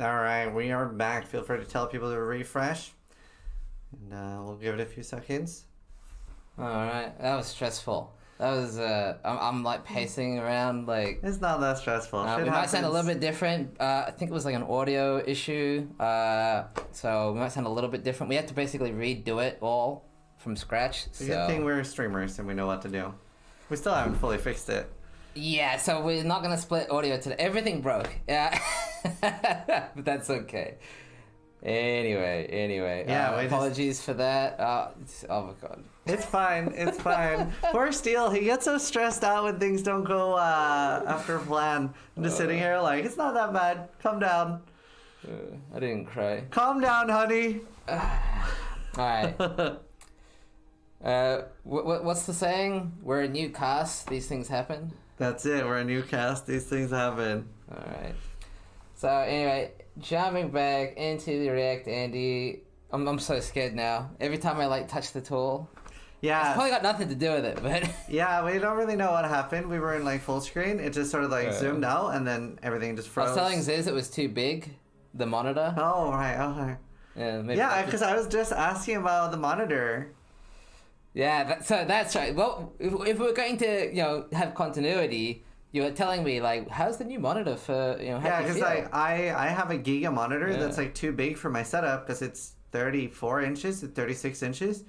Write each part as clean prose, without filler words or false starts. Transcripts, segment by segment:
Alright, we are back. Feel free to tell people to refresh. And we'll give it a few seconds. Alright, that was stressful. That was, I'm like pacing around like... It's not that stressful. We might sound a little bit different. I think it was like an audio issue. So we might sound a little bit different. We had to basically redo it all from scratch. The good thing we're streamers and we know what to do. We still haven't fully fixed it. Yeah, so we're not going to split audio today. Everything broke. Yeah. But that's okay. Anyway. Yeah, apologies for that. Oh my god. It's fine. It's fine. Poor Steel, he gets so stressed out when things don't go after plan. I'm just sitting here like, it's not that bad. Calm down. I didn't cry. Calm down, honey. Alright. What's the saying? We're a new cast. These things happen. That's it. We're a new cast. These things happen. Alright. So anyway, jumping back into the React Andy. I'm so scared now. Every time I like touch the tool. Yeah. It's probably got nothing to do with it, but... Yeah, we don't really know what happened. We were in like full screen. It just sort of like zoomed out and then everything just froze. I was telling Ziz it was too big, the monitor. Oh, right. Okay. Yeah, because I was just asking about the monitor. Yeah, so that's right. Well, if we're going to, have continuity, you were telling me, like, how's the new monitor for, how Yeah, because I have a Giga monitor that's like too big for my setup because it's 34 inches to 36 inches,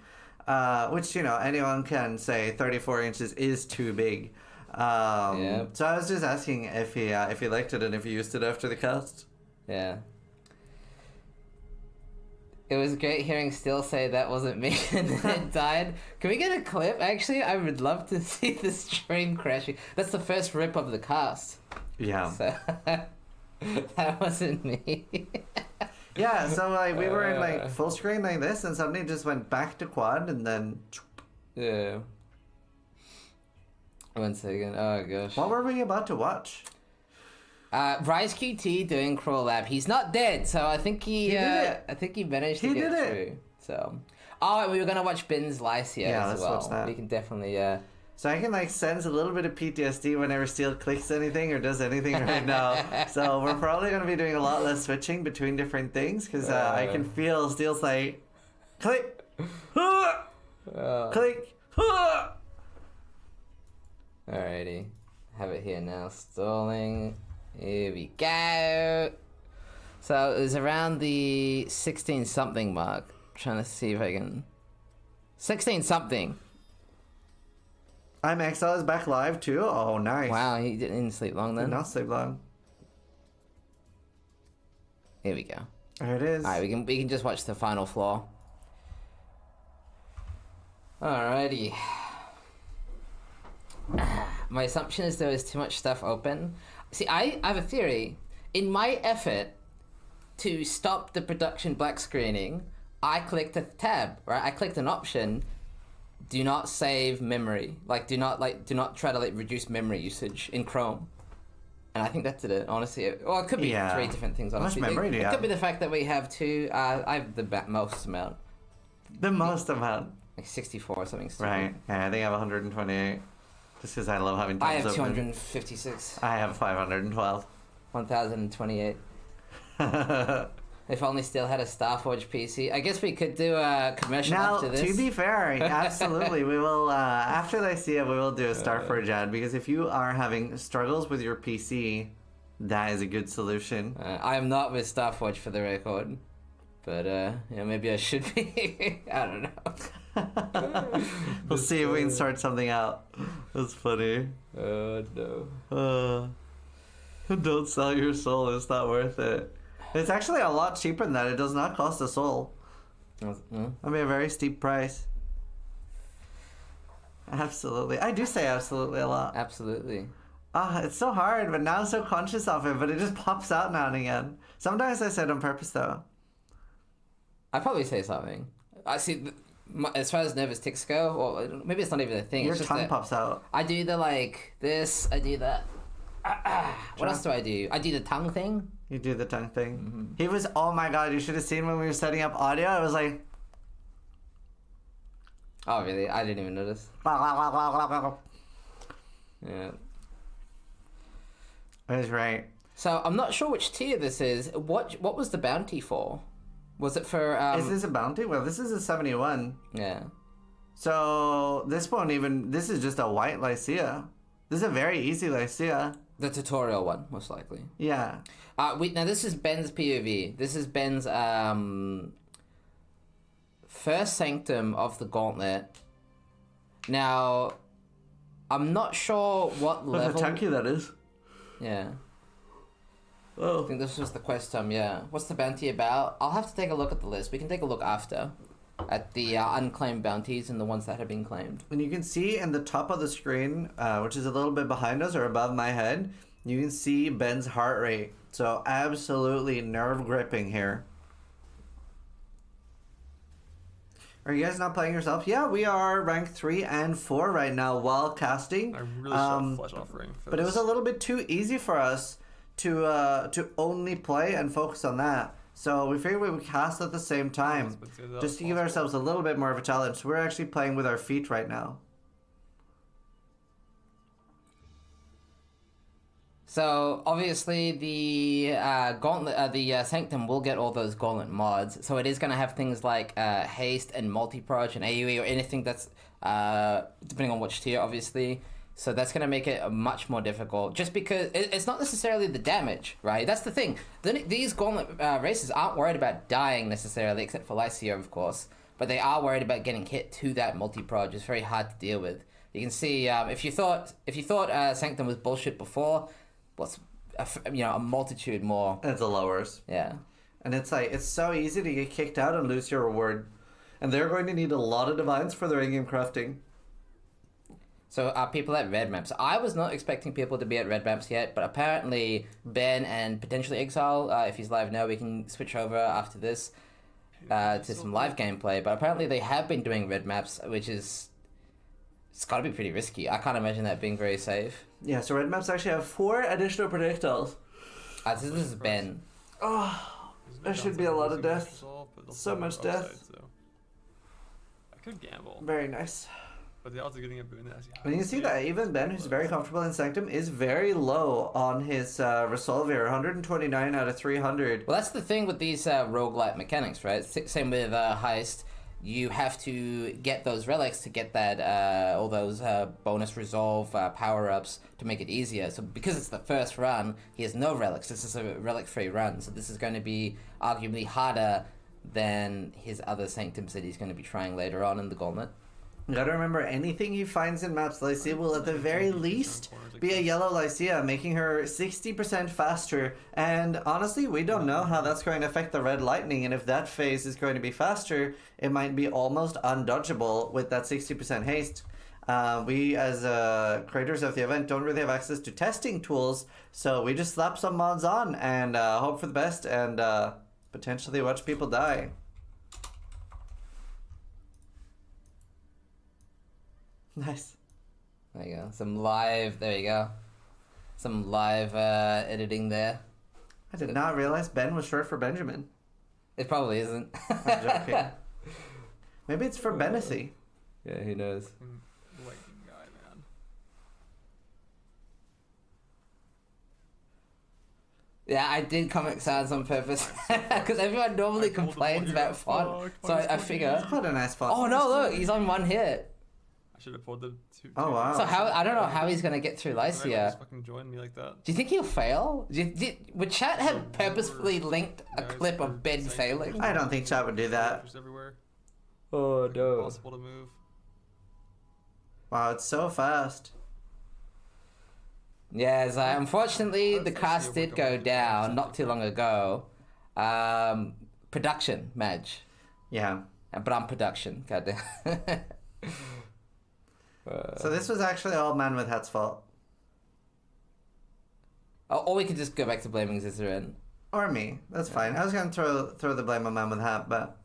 which, anyone can say 34 inches is too big. So I was just asking if he liked it and if he used it after the cast. Yeah. It was great hearing Still say that wasn't me and then it died. Can we get a clip? Actually, I would love to see the stream crashing. That's the first rip of the cast. Yeah. So that wasn't me. Yeah, so like we were in like full screen like this and suddenly it just went back to quad and then... Yeah. 1 second. Oh gosh. What were we about to watch? Rise QT doing Crawl Lab. He's not dead, so I think he did it. I think he managed to get through. So, we were gonna watch Bin's Lycia as well. Let's watch that. We can definitely So I can like sense a little bit of PTSD whenever Steel clicks anything or does anything right now. So we're probably gonna be doing a lot less switching between different things because I can feel Steel's like click, click. Alrighty, have it here now. Stalling. Here we go. So it was around the 16 something mark. I'm trying to see if I can. 16 something. I'm Exile is back live too. Oh, nice. Wow, he didn't sleep long then. Did not sleep long. Here we go. There it is. Alright, we can just watch the final floor. Alrighty. My assumption is there is too much stuff open. See, I have a theory. In my effort to stop the production black screening, I clicked a tab, right? I clicked an option. Do not save memory. Do not try to reduce memory usage in Chrome. And I think that did it, honestly. It could be 3 different things, honestly. How much memory do you have? It could be the fact that we have 2. I have the most amount. The most amount? Like 64 or something stupid. Right. Yeah, I think I have 128. Just because I love having tabs I have open. 256. I have 512. 1028. If only Still had a Starforge PC. I guess we could do a commercial after this. Now, to be fair, absolutely, we will, after Lycia, we will do a Starforge ad, because if you are having struggles with your PC, that is a good solution. I am not with Starforge for the record, but, maybe I should be. I don't know. We'll see if we can sort something out. That's funny. No. Don't sell your soul, it's not worth it. It's actually a lot cheaper than that. It does not cost a soul. That'd be a very steep price. Absolutely. I do say absolutely a lot. Absolutely. It's so hard, but now I'm so conscious of it, but it just pops out now and again. Sometimes I say it on purpose, though. I probably say something. I see, as far as nervous tics go, or maybe it's not even a thing. Your it's just tongue that pops out. I do the, this, I do that. What else do I do? I do the tongue thing. You do the tongue thing. Mm-hmm. He was, oh my god, you should have seen when we were setting up audio. I was like... Oh, really? I didn't even notice. Yeah. Yeah. That's right. So I'm not sure which tier this is. What was the bounty for? Was it for... Is this a bounty? Well, this is a 71. Yeah. So this won't even... This is just a white Lycia. This is a very easy Lycia. The tutorial one, most likely. Yeah. Now this is Ben's POV. This is Ben's first sanctum of the Gauntlet. Now, I'm not sure what level... What a tanky that is. Yeah. Oh. I think this was the quest time, yeah. What's the bounty about? I'll have to take a look at the list. We can take a look after. At the unclaimed bounties and the ones that have been claimed. And you can see in the top of the screen, which is a little bit behind us or above my head, you can see Ben's heart rate. So absolutely nerve gripping here. Are you guys not playing yourself? Yeah, we are ranked 3 and 4 right now while casting. I really saw Flesh Offering. But it was a little bit too easy for us to only play and focus on that. So we figured we would cast at the same time, just to give ourselves a little bit more of a challenge. So we're actually playing with our feet right now. So obviously the Gauntlet, the Sanctum will get all those Gauntlet mods. So it is going to have things like haste and multi-proj and AoE or anything that's depending on which tier, obviously. So that's going to make it much more difficult, just because it's not necessarily the damage, right? That's the thing. These Gauntlet races aren't worried about dying necessarily, except for Lycia, of course. But they are worried about getting hit to that multi-proj. It's very hard to deal with. You can see if you thought Sanctum was bullshit before, what's a multitude more. It's the lowers. Yeah. And it's like it's so easy to get kicked out and lose your reward, and they're going to need a lot of divines for their in-game crafting. So are people at red maps? I was not expecting people to be at red maps yet, but apparently Ben and potentially Exile, if he's live now, we can switch over after this to some live gameplay. But apparently they have been doing red maps, which is... It's got to be pretty risky. I can't imagine that being very safe. Yeah, so red maps actually have 4 additional projectiles. This is Ben. Oh, there should be a lot of death. So much death. I could gamble. Very nice. But the odds of getting a boon is... And you can see that even Ben, who's very comfortable in Sanctum, is very low on his Resolver, 129 out of 300. Well, that's the thing with these roguelite mechanics, right? Same with Heist. You have to get those relics to get that all those bonus resolve power-ups to make it easier. So because it's the first run, he has no relics. This is a relic-free run, so this is going to be arguably harder than his other Sanctums that he's going to be trying later on in the Gauntlet. You gotta remember, anything he finds in maps Lycia will at the very least be a yellow Lycia, making her 60% faster. And honestly, we don't know how that's going to affect the red lightning, and if that phase is going to be faster, it might be almost undodgeable with that 60% haste. We, as creators of the event, don't really have access to testing tools, so we just slap some mods on and hope for the best and potentially watch people die. Nice. There you go. There you go. Some live editing there. I did not realize Ben was short for Benjamin. It probably isn't. I'm joking. Maybe it's for Benesy. Yeah, who knows? Lightning guy, man. Yeah, I did Comic Sans on purpose. Because everyone normally complains about font. So I figure... What a nice font. Oh no, look, he's on one hit. Should have pulled the two. Oh wow! So I don't know how he's gonna get through Lycia. Just fucking join me like that. Do you think he'll fail? Would chat have purposefully linked a clip of Ben failing? I don't think chat would do that. Everywhere. Oh no! Impossible to move. Wow, it's so fast. Yes, unfortunately the cast did go down not too long ago. Production match. Yeah. But I'm production. Goddamn. So this was actually all Man with Hat's fault. Or we could just go back to blaming Zizaran. Or me. That's fine. I was going to throw the blame on Man with Hat, but...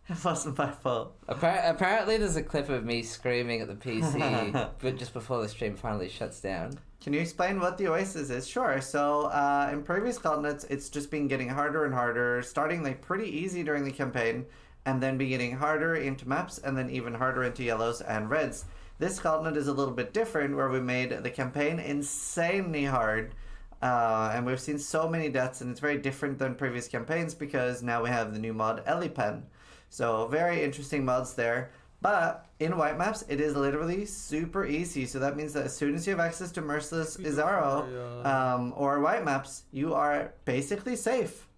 It wasn't my fault. Apparently there's a clip of me screaming at the PC but just before the stream finally shuts down. Can you explain what the Oasis is? Sure. So in previous Gauntlets, it's just been getting harder and harder, starting like pretty easy during the campaign, and then be getting harder into maps, and then even harder into yellows and reds. This Gauntlet is a little bit different, where we made the campaign insanely hard. And we've seen so many deaths, and it's very different than previous campaigns because now we have the new mod Elipen. So very interesting mods there. But in white maps, it is literally super easy. So that means that as soon as you have access to Merciless Izaro or white maps, you are basically safe.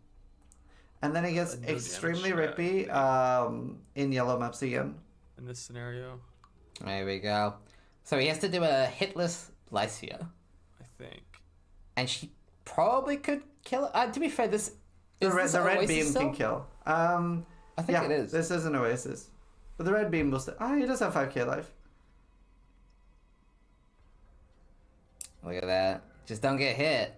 And then it gets extremely rippy in yellow maps again. In this scenario, There we go. So he has to do a hitless Lycia. I think. And she probably could kill it. To be fair, this... The is this red Oasis beam still? can kill. I think it is. This is an Oasis. But the red beam will still... he does have 5k life. Look at that. Just don't get hit.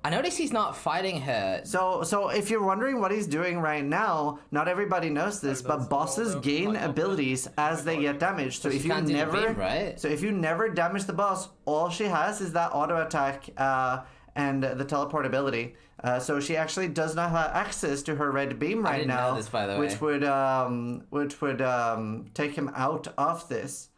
I notice he's not fighting her. So if you're wondering what he's doing right now, not everybody knows this, but bosses gain abilities as they get damaged. So if you can't do the never, beam, right? So if you never damage the boss, all she has is that auto attack and the teleport ability. So she actually does not have access to her red beam right didn't now, know this, by the which would take him out of this.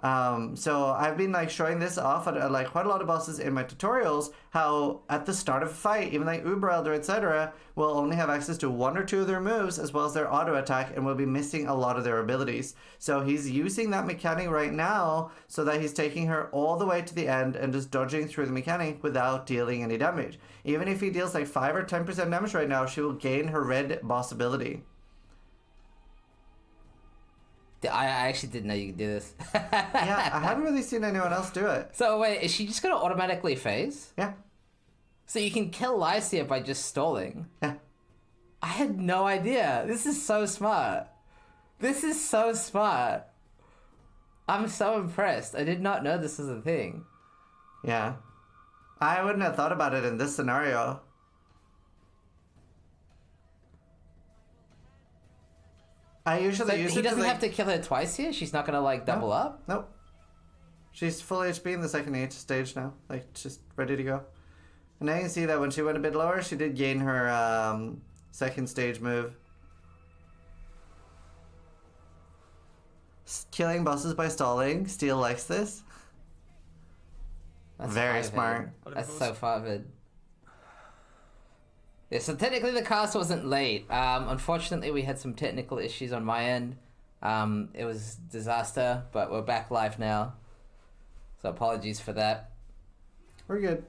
So I've been like showing this off at like quite a lot of bosses in my tutorials, how at the start of a fight, even like Uber Elder, etc., will only have access to one or two of their moves as well as their auto attack, and will be missing a lot of their abilities. So he's using that mechanic right now so that he's taking her all the way to the end and just dodging through the mechanic without dealing any damage. Even if he deals like 5 or 10% damage right now, she will gain her red boss ability. I actually didn't know you could do this. Yeah, I haven't really seen anyone else do it. So wait, is she just gonna automatically phase? Yeah. So you can kill Lycia by just stalling? Yeah. I had no idea. This is so smart. This is so smart. I'm so impressed. I did not know this was a thing. Yeah. I wouldn't have thought about it in this scenario. I usually So use he it doesn't to, have to kill her twice here? She's not gonna like double up? Nope. She's full HP in the second stage now. Like, just ready to go. And now you can see that when she went a bit lower, she did gain her second stage move. Killing bosses by stalling. Steel likes this. That's Very five-head. smart. That's so five-head. Yeah, so technically the cast wasn't late. Unfortunately, we had some technical issues on my end. It was disaster, but we're back live now. So apologies for that. We're good.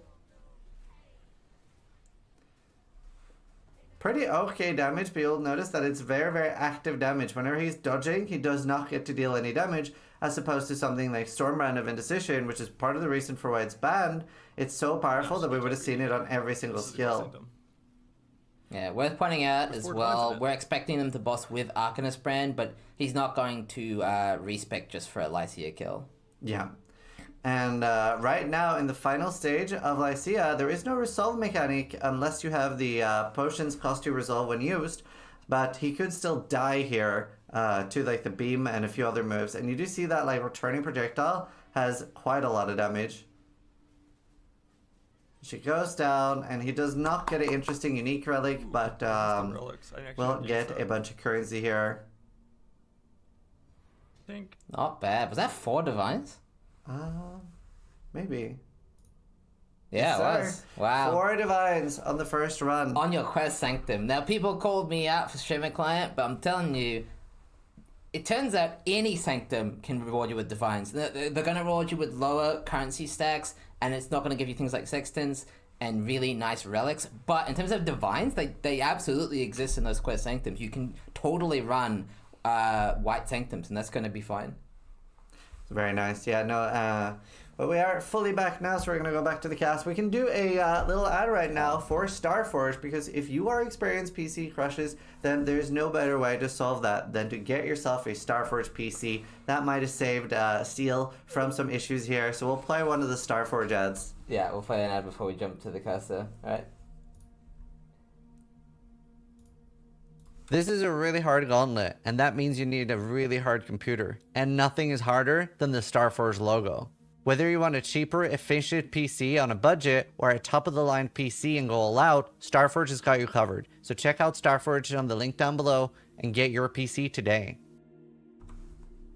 Pretty okay damage, but you'll notice that it's very, very active damage. Whenever he's dodging, he does not get to deal any damage, as opposed to something like Stormbrand of Indecision, which is part of the reason for why it's banned. It's so powerful that we would have seen it on every single skill. Yeah, worth pointing out as well, we're expecting him to boss with Arcanist Brand, but he's not going to respec just for a Lycia kill. Yeah. And right now, in the final stage of Lycia, there is no resolve mechanic unless you have the potions cost you resolve when used, but he could still die here to like the beam and a few other moves. And you do see that like returning projectile has quite a lot of damage. She goes down, and he does not get an interesting unique relic, but we'll get a bunch of currency here. Think. Not bad. Was that 4 divines? Maybe. Yeah, Yes, it sir. was. Wow. 4 divines on the first run. On your quest sanctum. Now, people called me out for streamer client, but I'm telling you, it turns out any sanctum can reward you with divines. They're going to reward you with lower currency stacks, and it's not going to give you things like sextants and really nice relics. But in terms of divines, they absolutely exist in those quest sanctums. You can totally run white sanctums, and that's going to be fine. Very nice. Yeah, no, but we are fully back now, so we're going to go back to the cast. We can do a little ad right now for Starforge, because if you are experienced PC crushes, then there's no better way to solve that than to get yourself a Starforge PC. That might have saved Steel from some issues here, so we'll play one of the Starforge ads. Yeah, we'll play an ad before we jump to the caster, alright? This is a really hard gauntlet, and that means you need a really hard computer. And nothing is harder than the Starforge logo. Whether you want a cheaper, efficient PC on a budget, or a top-of-the-line PC and go all out, Starforge has got you covered. So check out Starforge on the link down below and get your PC today.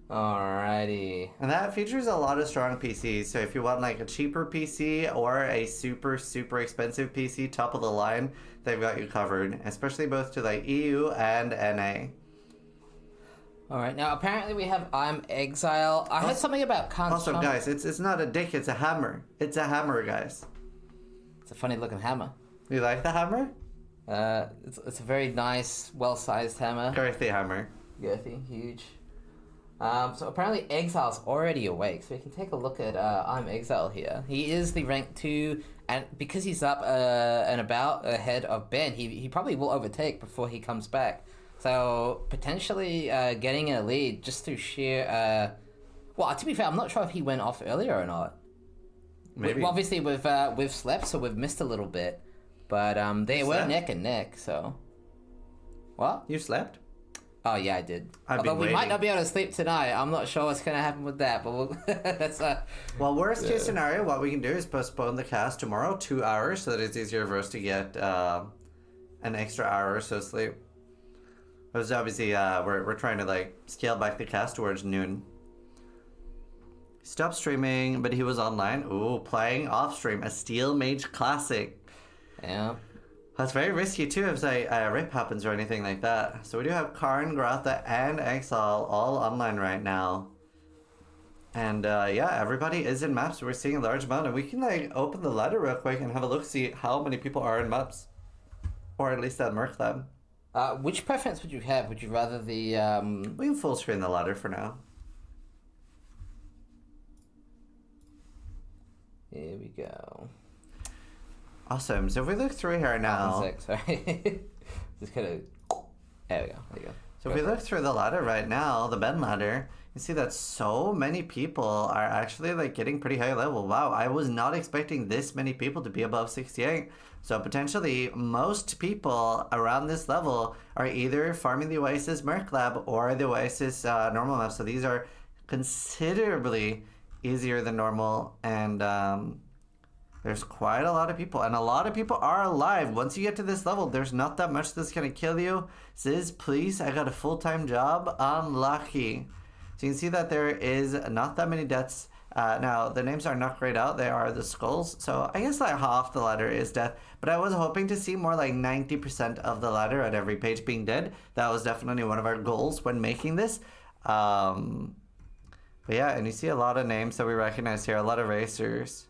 Alrighty. And that features a lot of strong PCs. So if you want like a cheaper PC or a super, super expensive PC, top of the line, they've got you covered. Especially both to like EU and NA. Alright, now apparently we have I'm Exile. I heard something about can't Also, jump. guys, it's not a dick, it's a hammer. It's a hammer, guys. It's a funny looking hammer. You like the hammer? It's a very nice, well-sized hammer. Girthy hammer. Girthy, huge. So apparently Exile's already awake, so we can take a look at I'm Exile here. He is the rank 2, and because he's up and about ahead of Ben, he probably will overtake before he comes back. So potentially getting a lead just through sheer... well, to be fair, I'm not sure if he went off earlier or not. Maybe. Well, obviously we've slept, so we've missed a little bit. But they were neck and neck, so... What? You slept? Oh, yeah, I did. I've Although been we might waiting. not be able to sleep tonight. I'm not sure what's going to happen with that, but we'll... that's... Well, worst case scenario, what we can do is postpone the cast tomorrow 2 hours so that it's easier for us to get an extra hour or so sleep. Because obviously we're trying to like scale back the cast towards noon. Stop streaming, but he was online. Ooh, playing off stream a Steel Mage Classic. Yeah. That's very risky too if a rip happens or anything like that. So we do have Karn, Grotha, and Exile all online right now. And yeah, everybody is in maps. We're seeing a large amount, and we can like open the ladder real quick and have a look, see how many people are in maps, or at least at Merc Lab. Which preference would you have? Would you rather the... We can full screen the ladder for now. Here we go. Awesome. So if we look through here now, Sorry. Just kind of... There we go. There you go. so if we look through the ladder right now, the Ben ladder, you see that so many people are actually like getting pretty high level. Wow, I was not expecting this many people to be above 68. So potentially most people around this level are either farming the Oasis Merc Lab or the Oasis normal map. So these are considerably easier than normal, and there's quite a lot of people, and a lot of people are alive. Once you get to this level, there's not that much that's gonna kill you. Ziz, please, I got a full-time job. Unlucky. So you can see that there is not that many deaths. Now, the names are not grayed out. They are the skulls. So I guess like half the ladder is death. But I was hoping to see more like 90% of the ladder at every page being dead. That was definitely one of our goals when making this. But yeah, and you see a lot of names that we recognize here. A lot of racers.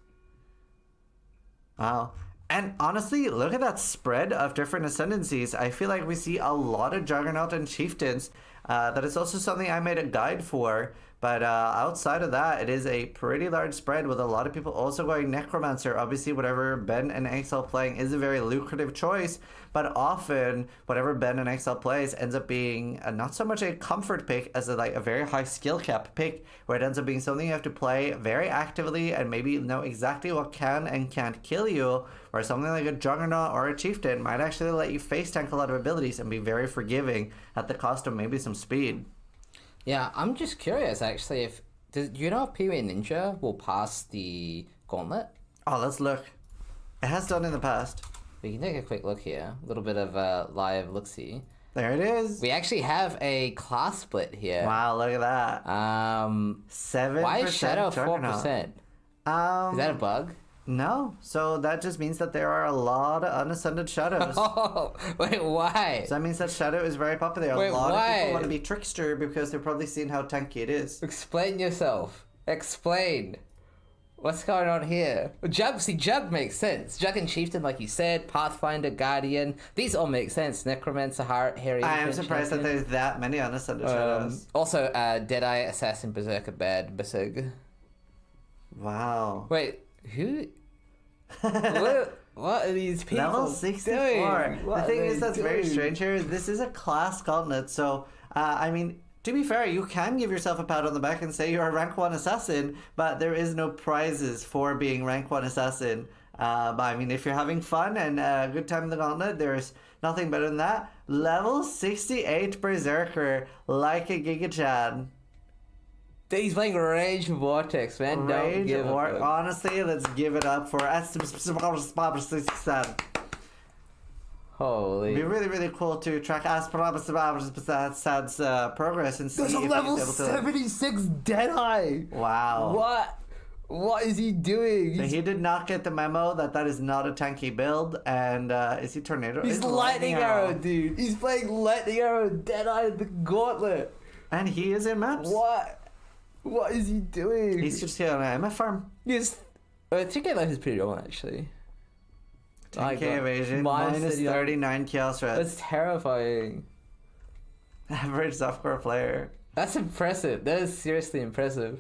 Wow. And honestly, look at that spread of different ascendancies. I feel like we see a lot of Juggernaut and Chieftains. That is also something I made a guide for. But outside of that, it is a pretty large spread with a lot of people also going Necromancer. Obviously, whatever Ben and Exile playing is a very lucrative choice. But often, whatever Ben and Exile plays ends up being not so much a comfort pick as a very high skill cap pick, where it ends up being something you have to play very actively and maybe know exactly what can and can't kill you. Or something like a Juggernaut or a Chieftain might actually let you face tank a lot of abilities and be very forgiving at the cost of maybe some speed. Yeah, I'm just curious, actually, do you know if PoE Ninja will pass the Gauntlet? Oh, let's look. It has done in the past. We can take a quick look here. A little bit of live look-see. There it is. We actually have a class split here. Wow, look at that. 7%. Why is Shadow Juggernaut. 4%? Is that a bug? No. So that just means that there are a lot of unascended shadows. Oh, wait, why? So that means that Shadow is very popular. Wait, a lot of why? people want to be Trickster because they've probably seen how tanky it is. Explain yourself. Explain. What's going on here? Jug makes sense. Jug and Chieftain, like you said, Pathfinder, Guardian, these all make sense. Necromancer, Harry. I am surprised that there's that many unascended shadows. Also, Deadeye, Assassin, Berserker, Basug. Wow. Wait, who? What are these people Level 64. doing? The thing is that's very strange here. This is a class gauntlet, so I mean, to be fair, you can give yourself a pat on the back and say you're a rank 1 assassin, but there is no prizes for being rank 1 assassin. But I mean, if you're having fun and a good time in the gauntlet, there's nothing better than that. Level 68 Berserker, like a Giga Chad. He's playing Rage Vortex, man. Don't give a fuck. Honestly, let's give it up for Holy. It'd be really, really cool to track Sad's progress and see There's a if he's level able to... 76 Deadeye! Wow. What? What is he doing? So he did not get the memo that that is not a tanky build, and is he Tornado? He's It's Lightning Arrow, dude. He's playing Lightning Arrow, Deadeye, the Gauntlet. And he is in maps. What? What is he doing? He's just here on an MF farm. Yes. 3K life is pretty normal, actually. 10k God. evasion, Minus minus 39. 39 kill threat. That's terrifying. Average softcore player. That's impressive. That is seriously impressive.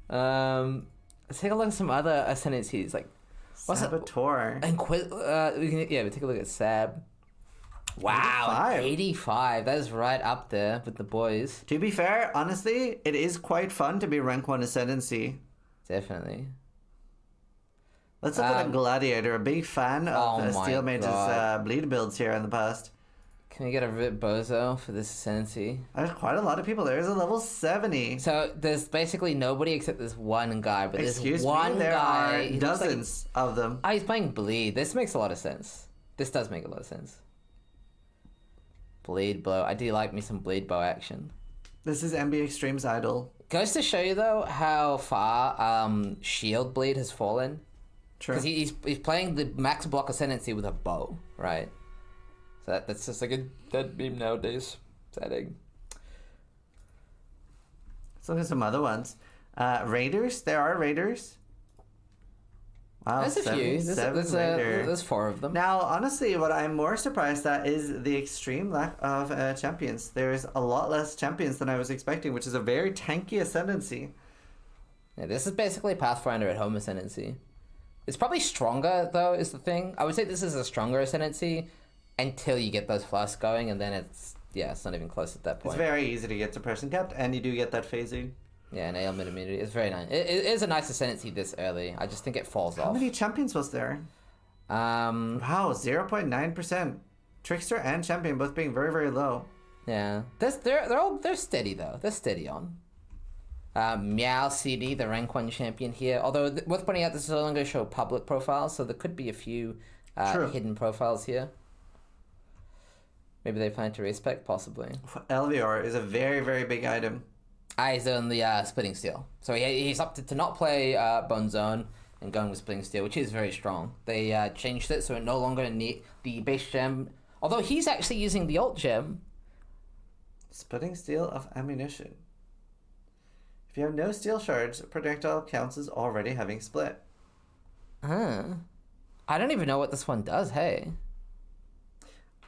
Let's take a look at some other ascendancies. Like, what's it? Saboteur. And we take a look at Sab. Wow, 85. That is right up there with the boys. To be fair, honestly, it is quite fun to be rank 1 ascendancy. Definitely. Let's look at Gladiator, a big fan of Oh my Steel Mage's God. bleed builds here in the past. Can we get a Rip Bozo for this ascendancy? There's quite a lot of people. There's a level 70. So there's basically nobody except this one guy. But Excuse there's one me, there guy. are he looks dozens of them. Oh, he's playing Bleed. This makes a lot of sense. This does make a lot of sense. Bleed Bow. I do like me some Bleed Bow action. This is MB Extreme's idol. Goes to show you though how far Shield Bleed has fallen. True. Because he's playing the max block ascendancy with a bow, right? So that's just like a dead beam nowadays. Setting. Let's look at some other ones. Raiders. There are Raiders. Wow, There's a few. 77 Raider. There's 4 of them. Now, honestly, what I'm more surprised at is the extreme lack of champions. There's a lot less champions than I was expecting, which is a very tanky ascendancy. Yeah, this is basically Pathfinder at home ascendancy. It's probably stronger though, is the thing. I would say this is a stronger ascendancy until you get those flasks going, and then it's not even close at that point. It's very easy to get suppression capped, and you do get that phasing. Yeah, an ailment immunity. It's very nice. It is a nice ascendancy this early. I just think it falls How off. many champions was there? Wow, 0.9%. Trickster and champion both being very, very low. Yeah, they're steady though. They're steady on. Meow CD, the rank 1 champion here. Although worth pointing out, this is only going to show public profiles, so there could be a few hidden profiles here. Maybe they plan to respec, possibly. Elvior is a very, very big item. He's on the Splitting Steel. So he's opted to not play Bone Zone and going with Splitting Steel, which is very strong. They changed it so it no longer need the base gem. Although he's actually using the alt gem. Splitting Steel of ammunition. If you have no steel shards, projectile counts as already having split. I don't even know what this one does, hey.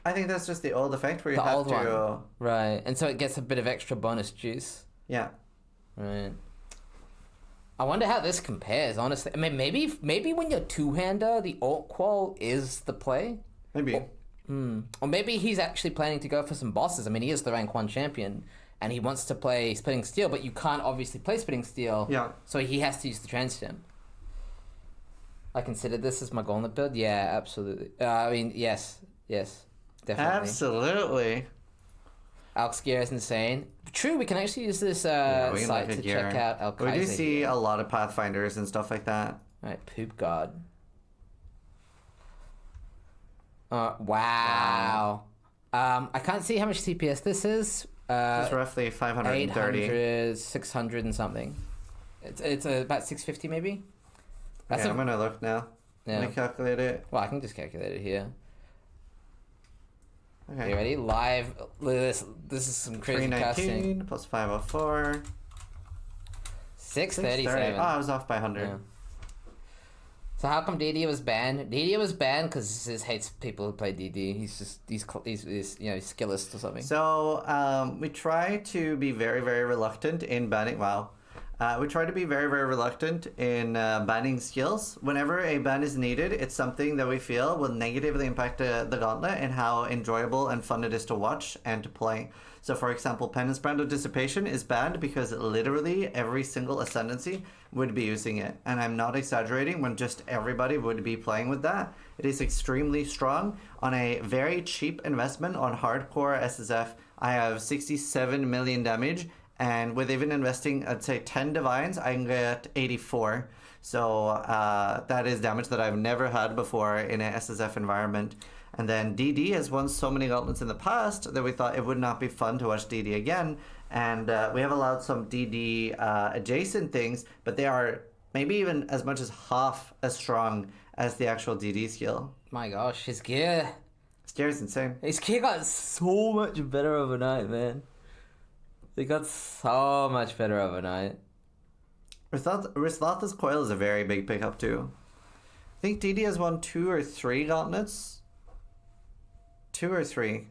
I think that's just the old effect where you The have old to... one. Right, and so it gets a bit of extra bonus juice. Yeah. Right. I wonder how this compares, honestly. I mean, maybe when you're two-hander, the alt qual is the play. Maybe. Or maybe he's actually planning to go for some bosses. I mean, he is the rank 1 champion, and he wants to play Splitting Steel, but you can't obviously play Splitting Steel. Yeah. So he has to use the Transgem. I consider this as my Gauntlet build? Yeah, absolutely. I mean, yes, definitely. Absolutely. Alk's gear is insane. True, we can actually use this We can site look to at gear. check out Al We do see a lot of Pathfinders and stuff like that. Alright, Poop God. Wow. I can't see how much CPS this is. It's roughly 530. 800, 600 and something. It's about 650 maybe? That's I'm gonna look now. Yeah. Let me calculate it. Well, I can just calculate it here. Okay. You ready? Live. Look at this. This is some crazy casting. 319 plus 504. 637. Oh, I was off by 100. Yeah. So how come DD was banned? DD was banned because he hates people who play DD. He's skillist or something. So we try to be very, very reluctant in banning. Wow. We try to be very, very reluctant in banning skills. Whenever a ban is needed, it's something that we feel will negatively impact the Gauntlet and how enjoyable and fun it is to watch and to play. So, for example, Penance Brand of Dissipation is banned because literally every single Ascendancy would be using it. And I'm not exaggerating when just everybody would be playing with that. It is extremely strong. On a very cheap investment on hardcore SSF, I have 67 million damage. And with even investing, I'd say 10 Divines, I can get 84. So that is damage that I've never had before in a SSF environment. And then DD has won so many gauntlets in the past that we thought it would not be fun to watch DD again. And we have allowed some DD adjacent things, but they are maybe even as much as half as strong as the actual DD skill. My gosh, his gear. His gear is insane. His gear got so much better overnight, man. It got so much better overnight. Rislatha's coil is a very big pickup too. I think DD has won 2 or 3 gauntlets. 2 or 3.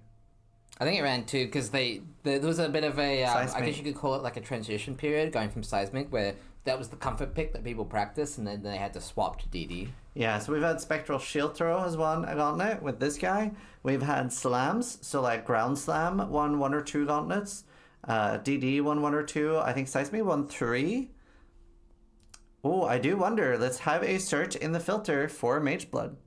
I think it ran 2 because there was a bit of a I guess you could call it like a transition period going from Seismic where that was the comfort pick that people practiced and then they had to swap to DD. Yeah, so we've had Spectral Shield Throw has won a gauntlet with this guy. We've had slams, so like Ground Slam won 1 or 2 gauntlets. DD won 1 or 2. I think Seismic won 3. Oh, I do wonder. Let's have a search in the filter for Mage Blood.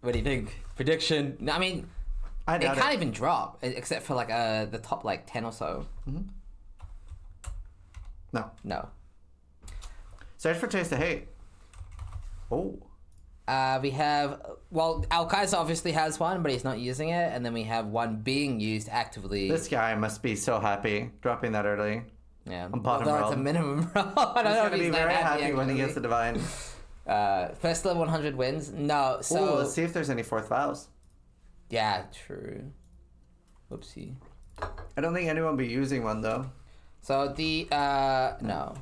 What do you think? Prediction? No, I mean, it can't even drop except for like the top like 10 or so. Mm-hmm. No. Search for Taste of Hate. Oh. We have, Al-Kaiser obviously has one, but he's not using it. And then we have one being used actively. This guy must be so happy dropping that early. Yeah. On bottom roll. It's a minimum roll. I don't know if he's going to be very happy when he gets the Divine. First level 100 wins? No, so... Ooh, let's see if there's any 4th vows. Yeah, true. Whoopsie. I don't think anyone will be using one, though. So the, no.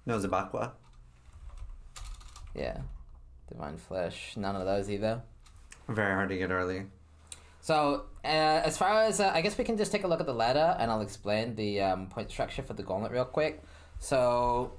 No Zabakwa. Yeah. Divine Flesh. None of those either. Very hard to get early. So, as far as... I guess we can just take a look at the ladder, and I'll explain the point structure for the Gauntlet real quick. So...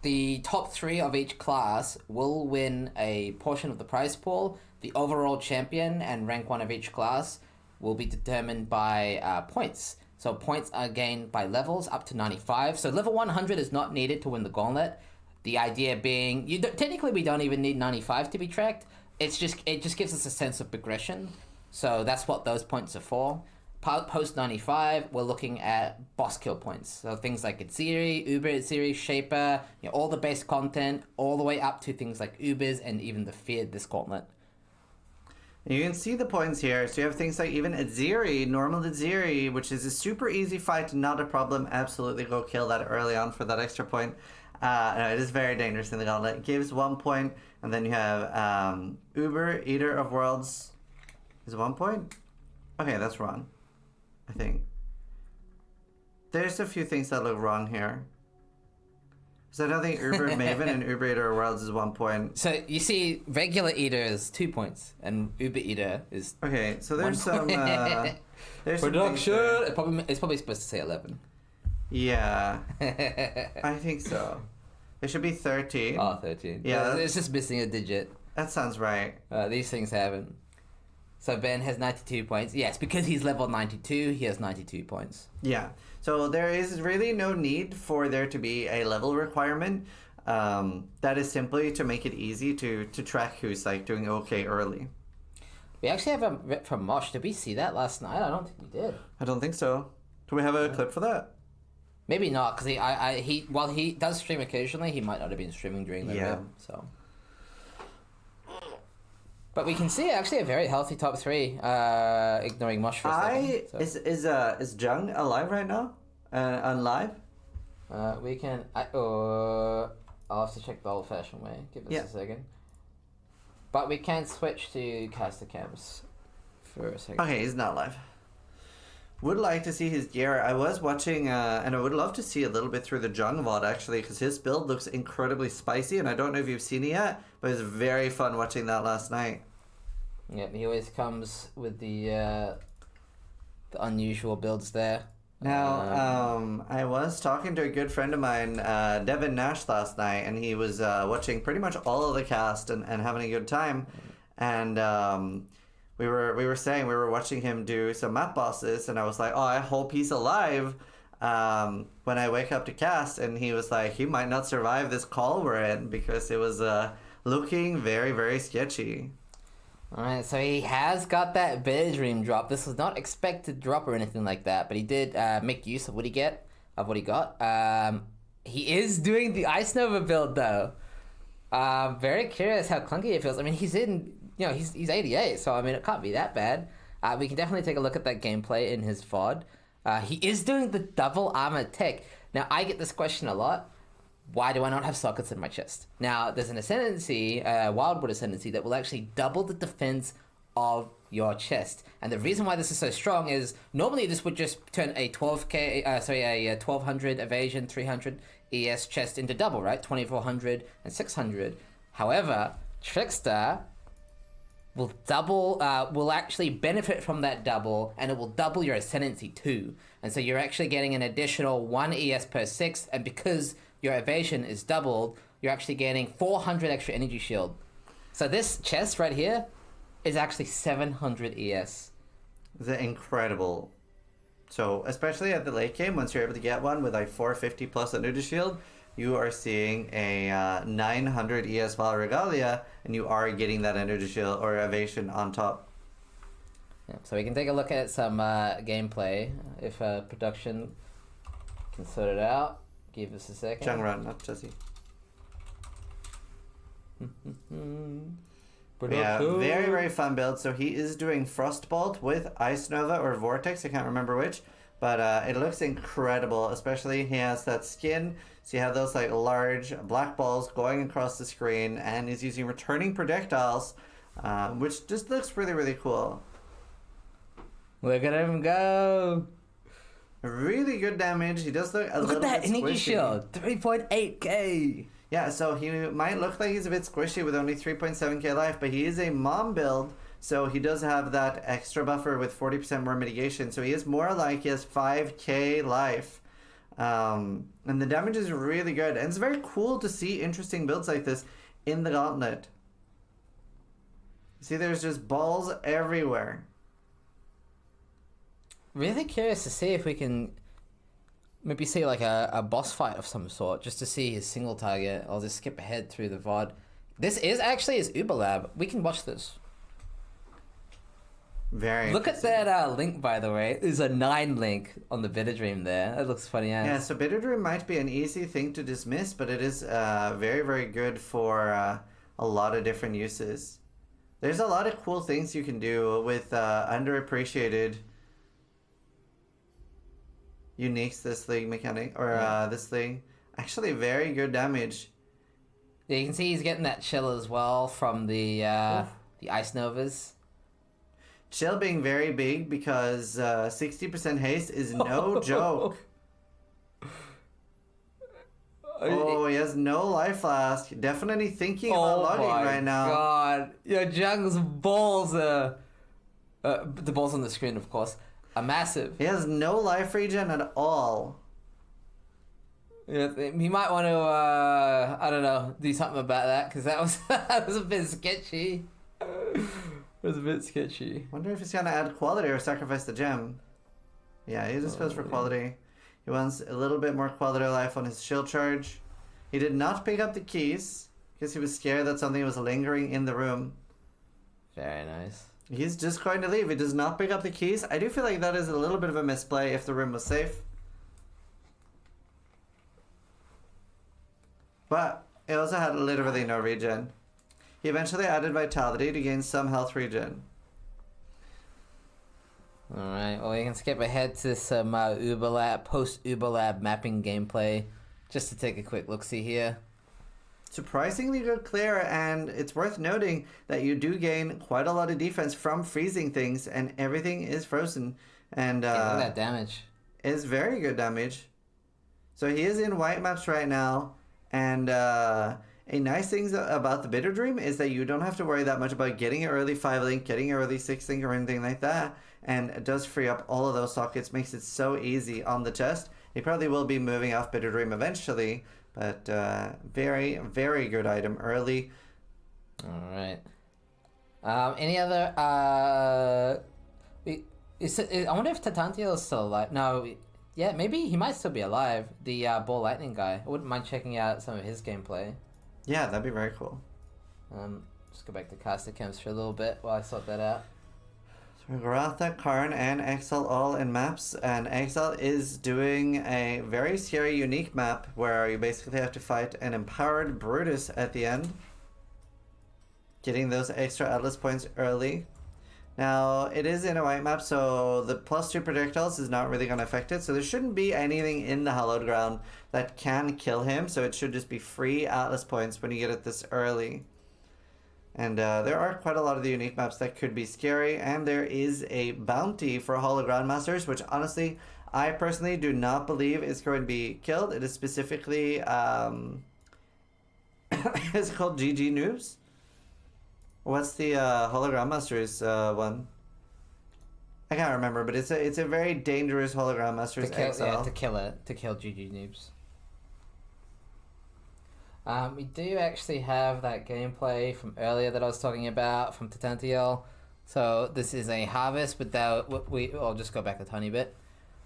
The top 3 of each class will win a portion of the prize pool. The overall champion and rank 1 of each class will be determined by points. So points are gained by levels up to 95. So level 100 is not needed to win the Gauntlet. The idea being, technically we don't even need 95 to be tracked. It just gives us a sense of progression. So that's what those points are for. Post 95, we're looking at boss kill points. So things like Itziri, Uber Itziri, Shaper, all the base content, all the way up to things like Ubers and even the Feared this Gauntlet. You can see the points here. So you have things like even Itziri, normal Itziri, which is a super easy fight, not a problem. Absolutely go kill that early on for that extra point. No, it is very dangerous in the Gauntlet. It gives 1 point, and then you have Uber, Eater of Worlds, is 1 point? Okay, that's wrong. I think. There's a few things that look wrong here. So I don't think Uber Maven and Uber Eater of Worlds is 1 point. So you see, regular Eater is 2 points, and Uber Eater is... Okay, so there's some... there's production! It's probably supposed to say 11. Yeah. I think so. It should be 13. Oh, 13. Yeah. It's just missing a digit. That sounds right. These things haven't. So Ben has 92 points. Yes, because he's level 92, he has 92 points. Yeah. So there is really no need for there to be a level requirement. That is simply to make it easy to track who's like doing okay early. We actually have a rip from Mosh. Did we see that last night? I don't think we did. I don't think so. Do we have a clip for that? Maybe not, because while he does stream occasionally, he might not have been streaming during the rip. So. But we can see actually a very healthy top 3, ignoring Mosh for a second. So. Is Jung alive right now? On live? We can... I'll have to check the old-fashioned way. Give us a second. But we can switch to caster cams for a second. Okay, he's not live. Would like to see his gear. I was watching, and I would love to see a little bit through the Jung VOD actually, because his build looks incredibly spicy, and I don't know if you've seen it yet, but it was very fun watching that last night. Yeah, he always comes with the unusual builds there. Now, I was talking to a good friend of mine, Devin Nash, last night, and he was watching pretty much all of the cast and having a good time, and we were saying we were watching him do some map bosses, and I was like, oh, I hope he's alive when I wake up to cast, and he was like, he might not survive this call we're in because it was looking very, very sketchy. Alright, so he has got that Bear Dream drop. This was not expected drop or anything like that, but he did make use of what he got. He is doing the Ice Nova build though. Very curious how clunky it feels. I mean, he's 88, so I mean, it can't be that bad. We can definitely take a look at that gameplay in his VOD. He is doing the double armor tech. Now, I get this question a lot. Why do I not have sockets in my chest? Now, there's an ascendancy, Wildwood ascendancy, that will actually double the defense of your chest. And the reason why this is so strong is normally this would just turn a 1200 evasion, 300 ES chest into double, right? 2400 and 600. However, Trickster will double, will actually benefit from that double, and it will double your ascendancy too. And so you're actually getting an additional 1 ES per 6, and because your evasion is doubled, you're actually getting 400 extra energy shield. So this chest right here is actually 700 ES. The incredible. So especially at the late game, once you're able to get one with like 450 plus energy shield, you are seeing a 900 ES Val Regalia, and you are getting that energy shield or evasion on top. Yeah, so we can take a look at some gameplay if production can sort it out. Give us a second. Changrun, not Jesse. Yeah, very, very fun build. So he is doing Frostbolt with Ice Nova or Vortex. I can't remember which. But it looks incredible, especially he has that skin. So you have those like large black balls going across the screen, and he's using returning projectiles, which just looks really, really cool. Look at him go. Really good damage. He does look a little bit squishy. Look at that energy shield, 3.8k. Yeah, so he might look like he's a bit squishy with only 3.7k life, but he is a mom build, so he does have that extra buffer with 40% more mitigation. So he is more like he has 5k life. And the damage is really good. And it's very cool to see interesting builds like this in the Gauntlet. See, there's just balls everywhere. Really curious to see if we can maybe see like a boss fight of some sort, just to see his single target. I'll just skip ahead through the VOD. This is actually his Uber Lab. We can watch this. Very Look at that link, by the way. There's a 9 link on the Bitter Dream there. That looks funny. Yeah, so Bitter Dream might be an easy thing to dismiss, but it is very, very good for a lot of different uses. There's a lot of cool things you can do with underappreciated uniques, this league mechanic, or this thing. Actually, very good damage. Yeah, you can see he's getting that chill as well from the Ice Novas. Chill being very big because 60% haste is no joke. Oh, he has no life flask. Definitely thinking about logging right now. Oh my god. Your Jung's balls are... the balls on the screen, of course, are massive. He has no life regen at all. Yeah, he might want to, I don't know, do something about that, because that was, that was a bit sketchy. It was a bit sketchy. Wonder if he's gonna add quality or sacrifice the gem. Yeah, he just goes for quality. He wants a little bit more quality of life on his shield charge. He did not pick up the keys because he was scared that something was lingering in the room. Very nice. He's just going to leave. He does not pick up the keys. I do feel like that is a little bit of a misplay if the room was safe. But it also had literally no regen. He eventually added Vitality to gain some health regen. Alright, well, we can skip ahead to some post-Uber Lab mapping gameplay, just to take a quick look-see here. Surprisingly good clear, and it's worth noting that you do gain quite a lot of defense from freezing things, and everything is frozen. And yeah, look at that damage. It's very good damage. So he is in white maps right now, and a nice thing about the Bitter Dream is that you don't have to worry that much about getting an early 5-link, getting an early 6-link, or anything like that. And it does free up all of those sockets, makes it so easy on the chest. He probably will be moving off Bitter Dream eventually, but very, very good item early. Alright. Any other... I wonder if Tatantiel is still alive. No, yeah, maybe he might still be alive. The Ball Lightning guy. I wouldn't mind checking out some of his gameplay. Yeah, that'd be very cool. Just go back to caster camps for a little bit while I sort that out. Ratha, Karn, and Exile all in maps, and Exile is doing a very scary, unique map where you basically have to fight an empowered Brutus at the end, getting those extra Atlas points early. Now, it is in a white map, so the +2 projectiles is not really going to affect it, so there shouldn't be anything in the hallowed ground that can kill him, so it should just be free Atlas points when you get it this early. And there are quite a lot of the unique maps that could be scary, and there is a bounty for Hollow Grandmasters, which honestly, I personally do not believe is going to be killed. It is specifically, it's called GG Noobs. What's the Hollow Grandmasters one? I can't remember, but it's a very dangerous Hollow Grandmasters Exile. To kill GG Noobs. We do actually have that gameplay from earlier that I was talking about from Titantio. So this is a harvest, but I'll just go back a tiny bit.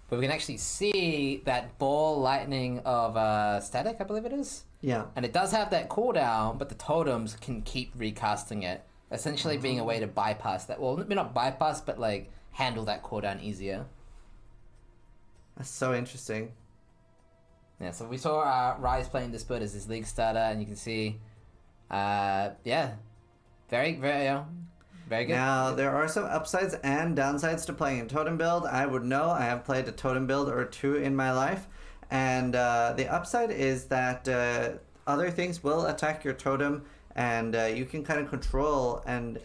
But we can actually see that ball lightning of static, I believe it is. Yeah. And it does have that cooldown, but the totems can keep recasting it, essentially being a way to bypass that. Well, maybe not bypass, but like handle that cooldown easier. That's so interesting. Yeah, so we saw Rise playing this bird as his league starter, and you can see, yeah, very good. Now, there are some upsides and downsides to playing a totem build. I would know. I have played a totem build or two in my life, and the upside is that other things will attack your totem, and you can kind of control and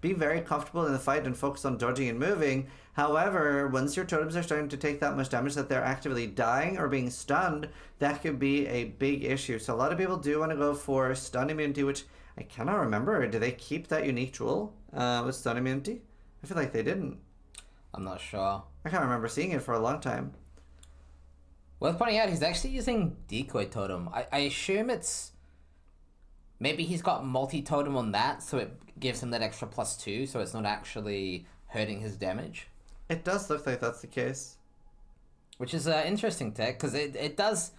be very comfortable in the fight and focus on dodging and moving. However, once your totems are starting to take that much damage that they're actively dying or being stunned, that could be a big issue. So a lot of people do want to go for stun immunity, which I cannot remember. Do they keep that unique jewel with stun immunity? I feel like they didn't. I'm not sure. I can't remember seeing it for a long time. Worth pointing out, he's actually using decoy totem. I assume it's... Maybe he's got multi-totem on that, so it gives him that extra +2, so it's not actually hurting his damage. It does look like that's the case. Which is an interesting tech, because it does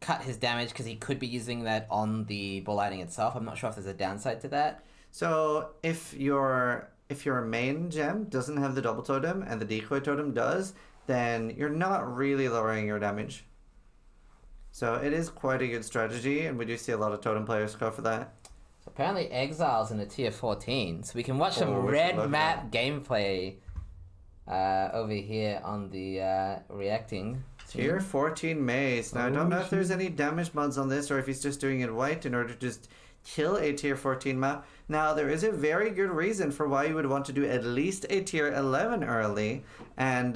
cut his damage, because he could be using that on the ball lightning itself. I'm not sure if there's a downside to that. So if your main gem doesn't have the double totem and the decoy totem does, then you're not really lowering your damage. So it is quite a good strategy, and we do see a lot of totem players go for that. So apparently Exile's in a tier 14, so we can watch some red map gameplay over here on the reacting. Tier 14 Maze. Now I don't know if there's any damage mods on this or if he's just doing it white in order to just kill a tier 14 map. Now there is a very good reason for why you would want to do at least a tier 11 early, and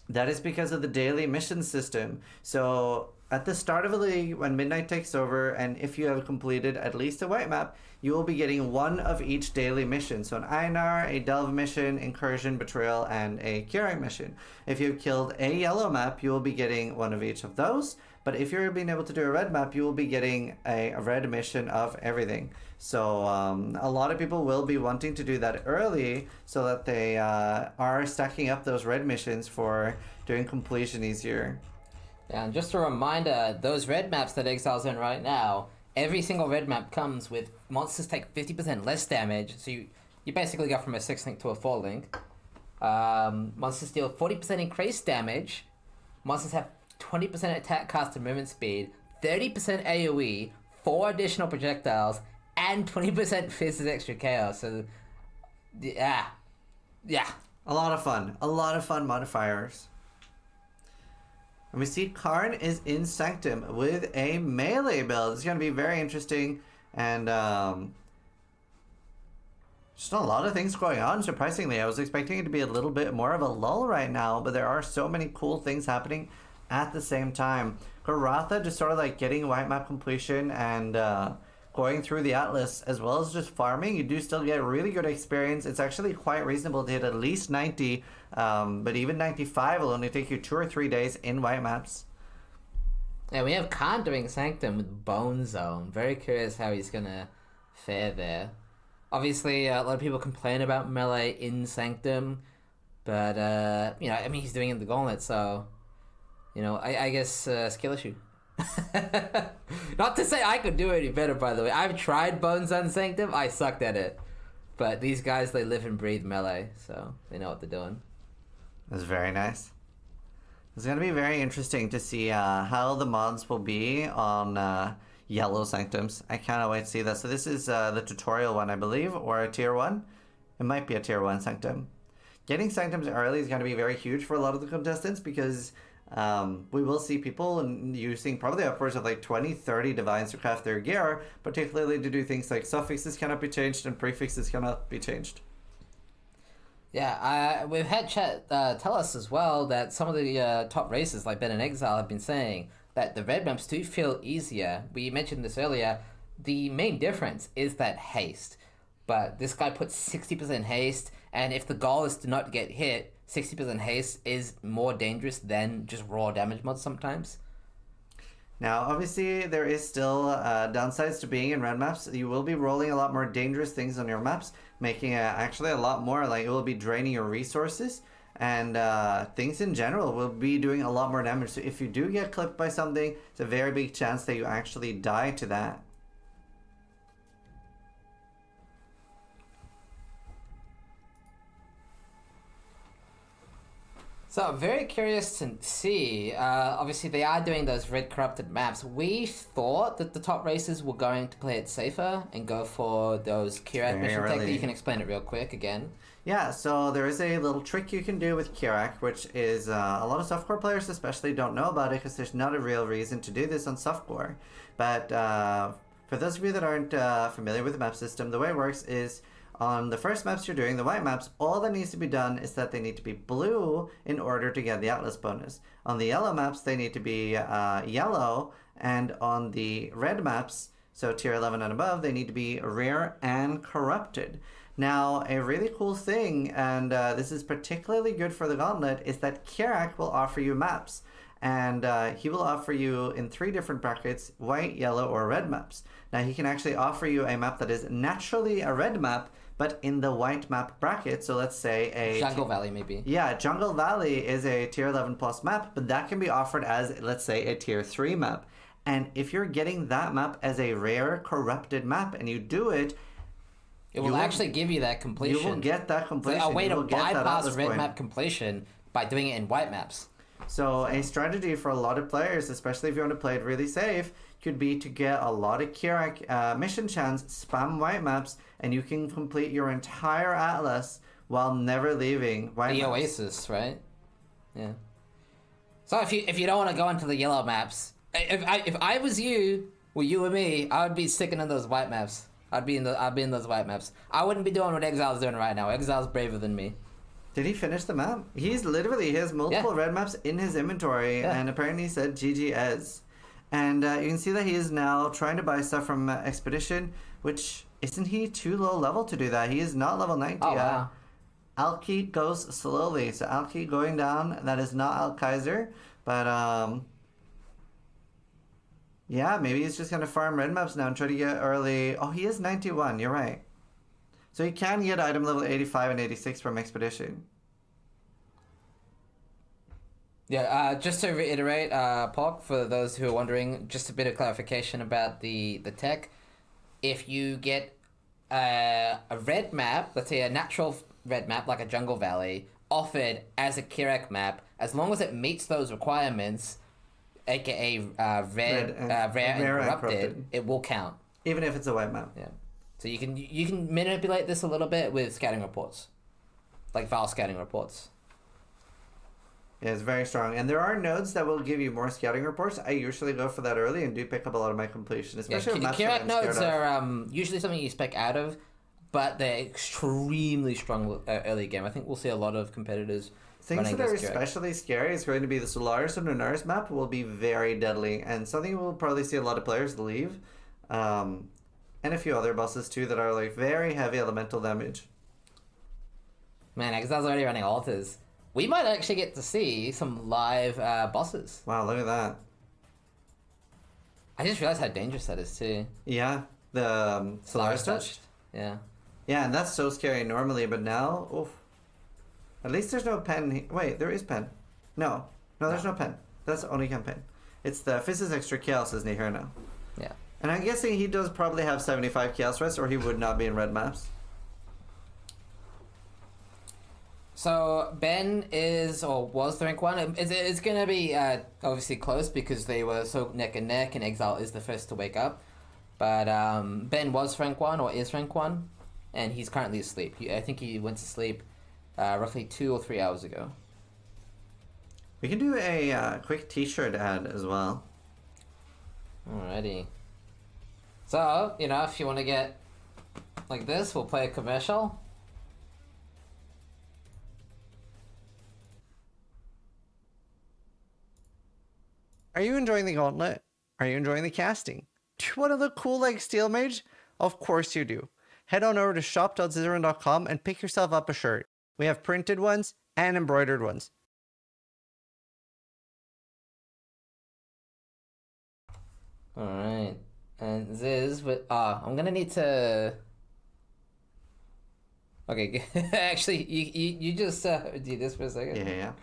that is because of the daily mission system. So at the start of a league, when midnight takes over, and if you have completed at least a white map, you will be getting one of each daily mission. So an Einar, a Delve mission, Incursion, Betrayal, and a Kirak mission. If you've killed a yellow map, you will be getting one of each of those. But if you're being able to do a red map, you will be getting a red mission of everything. So a lot of people will be wanting to do that early so that they are stacking up those red missions for doing completion easier. Yeah, and just a reminder, those red maps that Exile's in right now, every single red map comes with monsters take 50% less damage, so you basically go from a 6-link to a 4-link. Monsters deal 40% increased damage, monsters have 20% attack, cast, and movement speed, 30% AoE, 4 additional projectiles, and 20% Fizz's extra chaos. So, yeah. A lot of fun modifiers. And we see Karn is in Sanctum with a melee build. It's going to be very interesting, and just a lot of things going on, surprisingly. I was expecting it to be a little bit more of a lull right now, but there are so many cool things happening at the same time. Karatha just sort of like getting white map completion and going through the Atlas, as well as just farming. You do still get really good experience. It's actually quite reasonable to hit at least 90, but even 95 will only take you 2 or 3 days in white maps. Yeah, we have Khan doing Sanctum with Bone Zone. Very curious how he's gonna fare there. Obviously, a lot of people complain about melee in Sanctum, but he's doing it in the Gauntlet, so I guess skill issue. Not to say I could do any better, by the way. I've tried Bone Zone Sanctum. I sucked at it. But these guys, they live and breathe melee, so they know what they're doing. That's very nice. It's going to be very interesting to see how the mods will be on yellow sanctums. I cannot wait to see that. So this is the tutorial one, I believe, or a tier 1. It might be a tier 1 sanctum. Getting sanctums early is going to be very huge for a lot of the contestants because we will see people using probably upwards of like 20, 30 divines to craft their gear, particularly to do things like suffixes cannot be changed and prefixes cannot be changed. Yeah, we've had chat tell us as well that some of the top races, like Ben and Exile, have been saying that the red maps do feel easier. We mentioned this earlier. The main difference is that haste. But this guy puts 60% haste, and if the goal is to not get hit, 60% haste is more dangerous than just raw damage mods sometimes. Now, obviously, there is still downsides to being in red maps. You will be rolling a lot more dangerous things on your maps, making it actually a lot more, like, it will be draining your resources, and things in general will be doing a lot more damage. So if you do get clipped by something, it's a very big chance that you actually die to that. So I'm very curious to see. Obviously, they are doing those red corrupted maps. We thought that the top races were going to play it safer and go for those Kirak mission tech. You can explain it real quick again. Yeah, so there is a little trick you can do with Kirak, which is a lot of softcore players especially don't know about it because there's not a real reason to do this on softcore. But for those of you that aren't familiar with the map system, the way it works is on the first maps you're doing, the white maps, all that needs to be done is that they need to be blue in order to get the Atlas bonus. On the yellow maps, they need to be yellow, and on the red maps, so tier 11 and above, they need to be rare and corrupted. Now, a really cool thing, and this is particularly good for the Gauntlet, is that Kirak will offer you maps. And he will offer you in 3 different brackets, white, yellow, or red maps. Now, he can actually offer you a map that is naturally a red map, but in the white map bracket. So let's say a... Jungle Valley, maybe. Yeah, Jungle Valley is a tier 11 plus map, but that can be offered as, let's say, a tier 3 map. And if you're getting that map as a rare corrupted map and you do it, it will actually give you that completion. You will get that completion. So a way to bypass red map completion by doing it in white maps. So a strategy for a lot of players, especially if you want to play it really safe, could be to get a lot of Kirak mission chance, spam white maps, and you can complete your entire Atlas while never leaving white maps. Oasis, right? Yeah. So if you don't want to go into the yellow maps, if I was you, or you or me, I would be sticking in those white maps. I'd be in those white maps. I wouldn't be doing what Exile's doing right now. Exile's braver than me. Did he finish the map? He has multiple red maps in his inventory, and apparently he said GGS. And you can see that he is now trying to buy stuff from Expedition, which isn't he too low level to do that? He is not level 90 yet. Wow. Alki goes slowly, so Alki going down. That is not Al Kaiser, but yeah, maybe he's just gonna farm red maps now and try to get early. Oh, he is 91. You're right. So you can get item level 85 and 86 from Expedition. Yeah, just to reiterate, Pog, for those who are wondering, just a bit of clarification about the tech. If you get a red map, let's say a natural red map like a Jungle Valley, offered as a Kirak map, as long as it meets those requirements, aka rare and corrupted, it will count. Even if it's a white map. Yeah. So you can manipulate this a little bit with scouting reports, like file scouting reports. Yeah, it's very strong. And there are nodes that will give you more scouting reports. I usually go for that early and do pick up a lot of my completion, especially with maps that Kirak I'm nodes scared are of. usually something you spec out of, but they're extremely strong early game. I think we'll see a lot of competitors Things that are especially scary is going to be the Solaris and Lunaris map will be very deadly, and something we'll probably see a lot of players leave. And a few other bosses too that are like very heavy elemental damage. Man, Exile's already running altars. We might actually get to see some live bosses. Wow, look at that. I just realized how dangerous that is too. Yeah, the Solaris touch. Yeah. Yeah, and that's so scary normally, but now, oof. At least there's no pen. Wait, there is pen. No, there's no pen. That's only pen. It's the Physis Extra Chaos is here now. Yeah. And I'm guessing he does probably have 75 Chaos Rest, or he would not be in red maps. So Ben is or was the rank 1. It's going to be obviously close because they were so neck and neck, and Exile is the first to wake up. But Ben was rank 1 or is rank 1, and he's currently asleep. I think he went to sleep roughly 2 or 3 hours ago. We can do a quick t-shirt ad as well. Alrighty. So, you know, if you want to get like this, we'll play a commercial. Are you enjoying the Gauntlet? Are you enjoying the casting? Do you want to look cool like Steel Mage? Of course you do. Head on over to shop.zizaran.com and pick yourself up a shirt. We have printed ones and embroidered ones. Alright. And Ziz, but I'm gonna need to... Okay, actually, you just do this for a second. Yeah.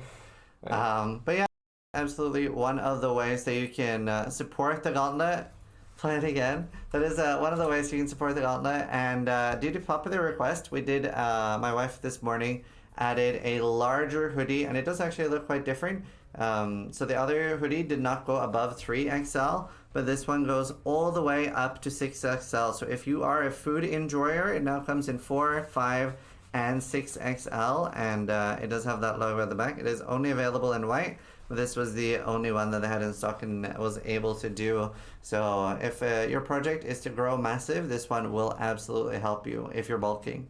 Right. But yeah, absolutely one of the ways that you can support the Gauntlet. Play it again. That is one of the ways you can support the Gauntlet. And due to popular request, we did, my wife this morning added a larger hoodie, and it does actually look quite different. So the other hoodie did not go above 3XL, but this one goes all the way up to 6XL. So if you are a food enjoyer, it now comes in 4, 5, and 6XL, and it does have that logo at the back. It is only available in white, but this was the only one that they had in stock and was able to do. So if your project is to grow massive, this one will absolutely help you if you're bulking.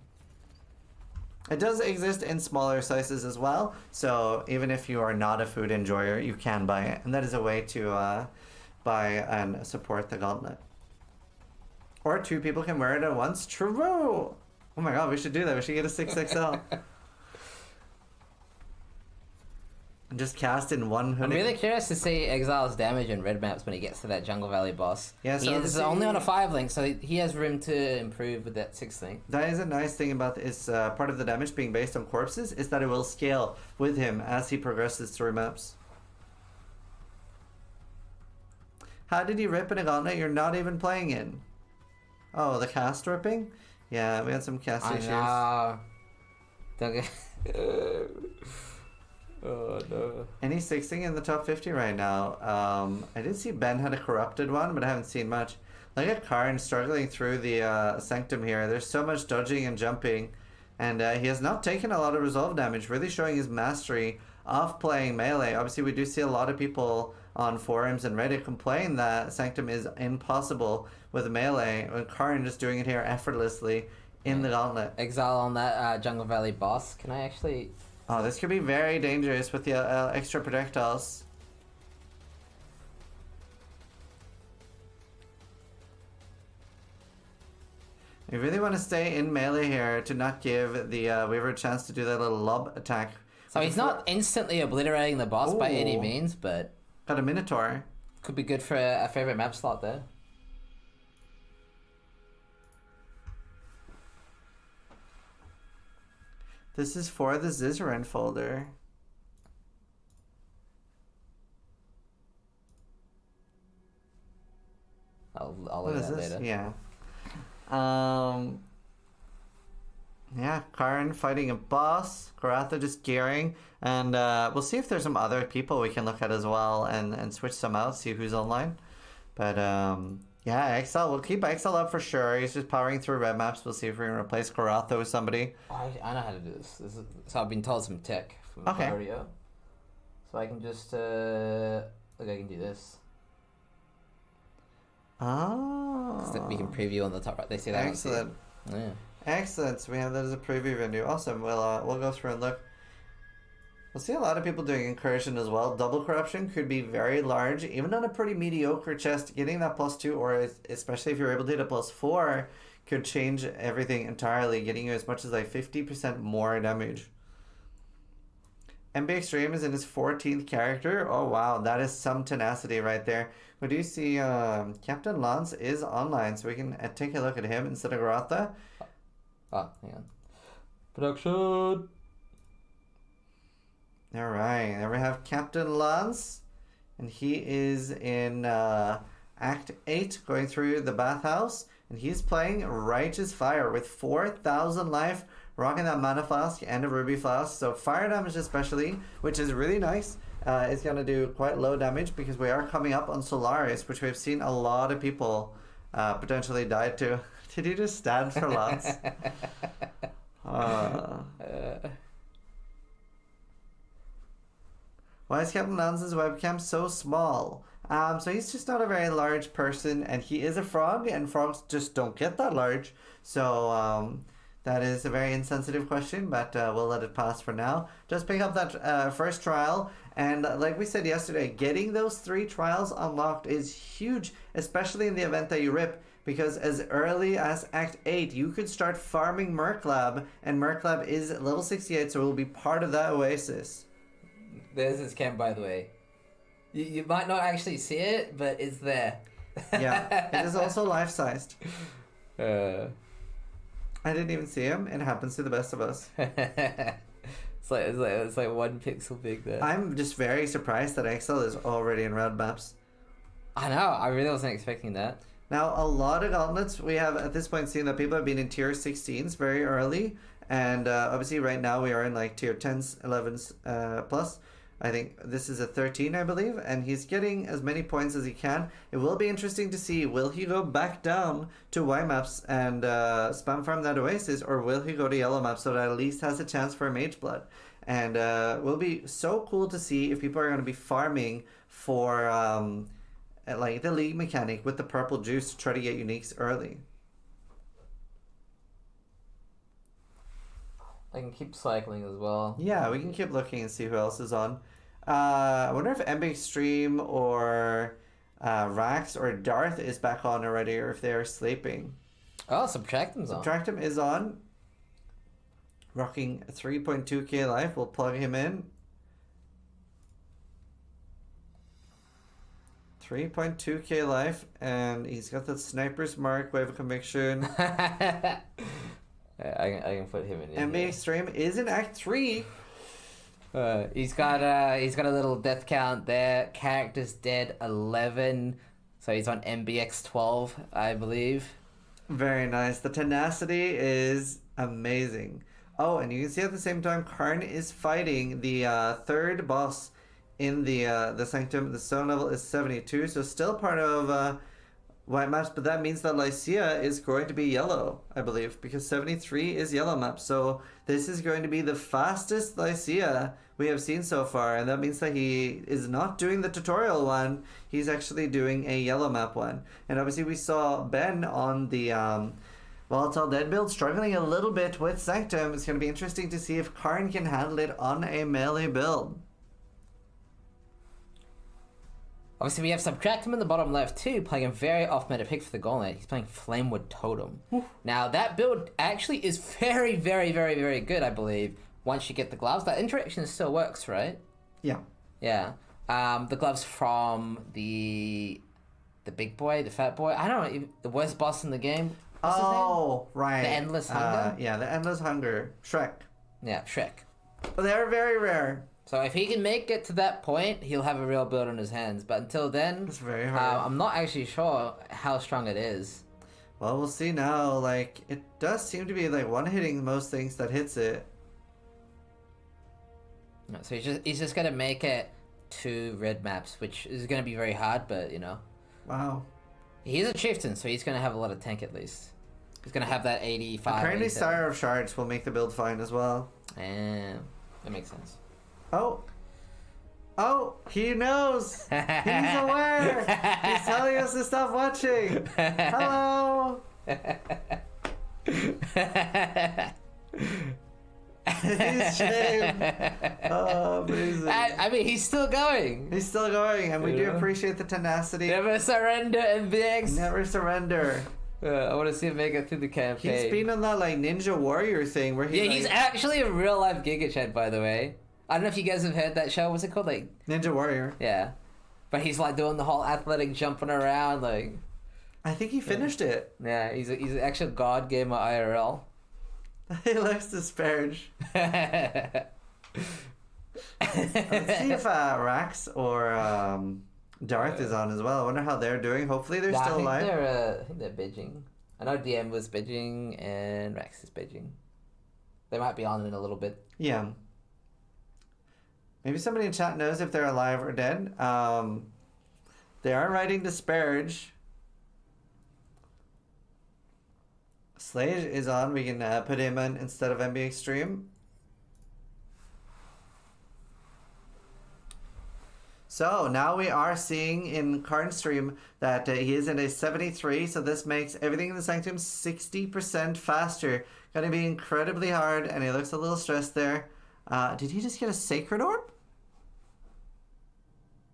It does exist in smaller sizes as well, so even if you are not a food enjoyer, you can buy it, and that is a way to buy and support the Gauntlet. Or 2 people can wear it at once. True! Oh my god, we should do that. We should get a 6XL. And just cast in one hoodie. I'm really curious to see Exile's damage in red maps when he gets to that Jungle Valley boss. Yeah, so he is only on a 5 link, so he has room to improve with that 6 link. That is a nice thing about this part of the damage being based on corpses, is that it will scale with him as he progresses through maps. How did he rip in a Gauntlet you're not even playing in? Oh, the cast ripping? Yeah, we had some cast issues. Don't get... Oh no. Any 6ing in the top 50 right now? I did see Ben had a corrupted one, but I haven't seen much. Look at Karn struggling through the sanctum here. There's so much dodging and jumping, and he has not taken a lot of resolve damage, really showing his mastery of playing melee. Obviously, we do see a lot of people on forums and Reddit complain that sanctum is impossible with melee, and Karn just doing it here effortlessly in the Gauntlet. Exile on that Jungle Valley boss. Can I actually... Oh, this could be very dangerous with the extra projectiles. You really want to stay in melee here to not give the Weaver a chance to do that little lob attack. So he's not instantly obliterating the boss by any means, but... Got a Minotaur. Could be good for a favorite map slot there. This is for the Zizaran folder. I'll What look is at that this? later. Yeah. Yeah, Karn fighting a boss. Karatha just gearing. And we'll see if there's some other people we can look at as well and switch some out, see who's online. But yeah, Exile, we'll keep Exile up for sure. He's just powering through red maps. We'll see if we can replace Karatha with somebody. I know how to do this. So I've been told some tech from Okay. Audio. So I can just look, I can do this. Oh. So we can preview on the top right. They see that. Excellent. Yeah. Excellent. So we have that as a preview venue. Awesome. We'll go through and look. We'll see a lot of people doing incursion as well. Double corruption could be very large, even on a pretty mediocre chest. Getting that +2, or especially if you're able to hit a +4, could change everything entirely, getting you as much as like 50% more damage. MB Extreme is in his 14th character. Oh wow, that is some tenacity right there. We do see Captain Lance is online, so we can take a look at him instead of Garotha. Oh, hang on. Production. Alright, there we have Captain Lance, and he is in Act 8, going through the bathhouse, and he's playing Righteous Fire with 4,000 life rocking that mana flask and a ruby flask. So fire damage especially, which is really nice. It's going to do quite low damage because we are coming up on Solaris, which we've seen a lot of people potentially die to. Did you just stand for Lance? Why is Captain Lance's webcam so small? So he's just not a very large person, and he is a frog, and frogs just don't get that large. So that is a very insensitive question, but we'll let it pass for now. Just pick up that first trial, and like we said yesterday, getting those 3 trials unlocked is huge, especially in the event that you rip, because as early as Act 8, you could start farming Merklab, and Merklab is level 68, so it will be part of that oasis. There's his camp, by the way. You might not actually see it, but it's there. Yeah, it is also life-sized. I I didn't even see him. It happens to the best of us. it's like 1 pixel big there. I'm just very surprised that XL is already in round maps. I know. I really wasn't expecting that. Now, a lot of gauntlets, we have at this point seen that people have been in tier 16s very early. And obviously right now we are in like tier 10s, 11s plus. I think this is a 13, I believe, and he's getting as many points as he can. It will be interesting to see, will he go back down to Y maps and spam farm that oasis, or will he go to yellow maps so that at least has a chance for a mage blood? And will be so cool to see if people are going to be farming for like the league mechanic with the purple juice to try to get uniques early. I can keep cycling as well. Yeah, we can keep looking and see who else is on. I wonder if MB Extreme or Rax or Darth is back on already, or if they are sleeping. Oh, Subtractum's on. Subtractum is on. Rocking 3.2k life. We'll plug him in. 3.2k life, and he's got the sniper's mark, wave of conviction. I can put him in. MB Extreme is in Act 3. He's got a little death count there. Characters dead 11, so he's on MBX 12, I believe. Very nice. The tenacity is amazing. Oh, and you can see at the same time, Karn is fighting the third boss in the sanctum. The stone level is 72, so still part of white maps, but that means that Lycia is going to be yellow, I believe, because 73 is yellow map. So this is going to be the fastest Lycia we have seen so far, and that means that he is not doing the tutorial one, he's actually doing a yellow map one. And obviously we saw Ben on the Volatile Dead build struggling a little bit with Sanctum. It's going to be interesting to see if Karn can handle it on a melee build. Obviously, we have Subtractum in the bottom left too, playing a very off-meta pick for the Gauntlet. He's playing Flamewood Totem. Now, that build actually is very, very, very, very good, I believe, once you get the gloves. That interaction still works, right? Yeah. Yeah. The gloves from the big boy, the fat boy. I don't know, the worst boss in the game. What's his name? Right. The Endless Hunger? Yeah, the Endless Hunger. Shrek. Yeah, Shrek. But they're very rare. So if he can make it to that point, he'll have a real build on his hands. But until then, it's very hard. I'm not actually sure how strong it is. Well, we'll see now. Like, it does seem to be like one-hitting most things that hits it. So he's just gonna make it to red maps, which is gonna be very hard. But you know, wow, he's a chieftain, so he's gonna have a lot of tank at least. He's gonna have that 85. Apparently, 87. Sire of Shards will make the build fine as well. And that makes sense. Oh, he knows. He's aware. He's telling us to stop watching. Hello. He's shamed. Oh, amazing. I mean, he's still going. He's still going, and we do appreciate the tenacity. Never surrender, MBX. Never surrender. I want to see him make it through the campaign. He's been on that like Ninja Warrior thing where he's actually a real life Giga Chad, by the way. I don't know if you guys have heard that show. What's it called? Like Ninja Warrior. Yeah, but he's like doing the whole athletic jumping around. Like I think he finished it. Yeah, he's an actual god gamer IRL. He likes to disparage. Let's see if Rax or Darth is on as well. I wonder how they're doing. Hopefully they're still alive. I think they're bitching. I know DM was bitching and Rax is bitching. They might be on in a little bit. Yeah. Maybe somebody in chat knows if they're alive or dead. They are writing disparage. Slage is on. We can put him in instead of MB Extreme. So now we are seeing in current stream that he is in a 73. So this makes everything in the Sanctum 60% faster. Going to be incredibly hard, and he looks a little stressed there. Did he just get a Sacred Orb?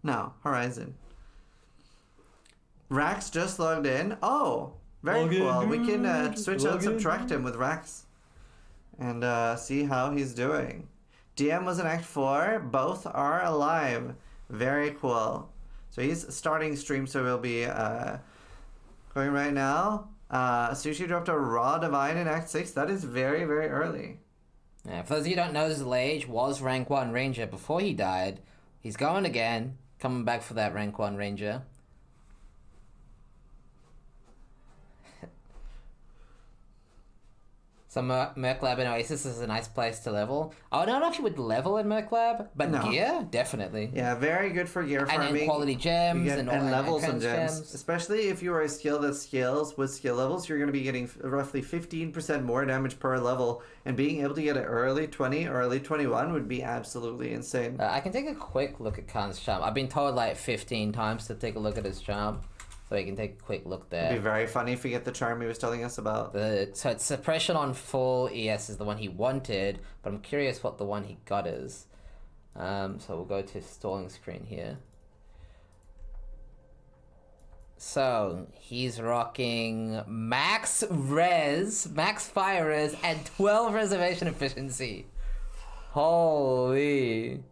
No, Horizon. Rax just logged in. Oh, very cool. We can switch out Subtract him with Rax and see how he's doing. DM was in Act 4. Both are alive. Very cool. So he's starting stream, so we'll be going right now. Sushi dropped a Raw Divine in Act 6. That is very, very early. Yeah, for those of you who don't know, Slage was rank 1 Ranger before he died. He's going again, coming back for that rank 1 Ranger. So Merc Lab and Oasis is a nice place to level. I don't know if you would level in Merc Lab, but No. gear, definitely. Yeah, very good for gear farming. And then quality gems and and levels and cleanse gems. Especially if you are a skill that scales with skill levels, you're going to be getting roughly 15% more damage per level. And being able to get an early 20 or early 21 would be absolutely insane. I can take a quick look at Khan's charm. I've been told like 15 times to take a look at his charm. So you can take a quick look there. It'd be very funny if you get the charm he was telling us about. So it's suppression on full ES is the one he wanted, but I'm curious what the one he got is. So we'll go to stalling screen here. So he's rocking max res, max fire res, and 12 reservation efficiency. Holy.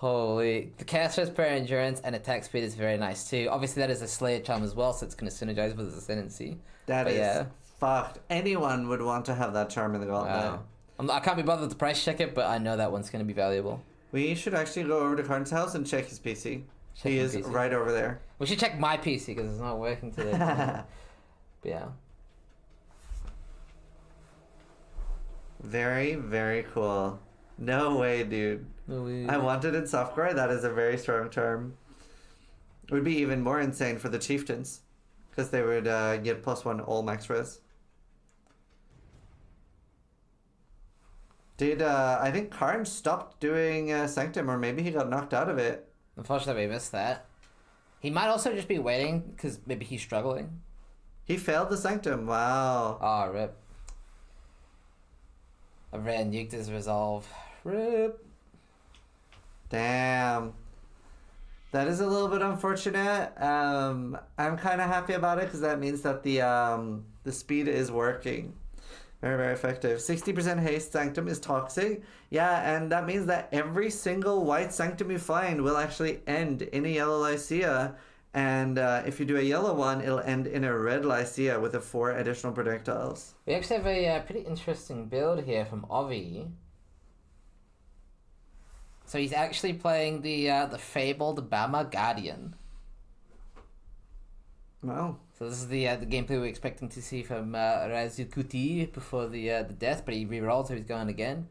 The cast res per endurance and attack speed is very nice too. Obviously that is a Slayer charm as well, so it's going to synergize with his Ascendancy. That is fucked. Anyone would want to have that charm in the Gauntlet. Wow. I can't be bothered to price check it, but I know that one's going to be valuable. We should actually go over to Karn's house and check his PC. He is PC. right over there. We should check my PC because it's not working today. But yeah. Very, very cool. No way, dude. I want it in softcore. That is a very strong charm. It would be even more insane for the chieftains, because they would get +1 all max res. I think Karn stopped doing Sanctum, or maybe he got knocked out of it. Unfortunately, we missed that. He might also just be waiting because maybe he's struggling. He failed the Sanctum. Wow. Oh, rip. A rare nuked his resolve. Rip. Damn. That is a little bit unfortunate. I'm kind of happy about it because that means that the speed is working. Very, very effective. 60% haste Sanctum is toxic. Yeah, and that means that every single white Sanctum you find will actually end in a yellow Lycia. And if you do a yellow one, it'll end in a red Lycia with 4 additional projectiles. We actually have a pretty interesting build here from Ovi. So he's actually playing the fabled Bama Guardian. Wow. So this is the gameplay we were expecting to see from Razukuti before the death, but he rerolled, so he's going again.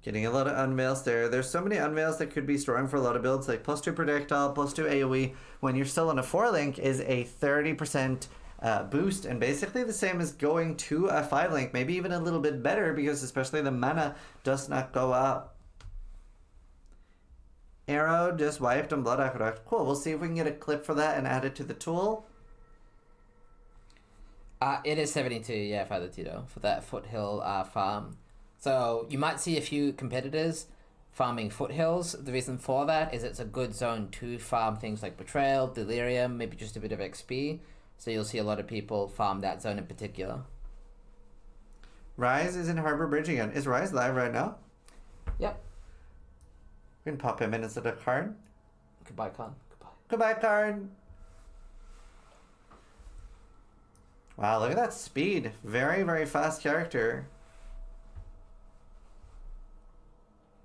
Getting a lot of unveils there. There's so many unveils that could be strong for a lot of builds, like +2 projectile, +2 AoE, when you're still on a 4-link is a 30% boost, and basically the same as going to a 5-link, maybe even a little bit better, because especially the mana does not go up. Arrow just wiped on Blood Aqueduct. Cool, we'll see if we can get a clip for that and add it to the tool. It is 72, yeah, Father Tito, for that Foothill farm. So you might see a few competitors farming Foothills. The reason for that is it's a good zone to farm things like Betrayal, Delirium, maybe just a bit of XP. So you'll see a lot of people farm that zone in particular. Rise is in Harbor Bridge again. Is Rise live right now? Yep. We can pop him in instead of Karn. Goodbye, Khan. Goodbye. Goodbye, Karn. Wow, look at that speed. Very, very fast character.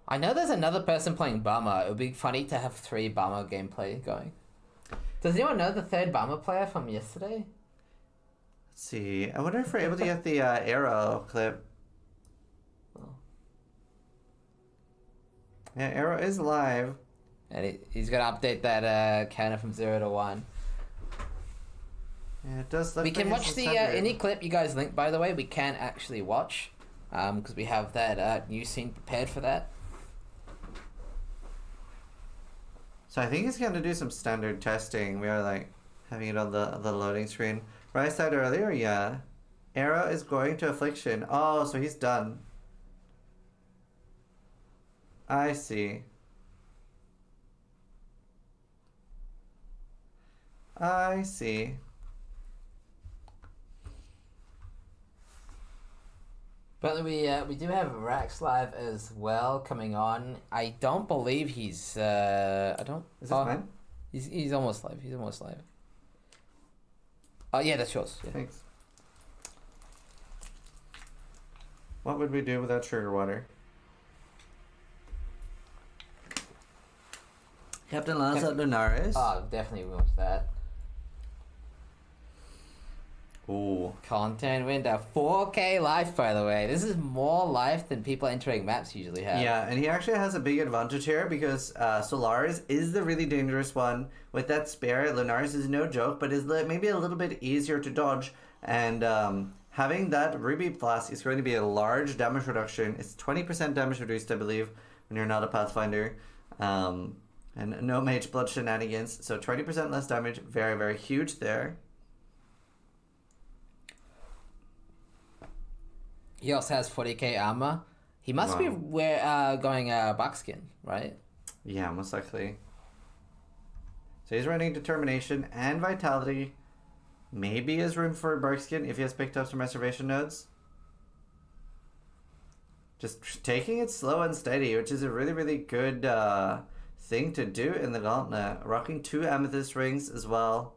I know there's another person playing Bama. It would be funny to have 3 Bama gameplay going. Does anyone know the 3rd Bama player from yesterday? Let's see. I wonder if we're able to get the arrow clip. Yeah, arrow is live. And he's gonna update that counter from 0 to 1. Yeah, it does look We like can it's watch the centered. any clip you guys linked, by the way. We can actually watch because we have that new scene prepared for that. So I think he's going to do some standard testing. We are like having it on the loading screen. What I said earlier, yeah. Arrow is going to Affliction. Oh, so he's done. I see. I see. But we do have Rax live as well coming on. I don't believe he's I don't. Is this mine? He's almost live. He's almost live. Oh yeah, that's yours. Yeah. Thanks. What would we do without sugar water? Captain Lanza Lunaris. Oh, definitely watch that. Ooh. Content window 4K life, by the way. This is more life than people entering maps usually have. Yeah, and he actually has a big advantage here because Solaris is the really dangerous one. With that spare, Lunaris is no joke, but is maybe a little bit easier to dodge. And having that Ruby Blast is going to be a large damage reduction. It's 20% damage reduced, I believe, when you're not a Pathfinder. And no Mage Blood shenanigans. So 20% less damage, very, very huge there. He also has 40k armor. He must be going buckskin, right? Yeah, most likely. So he's running Determination and Vitality. Maybe his room for Barkskin if he has picked up some reservation nodes. Just taking it slow and steady, which is a really, really good thing to do in the Gauntlet. Rocking 2 Amethyst rings as well.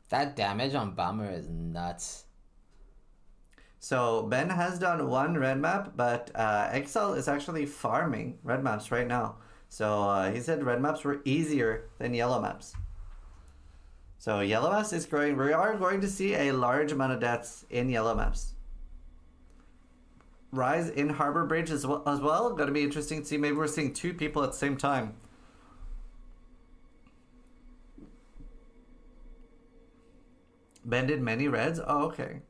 That damage on Bama is nuts. So Ben has done 1 red map, but Exile is actually farming red maps right now. So he said red maps were easier than yellow maps. So yellow maps is growing. We are going to see a large amount of deaths in yellow maps. Rise in Harbor Bridge as well. Going to be interesting to see. Maybe we're seeing 2 people at the same time. Ben did many reds? Oh, okay.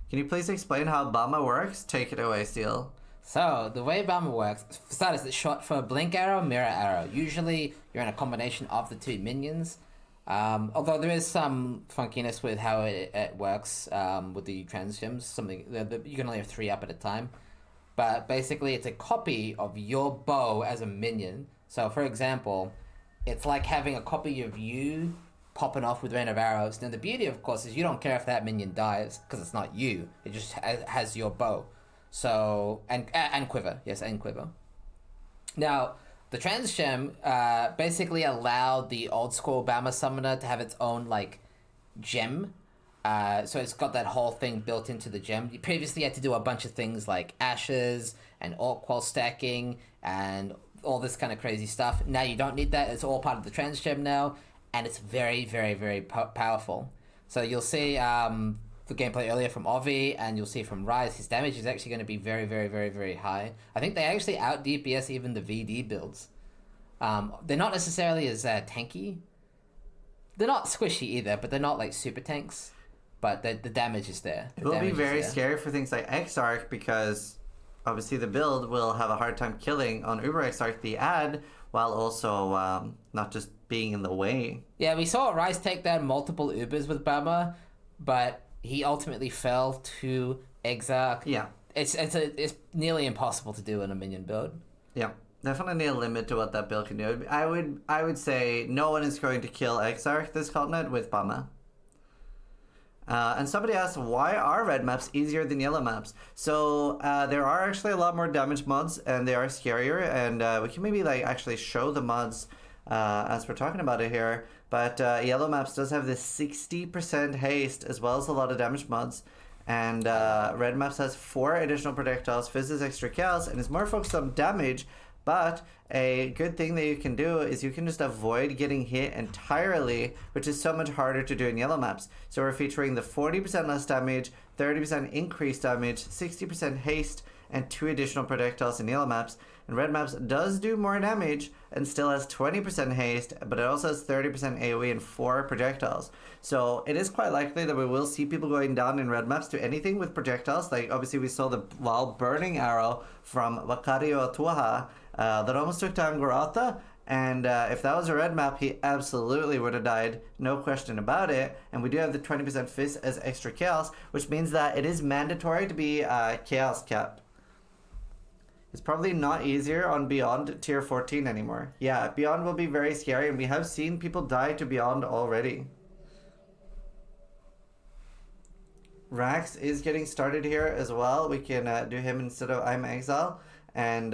Can you please explain how Bama works? Take it away, Steel. So, the way Bama works, for starters, it's short for blink arrow, mirror arrow. Usually, you're in a combination of the 2 minions. Although there is some funkiness with how it works with the transgems. You can only have 3 up at a time. But basically, it's a copy of your bow as a minion. So, for example, it's like having a copy of you popping off with rain of arrows. Now, the beauty, of course, is you don't care if that minion dies, because it's not you. It just has your bow. So, and quiver. Yes, and quiver. Now, the transgem basically allowed the old school Bama summoner to have its own, like, gem. So it's got that whole thing built into the gem. You previously had to do a bunch of things like ashes and orc qual stacking and all this kind of crazy stuff. Now you don't need that. It's all part of the transgem now. And it's very, very, very powerful. So you'll see the gameplay earlier from Ovi, and you'll see from Rise, his damage is actually going to be very, very, very, very high. I think they actually out DPS even the VD builds. They're not necessarily as tanky. They're not squishy either, but they're not like super tanks. But the damage is there. It will be very scary for things like Exarch, because obviously the build will have a hard time killing on Uber Exarch the ad, while also not just being in the way. Yeah, we saw Rise take down multiple Ubers with Bama, but he ultimately fell to Exarch. Yeah. It's nearly impossible to do in a minion build. Yeah. Definitely a limit to what that build can do. I would say no one is going to kill Exarch this continent with Bama. And somebody asked, why are red maps easier than yellow maps? So there are actually a lot more damage mods, and they are scarier, and we can maybe like actually show the mods as we're talking about it here. But yellow maps does have this 60% haste as well as a lot of damage mods. And red maps has 4 additional projectiles, fizzes extra chaos, and is more focused on damage, but a good thing that you can do is you can just avoid getting hit entirely, which is so much harder to do in yellow maps. So we're featuring the 40% less damage, 30% increased damage, 60% haste, and 2 additional projectiles in yellow maps. And red maps does do more damage and still has 20% haste, but it also has 30% AoE and 4 projectiles. So it is quite likely that we will see people going down in red maps to anything with projectiles. Like obviously we saw the wild burning arrow from Wakario Tuaha that almost took down Garotha. And if that was a red map, he absolutely would have died, no question about it. And we do have the 20% fizz as extra chaos, which means that it is mandatory to be chaos cap. It's probably not easier on Beyond tier 14 anymore. Yeah, Beyond will be very scary, and we have seen people die to Beyond already. Rax is getting started here as well. We can do him instead of I'm Exile. And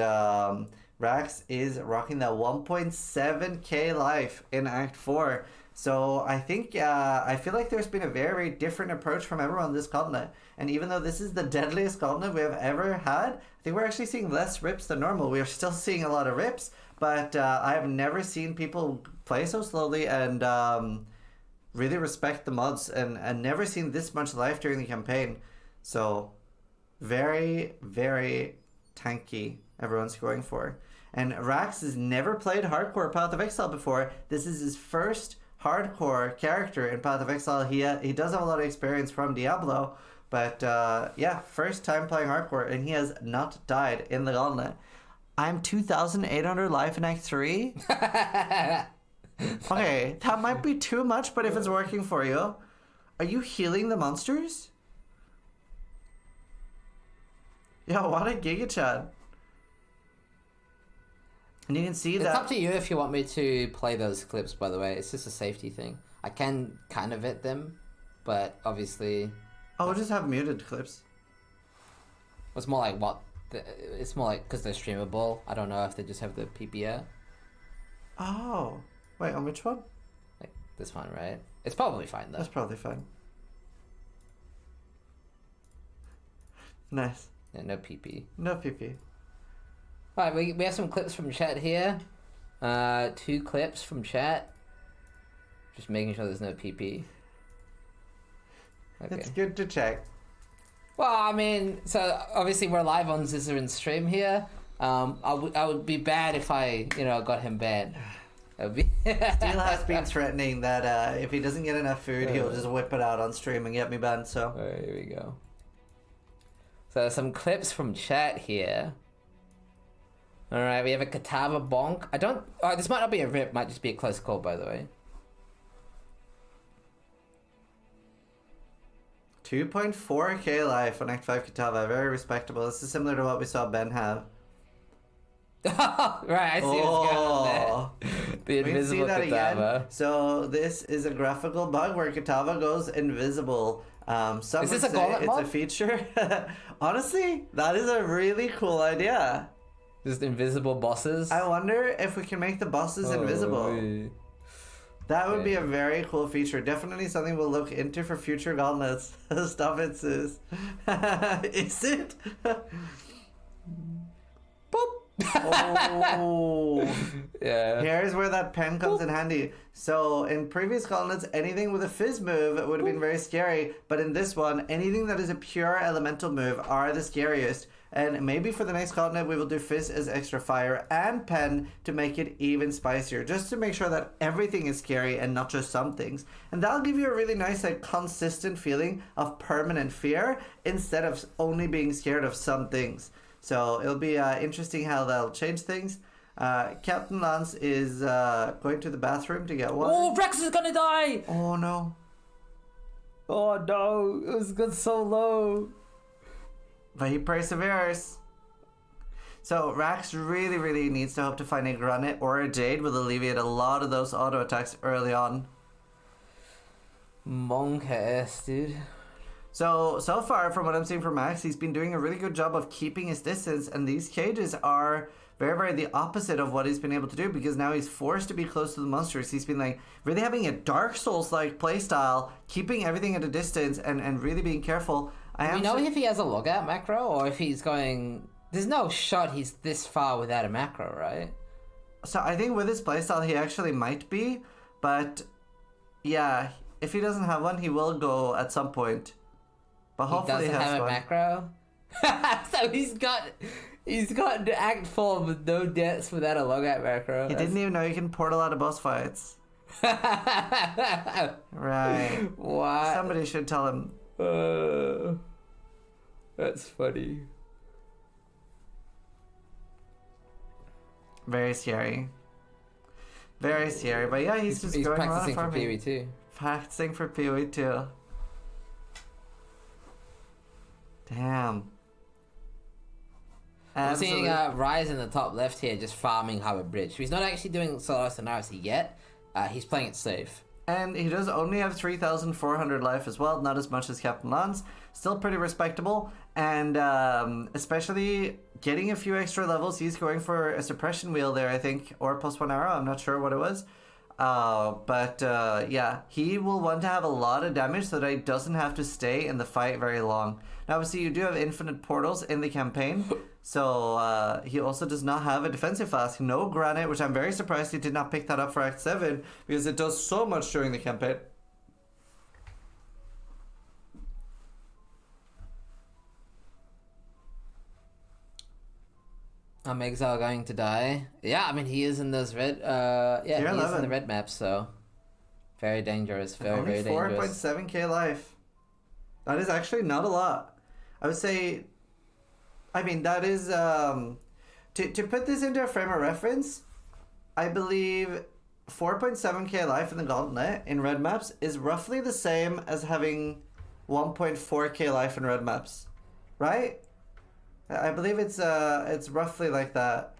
Rax is rocking that 1.7k life in Act 4. So I think, I feel like there's been a very different approach from everyone on this Gauntlet. And even though this is the deadliest Gauntlet we have ever had, I think we're actually seeing less rips than normal. We are still seeing a lot of rips, but I have never seen people play so slowly and really respect the mods, and never seen this much life during the campaign. So very, very tanky everyone's going for. And Rax has never played hardcore Path of Exile before. This is his first hardcore character in Path of Exile. He does have a lot of experience from Diablo, but yeah, first time playing hardcore, and he has not died in the Gauntlet. I'm 2,800 life in Act 3? Okay, that might be too much, but if it's working for you. Are you healing the monsters? Yo, what a Giga Chad. And you can see that... It's up to you if you want me to play those clips, by the way. It's just a safety thing. I can kind of vet them, but obviously... Oh, we'll just have muted clips. It's more like what? It's more like because they're streamable. I don't know if they just have the PPR. Oh. Wait, on which one? Like this one, right? It's probably fine, though. That's probably fine. Nice. Yeah, no PP. No PP. Alright, we have some clips from chat here. 2 clips from chat. Just making sure there's no PP. Okay. It's good to check. Well, I mean, so obviously we're live on Zizaran stream here. I would be bad if I, got him banned. Steel has been threatening that if he doesn't get enough food, he'll just whip it out on stream and get me banned, so... Alright, here we go. So some clips from chat here. Alright, we have a Katava bonk. This might not be a rip, might just be a close call, by the way. 2.4k life on Act 5 Katava, very respectable. This is similar to what we saw Ben have. Right, I see what's going on there. The invisible Katava. Again. So this is a graphical bug where Katava goes invisible. Some is this would a say Gauntlet it's mod? a feature. Honestly, that is a really cool idea. Just invisible bosses? I wonder if we can make the bosses invisible. That would be a very cool feature. Definitely something we'll look into for future gauntlets. Stop it, sis. Is it? Boop. Oh. Yeah. Here's where that pen comes in handy. So in previous gauntlets, anything with a fizz move would have been very scary. But in this one, anything that is a pure elemental move are the scariest. And maybe for the next gauntlet, we will do fizz as extra fire and pen to make it even spicier. Just to make sure that everything is scary and not just some things. And that'll give you a really nice, consistent feeling of permanent fear instead of only being scared of some things. So it'll be interesting how that'll change things. Captain Lance is going to the bathroom to get water. Oh, Rex is gonna die! Oh no. Oh no, it was good so low. But he perseveres. So Rax really, really needs to hope to find a Granite or a Jade will alleviate a lot of those auto attacks early on. Monk ass, dude. So far from what I'm seeing from Max, he's been doing a really good job of keeping his distance, and these cages are very, very the opposite of what he's been able to do, because now he's forced to be close to the monsters. He's been really having a Dark Souls-like playstyle, keeping everything at a distance and really being careful. Do we know if he has a logout macro, or if he's going... There's no shot he's this far without a macro, right? So I think with his playstyle, he actually might be, but yeah, if he doesn't have one, he will go at some point. But hopefully he doesn't has have a one. macro. So he's got the Act 4 with no deaths without a logout macro. He didn't even know you can portal out of boss fights. Right. What? Somebody should tell him. That's funny. Very scary. Very scary. But yeah, he's just going around practicing for farming. PoE too. Practicing for PoE too. Damn. I'm seeing Absolute- Rise in the top left here, just farming Harbor Bridge. He's not actually doing Solaris and Naris yet. He's playing it safe. And he does only have 3,400 life as well, not as much as Captain Lance. Still pretty respectable, and especially getting a few extra levels. He's going for a suppression wheel there, I think, or +1 arrow. I'm not sure what it was. But yeah, he will want to have a lot of damage so that he doesn't have to stay in the fight very long. Now, obviously, you do have infinite portals in the campaign, so he also does not have a defensive flask. No granite, which I'm very surprised he did not pick that up for Act 7, because it does so much during the campaign. Exile going to die. Yeah, I mean, he is in those red... yeah, he is in 11. the red map, so... Very dangerous, very, Only very dangerous. 4.7k life. That is actually not a lot. I would say... I mean, that is... To put this into a frame of reference, I believe 4.7k life in the Gauntlet in red maps is roughly the same as having 1.4k life in red maps. Right? I believe it's roughly like that.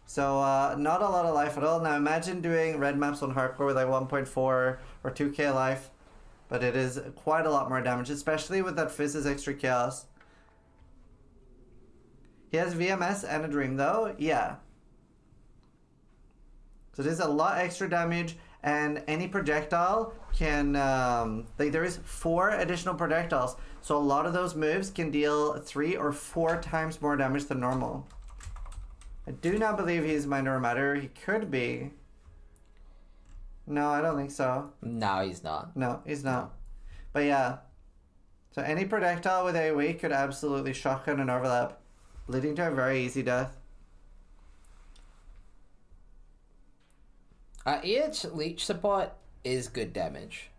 So not a lot of life at all. Now imagine doing red maps on hardcore with like 1.4 or 2k life, but it is quite a lot more damage, especially with that Fizz's extra chaos. He has VMS and a dream though, yeah. So there's a lot extra damage, and any projectile can like there is 4 additional projectiles. So a lot of those moves can deal 3 or 4 times more damage than normal. I do not believe he's Minor Matter. He could be. No, I don't think so. No, he's not. No, he's not. But yeah. So any projectile with AoE could absolutely shotgun and overlap, leading to a very easy death. EH Leech support is good damage.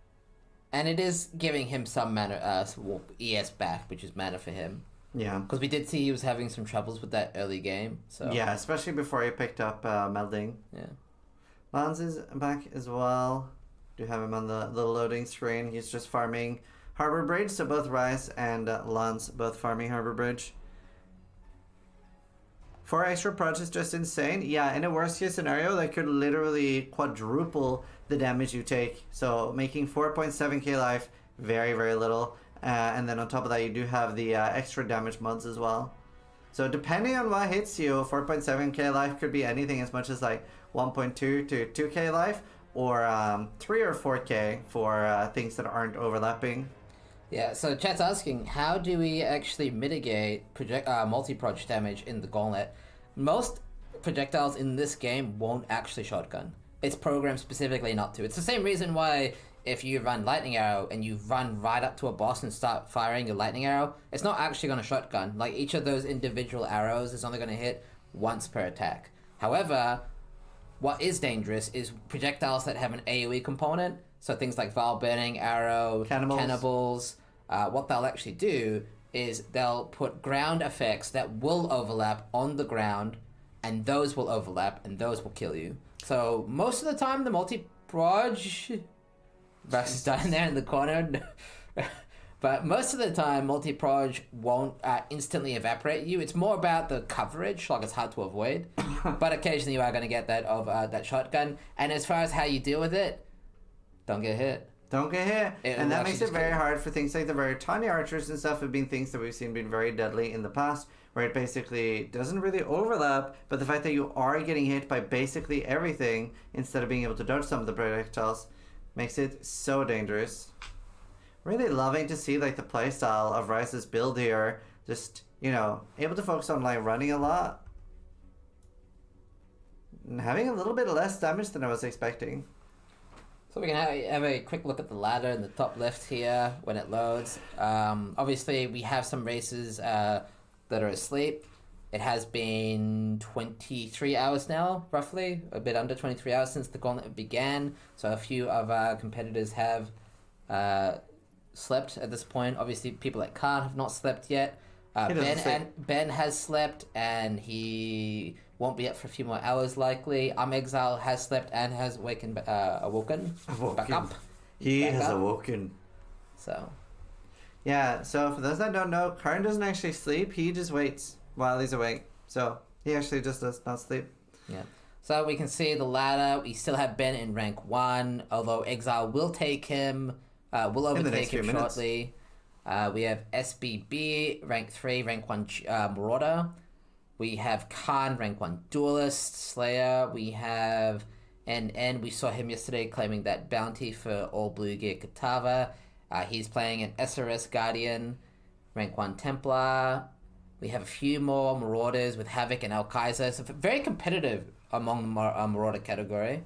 And it is giving him some mana, ES back, which is mana for him. Yeah. Because we did see he was having some troubles with that early game. So Yeah, especially before he picked up Melding. Yeah. Lance is back as well. Do have him on the loading screen. He's just farming Harbor Bridge, so both Rise and Lance both farming Harbor Bridge. 4 extra procs is just insane. Yeah, in a worst case scenario, that could literally quadruple the damage you take. So making 4.7k life, very, very little. And then on top of that, you do have the extra damage mods as well. So depending on what hits you, 4.7k life could be anything as much as like 1.2 to 2k life, or 3 or 4k for things that aren't overlapping. Yeah, so chat's asking, how do we actually mitigate multi-proj damage in the Gauntlet? Most projectiles in this game won't actually shotgun. It's programmed specifically not to. It's the same reason why if you run Lightning Arrow and you run right up to a boss and start firing your Lightning Arrow, it's not actually going to shotgun. Like, each of those individual arrows is only going to hit once per attack. However, what is dangerous is projectiles that have an AoE component. So things like Vile Burning Arrow, Cannibals. What they'll actually do is they'll put ground effects that will overlap on the ground, and those will overlap, and those will kill you. So most of the time, the multi-proj... Brax is dying there in the corner. But most of the time, multi-proj won't instantly evaporate you. It's more about the coverage, like it's hard to avoid. But occasionally you are going to get that of that shotgun. And as far as how you deal with it, don't get hit. Don't get hit. And that makes it very hard for things like the very tiny archers and stuff have been things that we've seen been very deadly in the past, where it basically doesn't really overlap, but the fact that you are getting hit by basically everything instead of being able to dodge some of the projectiles makes it so dangerous. Really loving to see like the playstyle of Rice's build here. Just, you know, able to focus on like running a lot. having a little bit less damage than I was expecting. So we can have a quick look at the ladder in the top left here when it loads. Obviously, we have some races that are asleep. It has been 23 hours now, roughly, a bit under 23 hours since the Gauntlet began. So a few of our competitors have slept at this point. Obviously, people that can't have not slept yet. Ben has slept, and he won't be up for a few more hours likely. Exile has slept and has awoken back up. He has awoken. So. Yeah, so for those that don't know, Karn doesn't actually sleep. He just waits while he's awake. So he actually just does not sleep. Yeah. So we can see the ladder. We still have Ben in rank 1, although Exile will take him. Will overtake him shortly. We have SBB, rank 3, rank 1 Marauder. We have Khan, rank 1 Duelist, Slayer. We have NN. We saw him yesterday claiming that bounty for all blue gear Katava. He's playing an SRS Guardian, rank 1 Templar. We have a few more Marauders with Havoc and Al-Kaiser. So very competitive among the Marauder category.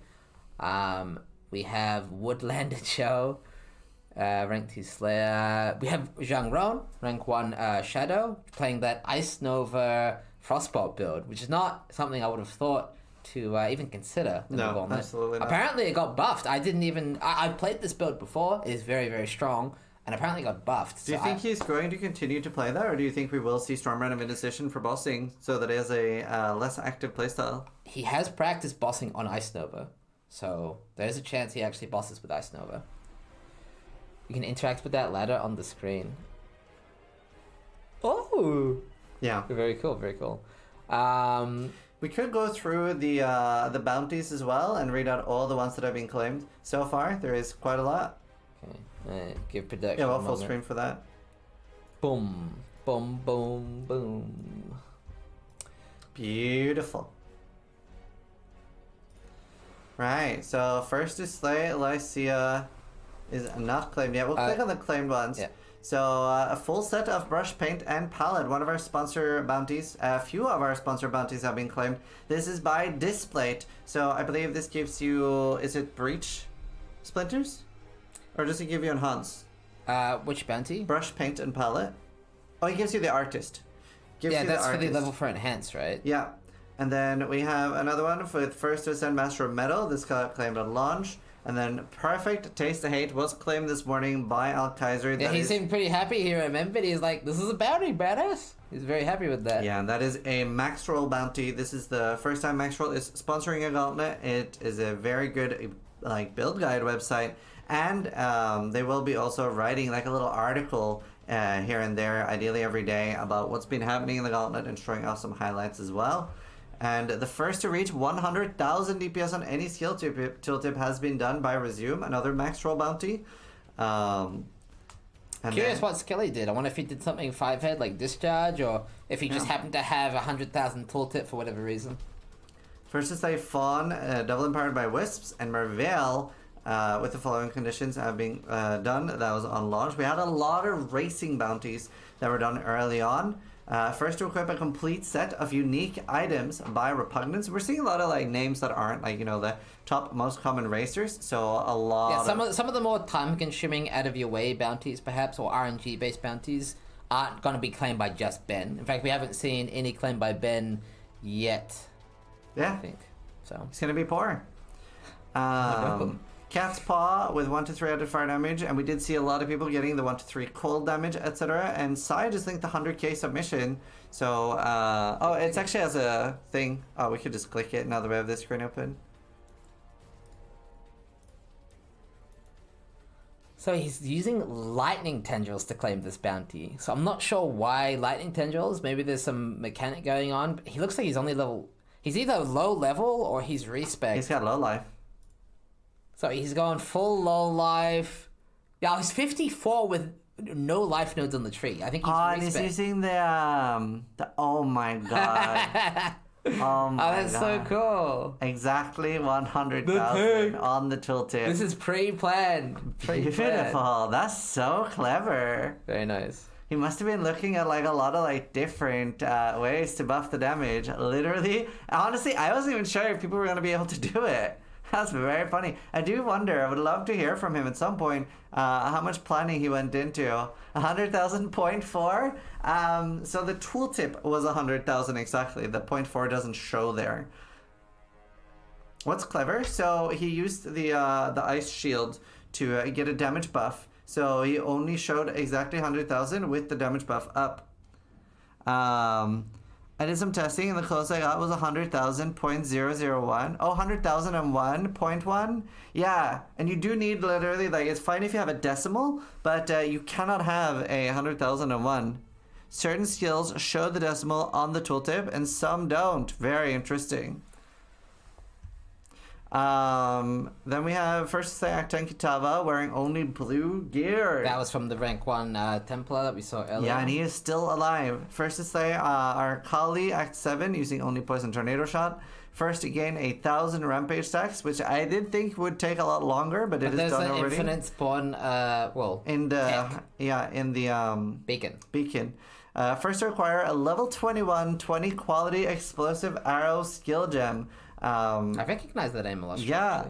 We have Woodlander Cho, rank 2 Slayer. We have Zhang Ron, rank 1 Shadow, playing that Ice Nova Frostbolt build, which is not something I would have thought to even consider in the Gauntlet. Absolutely not. Apparently it got buffed. I played this build before. It is very, very strong, and apparently it got buffed. Do you think he's going to continue to play that, or do you think we will see Stormrun of Indecision for bossing so that he has a less active playstyle? He has practiced bossing on Ice Nova, so there's a chance he actually bosses with Ice Nova. You can interact with that ladder on the screen. Oh! Yeah. Very cool, very cool. We could go through the bounties as well and read out all the ones that have been claimed so far. There is quite a lot. Okay, give production. Yeah, well, full screen for that. Boom, boom, boom, boom. Beautiful. Right, so first is Slay Lycia is not claimed yet. We'll click on the claimed ones. Yeah. So a full set of brush paint and palette, one of our sponsor bounties. A few of our sponsor bounties have been claimed. This is by Displate. So I believe this gives you, is it breach splinters? Or does it give you enhance? Which bounty? Brush paint and palette. Oh, it gives you the artist. Gives you that's the for the artist. level 4 enhance, right? Yeah. And then we have another one with First to Ascend Master of Metal. This got claimed at launch. And then Perfect Taste of Hate was claimed this morning by Al-Kaiser. Yeah, he seemed pretty happy. He remembered. He's like, this is a bounty, badass. He's very happy with that. Yeah, that is a Max Roll bounty. This is the first time Max Roll is sponsoring a Gauntlet. It is a very good build guide website. And they will be also writing like a little article here and there, ideally every day, about what's been happening in the Gauntlet and showing off some highlights as well. And the first to reach 100,000 DPS on any skill tooltip has been done by Resume, another max roll bounty. Curious what skill he did. I wonder if he did something 5-head like Discharge, or if he just happened to have 100,000 tooltip for whatever reason. First to say Fawn, double empowered by Wisps, and Merveil with the following conditions have been done. That was on launch. We had a lot of racing bounties that were done early on. First to equip a complete set of unique items by Repugnance. We're seeing a lot of names that aren't the top most common racers. So a lot. Yeah, some of the more time consuming out of your way bounties perhaps, or RNG based bounties, aren't going to be claimed by just Ben. In fact, we haven't seen any claimed by Ben yet. Yeah, I think so. It's gonna be poor. Cat's Paw with 1 to 3 added fire damage, and we did see a lot of people getting the 1 to 3 cold damage, etc. And Sai just linked the 100k submission. So, oh, it's actually has a thing. Oh, we could just click it now that we have this screen open. So he's using lightning tendrils to claim this bounty. So I'm not sure why lightning tendrils. Maybe there's some mechanic going on. But he looks like he's only level. He's either low level or he's respec. He's got low life. So he's going full low life. Yeah, he's 54 with no life nodes on the tree. I think he's and he's using the oh my god. Oh my god. That's so cool. Exactly 100,000 on the tooltip. This is pre-planned. Beautiful. That's so clever. Very nice. He must have been looking at like a lot of like different ways to buff the damage. Literally, honestly, I wasn't even sure if people were gonna be able to do it. That's very funny. I do wonder. I would love to hear from him at some point how much planning he went into. 100,000.4. So the tooltip was 100,000 exactly. The 0.4 doesn't show there. What's clever? So he used the ice shield to get a damage buff. So he only showed exactly 100,000 with the damage buff up. I did some testing and the closest I got was 100,000.001. Oh, 100,001.1? Yeah, and you do need literally, like, it's fine if you have a decimal, but you cannot have a 100,001. Certain skills show the decimal on the tooltip and some don't. Very interesting. Then we have first say Actan Kitava wearing only blue gear. That was from the rank 1 Templar that we saw earlier. Yeah, and he is still alive. First to say our Kali Act 7 using only Poison Tornado Shot. First to gain 1,000 Rampage stacks, which I did think would take a lot longer, but it is done already. There's an infinite spawn, in the Beacon. First to acquire a level 21 20 quality explosive arrow skill gem. I recognize that name a lot. Yeah.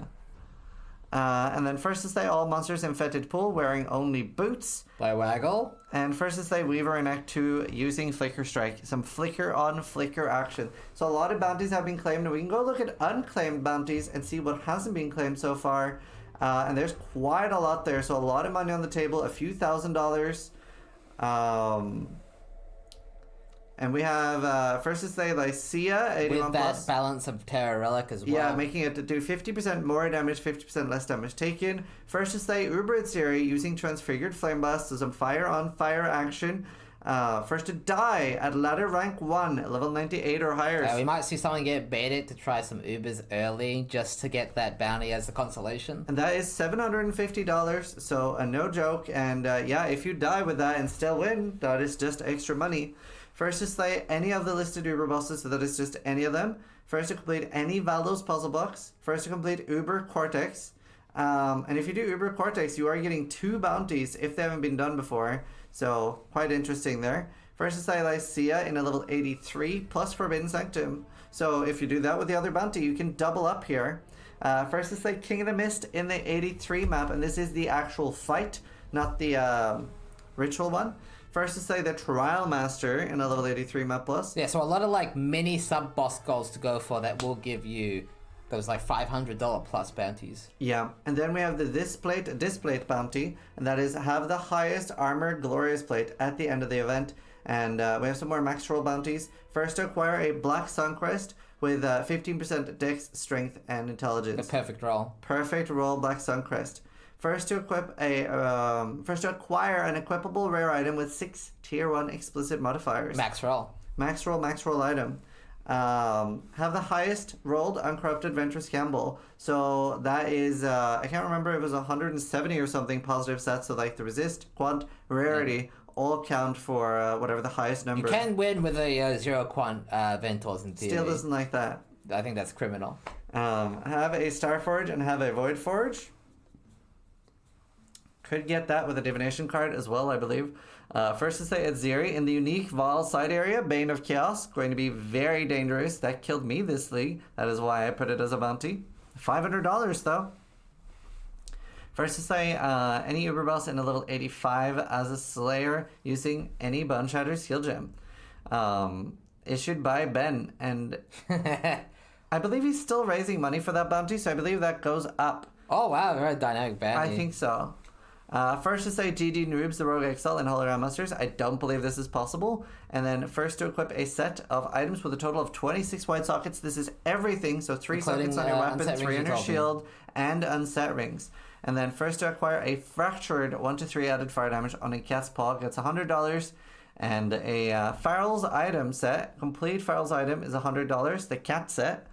And then first to say all monsters in Fetid Pool wearing only boots. By Waggle. And first to say Weaver in Act 2 using Flicker Strike. Some flicker on flicker action. So a lot of bounties have been claimed. We can go look at unclaimed bounties and see what hasn't been claimed so far. And there's quite a lot there. So a lot of money on the table. A few $1,000s. And we have, first to say, Lycia, 81 with that plus. balance of Terra Relic as well. Yeah, making it to do 50% more damage, 50% less damage taken. First to say, Uber Siri using Transfigured Flame Blast, so some fire on fire action. First to die at ladder rank 1, level 98 or higher. We might see someone get baited to try some Ubers early just to get that bounty as a consolation. And that is $750, so no joke. And yeah, if you die with that and still win, that is just extra money. First to slay any of the listed Uber bosses, so that is just any of them. First to complete any Valdos puzzle box. First to complete Uber Cortex. And if you do Uber Cortex, you are getting 2 bounties if they haven't been done before. So, quite interesting there. First to slay Lycia in a level 83 plus Forbidden Sanctum. So, if you do that with the other bounty, you can double up here. First to slay King of the Mist in the 83 map, and this is the actual fight, not the ritual one. First to say the Trial Master in a level 83 map plus. Yeah, so a lot of mini sub-boss goals to go for that will give you those $500 plus bounties. Yeah, and then we have the Displate bounty, and that is have the highest armor glorious plate at the end of the event. And we have some more max roll bounties. First to acquire a Black Suncrest with 15% Dex, Strength, and Intelligence. The perfect roll. Perfect roll, Black Suncrest. First to acquire an equipable rare item with 6 tier 1 explicit modifiers. Max roll item. Have the highest rolled uncorrupted Ventress Gamble. So that is, I can't remember, it was 170 or something positive stats. So the resist, quant, rarity, all count for whatever the highest number. You can win with a 0 quant Ventors in theory. Still doesn't like that. I think that's criminal. Have a Starforge and have a Void Forge. Could get that with a Divination card as well, I believe. First to say Adziri in the unique Vol side area, Bane of Chaos, going to be very dangerous. That killed me this league. That is why I put it as a bounty. $500 though. First to say any Uber boss in a level 85 as a Slayer using any Bone Shatter skill gem. Issued by Ben, and I believe he's still raising money for that bounty, so I believe that goes up. Oh wow, very dynamic bounty. I think so. First to say GD Noobs, the Rogue Excel, and Hologram Masters. I don't believe this is possible. And then first to equip a set of items with a total of 26 white sockets. This is everything. So 3 sockets on your weapon, 3 on your shield, and unset rings. And then first to acquire a fractured 1-3 added fire damage on a cat's paw gets $100. And a Farrell's item set, complete Farrell's item is $100. The cat set.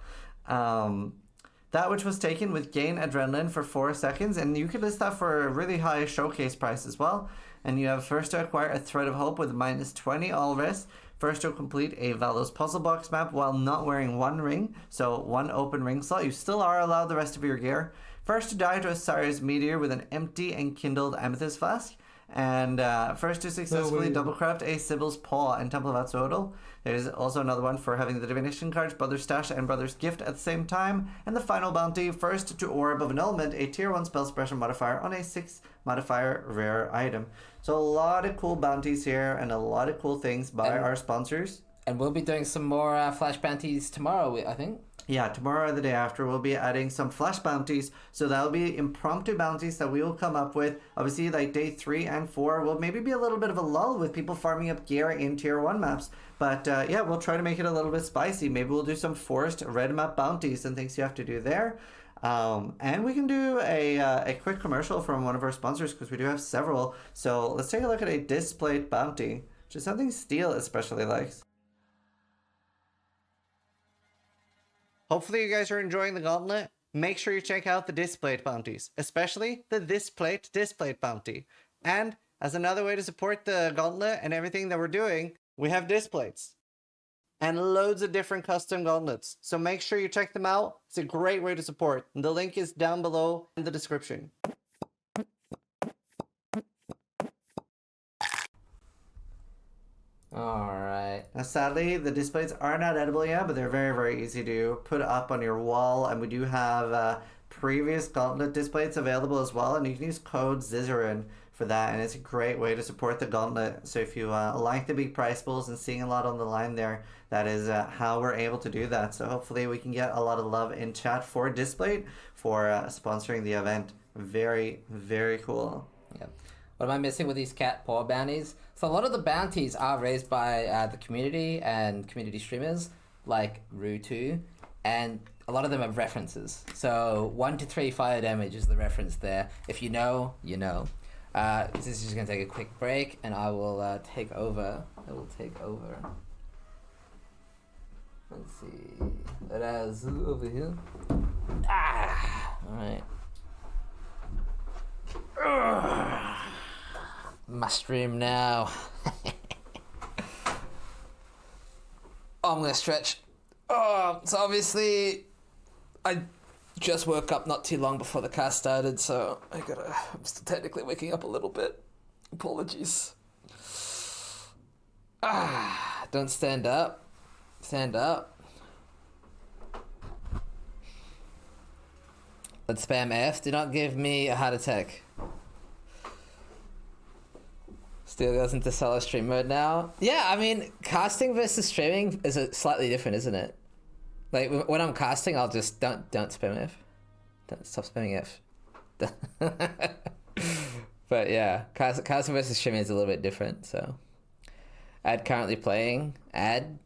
That which was taken with gain adrenaline for 4 seconds, and you could list that for a really high showcase price as well. And you have first to acquire a Thread of Hope with -20 all rest. First to complete a Valos puzzle box map while not wearing 1 ring, so 1 open ring slot. You still are allowed the rest of your gear. First to die to a Sari's Meteor with an empty and kindled Amethyst Flask. And first to successfully double-craft a Sibyl's Paw in Temple of Atzodal. There's also another one for having the Divination cards, Brother's Stash and Brother's Gift at the same time. And the final bounty, first to Orb of Annulment, a tier 1 spell suppression modifier on a 6 modifier rare item. So a lot of cool bounties here and a lot of cool things by our sponsors. And we'll be doing some more flash bounties tomorrow, I think. Yeah, tomorrow or the day after, we'll be adding some flash bounties. So that'll be impromptu bounties that we will come up with. Obviously, like day 3 and 4 will maybe be a little bit of a lull with people farming up gear in tier 1 maps. But yeah, we'll try to make it a little bit spicy. Maybe we'll do some forced red map bounties and things you have to do there. And we can do a quick commercial from one of our sponsors because we do have several. So let's take a look at a displayed bounty, which is something Steel especially likes. Hopefully you guys are enjoying the Gauntlet. Make sure you check out the displayed bounties, especially the This Plate displayed bounty. And as another way to support the Gauntlet and everything that we're doing, we have displays and loads of different custom gauntlets. So make sure you check them out. It's a great way to support. The link is down below in the description. Alright. Now sadly, the displays are not edible yet, but they're very, very easy to put up on your wall. And we do have previous Gauntlet displays available as well. And you can use code Zizaran for that. And it's a great way to support the Gauntlet. So if you like the big price pools and seeing a lot on the line there, that is how we're able to do that. So hopefully we can get a lot of love in chat for Displayed for sponsoring the event. Very, very cool. Yep. What am I missing with these cat paw bounties? So a lot of the bounties are raised by the community and community streamers like Ru2, and a lot of them have references. So 1 to 3 fire damage is the reference there. If you know, you know. This is just going to take a quick break and I will take over. Let's see. Let us over here. Alright. My stream now. I'm gonna stretch. So obviously, I just woke up not too long before the cast started, so I'm still technically waking up a little bit. Apologies. Don't stand up. Stand up. Let's spam F. Do not give me a heart attack. Still goes into solo stream mode now. Yeah, I mean, casting versus streaming is slightly different, isn't it? Like when I'm casting, I'll just don't spam F. Don't stop spamming F. But yeah, casting versus streaming is a little bit different. So, ad currently playing. Ad,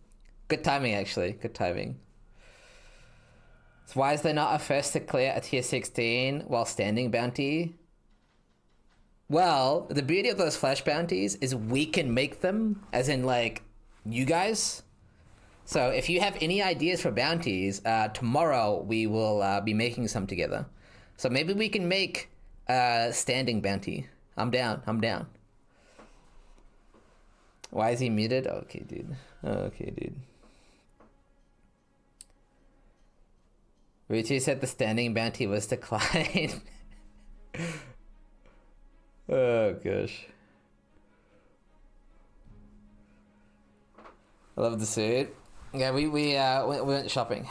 good timing actually. Good timing. So why is there not a first to clear a tier 16 while standing bounty? Well, the beauty of those flash bounties is we can make them, as in like you guys. So if you have any ideas for bounties, tomorrow we will be making some together. So maybe we can make a standing bounty. I'm down. Why is he muted? Okay, dude. Richie said the standing bounty was declined. Oh gosh. I love the suit. Yeah, we went shopping.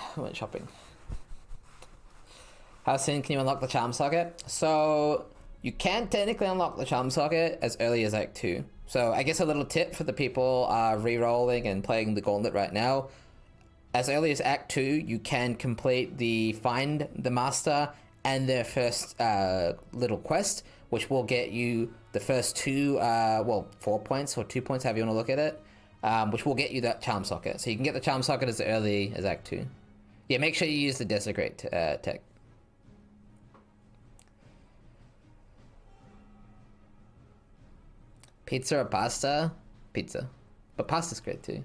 How soon can you unlock the charm socket? So you can technically unlock the charm socket as early as Act 2. So I guess a little tip for the people re-rolling and playing the Gauntlet right now. As early as Act 2, you can complete the Find the Master and their first little quest, which will get you the first 4 points or 2 points, however you want to look at it, which will get you that charm socket. So you can get the charm socket as early as Act 2. Yeah, make sure you use the Desecrate tech. Pizza or pasta? Pizza. But pasta's great too.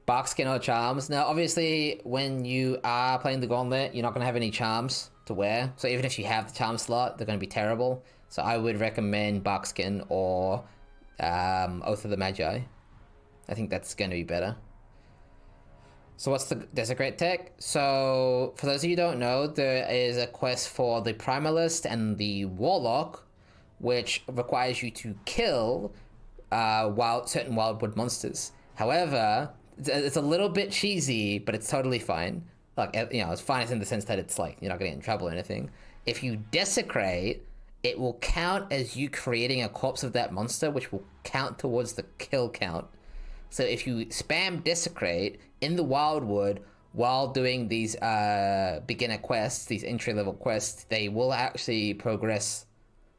Barkskin or charms? Now, obviously, when you are playing the Gauntlet, you're not going to have any charms to wear. So even if you have the charm slot, they're going to be terrible. So I would recommend Barkskin or Oath of the Magi. I think that's going to be better. So what's the Desecrate tech? So for those of you who don't know, there is a quest for the Primalist and the Warlock, which requires you to kill certain wildwood monsters. However, it's a little bit cheesy, but it's totally fine. Like, you know, it's fine in the sense that it's like you're not getting in trouble or anything. If you desecrate, it will count as you creating a corpse of that monster, which will count towards the kill count. So if you spam desecrate in the wildwood while doing these beginner quests, these entry-level quests, they will actually progress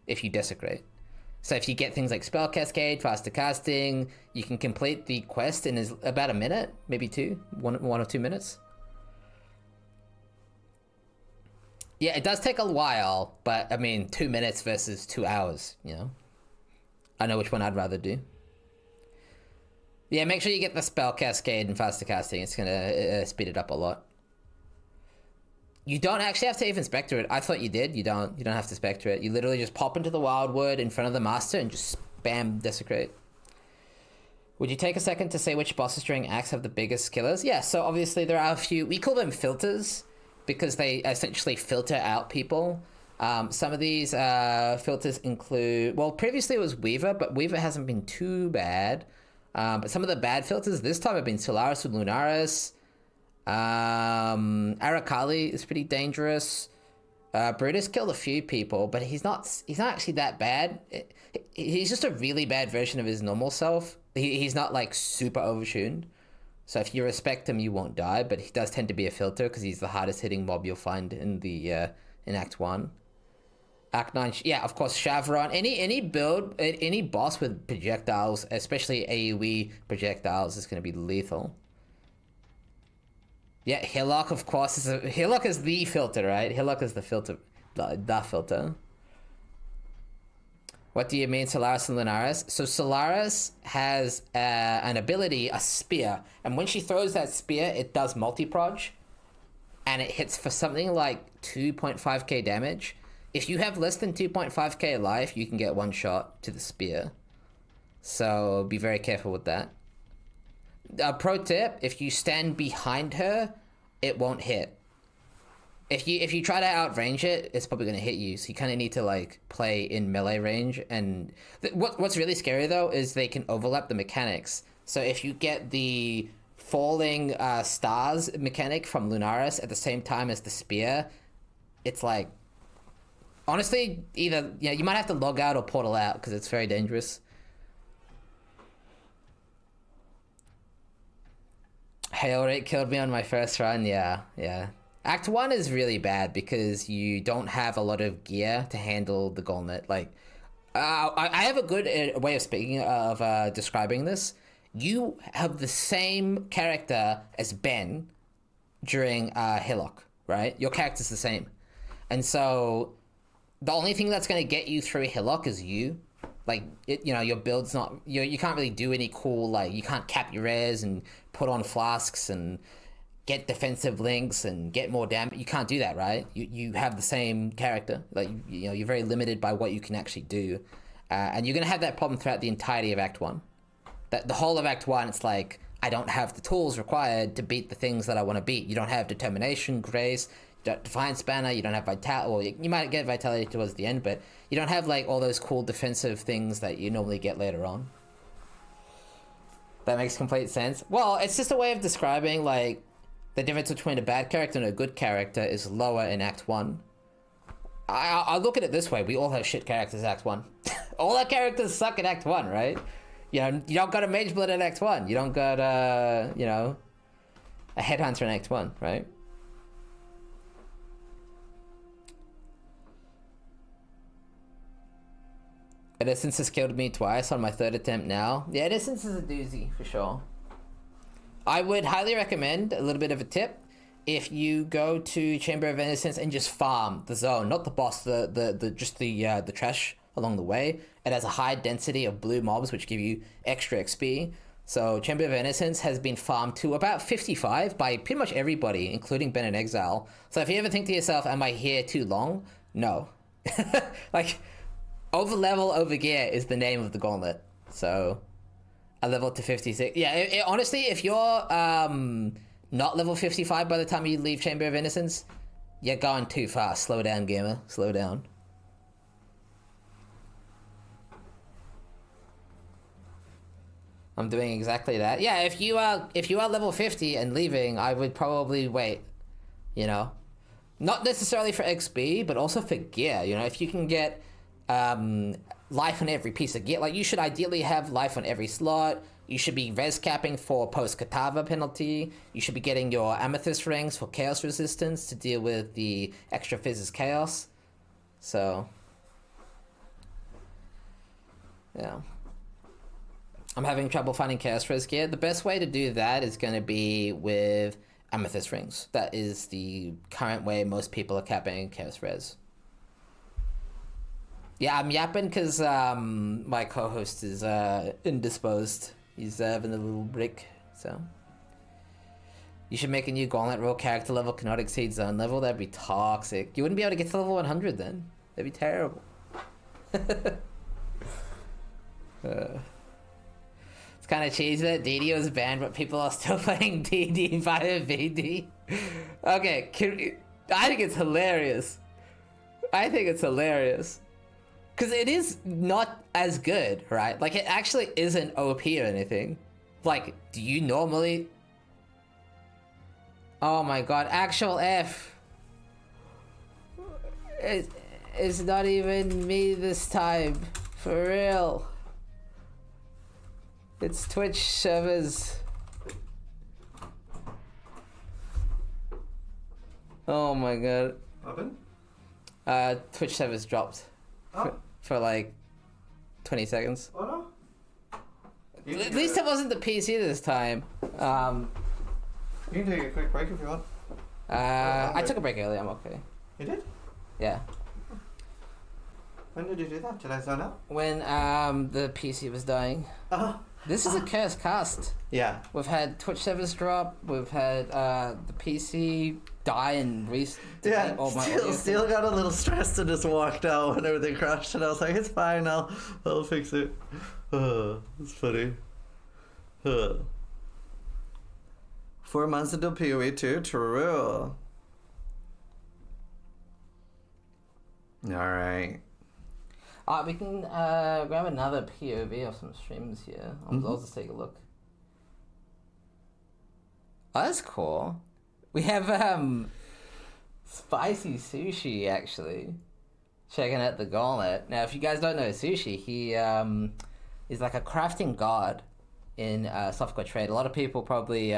if you desecrate. So if you get things like Spell Cascade, Faster Casting, you can complete the quest in about a minute, maybe one or 2 minutes. Yeah, it does take a while, but I mean, 2 minutes versus 2 hours, you know? I know which one I'd rather do. Yeah, make sure you get the Spell Cascade and Faster Casting. It's gonna speed it up a lot. You don't actually have to even Spectre it. I thought you did. You don't have to Spectre it. You literally just pop into the Wildwood in front of the Master and just spam Desecrate. Would you take a second to say which bosses during Axe have the biggest killers? Yeah, so obviously there are a few. We call them filters because they essentially filter out people. Some of these filters include... Well, previously it was Weaver, but Weaver hasn't been too bad. But some of the bad filters this time have been Solaris with Lunaris. Arakali is pretty dangerous. Brutus killed a few people, but he's not actually that bad. He's just a really bad version of his normal self. He's not like super overtuned. So if you respect him, you won't die, but he does tend to be a filter because he's the hardest hitting mob you'll find in the in Act 1. Act 9, yeah, of course, Shavron. Any build, any boss with projectiles, especially AoE projectiles, is going to be lethal. Yeah, Hillock, of course, Hillock is the filter, right? Hillock is the filter, the filter. What do you mean, Solaris and Lunaris? So Solaris has an ability, a spear, and when she throws that spear, it does multi-proj, and it hits for something like 2.5k damage. If you have less than 2.5k life, you can get one shot to the spear. So be very careful with that. Pro tip, if you stand behind her, it won't hit. If you try to outrange it, it's probably going to hit you. So you kind of need to like play in melee range. And what's really scary though is they can overlap the mechanics. So if you get the falling stars mechanic from Lunaris at the same time as the spear, it's like, honestly, either you might have to log out or portal out because it's very dangerous. Hail rate killed me on my first run. Yeah. Act 1 is really bad because you don't have a lot of gear to handle the Gauntlet. Like, I have a good way of speaking of describing this. You have the same character as Ben during Hillock, right? Your character's the same. And so the only thing that's going to get you through Hillock is you. Like, your build's not... You can't really do any cool, like, you can't cap your res and put on flasks and get defensive links and get more damage. You can't do that, right? You have the same character. Like, you're very limited by what you can actually do. And you're going to have that problem throughout the entirety of Act 1. The whole of Act 1, it's like, I don't have the tools required to beat the things that I want to beat. You don't have Determination, Grace, Defiance Banner, you don't have Vitality. Well, you might get Vitality towards the end, but you don't have like all those cool defensive things that you normally get later on. That makes complete sense. Well, it's just a way of describing like the difference between a bad character and a good character is lower in Act 1. I look at it this way: we all have shit characters in Act 1. All our characters suck in Act 1, right? You don't got a Mage Blood in Act 1. You don't got a Headhunter in Act 1, right? Innocence has killed me twice on my third attempt now. Yeah, Innocence is a doozy, for sure. I would highly recommend, a little bit of a tip, if you go to Chamber of Innocence and just farm the zone, not the boss, the trash along the way. It has a high density of blue mobs, which give you extra XP. So Chamber of Innocence has been farmed to about 55 by pretty much everybody, including Ben in Exile. So if you ever think to yourself, am I here too long? No. Like... Over level, over gear is the name of the Gauntlet. So, a level to 56. Yeah, honestly, if you're not level 55 by the time you leave Chamber of Innocence, you're going too fast. Slow down, gamer. Slow down. I'm doing exactly that. Yeah, if you are level 50 and leaving, I would probably wait. You know, not necessarily for XP, but also for gear. You know, if you can get life on every piece of gear, like you should ideally have life on every slot. You should be res capping for post Katava penalty. You should be getting your amethyst rings for chaos resistance to deal with the extra physis chaos. So, yeah. I'm having trouble finding chaos res gear. The best way to do that is going to be with amethyst rings. That is the current way most people are capping chaos res. Yeah, I'm yapping because my co-host is indisposed. He's having a little break, so. You should make a new Gauntlet role character level cannot exceed zone level. That'd be toxic. You wouldn't be able to get to level 100 then. That'd be terrible. It's kind of cheesy that DD was banned, but people are still playing DD via VD. Okay, I think it's hilarious. Because it is not as good, right? Like, it actually isn't OP or anything. Like, do you normally... Oh my god, actual F. It's not even me this time. For real. It's Twitch servers. Oh my god. Open? Twitch servers dropped. Oh. For like 20 seconds. Oh no. At least it wasn't the PC this time. You can take a quick break if you want. I took a break earlier, I'm okay. You did? Yeah. When did you do that? Did I zone out? When the PC was dying. This is a cursed cast. Yeah. We've had Twitch servers drop, we've had the PC die and Yeah, Steel got a little stressed and just walked out when everything crashed, and I was like, it's fine, I'll fix it. It's funny. 4 months until PoE 2, true. Alright. We can grab another POV of some streams here. I'll just take a look. Oh, that's cool. We have Spicy Sushi, actually, checking out the Gauntlet. Now, if you guys don't know Sushi, he is like a crafting god in software trade. A lot of people probably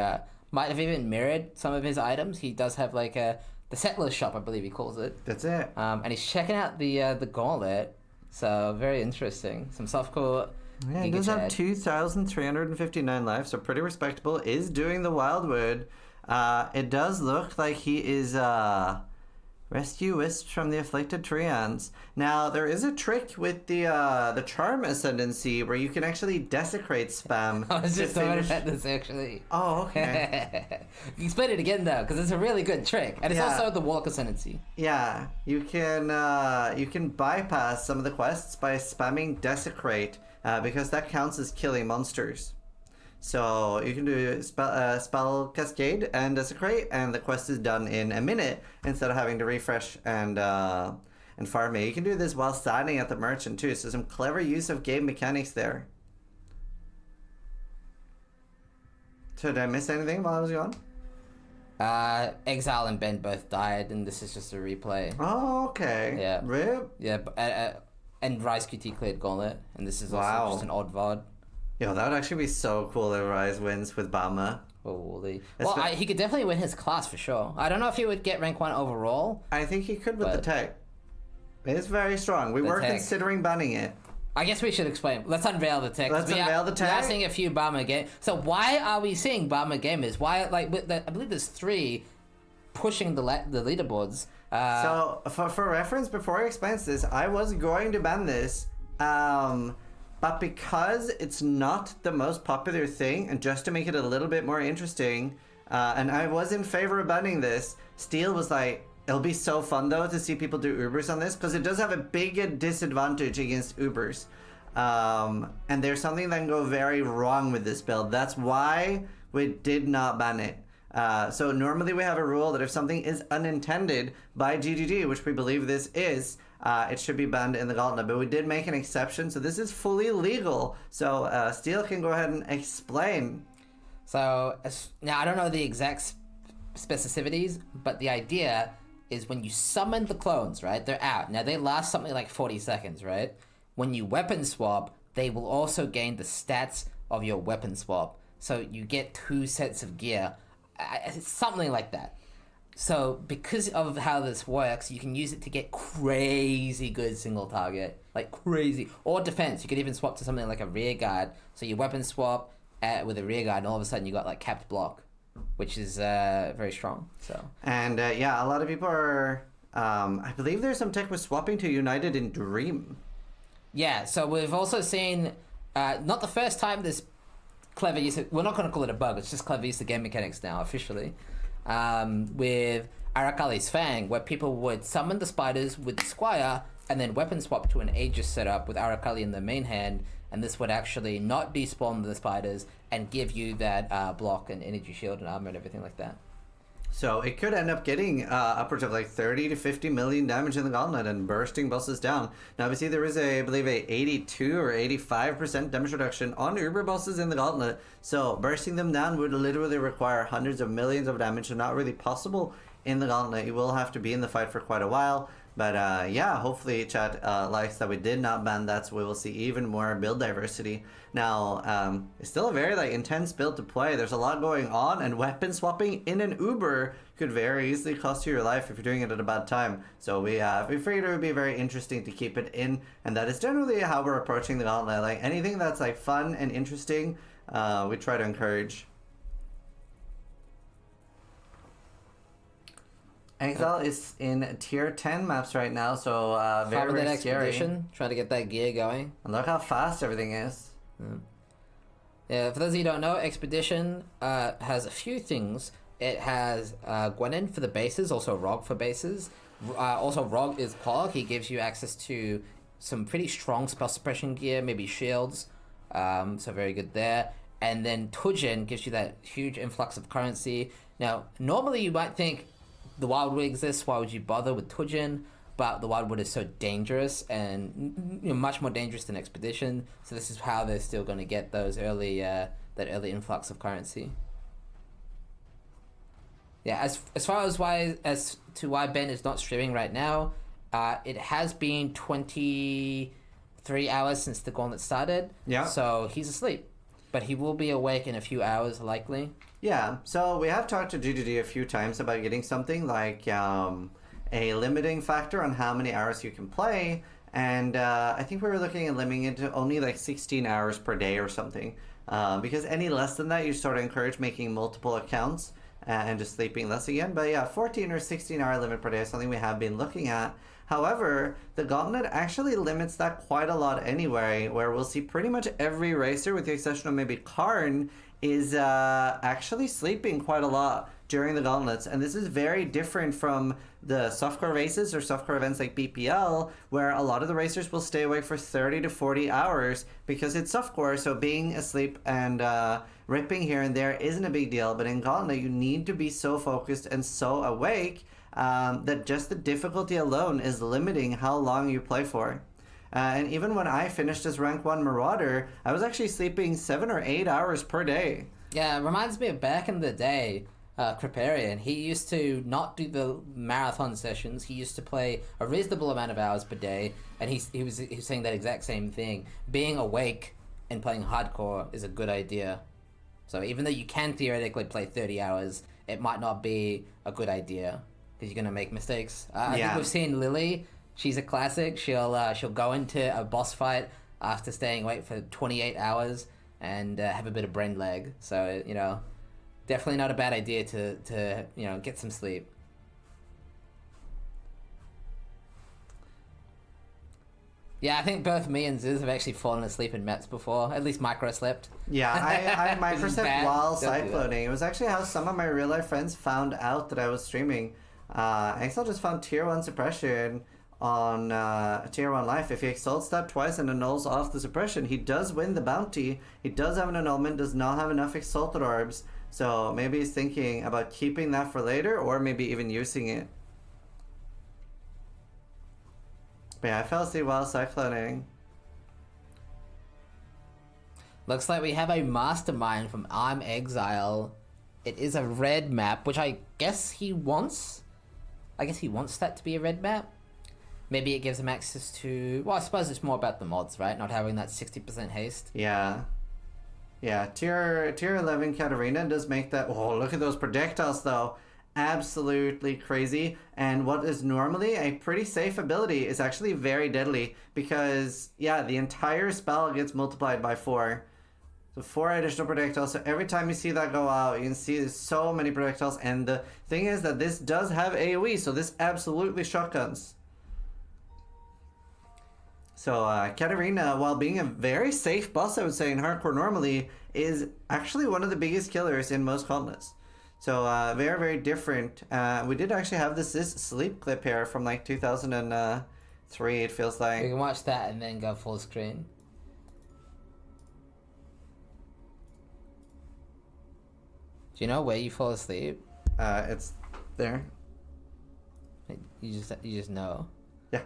might have even mirrored some of his items. He does have like the Settler's Shop, I believe he calls it. That's it. And he's checking out the Gauntlet. So, very interesting. Some softcore. Yeah, he does have 2,359 life, so pretty respectable. Is doing the Wildwood. It does look like he is rescue wisps from the afflicted treants. Now there is a trick with the charm ascendancy where you can actually desecrate spam. I was just talking about this actually. Oh, okay. Explain it again though, because it's a really good trick, and it's also the Warlock ascendancy. Yeah, you can bypass some of the quests by spamming desecrate because that counts as killing monsters. So you can do spell cascade and desecrate, and the quest is done in a minute instead of having to refresh and farm it. You can do this while standing at the merchant too. So some clever use of game mechanics there. So did I miss anything while I was gone? Exile and Ben both died, and this is just a replay. Oh, okay. Yeah. Rip. Yeah, and Rise QT cleared Gauntlet, and this is also just an odd VOD. Yo, that would actually be so cool if Rise wins with Bama. Holy. Well, he could definitely win his class for sure. I don't know if he would get rank 1 overall. I think he could with the tech. It is very strong. We were considering banning it. I guess we should explain. Let's unveil the tech. Let's unveil the tech. We are seeing a few Bama gamers. So why are we seeing Bama gamers? Why, like, I believe there's 3 pushing the leaderboards. So, for reference, before I explain this, I was going to ban this, but because it's not the most popular thing, and just to make it a little bit more interesting, and I was in favor of banning this, Steel was like, it'll be so fun though to see people do Ubers on this, because it does have a big disadvantage against Ubers. And there's something that can go very wrong with this build. That's why we did not ban it. So normally we have a rule that if something is unintended by GGG, which we believe this is, it should be banned in the Gauntlet. But we did make an exception, so this is fully legal. So Steel can go ahead and explain. So now I don't know the exact specificities, but the idea is when you summon the clones, right? They're out. Now they last something like 40 seconds, right? When you weapon swap, they will also gain the stats of your weapon swap. So you get 2 sets of gear, something like that. So because of how this works, you can use it to get crazy good single target, like crazy, or defense. You could even swap to something like a rear guard. So you weapon swap with a rear guard, and all of a sudden you got like capped block, which is very strong. So and yeah, a lot of people are. I believe there's some tech with swapping to United in Dream. Yeah, so we've also seen not the first time this clever use of, we're not going to call it a bug, it's just clever use of game mechanics now officially, with Arakali's Fang, where people would summon the spiders with the Squire and then weapon swap to an Aegis setup with Arakali in the main hand, and this would actually not despawn the spiders and give you that block and energy shield and armor and everything like that. So it could end up getting upwards of like 30 to 50 million damage in the Gauntlet and bursting bosses down. Now obviously there is I believe a 82 or 85% damage reduction on Uber bosses in the Gauntlet. So bursting them down would literally require hundreds of millions of damage, and not really possible in the Gauntlet. You will have to be in the fight for quite a while. But yeah, hopefully chat likes that we did not ban that, so we will see even more build diversity. Now, it's still a very like intense build to play. There's a lot going on, and weapon swapping in an Uber could very easily cost you your life if you're doing it at a bad time. So we figured it would be very interesting to keep it in, and that is generally how we're approaching the Gauntlet. Like anything that's like fun and interesting, we try to encourage. Exile is in tier 10 maps right now, so very, very scary. Trying to get that gear going. And look how fast everything is. Yeah, for those of you who don't know, Expedition has a few things. It has Gwenin for the bases, also Rog for bases. Also, Rog is Pog. He gives you access to some pretty strong spell suppression gear, maybe shields. So very good there. And then Tujin gives you that huge influx of currency. Now, normally you might think, the Wildwood exists, why would you bother with Tujin? But the Wildwood is so dangerous, and much more dangerous than Expedition. So this is how they're still going to get those early that early influx of currency. Yeah, as far as why Ben is not streaming right now, it has been 23 hours since the Gauntlet started. Yeah. So he's asleep, but he will be awake in a few hours likely. Yeah, so we have talked to GGG a few times about getting something like a limiting factor on how many hours you can play, and I think we were looking at limiting it to only like 16 hours per day or something, because any less than that you sort of encourage making multiple accounts and just sleeping less again. But yeah, 14 or 16 hour limit per day is something we have been looking at. However, the Gauntlet actually limits that quite a lot anyway, where we'll see pretty much every racer, with the exception of maybe Karn, is actually sleeping quite a lot during the Gauntlets. And this is very different from the softcore races or softcore events like BPL, where a lot of the racers will stay awake for 30 to 40 hours because it's softcore, so being asleep and ripping here and there isn't a big deal. But in Gauntlet, you need to be so focused and so awake that just the difficulty alone is limiting how long you play for. And even when I finished as rank 1 Marauder, I was actually sleeping 7 or 8 hours per day. Yeah, it reminds me of back in the day, Kriparian. He used to not do the marathon sessions. He used to play a reasonable amount of hours per day, and he was saying that exact same thing. Being awake and playing hardcore is a good idea. So even though you can theoretically play 30 hours, it might not be a good idea because you're going to make mistakes. I think we've seen Lily. She's a classic. She'll go into a boss fight after staying awake for 28 hours and have a bit of brain lag. So, definitely not a bad idea to get some sleep. Yeah, I think both me and Ziz have actually fallen asleep in maps before. At least micro slept. Yeah, I micro slept while cycloning. It was actually how some of my real life friends found out that I was streaming. Axel just found tier 1 suppression on tier 1 life. If he exalts that twice and annuls off the suppression, he does win the bounty. He does have an annulment, does not have enough exalted orbs, so maybe he's thinking about keeping that for later or maybe even using it. But yeah, I fell asleep while cycloning. Looks like we have a mastermind from Arm Exile. It is a red map, which I guess he wants. I guess he wants that to be a red map. Maybe it gives him access to... Well, I suppose it's more about the mods, right? Not having that 60% haste. Yeah. Yeah, tier 11 Katarina does make that... Oh, look at those projectiles, though. Absolutely crazy. And what is normally a pretty safe ability is actually very deadly. Because, yeah, the entire spell gets multiplied by 4. So 4 additional projectiles. So every time you see that go out, you can see there's so many projectiles. And the thing is that this does have AoE, so this absolutely shotguns. So Katarina, while being a very safe boss, I would say, in hardcore normally, is actually one of the biggest killers in most gauntlets. So very, very different. We did actually have this sleep clip here from like 2003, it feels like. We can watch that and then go full screen. Do you know where you fall asleep? It's there. You just know. Yeah.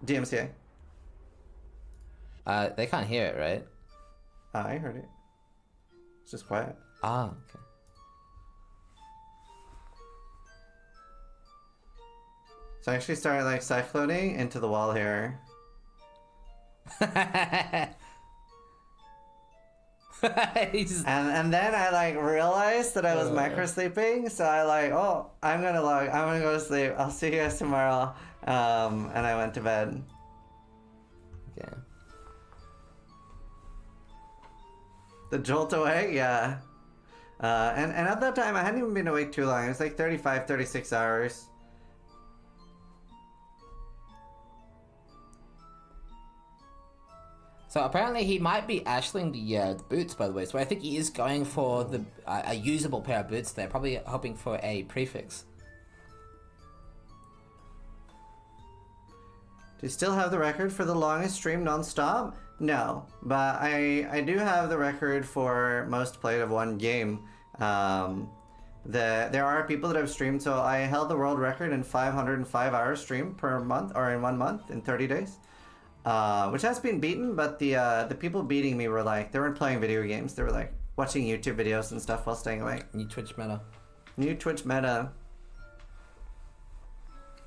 DMCA. They can't hear it, right? I heard it. It's just quiet. Ah, okay. So I actually started like cycloning into the wall here. And then I like realized that I was micro sleeping, so I like, oh, I'm gonna go to sleep. I'll see you guys tomorrow. And I went to bed. Yeah. The jolt away, yeah. And at that time I hadn't even been awake too long. It was like 35, 36 hours. So apparently he might be ashling the boots, by the way. So I think he is going for the a usable pair of boots there. Probably hoping for a prefix. Do you still have the record for the longest stream non-stop? No, but I do have the record for most played of one game. There are people that have streamed, so I held the world record in 505 hours stream per month, or in 1 month, in 30 days. Which has been beaten, but the people beating me were like, they weren't playing video games, they were like watching YouTube videos and stuff while staying awake. New Twitch meta. New Twitch meta.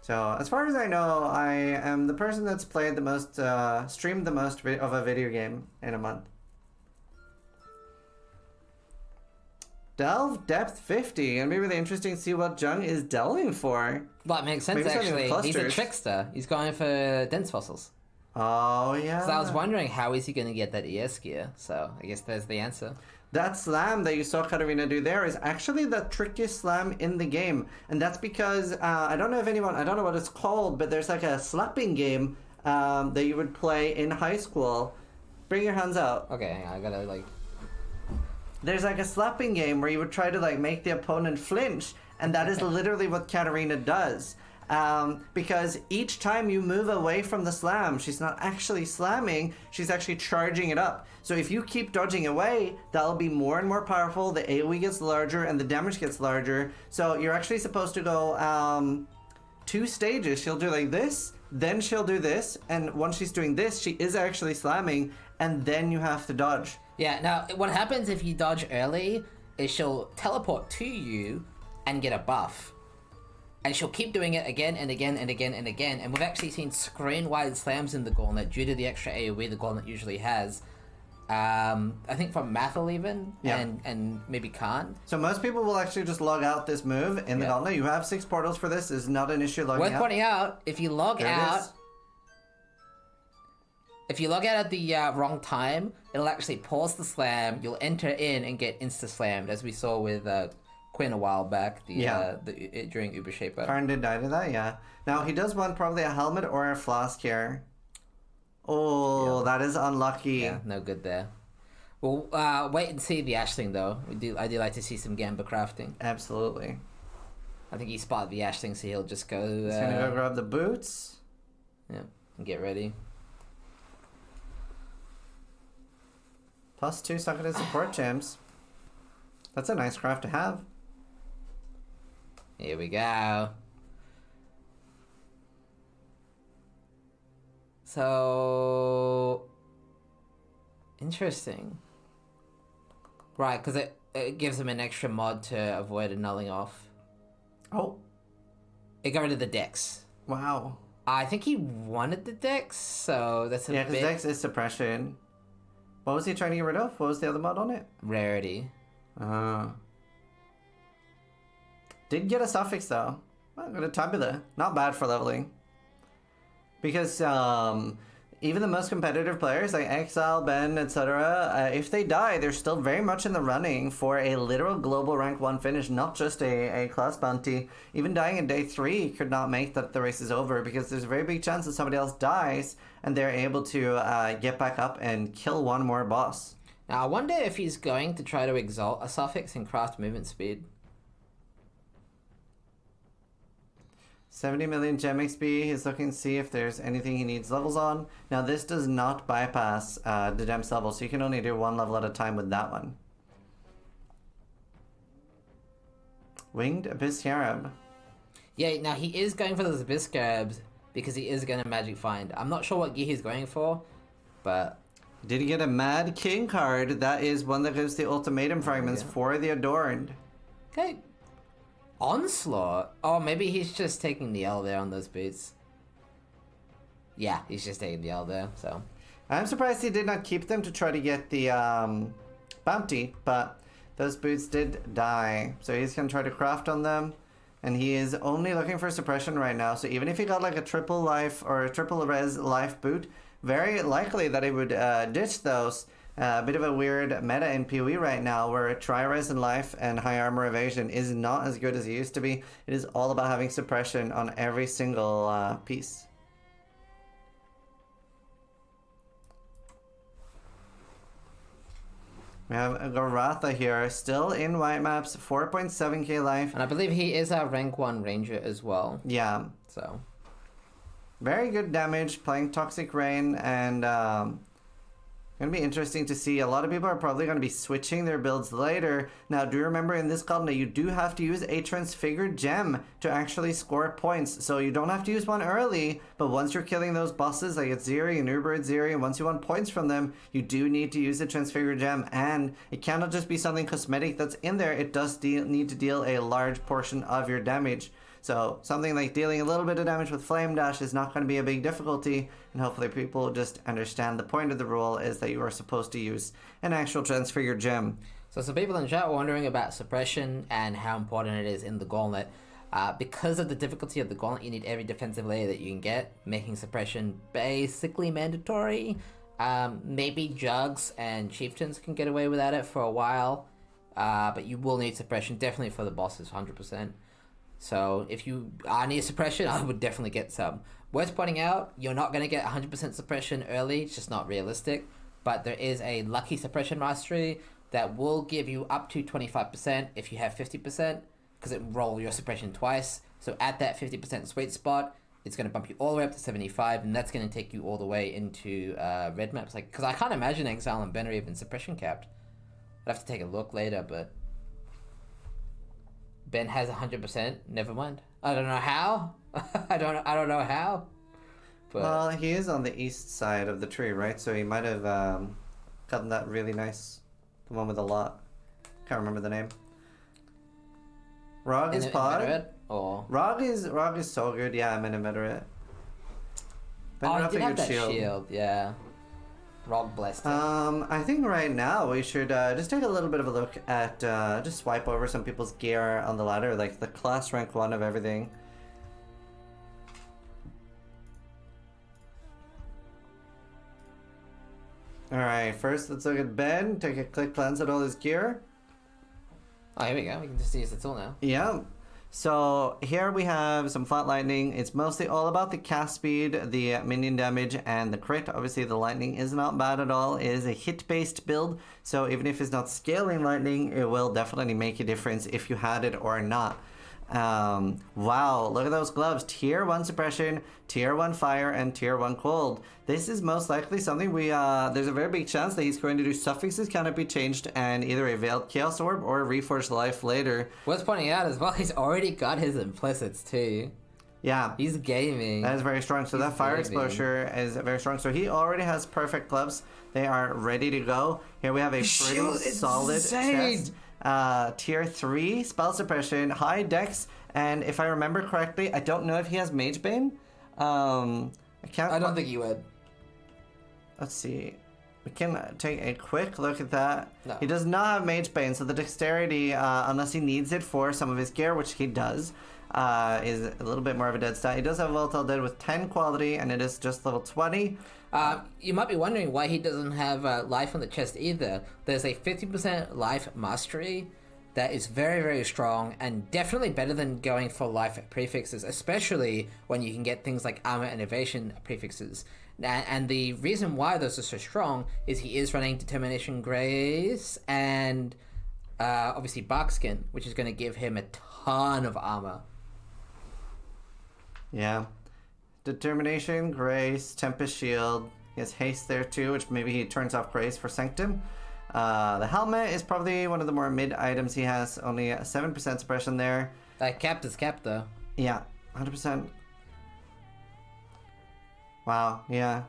So, as far as I know, I am the person that's played the most, streamed the most of a video game in a month. Delve depth 50. And maybe really interesting to see what Jung is delving for. Well, it makes sense, Maybe something with actually. He's a clusters. trickster. He's going for dense fossils. Oh, yeah. So I was wondering, how is he going to get that ES gear? So I guess there's the answer. That slam that you saw Katarina do there is actually the trickiest slam in the game. And that's because, I don't know what it's called, but there's like a slapping game that you would play in high school. Bring your hands out. Okay, hang on, I gotta like... There's like a slapping game where you would try to like make the opponent flinch, and that is literally what Katarina does. Because each time you move away from the slam, she's not actually slamming, she's actually charging it up. So if you keep dodging away, that'll be more and more powerful, the AoE gets larger and the damage gets larger. So you're actually supposed to go 2 stages. She'll do like this, then she'll do this, and once she's doing this, she is actually slamming, and then you have to dodge. Yeah, now, what happens if you dodge early is she'll teleport to you and get a buff. And she'll keep doing it again and again and again and again. And we've actually seen screen-wide slams in the Gauntlet due to the extra AoE the Gauntlet usually has. I think from Mathel even, Yeah. and maybe Khan. So most people will actually just log out this move in the Yeah. Gauntlet. You have 6 portals for this. It's not an issue logging Worth out. pointing out, if you log There it out... is. If you log out at the wrong time, it'll actually pause the slam, you'll enter in and get insta-slammed, as we saw with Quinn a while back, during Uber Shaper. Karn did die to that, yeah. Now, he does want probably a helmet or a flask here. Oh, that is unlucky. Yeah, no good there. We'll wait and see the Ashling, though. I do like to see some Gamba crafting. Absolutely. I think he spotted the Ashling, so he'll just go... He's gonna go grab the boots. Yeah, and get ready. +2 suck at his support gems. That's a nice craft to have. Here we go. So interesting. Right, because it gives him an extra mod to avoid annulling off. Oh, It got rid of the dex. wow. I think he wanted the dex, so that's a Yeah, because bit Dex is suppression. What was he trying to get rid of? What was the other mod on it? rarity. Did get a suffix though. Well, got a tabula. Not bad for leveling. Because even the most competitive players like Exile, Ben, etc., if they die, they're still very much in the running for a literal global rank 1 finish, not just a class bounty. Even dying in day 3 could not make that the race is over, because there's a very big chance that somebody else dies and they're able to get back up and kill one more boss. Now I wonder if he's going to try to exalt a suffix and craft movement speed. 70 million gem XP. He's looking to see if there's anything he needs levels on. Now this does not bypass the gems level, so you can only do 1 level at a time with that one. Winged Abyss Scarab. Yeah, now he is going for those Abyss Scarabs because he is going to Magic Find. I'm not sure what gear he's going for, but... Did he get a Mad King card? That is one that gives the ultimatum fragments for the Adorned. Okay. Onslaught? Oh, maybe he's just taking the L there on those boots. Yeah, he's just taking the L there, so... I'm surprised he did not keep them to try to get the bounty, but those boots did die. So he's going to try to craft on them. And he is only looking for suppression right now. So even if he got like a triple life or a triple res life boot, very likely that he would ditch those. A bit of a weird meta in PoE right now where tri-res in life and high armor evasion is not as good as it used to be. It is all about having suppression on every single piece. We have Garatha here, still in white maps, 4.7k life. And I believe he is our rank 1 ranger as well. Yeah. So. Very good damage, playing Toxic Rain, and gonna be interesting to see. A lot of people are probably gonna be switching their builds later. Now, do remember in this Gauntlet, you do have to use a Transfigured Gem to actually score points. So you don't have to use one early, but once you're killing those bosses, like it's Ziri and Uber and Ziri, and once you want points from them, you do need to use the Transfigured Gem. And it cannot just be something cosmetic that's in there. It does need to deal a large portion of your damage. So something like dealing a little bit of damage with Flame Dash is not going to be a big difficulty, and hopefully people just understand the point of the rule is that you are supposed to use an actual Transfigured Gem. So some people in the chat were wondering about suppression and how important it is in the Gauntlet. Because of the difficulty of the Gauntlet, you need every defensive layer that you can get, making suppression basically mandatory. Maybe Jugs and Chieftains can get away without it for a while, but you will need suppression, definitely for the bosses, 100%. So if you need suppression, I would definitely get some. Worth pointing out, you're not going to get 100% suppression early, it's just not realistic. But there is a lucky suppression mastery that will give you up to 25% if you have 50%, because it will roll your suppression twice. So at that 50% sweet spot, it's going to bump you all the way up to 75, and that's going to take you all the way into red maps. Like, because I can't imagine Exile and Ben are even suppression capped. I'd have to take a look later, but... Ben has 100%. Never mind. I don't know how. I don't know how. But Well, he is on the east side of the tree, right? So he might have gotten that really nice, the one with a lot. Can't remember the name. Rog is pod. Or Rog is so good. Yeah, I'm in a Meteorite. Ben he Ruff did a have good that shield. Yeah. Rog blessed him. I think right now we should just take a little bit of a look at just swipe over some people's gear on the ladder, like the class rank 1 of everything. Alright, first let's look at Ben, take a quick glance at all his gear. Oh, here we go. We can just use the tool now. Yeah. So here we have some flat lightning. It's mostly all about the cast speed, the minion damage, and the crit. Obviously the lightning is not bad at all. It is a hit-based build, so even if it's not scaling lightning, it will definitely make a difference if you had it or not. Wow, look at those gloves. Tier 1 suppression, tier 1 fire, and tier 1 cold. This is most likely something there's a very big chance that he's going to do suffixes cannot be changed and either a Veiled Chaos Orb or a Reforged Life later. Worth pointing out as well, he's already got his implicits too. Yeah. He's gaming. That is very strong. So that fire gaming. exposure is very strong. So he already has perfect gloves. They are ready to go. Here we have a pretty shield is solid insane. chest. Tier 3 spell suppression, high dex, and if I remember correctly, I don't know if he has Mage Bane. I don't think he would. Let's see. We can take a quick look at that. No. He does not have Mage Bane, so the dexterity, unless he needs it for some of his gear, which he does, is a little bit more of a dead stat. He does have Volatile Dead with 10 quality, and it is just level 20. You might be wondering why he doesn't have life on the chest either. There's a 50% life mastery that is very, very strong and definitely better than going for life prefixes, especially when you can get things like armor and evasion prefixes. And the reason why those are so strong is he is running Determination Grace and obviously Barkskin, which is going to give him a ton of armor. Yeah. Determination, Grace, Tempest Shield. He has Haste there too, which maybe he turns off Grace for Sanctum. The helmet is probably one of the more mid items. He has only a 7% suppression there. That capped is capped though. Yeah, 100%. Wow, yeah.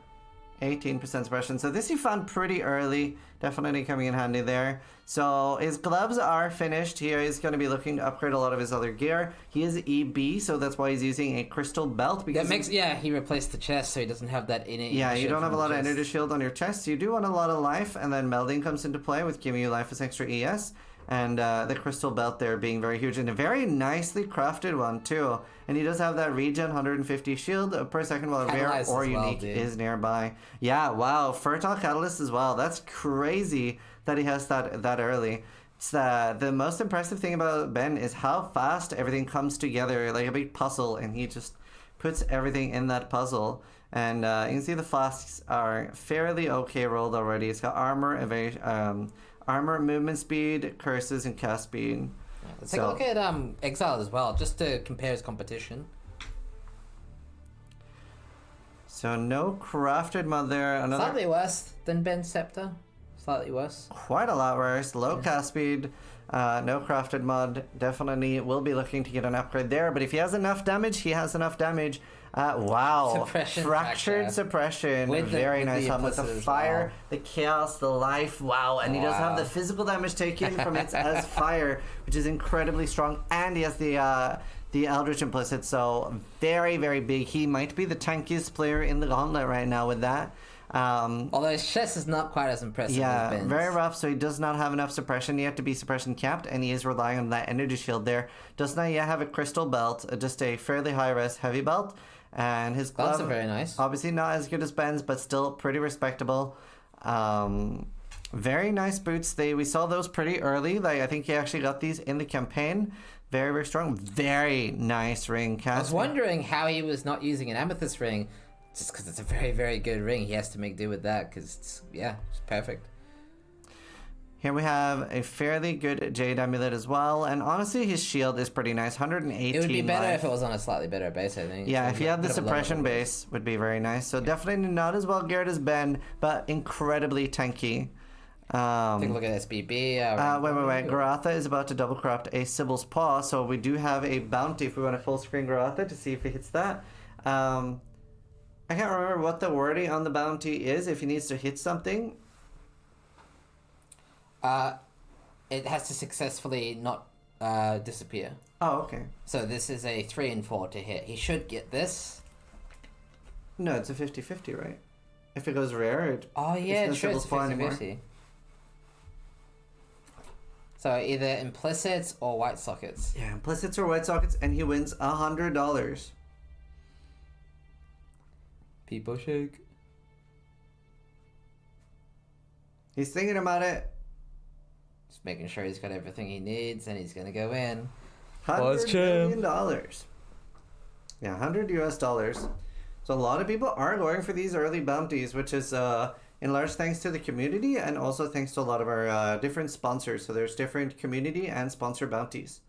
18% suppression. So this he found pretty early. Definitely coming in handy there. So his gloves are finished. Here he's going to be looking to upgrade a lot of his other gear. He is EB, so that's why he's using a crystal belt. Because That makes he replaced the chest, so he doesn't have that innate. yeah, you shield don't have a from lot the of chest. energy shield on your chest. You do want a lot of life, and then melding comes into play with giving you life as extra ES. And the crystal belt there being very huge, and a very nicely crafted one too. And he does have that regen 150 shield per second while rare Catalyst or as well, unique dude. is nearby. Yeah, wow, fertile catalyst as well. That's crazy that he has that early. It's the most impressive thing about Ben is how fast everything comes together like a big puzzle, and he just puts everything in that puzzle. And you can see the flasks are fairly okay rolled already. It's got armor, armor, movement speed, curses, and cast speed. Let's take a look at Exile as well, just to compare his competition. So no crafted mod there. Another Slightly worse than Ben's Scepter. Slightly worse. quite a lot worse. Low cast speed, no crafted mod. Definitely will be looking to get an upgrade there. But if he has enough damage, he has enough damage. Wow. Suppression Fractured factor. suppression. With the- Very with nice the helmet. The implicit as fire, well. the chaos, the life. Wow. And he does have Wow. the physical damage taken from it as fire, which is incredibly strong. And he has the Eldritch implicit. So very, very big. He might be the tankiest player in the Gauntlet right now with that. Although his chest is not quite as impressive as Yeah, Ben's. very rough. So he does not have enough suppression yet to be suppression capped, and he is relying on that energy shield there. Does not yet have a crystal belt, just a fairly high res heavy belt, and his Gloves glove are very nice. obviously not as good as Ben's, but still pretty respectable. Very nice boots. We saw those pretty early. Like I think he actually got these in the campaign. Very, very strong. Very nice ring cast. I was wondering how he was not using an amethyst ring, just because it's a very, very good ring. He has to make do with that, because it's perfect. Here we have a fairly good Jade Amulet as well, and honestly his shield is pretty nice, 118 It would be better life. if it was on a slightly better base, I think. Yeah, It's if you a had the bit of a lower suppression level base, would be very nice. So definitely not as well geared as Ben, but incredibly tanky. Take a look at SBB. Wait. Garatha is about to double corrupt a Sibyl's Paw, so we do have a bounty if we want to full screen Garatha to see if he hits that. I can't remember what the wording on the bounty is, if he needs to hit something. It has to successfully not disappear. Oh, okay. So this is a 3 and 4 to hit. He should get this. No, it's a 50-50, right? If it goes rare, Oh yeah, no sure, it's Sibyl's Paw anymore. 50-50. So either implicits or white sockets. Yeah, implicits or white sockets, and he wins $100. People shake. He's thinking about it. Just making sure he's got everything he needs, and he's gonna go in. $100 million. Yeah, $100 US. So a lot of people are going for these early bounties, which is in large thanks to the community and also thanks to a lot of our different sponsors. So there's different community and sponsor bounties.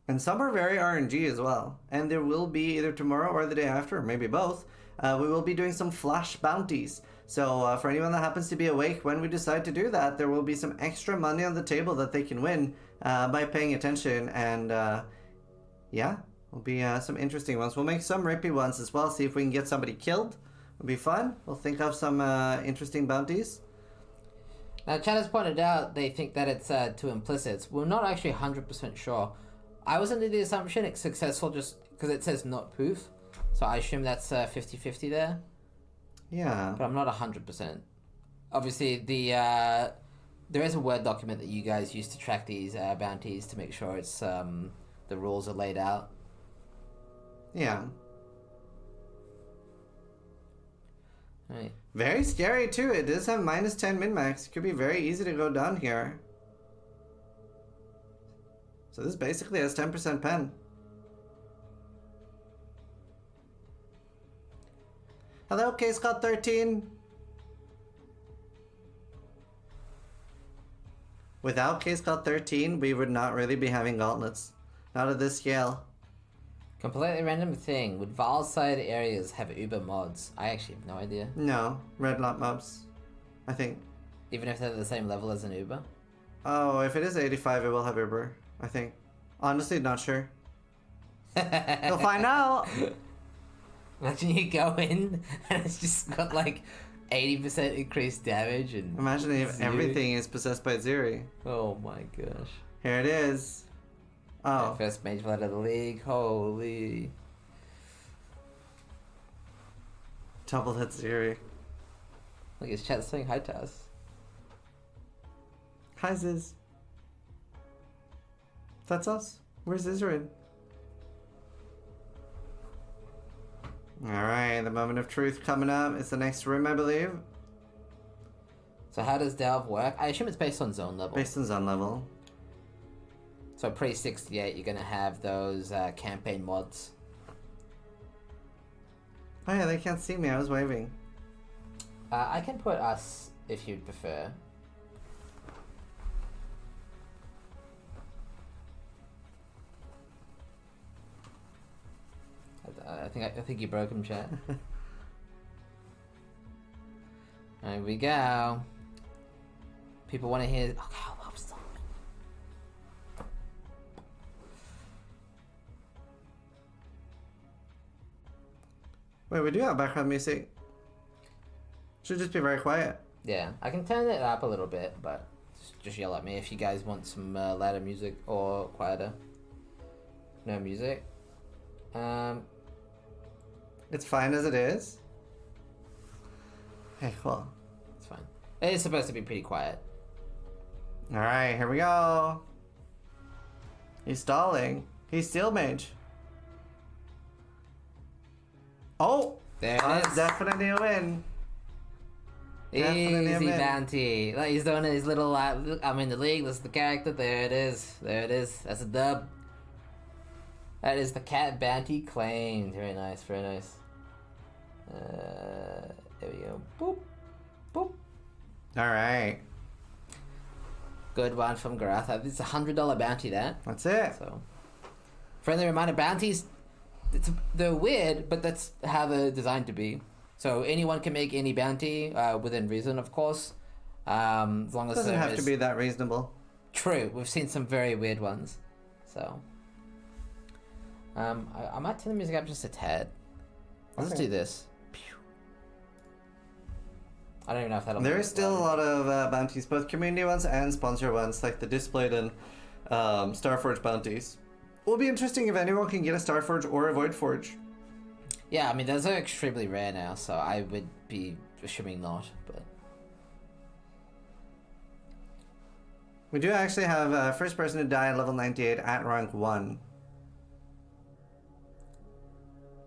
And some are very RNG as well. And there will be either tomorrow or the day after, or maybe both. We will be doing some flash bounties. So for anyone that happens to be awake when we decide to do that, there will be some extra money on the table that they can win by paying attention. And yeah, will be some interesting ones. We'll make some rippy ones as well. See if we can get somebody killed. It'll be fun. We'll think of some interesting bounties. Now, Chad has pointed out they think that it's too implicit. We're not actually 100% sure. I was under the assumption it's successful just because it says not poof. So I assume that's 50-50 there. Yeah. But I'm not 100%. Obviously, there is a Word document that you guys use to track these bounties to make sure it's the rules are laid out. Yeah. Right. Very scary too. It does have -10 min-max. It could be very easy to go down here. So this basically has 10% pen. Hello, Case Code 13. Without Case Code 13, we would not really be having gauntlets. Not at this scale. Completely random thing. Would Valside areas have Uber mods? I actually have no idea. No, red lot mobs. I think. Even if they're the same level as an Uber? Oh, if it is 85, it will have Uber. I think. Honestly, not sure. You'll find out. Imagine you go in and it's just got like 80% increased damage and... Imagine if everything is possessed by Ziri. Oh my gosh. Here it is. Oh. First mage blood of the league. Holy. Double hit Ziri. Look, his chat's saying hi to us. Hi, Ziz. That's us. Where's Zizaran? Alright, the moment of truth coming up. It's the next room, I believe. So how does Delve work? I assume it's based on zone level. Based on zone level. So pre-68, you're going to have those campaign mods. Oh yeah, they can't see me. I was waving. I can put us if you'd prefer. I think you broke him, chat. There we go. People want to hear. Okay, I'll stop. Wait, we do have background music. Should just be very quiet. Yeah, I can turn it up a little bit, but just yell at me if you guys want some louder music or quieter. No music. It's fine as it is. Hey, cool. It's fine. It is supposed to be pretty quiet. Alright, here we go. He's stalling. He's Steel Mage. Oh! There it That's is. definitely a win. Definitely a Easy win. bounty. Like he's doing his little look, I'm in the league, that's the character. There it is. There it is. That's a dub. That is the cat bounty claimed. Very nice, very nice. There we go. Boop. Boop. Alright. Good one from Garatha. It's $100 bounty, that. That's it. So, friendly reminder, bounties, they're weird, but that's how they're designed to be. So anyone can make any bounty, within reason, of course. As long as Doesn't there have to is- be that reasonable. True, we've seen some very weird ones. So, I might turn the music up just a tad. Let's Okay. do this. Pew. I don't even know if that'll. There make is it still a loud. lot of bounties, both community ones and sponsor ones, like the Displayed and Starforge bounties. It will be interesting if anyone can get a Starforge or a Voidforge. Yeah, I mean those are extremely rare now, so I would be assuming not. But We do actually have first person to die at level 98 at rank 1.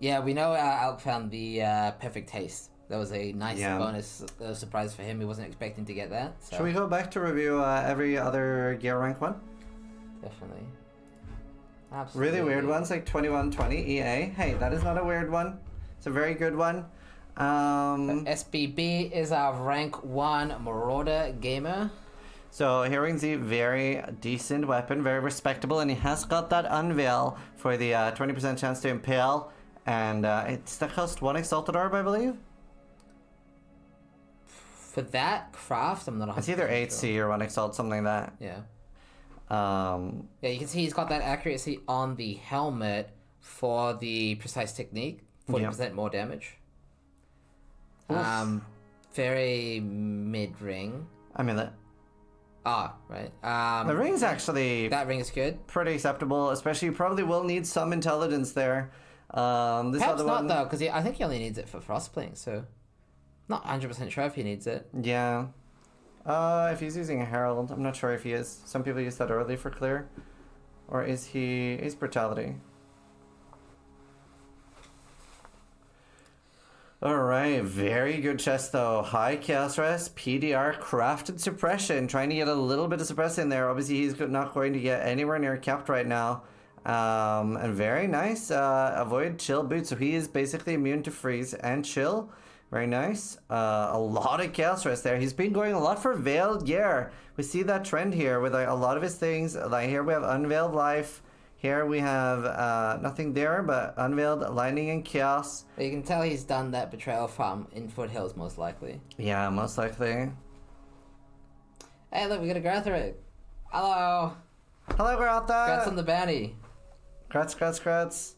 yeah, we know Alk found the perfect taste. That was a nice Yeah. bonus surprise for him. He wasn't expecting to get that. So Shall we go back to review every other gear rank 1? definitely. Absolutely. Really weird ones like 2120 EA. Hey, that is not a weird one. It's a very good one. SBB is our rank 1 Marauder gamer. So here we can see very decent weapon, very respectable, and he has got that unveil for the 20% chance to impale, and it's that cost 1 Exalted Orb, I believe. For that craft, I'm not 100% It's either sure. 8C or 1 Exalt, something like Yeah. that. Yeah, you can see he's got that accuracy on the helmet. for the precise technique, 40% more damage. Very mid-ring. Amulet. Right. The ring's actually That ring is good. pretty acceptable, especially you probably will need some intelligence there. This Perhaps other not, one, though, because I think he only needs it for Frostpling, so... Not 100% sure if he needs it. Yeah. If he's using a Herald, I'm not sure if he is. Some people use that early for clear. Or is he... He's Brutality. Alright, very good chest though. High Chaos Rest, PDR, Crafted Suppression. Trying to get a little bit of suppress in there. Obviously he's not going to get anywhere near capped right now. And very nice. Avoid Chill Boots. So he is basically immune to freeze and chill. Very nice. A lot of Chaos Rest there. He's been going a lot for Veiled Gear. We see that trend here with like a lot of his things. Like here we have Unveiled Life. Here we have nothing there but Unveiled, Lightning, and Chaos. But you can tell he's done that Betrayal farm in Foothills, most likely. Yeah, most likely. Hey, look, we got a Gratheric. Hello. Hello, Grotha. Congrats on the bounty. Grats.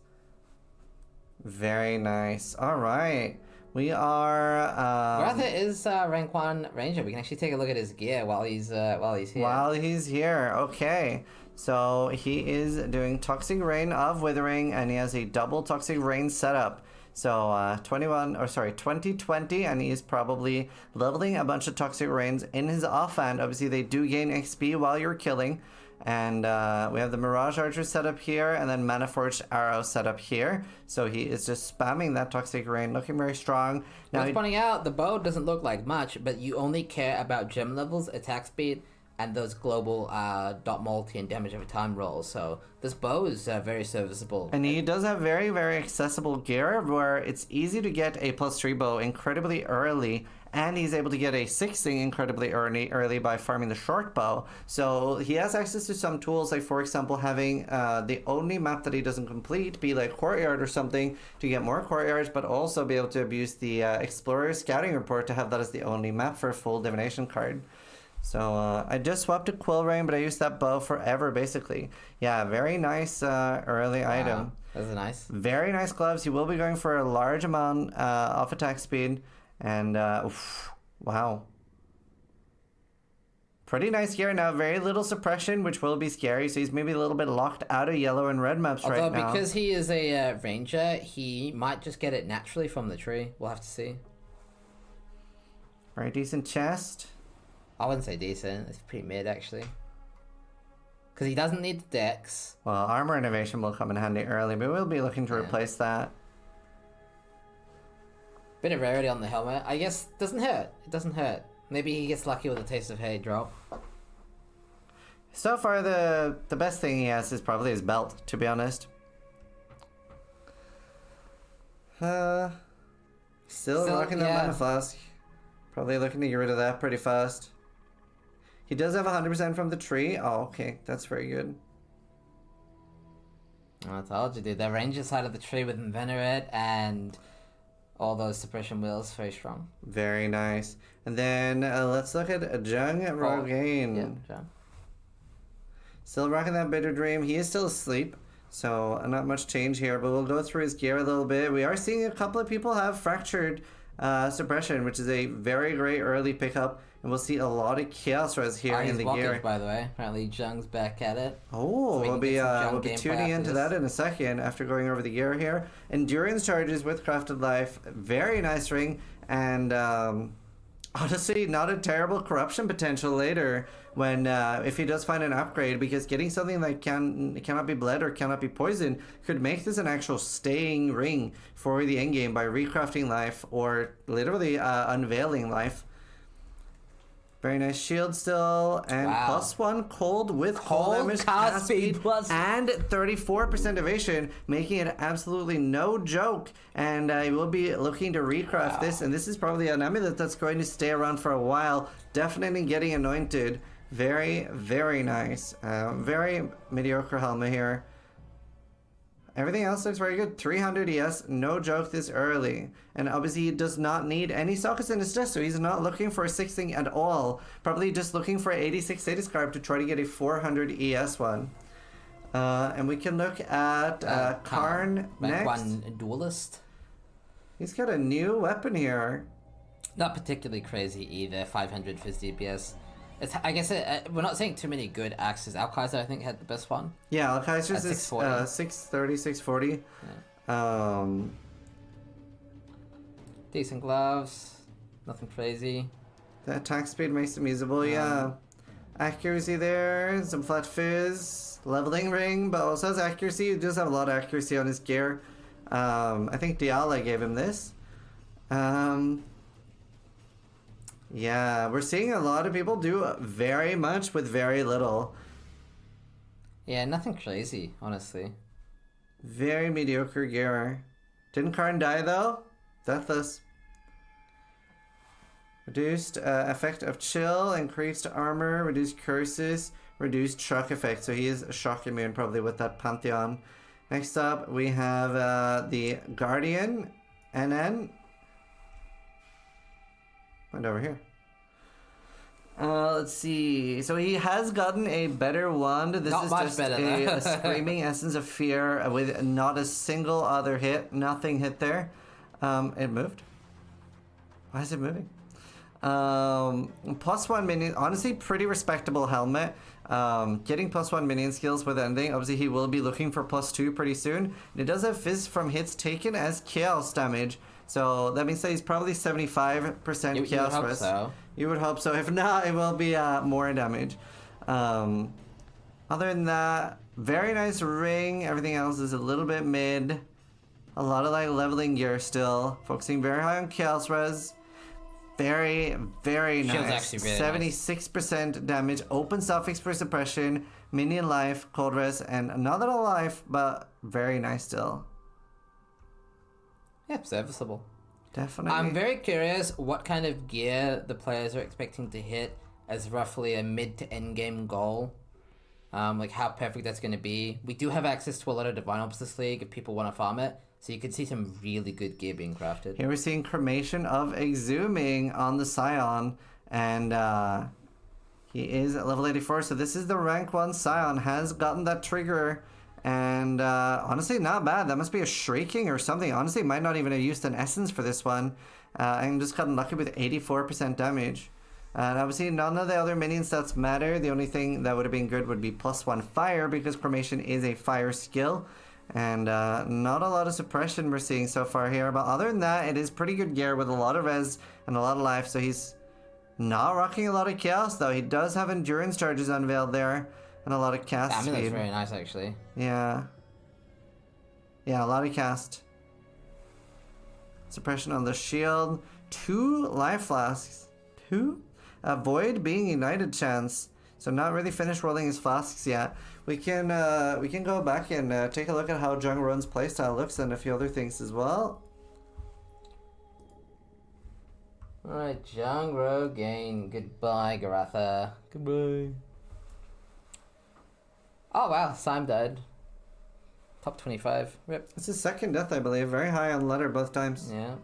Very nice. All right. We are... Grotha is rank 1 ranger. We can actually take a look at his gear while he's here. While he's here, okay. So he is doing Toxic Rain of Withering, and he has a double Toxic Rain setup. So 2020, and he's probably leveling a bunch of Toxic Rains in his offhand. Obviously, they do gain XP while you're killing. And we have the Mirage Archer set up here, and then Mana Forged Arrow set up here. So he is just spamming that Toxic Rain, looking very strong. Now, Worth pointing out, the bow doesn't look like much, but you only care about gem levels, attack speed, and those global dot multi and damage over time rolls. So this bow is very serviceable. And he does have very, very accessible gear where it's easy to get a +3 bow incredibly early, and he's able to get a 6-thing incredibly early by farming the short bow. So he has access to some tools, like for example having the only map that he doesn't complete be like Courtyard or something to get more Courtyards, but also be able to abuse the Explorer Scouting Report to have that as the only map for a full Divination card. So I just swapped to Quill Ring, but I used that bow forever, basically. Yeah, very nice early item. That's nice. Very nice gloves. He will be going for a large amount of attack speed. And, wow. Pretty nice gear now. Very little suppression, which will be scary. So he's maybe a little bit locked out of yellow and red maps right now. Although because he is a ranger, he might just get it naturally from the tree. We'll have to see. Very decent chest. I wouldn't say decent. It's pretty mid, actually. Because he doesn't need the dex. Well, Armor Innovation will come in handy early, but we'll be looking to replace that. Bit of rarity on the helmet. I guess doesn't hurt. It doesn't hurt. Maybe he gets lucky with a Taste of Hay drop. So far, the best thing he has is probably his belt, to be honest. Still rocking that Mana Flask. Probably looking to get rid of that pretty fast. He does have 100% from the tree. Oh, okay. That's very good. I told you, dude. The ranger side of the tree with Inveterate and all those suppression wheels, very strong. Very nice. And then let's look at Jung Rogaine. Yeah, Jung. Still rocking that Bitter Dream. He is still asleep, so not much change here, but we'll go through his gear a little bit. We are seeing a couple of people have Fractured Suppression, which is a very great early pickup. And we'll see a lot of Chaos Res here in the gear. By the way, apparently Jung's back at it. Oh, so we'll be tuning into that in a second after going over the gear here. Endurance charges with Crafted Life, very nice ring, and honestly, not a terrible corruption potential later when if he does find an upgrade, because getting something that cannot be bled or cannot be poisoned could make this an actual staying ring for the endgame by recrafting life or literally unveiling life. Very nice shield still, and +1 cold with cold damage, cast speed, and 34% evasion, making it absolutely no joke. And we'll be looking to recraft this, and this is probably an amulet that's going to stay around for a while. Definitely getting anointed. Very, very nice. Very mediocre helmet here. Everything else looks very good. 300 ES, no joke this early. And obviously he does not need any sockets in his chest, so he's not looking for a 6-thing at all. Probably just looking for 86 Status Carb to try to get a 400 ES one. And we can look at Karn Rank next. 1 duelist. He's got a new weapon here. Not particularly crazy either. 500 fizz DPS. I guess we're not saying too many good axes. Alkaiser, I think, had the best one. Yeah, Alkaiser's At is 640. 630, 640. Yeah. Decent gloves. Nothing crazy. The attack speed makes him usable, yeah. Accuracy there, some flat fizz, leveling ring, but also has accuracy. He does have a lot of accuracy on his gear. I think Diala gave him this. Yeah, we're seeing a lot of people do very much with very little. Yeah, nothing crazy, honestly. Very mediocre gear. Didn't Karn die though? Deathless. Reduced effect of chill, increased armor, reduced curses, reduced shock effect. So he is shock immune probably with that Pantheon. Next up we have the Guardian NN. And over here. Let's see. So he has gotten a better wand. This Not is much just better, a though. Screaming Essence of Fear with not a single other hit. Nothing hit there. It moved. Why is it moving? +1 minion. Honestly, pretty respectable helmet. Getting +1 minion skills with anything. Obviously, he will be looking for +2 pretty soon. And it does have fizz from hits taken as chaos damage. So that means that he's probably 75% You would chaos hope risk. so. You would hope so. If not, it will be more damage. Other than that, very nice ring. Everything else is a little bit mid. A lot of like leveling gear still. Focusing very high on chaos res. Very, very Shield's nice. actually really nice. 76% damage. Open suffix for suppression. Minion life, cold res, and not a lot of life, but very nice still. Yeah, serviceable. Definitely. I'm very curious what kind of gear the players are expecting to hit as roughly a mid to end game goal. Like how perfect that's going to be. We do have access to a lot of Divine Ops this league if people want to farm it. So you could see some really good gear being crafted. Here we're seeing Cremation of Exhuming on the Scion. And he is at level 84. So this is the rank 1 Scion. Has gotten that trigger. And honestly, not bad. That must be a Shrieking or something. Honestly, might not even have used an Essence for this one. And just gotten lucky with 84% damage. And obviously, none of the other minion stats matter. The only thing that would have been good would be +1 fire, because Cremation is a fire skill. And not a lot of suppression we're seeing so far here. But other than that, it is pretty good gear with a lot of res and a lot of life. So he's not rocking a lot of chaos, though. He does have endurance charges unveiled there. And a lot of cast That speed. looks very nice, actually. Yeah. Yeah, a lot of cast. Suppression on the shield. 2 life flasks. 2? Avoid being ignited chance. So not really finished rolling his flasks yet. We can go back and take a look at how Jung Ron's playstyle looks and a few other things as well. Alright, Jung Rogaine. Goodbye, Garatha. Goodbye. Oh wow, Syme died. Top 25. Rip. It's his second death, I believe. Very high on ladder both times. Yeah.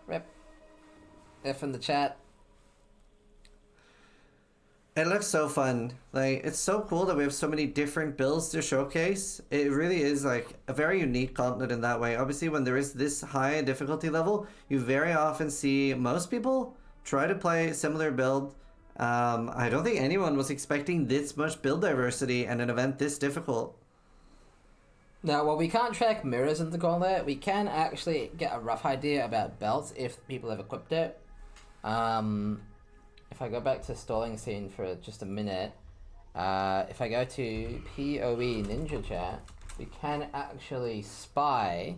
Rip. F in the chat. It looks so fun. Like, it's so cool that we have so many different builds to showcase. It really is like a very unique Gauntlet in that way. Obviously, when there is this high a difficulty level, you very often see most people try to play a similar build. I don't think anyone was expecting this much build diversity and an event this difficult. Now, while we can't track mirrors in the Gauntlet, we can actually get a rough idea about belts if people have equipped it. If I go back to stalling scene for just a minute, if I go to PoE Ninja Chat, we can actually spy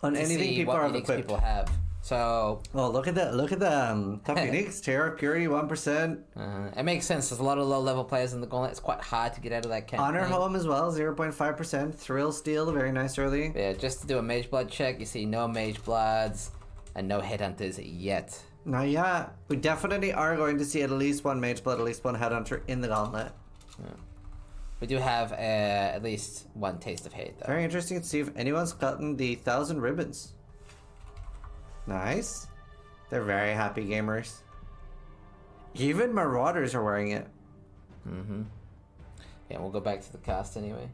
On to anything see people what are uniques equipped. people have. So Oh, look at that! Look at the top uniques. Terror, Purity, 1%. it makes sense. There's a lot of low-level players in the Gauntlet. It's quite hard to get out of that camp. Honor Home as well, 0.5%. Thrill Steel, very nice early. Yeah, just to do a Mage Blood check, you see no Mage Bloods and no Headhunters yet. Now, yeah, we definitely are going to see at least one Mage Blood, at least one Headhunter in the Gauntlet. We do have at least one Taste of Hate, though. Very interesting to see if anyone's gotten the 1,000 ribbons. Nice. They're very happy gamers. Even Marauders are wearing it. Yeah, we'll go back to the cast anyway.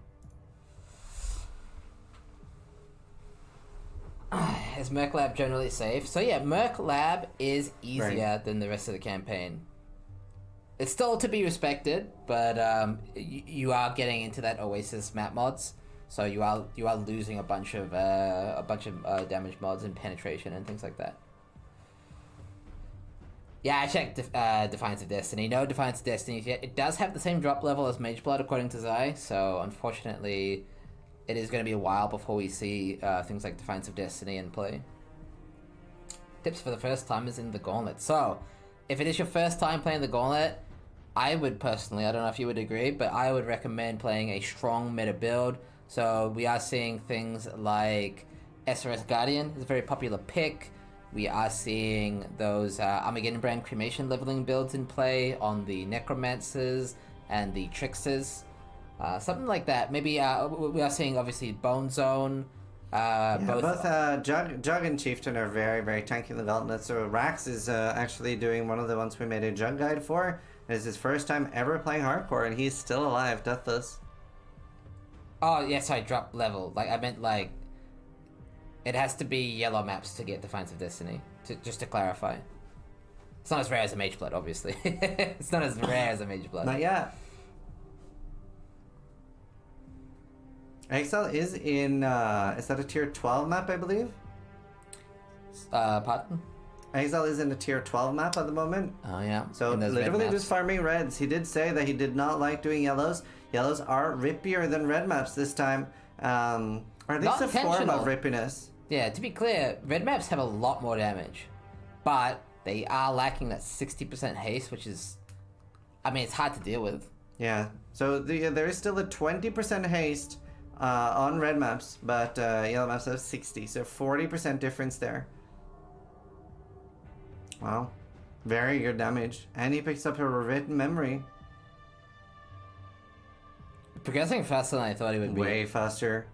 Is Merc Lab generally safe? So yeah, Merc Lab is easier than the rest of the campaign. It's still to be respected, but you are getting into that Oasis map mods, so you are losing a bunch of damage mods and penetration and things like that. Yeah, I checked Defiance of Destiny. No Defiance of Destiny yet. It does have the same drop level as Mageblood according to Zai, so unfortunately it is going to be a while before we see things like Defiance of Destiny in play. Tips for the first time is in the Gauntlet. So, if it is your first time playing the Gauntlet, I would personally, I don't know if you would agree, but I would recommend playing a strong meta build. So we are seeing things like SRS Guardian is a very popular pick. We are seeing those Armageddon brand cremation leveling builds in play on the Necromancers and the Tricksters. Something like that. Maybe we are seeing obviously Bone Zone. Both Jug and Chieftain are very, very tanky in the Gauntlet. So Rax is actually doing one of the ones we made a Jug guide for. It's his first time ever playing hardcore, and he's still alive, deathless. Oh, yes, I dropped level. Like, I meant, like, it has to be yellow maps to get Defiance of Destiny, just to clarify. It's not as rare as a Mageblood, obviously. It's not as rare as a Mageblood. Not yet. Exile is in, is that a tier 12 map, I believe? Pardon? Exile is in a tier 12 map at the moment. Oh, yeah. So literally just farming reds. He did say that he did not like doing yellows. Yellows are rippier than red maps this time. Or at least a form of rippiness. Yeah, to be clear, red maps have a lot more damage. But they are lacking that 60% haste, which is... I mean, it's hard to deal with. Yeah. So there is still a 20% haste on red maps, but yellow maps have 60. So 40% difference there. Wow. Very good damage. And he picks up a written memory. Progressing faster than I thought he would be. Way faster.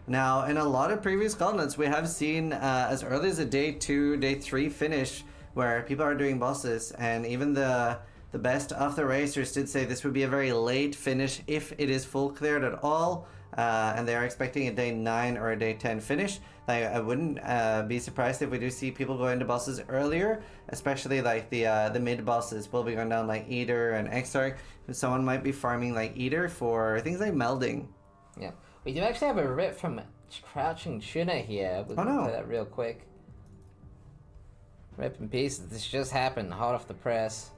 Now, in a lot of previous gauntlets, we have seen as early as a day 2, day 3 finish where people are doing bosses, and even the best of the racers did say this would be a very late finish if it is full cleared at all, and they are expecting a day 9 or a day 10 finish. I wouldn't be surprised if we do see people go into bosses earlier, especially like the mid bosses will be going down like Eater and Exarch. Someone might be farming like Eater for things like melding. Yeah, we do actually have a rip from Crouching Tuna here. We'll play that real quick. Rip in pieces. This just happened. Hot off the press.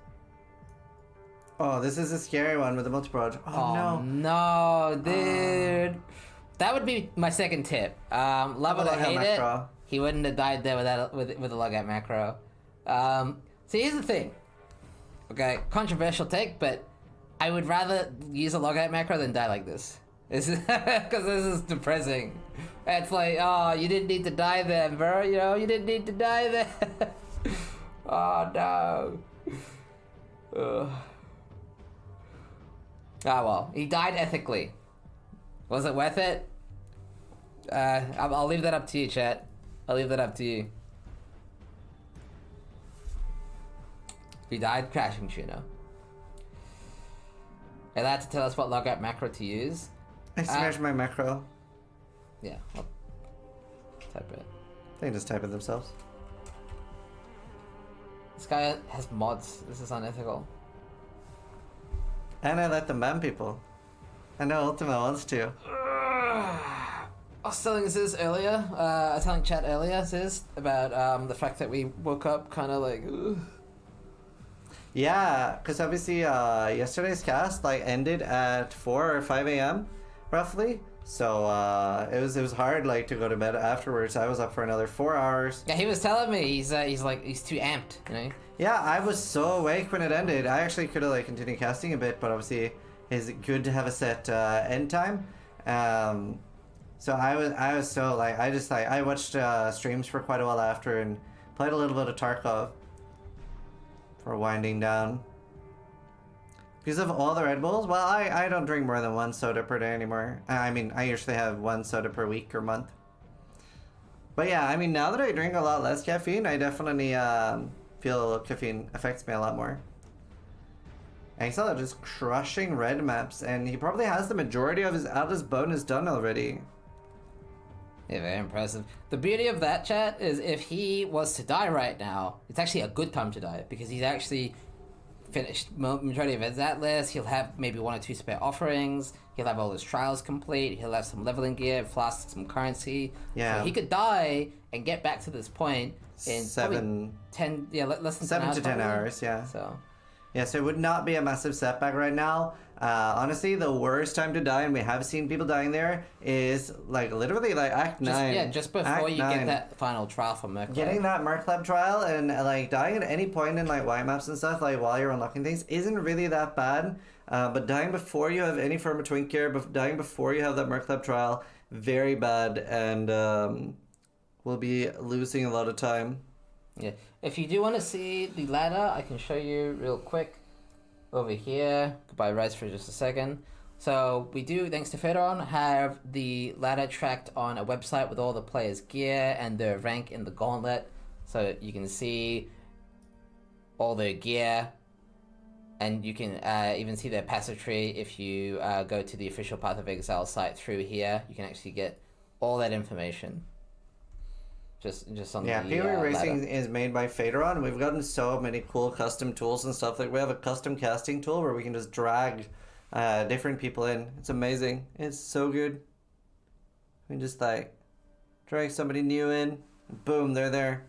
Oh, this is a scary one with the multi-proj. Oh no. No, dude. That would be my second tip. Love it or hate it, he wouldn't have died there with a logout macro. So here's the thing. Okay, controversial take, but I would rather use a logout macro than die like this. Because this is depressing. It's like, oh, you didn't need to die there, bro. You know, you didn't need to die there. Oh, no. Ugh. Ah, well, he died ethically. Was it worth it? I'll leave that up to you, chat. I'll leave that up to you. He died crashing Tuna. Allowed to tell us what logout macro to use. I smashed my macro. Yeah, I'll type it. They can just type it themselves. This guy has mods. This is unethical. And I let them ban people. I know Ultima wants to. I was telling Ziz earlier, I was telling chat earlier, Ziz, about the fact that we woke up kind of like... Ugh. Yeah, because obviously yesterday's cast like ended at 4 or 5 a.m. roughly. So it was hard like to go to bed afterwards. I was up for another 4 hours. Yeah, he was telling me he's too amped, you know. Yeah, I was so awake when it ended. I actually could have like continued casting a bit, but obviously it's good to have a set end time. So I was so like I watched streams for quite a while after and played a little bit of Tarkov for winding down. Because of all the Red Bulls, well, I don't drink more than 1 soda per day anymore. I mean, I usually have 1 soda per week or month. But yeah, I mean, now that I drink a lot less caffeine, I definitely feel caffeine affects me a lot more. Exile are just crushing red maps, and he probably has the majority of his Atlas bonus done already. Yeah, very impressive. The beauty of that, chat, is if he was to die right now, it's actually a good time to die, because he's actually finished majority of his Atlas. He'll have maybe 1 or 2 spare offerings. He'll have all his trials complete. He'll have some leveling gear, flasks, some currency. Yeah. So he could die and get back to this point in 10, less than 7 10 hours. to 10 probably. hours, yeah. So, Yeah, so it would not be a massive setback right now. Honestly, the worst time to die, and we have seen people dying there, is like literally like Act 9. Yeah, just before Act you 9. get that final trial from Merc. Getting that Merc Lab trial and like dying at any point in like white maps and stuff, like while you're unlocking things, isn't really that bad. But dying before you have any form of twink gear, dying before you have that Merc Lab trial, very bad, and we'll be losing a lot of time. Yeah, if you do want to see the ladder, I can show you real quick over here. Goodbye, Res, for just a second. So we do, thanks to Federon, have the ladder tracked on a website with all the players' gear and their rank in the Gauntlet. So you can see all their gear, and you can even see their passive tree if you go to the official Path of Exile site through here. You can actually get all that information. Just on the PoE Racing ladder. is made by Federon. We've gotten so many cool custom tools and stuff. Like we have a custom casting tool where we can just drag different people in. It's amazing. It's so good. We can just like drag somebody new in. Boom, they're there.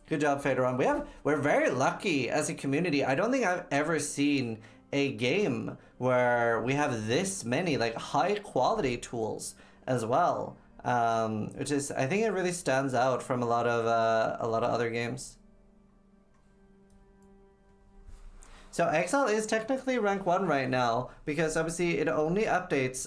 Good job, Federon. We're very lucky as a community. I don't think I've ever seen a game where we have this many like high quality tools as well. Which is, I think it really stands out from a lot of other games. So Exile is technically rank 1 right now, because obviously it only updates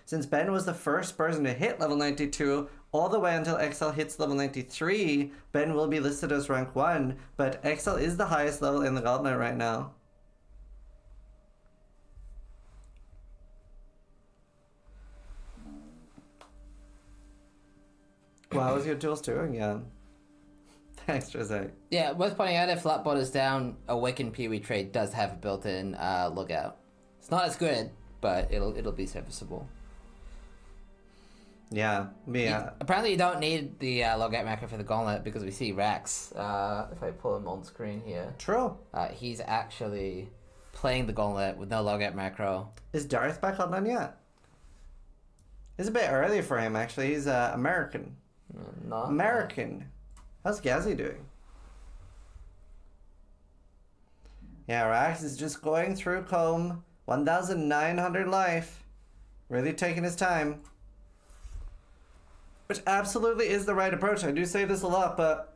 since Ben was the first person to hit level 92 all the way until Exile hits level 93. Ben will be listed as rank 1, but Exile is the highest level in the Gauntlet right now. Wow, how's your tools doing? Yeah. Thanks, Jose. Yeah, worth pointing out, if Flatbot is down, Awakened PoE Trade does have a built-in logout. It's not as good, but it'll be serviceable. Yeah, Apparently you don't need the logout macro for the Gauntlet, because we see Rax, if I pull him on screen here. True. He's actually playing the Gauntlet with no logout macro. Is Darth back online yet? It's a bit early for him, actually. He's American. Not American. How's Gazzy doing? Yeah, Rax is just going through Comb. 1,900 life. Really taking his time. Which absolutely is the right approach. I do say this a lot, but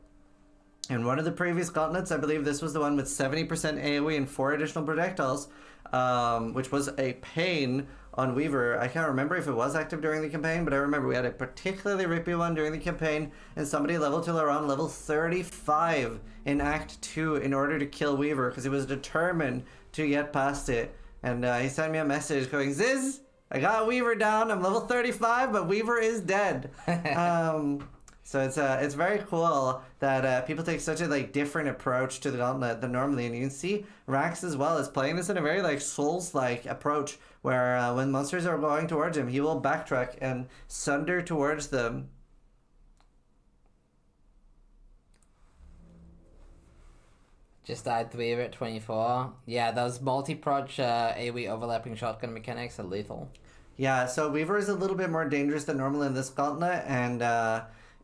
in one of the previous gauntlets, I believe this was the one with 70% AoE and 4 additional projectiles, which was a pain on Weaver. I can't remember if it was active during the campaign, but I remember we had a particularly rippy one during the campaign, and somebody leveled till around level 35 in Act 2 in order to kill Weaver, because he was determined to get past it. And he sent me a message going, Ziz, I got Weaver down, I'm level 35, but Weaver is dead. So it's very cool that people take such a different approach to the gauntlet than normally, and you can see Rax as well is playing this in a very Souls-like approach, where when monsters are going towards him, he will backtrack and sunder towards them. Just died Weaver at 24. Yeah, those multi-proj AoE overlapping shotgun mechanics are lethal. Yeah, so Weaver is a little bit more dangerous than normal in this gauntlet, and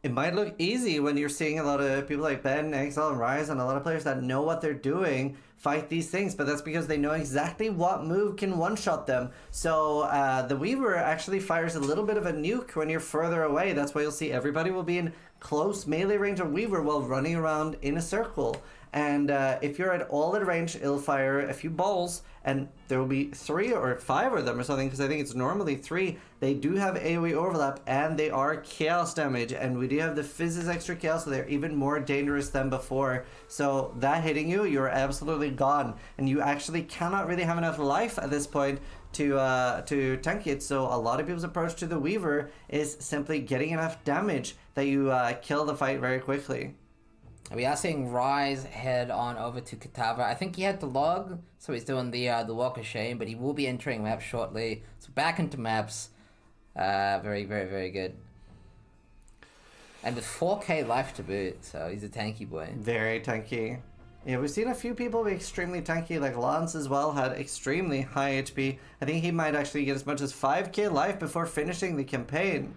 it might look easy when you're seeing a lot of people like Ben, Exile, and Rise, and a lot of players that know what they're doing fight these things, but that's because they know exactly what move can one-shot them. So the Weaver actually fires a little bit of a nuke when you're further away. That's why you'll see everybody will be in close melee range of Weaver while running around in a circle. And if you're at all at range, it'll fire a few balls, and there will be 3 or 5 of them or something, because I think it's normally 3. They do have AoE overlap, and they are chaos damage, and we do have the Fizz's extra chaos, so they're even more dangerous than before. So that hitting you, you're absolutely gone, and you actually cannot really have enough life at this point to tank it. So a lot of people's approach to the Weaver is simply getting enough damage that you kill the fight very quickly. We are seeing Rise head on over to Kitava. I think he had the log, so he's doing the Walk of Shame, but he will be entering maps shortly. So back into maps. Very, very, very good. And with 4k life to boot, so he's a tanky boy. Very tanky. Yeah, we've seen a few people be extremely tanky, like Lance as well had extremely high HP. I think he might actually get as much as 5k life before finishing the campaign.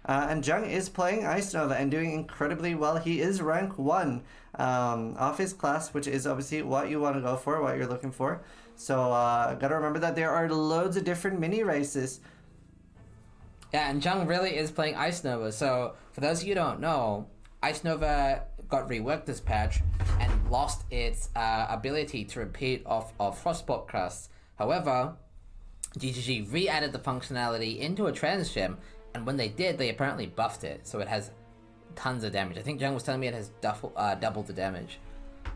And Jung is playing Ice Nova and doing incredibly well. He is rank 1 off his class, which is obviously what you want to go for, what you're looking for. So gotta remember that there are loads of different mini races. Yeah, and Jung really is playing Ice Nova. So for those of you who don't know, Ice Nova got reworked this patch and lost its ability to repeat off of Frostbolt crusts. However, GGG re-added the functionality into a trans gem, and when they did, they apparently buffed it, so it has tons of damage. I think Jung was telling me it has double the damage.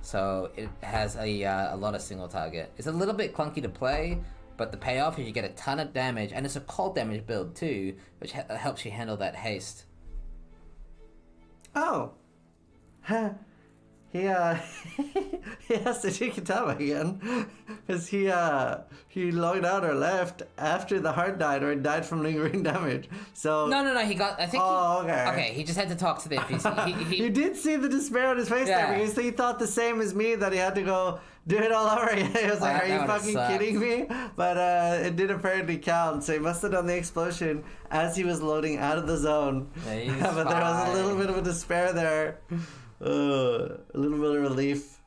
So it has a lot of single target. It's a little bit clunky to play, but the payoff is you get a ton of damage, and it's a cold damage build too, which helps you handle that haste. Oh. He he has to do Kitava again because he logged out or left after the heart died or died from lingering damage. So no, he got. I think. Oh, okay. Okay, he just had to talk to the NPC. You did see the despair on his face there because he thought the same as me that he had to go do it all over again. He was like, "Are you fucking kidding me?" But it did apparently count, so he must have done the explosion as he was loading out of the zone. Yeah, but there was a little bit of a despair there. A little bit of relief.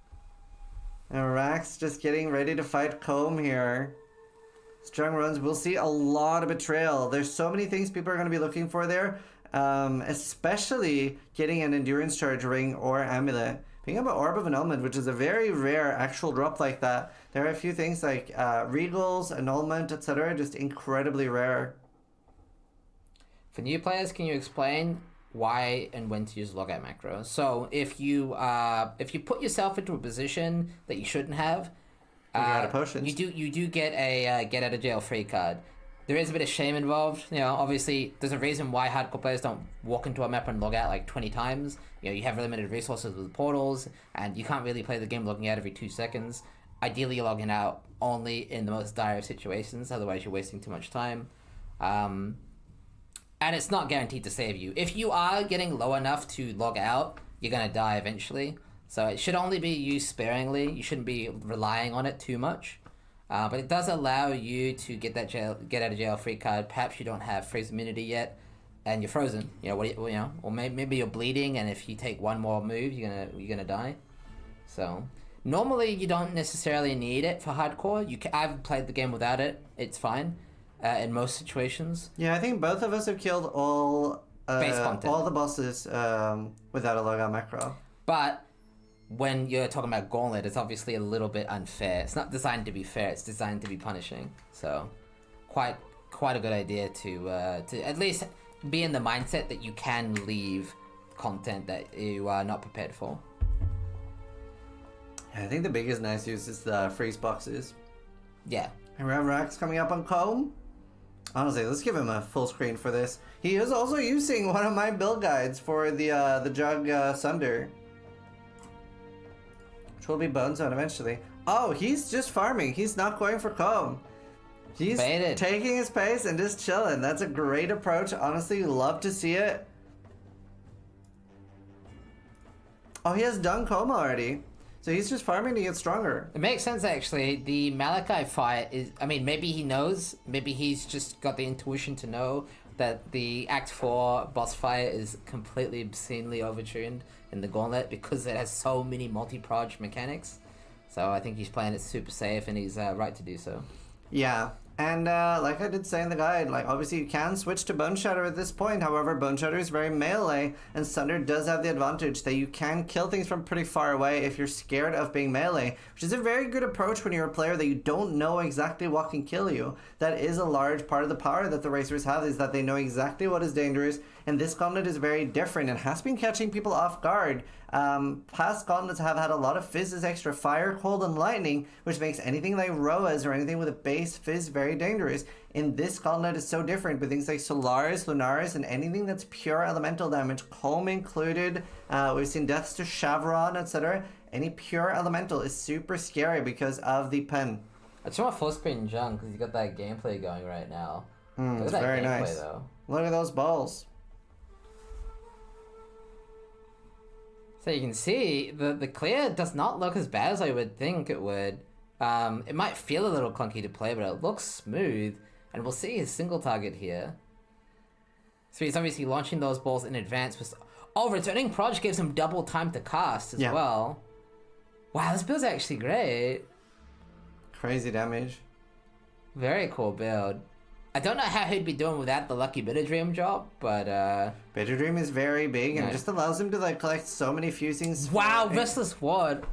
And Rax just getting ready to fight Comb here. Strong runs. We'll see a lot of betrayal. There's so many things people are going to be looking for there. Especially getting an endurance charge ring or amulet. Picking up an Orb of Annulment, which is a very rare actual drop like that. There are a few things like Regals, Annulment, etc. Just incredibly rare. For new players, can you explain why and when to use logout macro? So if you put yourself into a position that you shouldn't have, you're out of potions. You do get a get out of jail free card. There is a bit of shame involved. You know, obviously there's a reason why hardcore players don't walk into a map and log out like 20 times. You know, you have limited resources with portals, and you can't really play the game logging out every 2 seconds. Ideally, you're logging out only in the most dire of situations. Otherwise, you're wasting too much time. And it's not guaranteed to save you. If you are getting low enough to log out, you're going to die eventually. So it should only be used sparingly. You shouldn't be relying on it too much. But it does allow you to get that get out of jail free card. Perhaps you don't have freeze immunity yet, and you're frozen. You know, or maybe you're bleeding, and if you take one more move, you're gonna die. So normally you don't necessarily need it for hardcore. I've played the game without it. It's fine. In most situations. Yeah, I think both of us have killed all the bosses without a logout macro. But when you're talking about Gauntlet, it's obviously a little bit unfair. It's not designed to be fair. It's designed to be punishing. So, quite a good idea to at least be in the mindset that you can leave content that you are not prepared for. I think the biggest nice use is the freeze boxes. Yeah. And we have Rax coming up on Comb. Honestly, let's give him a full screen for this. He is also using one of my build guides for the Jug Sunder, which will be Bone Zone eventually. Oh, he's just farming. He's not going for Comb. He's Baited. Taking his pace and just chilling. That's a great approach. Honestly, love to see it. Oh, he has done Comb already. So he's just farming to get stronger. It makes sense, actually. The Malachi fight is... I mean, maybe he knows. Maybe he's just got the intuition to know that the Act 4 boss fight is completely obscenely overtuned in the Gauntlet because it has so many multi-proj mechanics. So I think he's playing it super safe, and he's right to do so. Yeah. And like I did say in the guide, like obviously you can switch to Bone Shatter at this point. However, Bone Shatter is very melee, and Sunder does have the advantage that you can kill things from pretty far away if you're scared of being melee, which is a very good approach when you're a player that you don't know exactly what can kill you. That is a large part of the power that the racers have, is that they know exactly what is dangerous and this gauntlet is very different and has been catching people off guard. Past gauntlets have had a lot of fizzes, extra fire, cold, and lightning, which makes anything like Roas or anything with a base fizz very dangerous. And this gauntlet is so different with things like Solaris, Lunaris, and anything that's pure elemental damage, Comb included. We've seen deaths to Shavron, etc. Any pure elemental is super scary because of the pen. I just want full screen Jung because you got that gameplay going right now. Look It's at that very gameplay, nice. though. Look at those balls. So you can see the clear does not look as bad as I would think it would. It might feel a little clunky to play, but it looks smooth. And we'll see his single target here. So he's obviously launching those balls in advance. Returning Proj gives him double time to cast as well. Wow, this build's actually great. Crazy damage. Very cool build. I don't know how he'd be doing without the Lucky Bitter Dream drop, but Bitter Dream is very big and just allows him to like collect so many fusings. Wow, Restless Ward.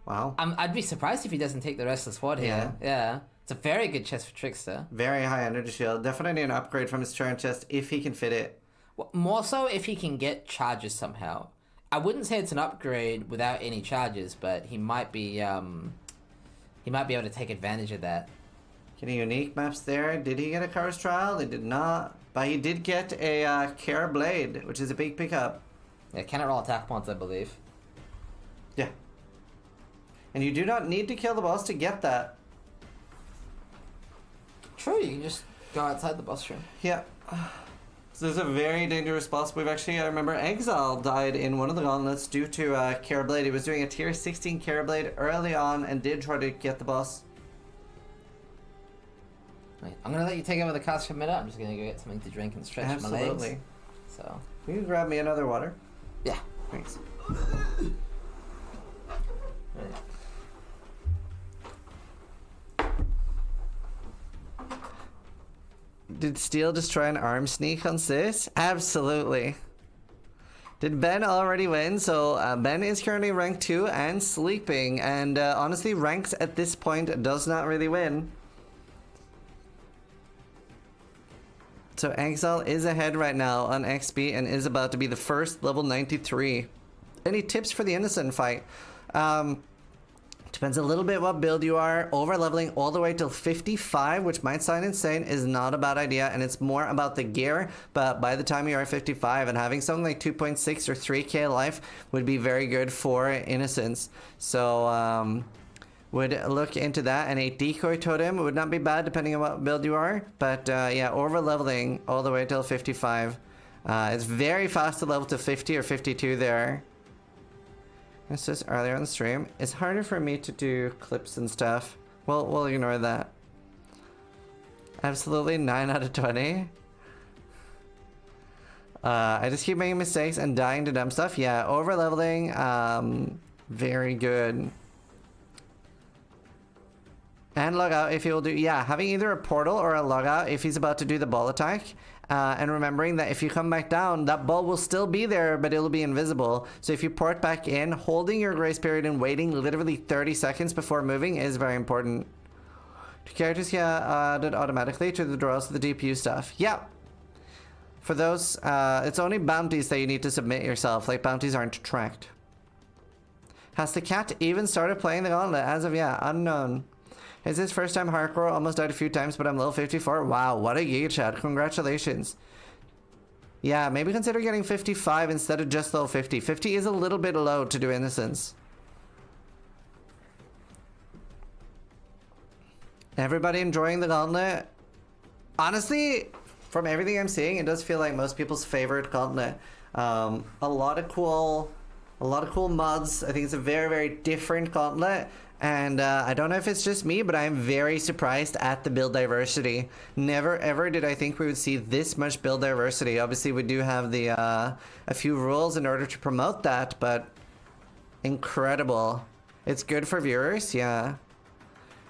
Wow. I'd be surprised if he doesn't take the Restless Ward here. Yeah. It's a very good chest for Trickster. Very high energy shield. Definitely an upgrade from his current chest if he can fit it. Well, more so if he can get charges somehow. I wouldn't say it's an upgrade without any charges, but he might be able to take advantage of that. Getting unique maps there. Did he get a Cars Trial? He did not. But he did get a Care Blade, which is a big pickup. Yeah, cannot roll attack points, I believe. Yeah. And you do not need to kill the boss to get that. True, you can just go outside the boss room. Yeah. So this is a very dangerous boss. We've actually, I remember Exile died in one of the gauntlets due to Care Blade. He was doing a tier 16 Care Blade early on and did try to get the boss. Right, I'm gonna let you take over the cast for a minute. I'm just gonna go get something to drink and stretch my legs. Absolutely. So. Will you grab me another water? Yeah. Thanks. Did Steel just try an arm sneak on Sis? Absolutely. Did Ben already win? So Ben is currently rank 2 and sleeping. And honestly, ranks at this point does not really win. So Exile is ahead right now on XP and is about to be the first level 93. Any tips for the Innocent fight? Depends a little bit what build you are. Over leveling all the way till 55, which might sound insane, is not a bad idea, and it's more about the gear. But by the time you are 55, and having something like 2.6 or 3k life would be very good for Innocence. So would look into that, and a decoy totem would not be bad depending on what build you are. But yeah, over leveling all the way till 55. It's very fast to level to 50 or 52 there. I said earlier on the stream, it's harder for me to do clips and stuff. Well, we'll ignore that. Absolutely 9 out of 20. I just keep making mistakes and dying to dumb stuff. Yeah, over leveling, very good. And log out if he will do, yeah, having either a portal or a log out if he's about to do the ball attack. And remembering that if you come back down, that ball will still be there, but it'll be invisible. So if you port back in, holding your grace period and waiting literally 30 seconds before moving is very important. Do characters get added automatically to the draws of the DPU stuff? Yeah. For those, it's only bounties that you need to submit yourself. Like, bounties aren't tracked. Has the cat even started playing the Gauntlet? As of yet, unknown. It's his first time hardcore, almost died a few times, but I'm level 54. Wow, what a Giga Chat. Congratulations. Yeah, maybe consider getting 55 instead of just level 50. 50 is a little bit low to do Innocence. Everybody enjoying the Gauntlet? Honestly, from everything I'm seeing, it does feel like most people's favorite Gauntlet. A lot of cool mods. I think it's a very, very different Gauntlet. And I don't know if it's just me, but I'm very surprised at the build diversity. Never ever did I think we would see this much build diversity. Obviously, we do have the a few rules in order to promote that, but incredible. It's good for viewers, yeah.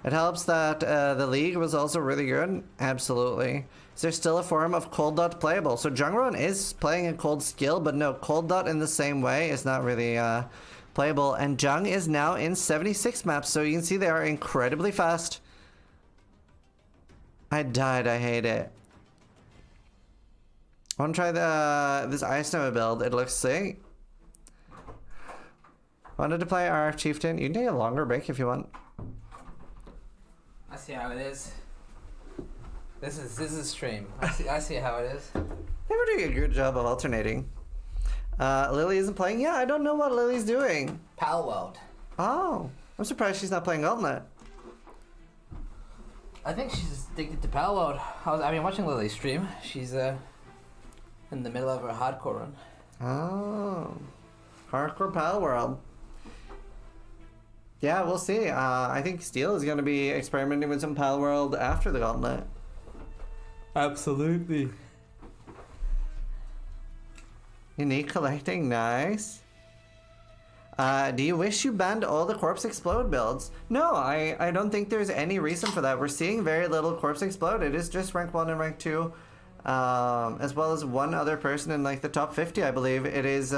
It helps that the league was also really good. Absolutely. Is there still a form of cold dot playable? So Jungron is playing a cold skill, but no, cold dot in the same way is not really playable. And Jung is now in 76 maps, so you can see they are incredibly fast. I died, I hate it. Want to try this Ice Nova build? It looks sick. Wanted to play RF Chieftain? You can take a longer break if you want. I see how it is. This is stream. I see how it is. They were doing a good job of alternating. Lily isn't playing? Yeah, I don't know what Lily's doing. Pal World. Oh, I'm surprised she's not playing Gauntlet. I think she's addicted to Pal World. I've been watching Lily stream. She's in the middle of her hardcore run. Oh, hardcore Pal World. Yeah, we'll see. I think Steel is going to be experimenting with some Pal World after the Gauntlet. Absolutely. Unique collecting, nice. Do you wish you banned all the Corpse Explode builds? No, I don't think there's any reason for that. We're seeing very little Corpse Explode. It is just rank 1 and rank 2. As well as one other person in like the top 50, I believe. It is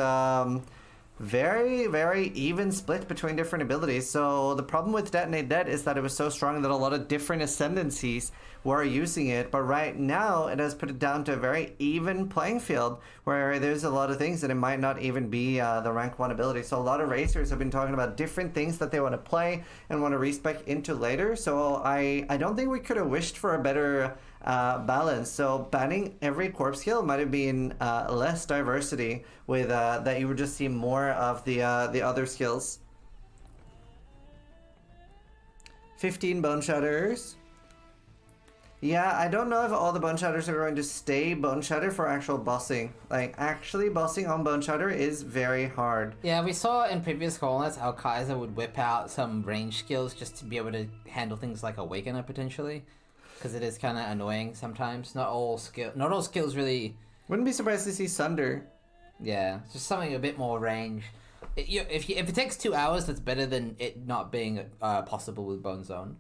very, very even split between different abilities. So the problem with Detonate Dead is that it was so strong that a lot of different ascendancies were using it. But right now, it has put it down to a very even playing field where there's a lot of things that it might not even be the rank 1 ability. So a lot of racers have been talking about different things that they want to play and want to respec into later. So I don't think we could have wished for a better balance. So banning every corpse skill might have been less diversity with that you would just see more of the other skills. 15 Bone Shatters. Yeah, I don't know if all the Bone Shatters are going to stay Bone Shatter for actual bossing. Like, actually bossing on Bone Shatter is very hard. Yeah, we saw in previous Gauntlets how Kaiser would whip out some range skills just to be able to handle things like Awakener potentially. Because it is kind of annoying sometimes. Not all skills really... Wouldn't be surprised to see Sunder. Yeah, just something a bit more range. If it takes 2 hours, that's better than it not being possible with Bone Zone.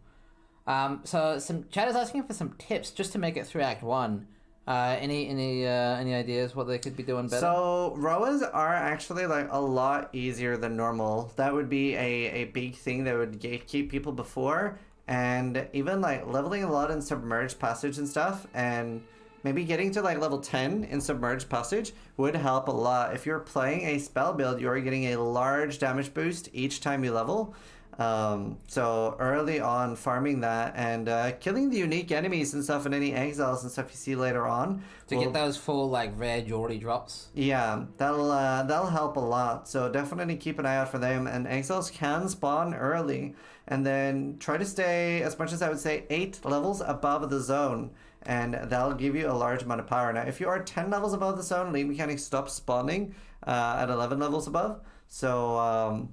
So some chat is asking for some tips just to make it through Act 1. Any ideas what they could be doing better? So Roas are actually like a lot easier than normal. That would be a big thing that would gatekeep people before. And even like leveling a lot in Submerged Passage and stuff, and maybe getting to like level 10 in Submerged Passage would help a lot. If you're playing a spell build, you're getting a large damage boost each time you level. So early on farming that and killing the unique enemies and stuff and any exiles and stuff you see later on. To get those full like rare jewelry drops. Yeah, that'll help a lot. So definitely keep an eye out for them. And exiles can spawn early. And then try to stay, as much as I would say, 8 levels above the zone. And that'll give you a large amount of power. Now, if you are 10 levels above the zone, Lead Mechanics stop spawning at 11 levels above. So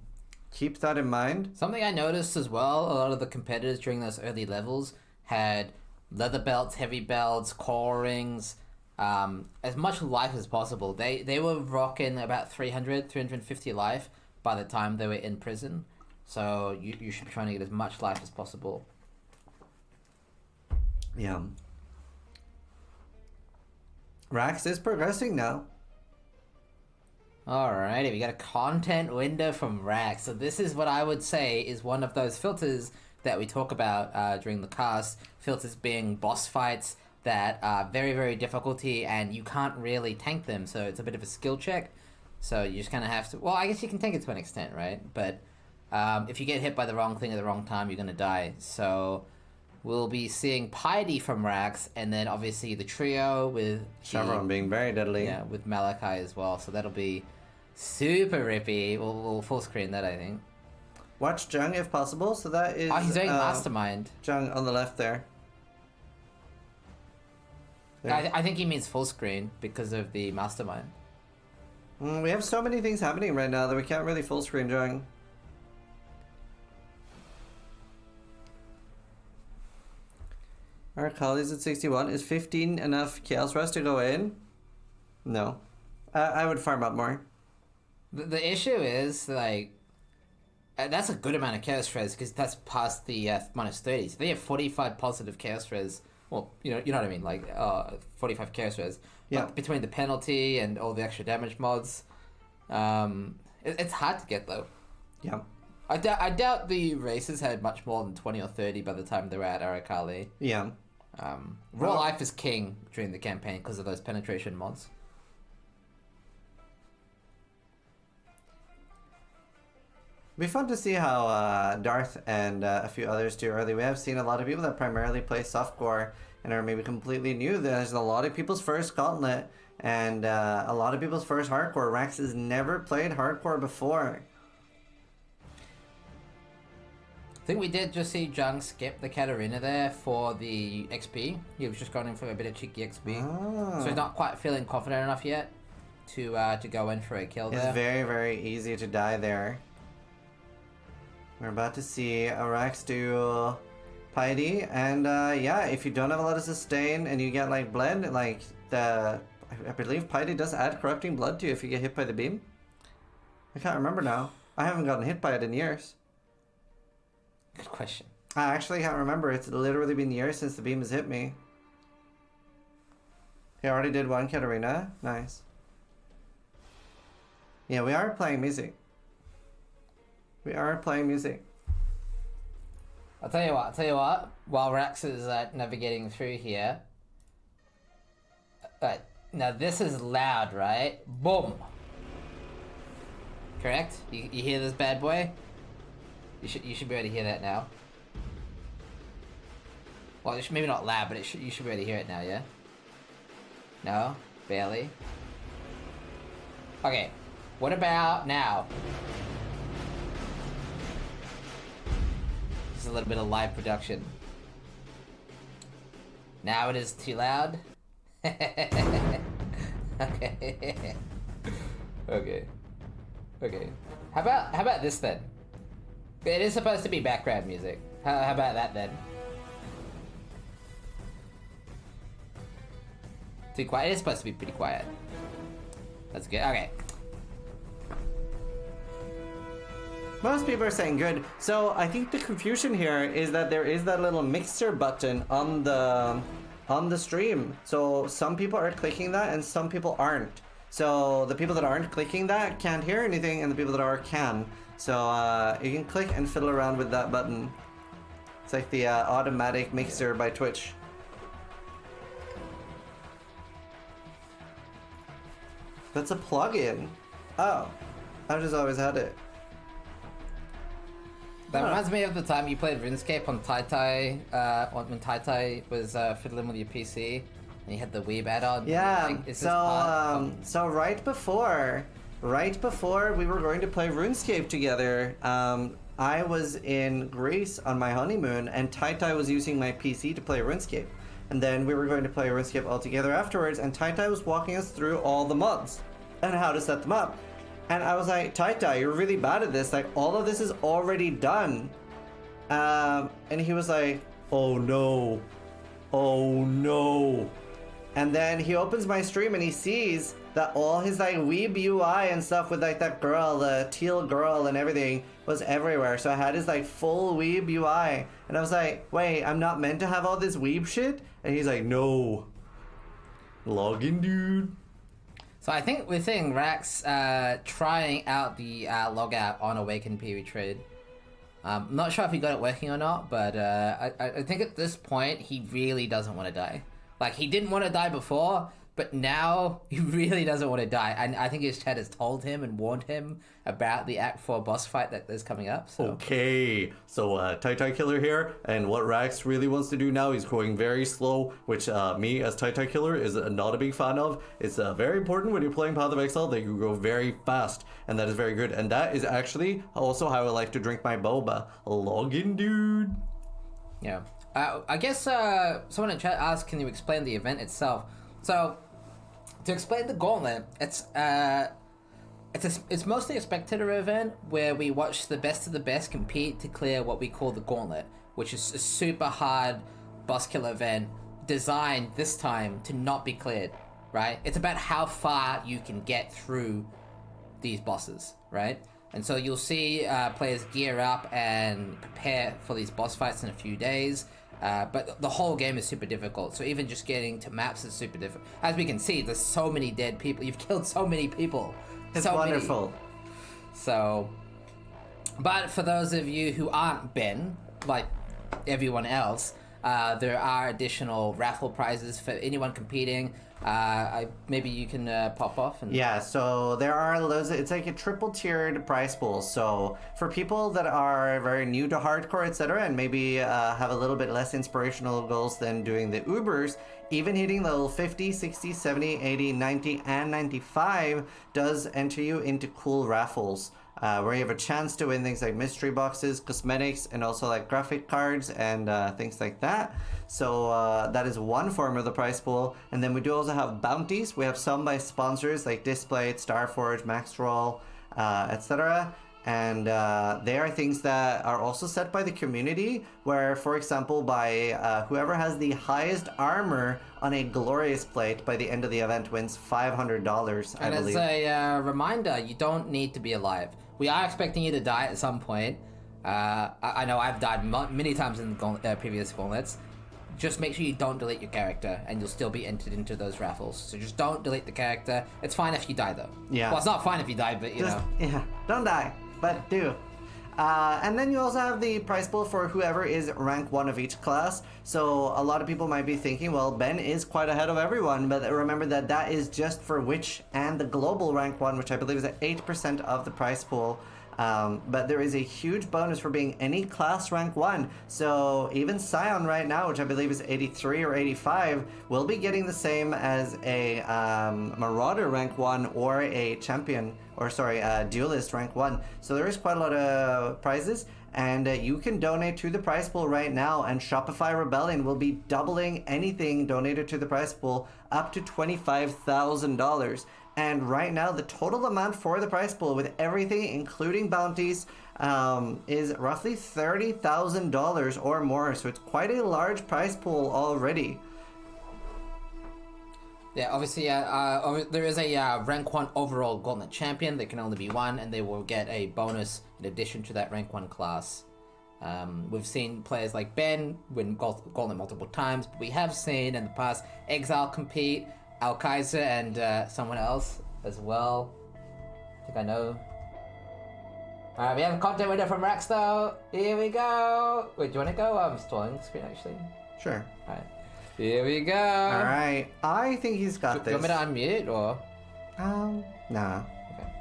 keep that in mind. Something I noticed as well, a lot of the competitors during those early levels had leather belts, heavy belts, core rings, as much life as possible. They were rocking about 350 life by the time they were in prison. So you should be trying to get as much life as possible. Yeah. Rax is progressing now. Alrighty, we got a content window from Rax. So this is what I would say is one of those filters that we talk about during the cast. Filters being boss fights that are very, very difficulty and you can't really tank them. So it's a bit of a skill check. So you just kind of have to... Well, I guess you can tank it to an extent, right? But if you get hit by the wrong thing at the wrong time, you're going to die. So we'll be seeing Piety from Rax, and then obviously the trio with... Chevron being very deadly. Yeah, with Malachi as well. So that'll be super rippy. We'll full screen that, I think. Watch Jung if possible. So that is... Oh, he's doing Mastermind. Jung on the left there. I think he means full screen because of the Mastermind. We have so many things happening right now that we can't really full screen Jung. Our colleagues at 61. Is 15 enough Chaos Rust to go in? No. I would farm up more. The issue is, like, that's a good amount of Chaos Res because that's past the minus 30. So they have 45 positive Chaos Res. Well, you know what I mean, like 45 Chaos Res. Yeah. But between the penalty and all the extra damage mods, it's hard to get though. Yeah. I doubt the races had much more than 20 or 30 by the time they were at Arakali. Yeah. Raw life is king during the campaign because of those penetration mods. It'd be fun to see how Darth and a few others do early. We have seen a lot of people that primarily play softcore and are maybe completely new. There's a lot of people's first Gauntlet and a lot of people's first hardcore. Rax has never played hardcore before. I think we did just see Jung skip the Katarina there for the XP. He was just going in for a bit of cheeky XP. Oh. So he's not quite feeling confident enough yet to go in for a kill there. It's very, very easy to die there. We're about to see a Rax do Piety, and yeah, if you don't have a lot of sustain and you get like bled, like I believe Piety does add corrupting blood to you if you get hit by the beam. I can't remember now. I haven't gotten hit by it in years. Good question. I actually can't remember. It's literally been years since the beam has hit me. He already did one Katarina. Nice. Yeah, we are playing music. We are playing music. I'll tell you what. While Rax is navigating through here. Now this is loud, right? Boom. Correct? You hear this bad boy? You should be able to hear that now. Well, maybe not loud, but you should be able to hear it now, yeah? No? Barely? Okay. What about now? Just a little bit of live production. Now it is too loud? Okay. Okay. Okay. How about this then? It is supposed to be background music. How about that then? Too quiet? It is supposed to be pretty quiet. That's good. Okay. Most people are saying good. So I think the confusion here is that there is that little mixer button on the stream. So some people are clicking that and some people aren't. So the people that aren't clicking that can't hear anything, and the people that are can. So you can click and fiddle around with that button. It's like the automatic mixer by Twitch. That's a plugin. Oh, I've just always had it. That reminds me of the time you played RuneScape on Tai, when Tai was fiddling with your PC and you had the Weeb add-on. Yeah, so right before we were going to play RuneScape together, I was in Greece on my honeymoon, and Tai was using my PC to play RuneScape. And then we were going to play RuneScape all together afterwards, and Tai was walking us through all the mods and how to set them up. And I was like, Tai, you're really bad at this. Like, all of this is already done. And he was like, oh no. And then he opens my stream and he sees that all his like Weeb UI and stuff with like that girl, the teal girl and everything was everywhere. So I had his like full Weeb UI. And I was like, wait, I'm not meant to have all this Weeb shit? And he's like, no. Login, dude. So I think we're seeing Rax trying out the logout on Awakened PV Trade. I'm not sure if he got it working or not, but I think at this point he really doesn't want to die. Like, he didn't want to die before, but now he really doesn't want to die. And I think his chat has told him and warned him about the Act 4 boss fight that is coming up. So. Okay, so Tai Killer here, and what Rax really wants to do now, he's going very slow, which me as Tai Killer is not a big fan of. It's very important when you're playing Path of Exile that you go very fast, and that is very good. And that is actually also how I like to drink my boba. Login, dude. Yeah. I guess someone in chat asked, can you explain the event itself? So, to explain the Gauntlet, it's mostly a spectator event where we watch the best of the best compete to clear what we call the Gauntlet, which is a super hard boss kill event designed this time to not be cleared, right? It's about how far you can get through these bosses, right? And so you'll see players gear up and prepare for these boss fights in a few days. But the whole game is super difficult, so even just getting to maps is super difficult. As we can see, there's so many dead people. You've killed so many people. It's so wonderful. Many. So, but for those of you who aren't Ben, like everyone else, there are additional raffle prizes for anyone competing. Maybe you can pop off and. Yeah, so there are those. It's like a triple tiered prize pool. So for people that are very new to hardcore, etc., and maybe have a little bit less inspirational goals than doing the Ubers, even hitting level 50, 60, 70, 80, 90, and 95 does enter you into cool raffles. Where you have a chance to win things like mystery boxes, cosmetics, and also like graphic cards and things like that. So that is one form of the prize pool. And then we do also have bounties. We have some by sponsors like Displate, Starforge, Maxroll, etc. And they are things that are also set by the community, where, for example, by whoever has the highest armor on a glorious plate by the end of the event wins $500, I believe. And as a reminder, you don't need to be alive. We are expecting you to die at some point. I know I've died many times in previous gauntlets. Just make sure you don't delete your character, and you'll still be entered into those raffles. So just don't delete the character. It's fine if you die, though. Yeah. Well, it's not fine if you die, but you know. Yeah, don't die, but do. And then you also have the prize pool for whoever is rank 1 of each class. So a lot of people might be thinking, well, Ben is quite ahead of everyone, but remember that that is just for Witch and the global rank 1, which I believe is at 8% of the prize pool. But there is a huge bonus for being any class rank 1. So even Scion right now, which I believe is 83 or 85, will be getting the same as a Marauder rank 1 or a champion, or sorry, duelist rank 1. So there is quite a lot of prizes. And you can donate to the prize pool right now, and Shopify Rebellion will be doubling anything donated to the prize pool up to $25,000. And right now, the total amount for the prize pool, with everything, including bounties, is roughly $30,000 or more. So it's quite a large prize pool already. Yeah, obviously, there is a rank 1 overall Gauntlet champion. There can only be one, and they will get a bonus in addition to that rank 1 class. We've seen players like Ben win Gauntlet multiple times, but we have seen in the past Exile compete, Al Kaiser, and someone else as well. I think I know. Alright, we have a content winner from Raxto. Here we go. Wait, do you want to go? I'm stalling the screen actually. Sure. Alright. Here we go. Alright, I think he's got this. Do you want me to unmute or? Nah. Okay.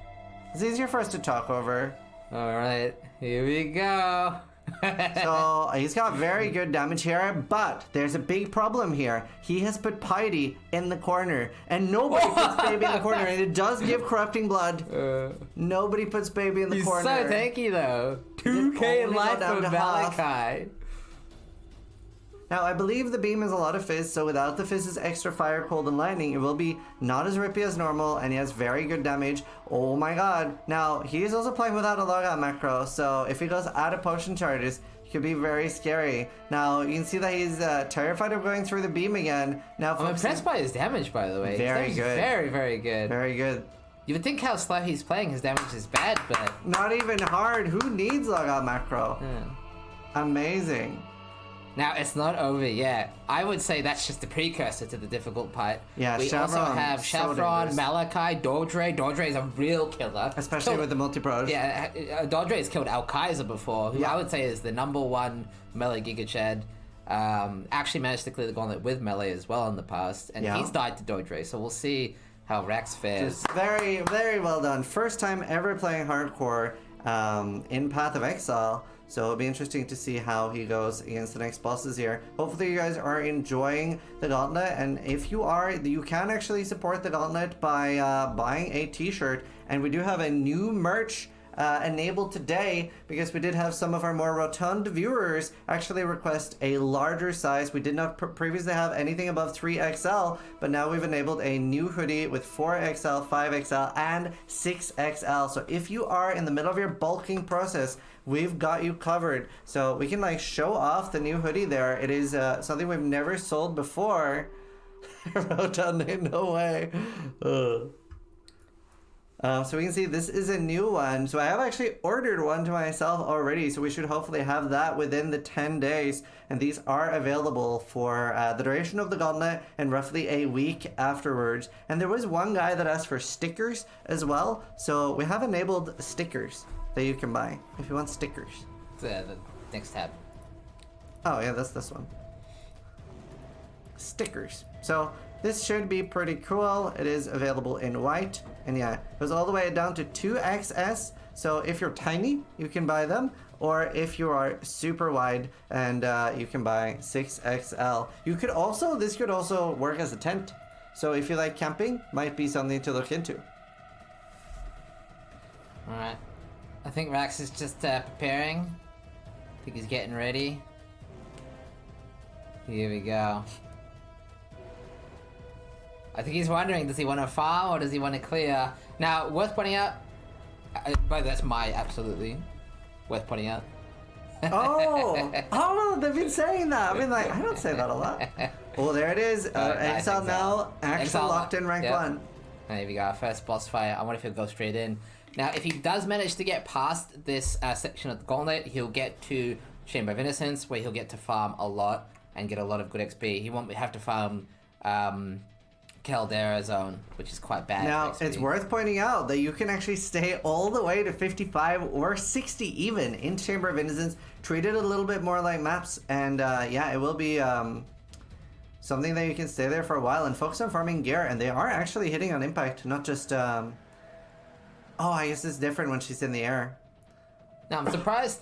It's easier for us to talk over. Alright, here we go. So he's got very good damage here, but there's a big problem here. He has put Piety in the corner, and nobody puts Baby in the corner, and it does give corrupting blood. Nobody puts Baby in the corner. He's so tanky though. 2k life from Malachi. Now, I believe the beam has a lot of fizz, so without the fizz's extra fire, cold, and lightning, it will be not as rippy as normal, and he has very good damage. Oh my god. Now, he is also playing without a logout macro, so if he goes out of potion charges, it could be very scary. Now, you can see that he's terrified of going through the beam again. Now, I'm impressed by his damage, by the way. Very his good. Very, very good. Very good. You would think how slow he's playing, his damage is bad, but... Not even hard. Who needs logout macro? Amazing. Now, it's not over yet. I would say that's just the precursor to the difficult part. Yeah, we also have Chevron, so Malachi, Dodre. Dodre is a real killer. Especially with the multi-pros. Yeah, Dodre has killed Al Kaiser before, who I would say is the #1 melee Giga Chad. Actually managed to clear the gauntlet with melee as well in the past, and he's died to Dodre, so we'll see how Rex fares. Just very, very well done. First time ever playing hardcore in Path of Exile. So it'll be interesting to see how he goes against the next bosses here. Hopefully you guys are enjoying the Gauntlet, and if you are, you can actually support the Gauntlet by buying a t-shirt. And we do have a new merch enabled today, because we did have some of our more rotund viewers actually request a larger size. We did not previously have anything above 3XL, but now we've enabled a new hoodie with 4XL, 5XL, and 6XL. So if you are in the middle of your bulking process, we've got you covered. So we can like show off the new hoodie there. It is something we've never sold before. Rotund, no way. So we can see this is a new one. So I have actually ordered one to myself already. So we should hopefully have that within the 10 days. And these are available for the duration of the Gauntlet and roughly a week afterwards. And there was one guy that asked for stickers as well. So we have enabled stickers that you can buy if you want stickers. The next tab. Oh yeah, that's this one. Stickers. So This should be pretty cool. It is available in white. And yeah, it goes all the way down to 2XS. So if you're tiny, you can buy them. Or if you are super wide, and you can buy 6XL. This could also work as a tent. So if you like camping, might be something to look into. Alright. I think Rax is just preparing. I think he's getting ready. Here we go. I think he's wondering, does he want to farm or does he want to clear? Now, worth pointing out, but that's my absolutely worth pointing out. Oh, they've been saying that. I mean, like, I don't say that a lot. Oh, there it is. Exile now, actually locked in rank 1. And there we go, our first boss fight. I wonder if he'll go straight in. Now, if he does manage to get past this section of the Gauntlet, he'll get to Chamber of Innocence, where he'll get to farm a lot and get a lot of good XP. He won't have to farm Caldera Zone, which is quite bad. Now, it's worth pointing out that you can actually stay all the way to 55 or 60 even in Chamber of Innocence. Treat it a little bit more like maps, and yeah, it will be something that you can stay there for a while and focus on farming gear. And they are actually hitting on impact, not just... Oh, I guess it's different when she's in the air. Now, I'm surprised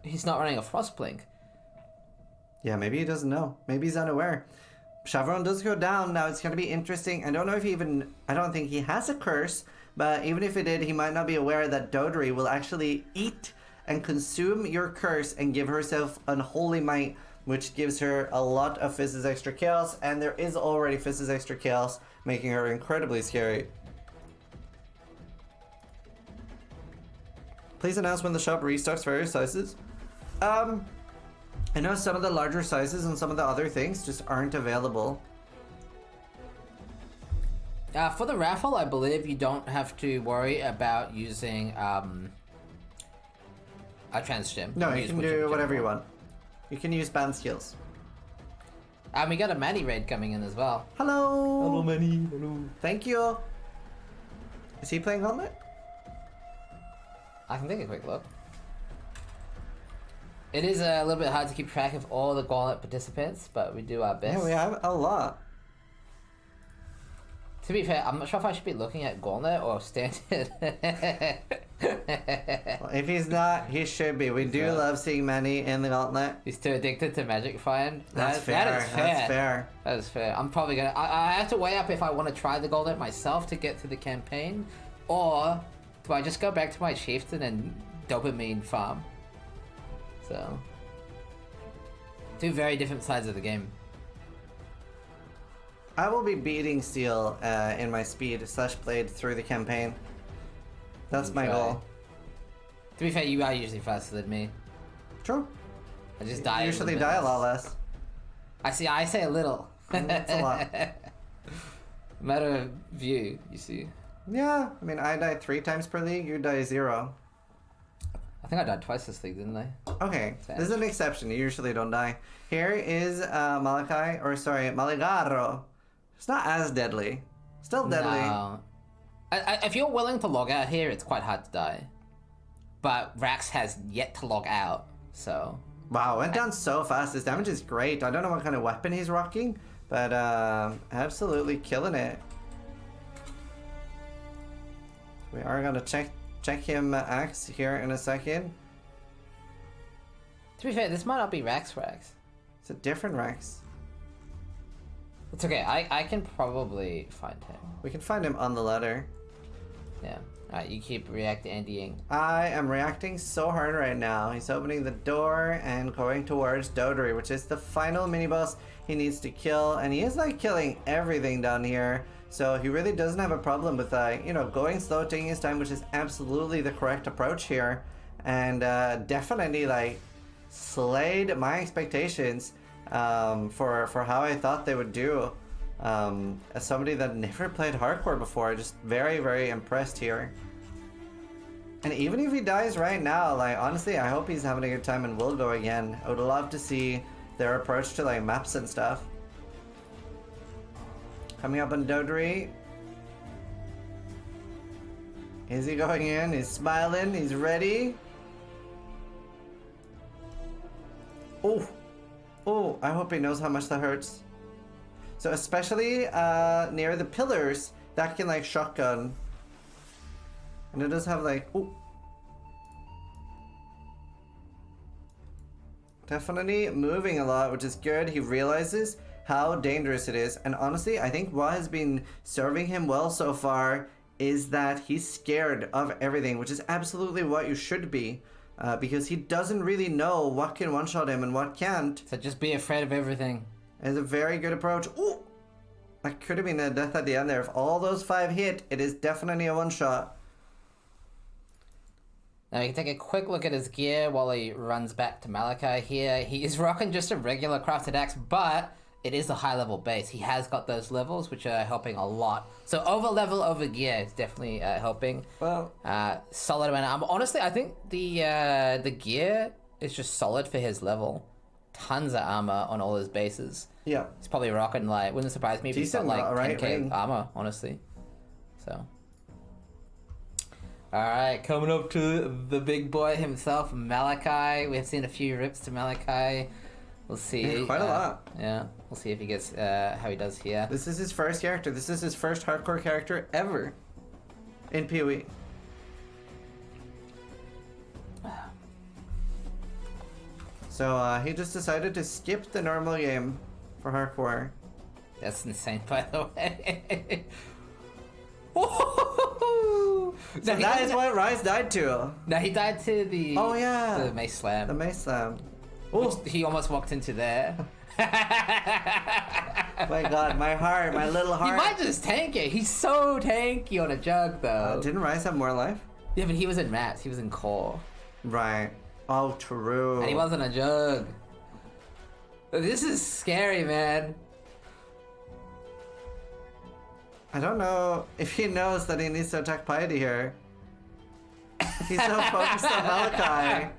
he's not running a Frostblink. Yeah, maybe he doesn't know. Maybe he's unaware. Chevron does go down. Now it's going to be interesting. I don't know if I don't think he has a curse, but even if he did, he might not be aware that Dodri will actually eat and consume your curse and give herself Unholy Might, which gives her a lot of Fizz's Extra Chaos, and there is already Fizz's Extra Chaos, making her incredibly scary. Please announce when the shop restocks various sizes. I know some of the larger sizes and some of the other things just aren't available. For the raffle, I believe you don't have to worry about using a transgem. No, you can do whatever you want. You can use band skills. We got a Manny raid coming in as well. Hello! Hello, Manny. Hello. Thank you. Is he playing Gauntlet? I can take a quick look. It is a little bit hard to keep track of all the Gauntlet participants, but we do our best. Yeah, we have a lot. To be fair, I'm not sure if I should be looking at Gauntlet or Standard. Well, if he's not, he should be. We do love seeing Manny in the Gauntlet. He's too addicted to Magic Find. That's fair. That is fair. That's fair. That is fair. I'm probably gonna... I have to weigh up if I want to try the Gauntlet myself to get through the campaign, or do I just go back to my Chieftain and dopamine farm? So, two very different sides of the game. I will be beating Steel in my speed / blade through the campaign. That's my goal. To be fair, you are usually faster than me. True. I just die. You usually die a lot less. I say a little. That's a lot. Matter of view, you see. Yeah, I mean, I die 3 times per league, you die 0. I think I died twice this league, didn't I? Okay, this is an exception. You usually don't die. Here is Maligaro. It's not as deadly. Still deadly. No. If you're willing to log out here, it's quite hard to die. But Rax has yet to log out, so... Wow, went down so fast. His damage is great. I don't know what kind of weapon he's rocking, but absolutely killing it. We are gonna check him axe here in a second. To be fair, this might not be Rax. It's a different Rax. It's okay, I can probably find him. We can find him on the ladder. Yeah. Alright, you keep reacting. I am reacting so hard right now. He's opening the door and going towards Dodri, which is the final mini-boss he needs to kill. And he is like killing everything down here. So he really doesn't have a problem with, going slow, taking his time, which is absolutely the correct approach here. And definitely, slayed my expectations for how I thought they would do. As somebody that never played hardcore before, just very, very impressed here. And even if he dies right now, honestly, I hope he's having a good time and will go again. I would love to see their approach to, maps and stuff. Coming up on Dodri. Is he going in? He's smiling. He's ready. Oh, I hope he knows how much that hurts. So especially near the pillars, that can like shotgun. And it does have like, oh. Definitely moving a lot, which is good. He realizes how dangerous it is. And honestly, I think what has been serving him well so far is that he's scared of everything, which is absolutely what you should be. Because he doesn't really know what can one-shot him and what can't. So just be afraid of everything. It's a very good approach. Ooh! That could have been a death at the end there. If all those 5 hit, it is definitely a one-shot. Now we can take a quick look at his gear while he runs back to Malachi here. He is rocking just a regular crafted axe, but it is a high level base. He has got those levels, which are helping a lot. So over level, over gear is definitely helping. Well, solid amount of armor. Honestly, I think the gear is just solid for his level. Tons of armor on all his bases. yeah. He's probably rocking like, wouldn't surprise me if he's got Decent, like right, 10k right. armor, honestly. So. Alright, coming up to the big boy himself, Malachi. We've seen a few rips to Malachi. We'll see. Yeah, quite a lot. Yeah, we'll see if he gets how he does here. This is his first character. This is his first hardcore character ever in PoE. So he just decided to skip the normal game for hardcore. That's insane, by the way. Woo-hoo-hoo-hoo! So that is what Rise died to. No, he died to the the Mace Slam. The Mace Slam. Which he almost walked into there. My God, my heart, my little heart. He might just tank it. He's so tanky on a jug, though. Didn't Rise have more life? Yeah, but he was in mats. He was in core. Right. Oh, true. And he wasn't a jug. This is scary, man. I don't know if he knows that he needs to attack Piety here. He's so focused on Malachi.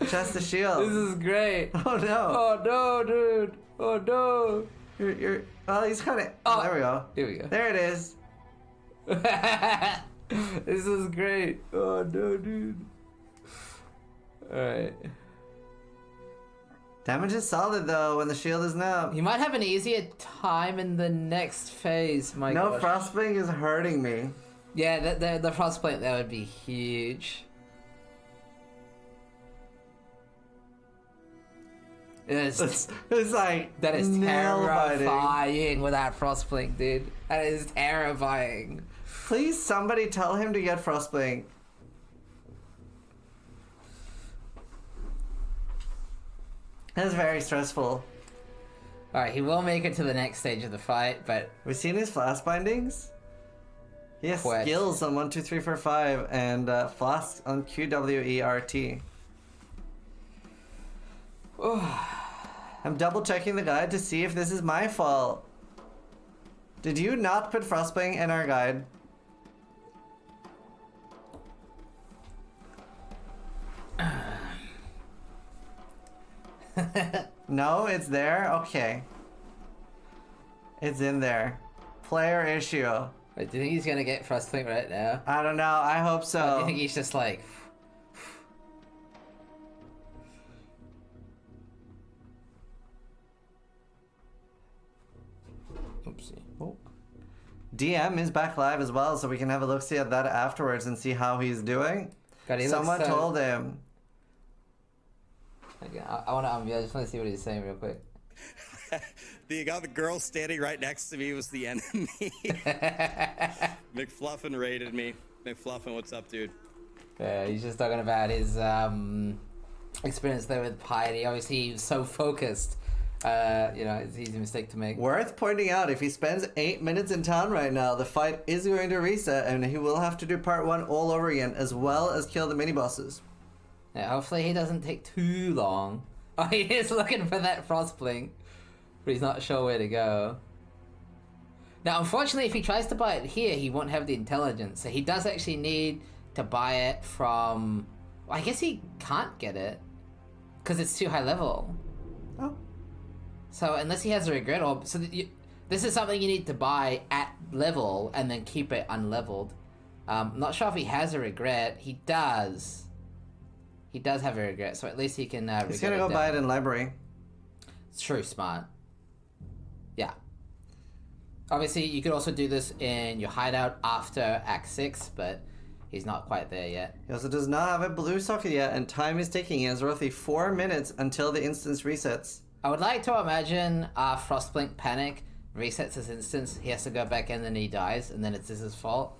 Just the shield. This is great. Oh no. Oh no, dude. Oh no. You're oh, he's kind of. Oh, there we go. Here we go. There it is. This is great. Oh no, dude. Alright. Damage is solid though when the shield isn't up. He might have an easier time in the next phase, my No, gosh. Frostwing is hurting me. Yeah, the frostplate there would be huge. It's like That is nail-biting. terrifying with that frostplate, dude. That is terrifying. Please, somebody tell him to get Frostwing. That's very stressful. Alright, he will make it to the next stage of the fight, but We've seen his flask bindings. He has Quick. skills on 1, 2, 3, 4, 5 and flasks on QWERT. I'm double checking the guide to see if this is my fault. Did you not put Frostwing in our guide? No, it's there? Okay. It's in there. Player issue. wait, do you think he's gonna get frostplate right now? I don't know. I hope Or do so. you think he's just like... Oopsie. Oh. DM is back live as well, so we can have a look-see at that afterwards and see how he's doing. God, he Someone looks so... told him. Okay, I wanna I just wanna see what he's saying real quick. You got the girl standing right next to me was the enemy. McFluffin raided me. McFluffin, what's up, dude? Yeah, he's just talking about his experience there with Piety. Obviously, he was so focused. You know, it's an easy mistake to make. Worth pointing out, if he spends 8 minutes in town right now, the fight is going to reset, and he will have to do part 1 all over again, as well as kill the mini-bosses. Yeah, hopefully he doesn't take too long. Oh, he is looking for that frostblink, but he's not sure where to go. Now, unfortunately, if he tries to buy it here, he won't have the intelligence. So he does actually need to buy it from... Well, I guess he can't get it, because it's too high level. Oh. So unless he has a regret orb, so this is something you need to buy at level and then keep it unleveled. Not sure if he has a regret. He does. He does have a regret, so at least he can. He's gonna go buy it in library. It's true, smart. Yeah. Obviously, you could also do this in your hideout after Act 6, but he's not quite there yet. He also does not have a blue socket yet, and time is ticking. He has roughly 4 minutes until the instance resets. I would like to imagine Frostblink Panic resets his instance, he has to go back in and he dies, and then it's his fault.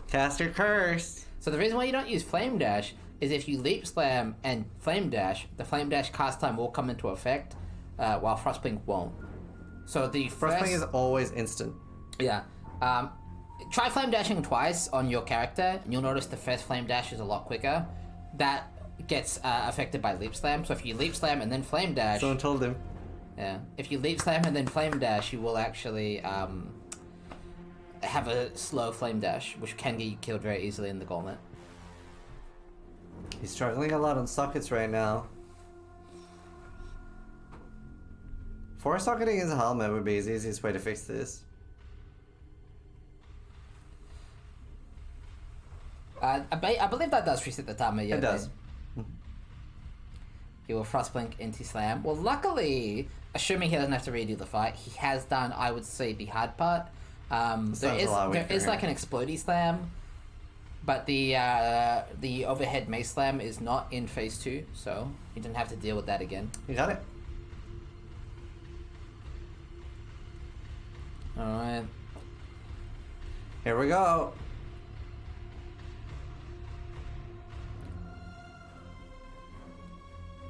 Caster Curse! So the reason why you don't use Flame Dash is if you Leap Slam and Flame Dash, the Flame Dash cast time will come into effect, while Frostblink won't. So the Frostblink is always instant. Yeah. Try Flame Dashing twice on your character, and you'll notice the first Flame Dash is a lot quicker. That gets affected by Leap Slam, so if you Leap Slam and then Flame Dash... Someone told him. Yeah. If you Leap Slam and then Flame Dash, you will actually have a slow Flame Dash, which can get you killed very easily in the Gauntlet. He's struggling a lot on sockets right now. 4-socketing his helmet would be the easiest way to fix this. I believe that does reset the timer, yeah. It does. He will Frostblink into Slam. Well, luckily, assuming he doesn't have to redo the fight, he has done, I would say, the hard part. There is like an Explodey Slam, but the overhead Mace Slam is not in Phase 2, so he didn't have to deal with that again. You got it. Alright. Here we go.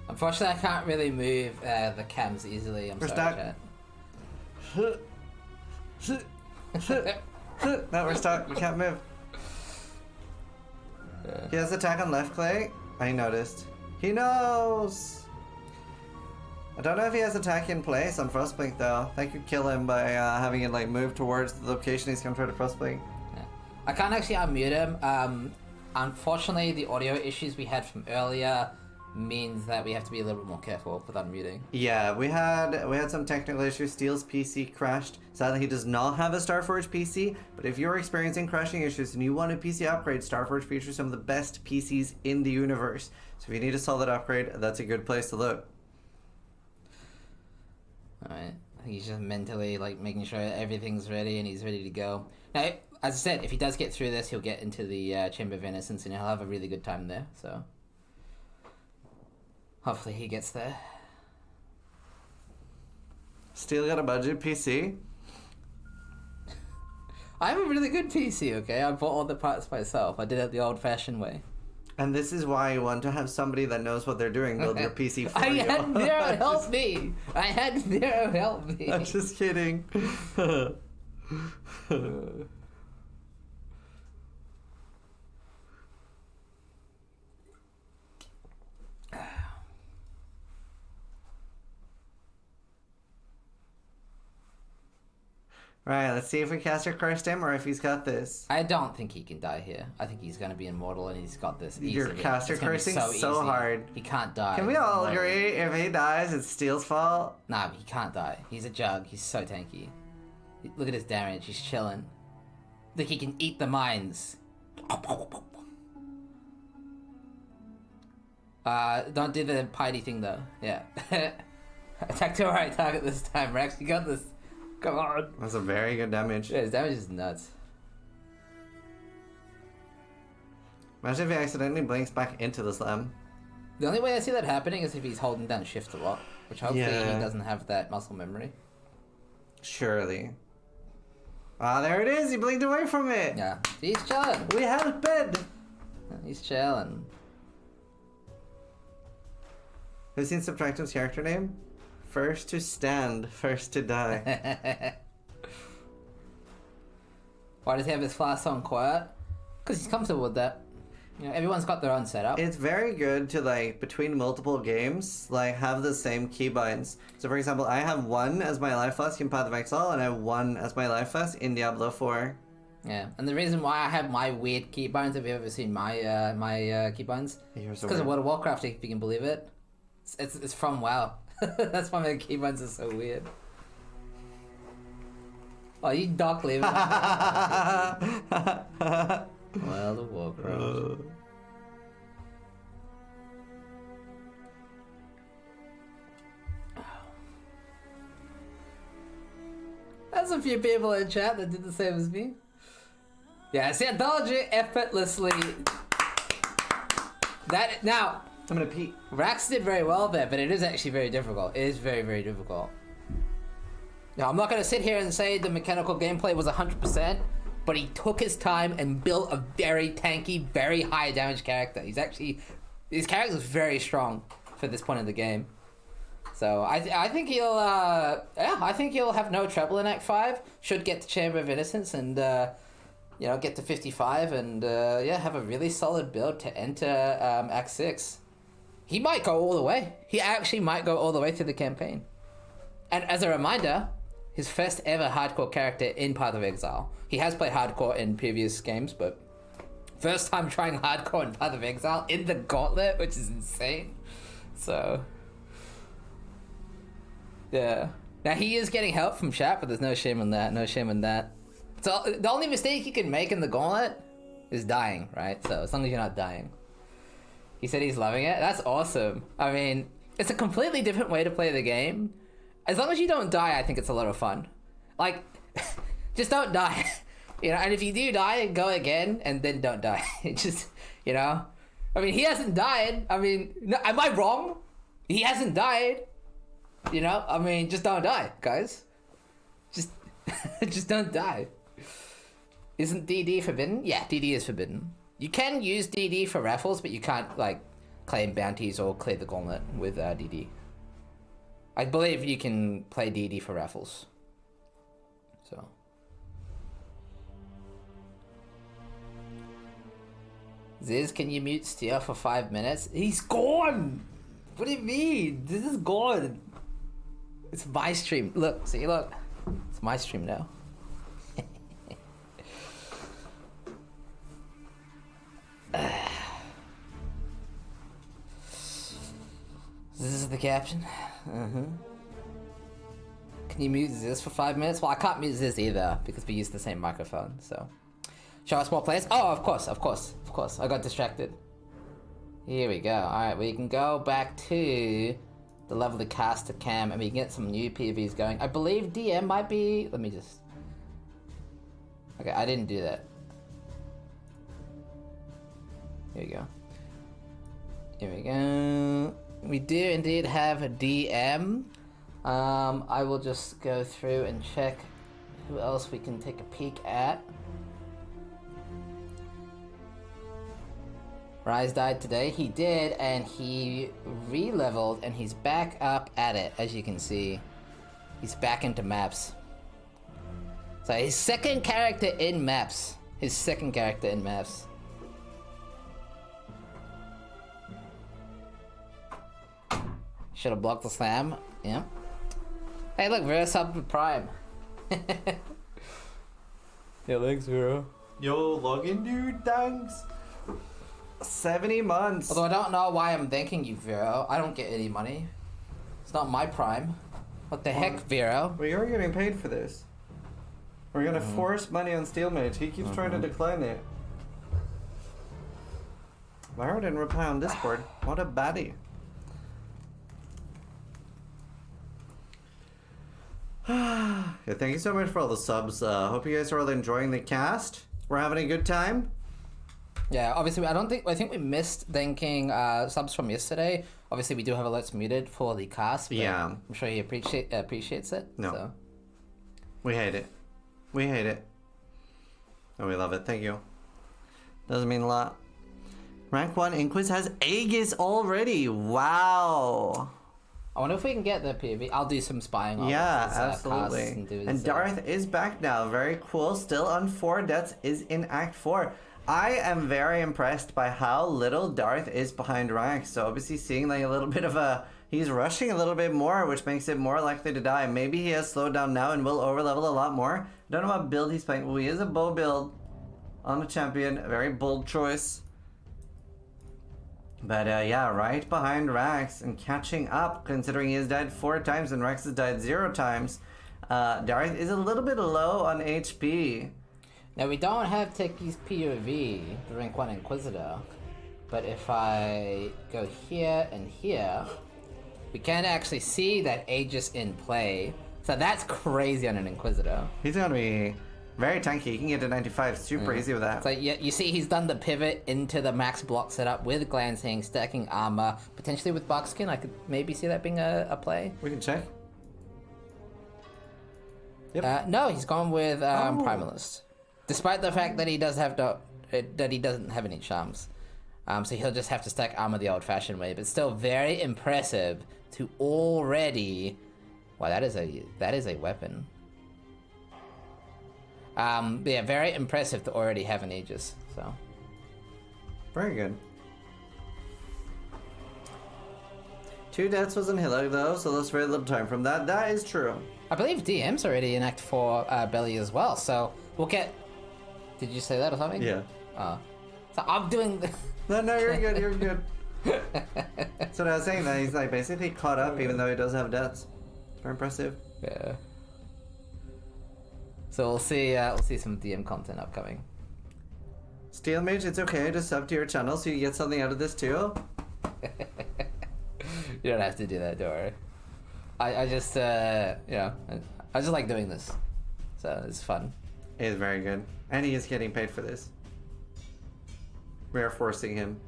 Unfortunately, I can't really move the cams easily. I'm sorry, chat. No, we're stuck. We can't move. He has attack on left click. I noticed. He knows! I don't know if he has attack in place on Frostblink though. That could kill him by having it like move towards the location he's going to try to Frostblink. Yeah. I can't actually unmute him. Unfortunately, the audio issues we had from earlier means that we have to be a little bit more careful with unmuting. Yeah, we had some technical issues. Steel's PC crashed. Sadly, he does not have a Starforge PC, but if you're experiencing crashing issues and you want a PC upgrade, Starforge features some of the best PCs in the universe. So if you need a solid upgrade, that's a good place to look. Alright, I think he's just mentally like making sure everything's ready and he's ready to go. Now, as I said, if he does get through this, he'll get into the Chamber of Innocence and he'll have a really good time there, so... Hopefully he gets there. Steel got a budget PC? I have a really good PC, okay? I bought all the parts myself. I did it the old-fashioned way. And this is why you want to have somebody that knows what they're doing build your PC for you. I had Zero help me! I had Zero help me! I'm just kidding. Right, let's see if we Caster Cursed him or if he's got this. I don't think he can die here. I think he's going to be immortal and he's got this easily. You're Caster Cursing so easy. hard. He can't die. Can we all agree if he dies, it's Steel's fault? Nah, he can't die. He's a jug. He's so tanky. Look at his damage. He's chilling. Look, he can eat the mines. Don't do the piety thing though. Yeah. Attack to the right target this time, Rex. You got this. Come on. That's a very good damage. Yeah, his damage is nuts. Imagine if he accidentally blinks back into the slam. The only way I see that happening is if he's holding down shift a lot, which hopefully Yeah. he doesn't have that muscle memory. Surely. Ah, there it is. He blinked away from it. Yeah, he's chilling. We have bed. He's chilling. Have you seen Subtractum's character name? First to stand, first to die. Why does he have his flask on quiet? Because he's comfortable with that. You know, everyone's got their own setup. It's very good to, like, between multiple games, like, have the same keybinds. So, for example, I have one as my life flask in Path of Exile, and I have one as my life flask in Diablo 4. Yeah, and the reason why I have my weird keybinds, have you ever seen my keybinds? It's because of World of Warcraft, if you can believe it. It's from WoW. That's why my keybinds are so weird. Oh, you dock leaving. World of Warcraft. There's a few people in chat that did the same as me. Yeah, see, dodging effortlessly. That now, I'm gonna pee. Rax did very well there, but it is actually very difficult. It is very, very difficult. Now, I'm not gonna sit here and say the mechanical gameplay was 100%, but he took his time and built a very tanky, very high damage character. His character is very strong for this point in the game. So I think he'll I think he'll have no trouble in Act 5. Should get to Chamber of Innocence and get to 55 and have a really solid build to enter Act 6. He might go all the way. He actually might go all the way through the campaign. And as a reminder, his first ever hardcore character in Path of Exile. He has played hardcore in previous games, but first time trying hardcore in Path of Exile in the Gauntlet, which is insane. So yeah. Now he is getting help from chat, but there's no shame in that. No shame in that. So the only mistake you can make in the Gauntlet is dying, right? So as long as you're not dying. He said he's loving it. That's awesome. I mean, it's a completely different way to play the game. As long as you don't die, I think it's a lot of fun. Like, just don't die. And if you do die, go again, and then don't die. Just, I mean, he hasn't died. I mean, no, am I wrong? He hasn't died. I mean, just don't die, guys. Just, just don't die. Isn't DD forbidden? Yeah, DD is forbidden. You can use DD for raffles, but you can't, claim bounties or clear the Gauntlet with DD. I believe you can play DD for raffles. So. Ziz, can you mute Steer for 5 minutes? He's gone! What do you mean? This is gone. It's my stream. Look, see, look. It's my stream now. This is the caption. Can you mute this for 5 minutes? Well, I can't mute this either because we use the same microphone. So, show us more players. Oh, of course. I got distracted. Here we go. All right, we can go back to the lovely caster cam and we can get some new PVs going. I believe DM might be. Let me just. Okay, I didn't do that. Here we go. Here we go. We do indeed have a DM. I will just go through and check who else we can take a peek at. Rise died today. He did, and he re-leveled, and he's back up at it, as you can see. He's back into maps. So his second character in maps. Should have blocked the slam. Yeah. Hey, look, Vera subbed with Prime. Yeah, thanks, Vera. Yo, login, dude, thanks. 70 months. Although I don't know why I'm thanking you, Vero. I don't get any money. It's not my Prime. What the heck, Vero? Well, you're getting paid for this. We're gonna force money on Steelmate. He keeps trying to decline it. Lara didn't reply on Discord. What a baddie. Yeah, thank you so much for all the subs. Hope you guys are all enjoying the cast. We're having a good time. Yeah, obviously, I think we missed thanking subs from yesterday. Obviously, we do have alerts muted for the cast. But yeah, I'm sure he appreciates it. No, so. We hate it. We hate it. And we love it. Thank you. Doesn't mean a lot. Rank 1 Inquis has Aegis already. Wow. I wonder if we can get the PV. I'll do some spying on yeah, absolutely. And Darth is back now. Very cool. Still on 4 deaths. Is in Act 4. I am very impressed by how little Darth is behind ranks. So obviously seeing like a little bit of a... He's rushing a little bit more, which makes it more likely to die. Maybe he has slowed down now and will overlevel a lot more. Don't know what build he's playing. Well, he is a bow build on the champion. A very bold choice. But yeah, right behind Rax and catching up, considering he has died 4 times and Rax has died 0 times. Darth is a little bit low on HP. Now we don't have Techi's POV, the rank 1 Inquisitor, but if I go here and here, we can actually see that Aegis in play. So that's crazy on an Inquisitor. He's gonna be very tanky. He can get to 95 super easy with that. So you see he's done the pivot into the max block setup with glancing, stacking armor, potentially with buckskin. I could maybe see that being a play. We can check. Yep. No, he's gone with Primalist, despite the fact that he does have that he doesn't have any charms. So he'll just have to stack armor the old-fashioned way, but still very impressive to already. Wow, that is a weapon. Yeah, very impressive to already have an Aegis. So Very good. 2 deaths was in Hillock though, so that's very little time from that. That is true. I believe DM's already in Act 4 Belly as well. So we'll get. Did you say that or something? Yeah. So I'm doing. No, you're good. You're good. So I was saying that he's like basically caught up, even though he does have deaths. It's very impressive. Yeah. So we'll see some DM content upcoming. Steel Mage, it's okay. Just sub to your channel so you get something out of this too. You don't have to do that, don't worry. I just I just like doing this, so it's fun. It is very good, and he is getting paid for this. We are forcing him.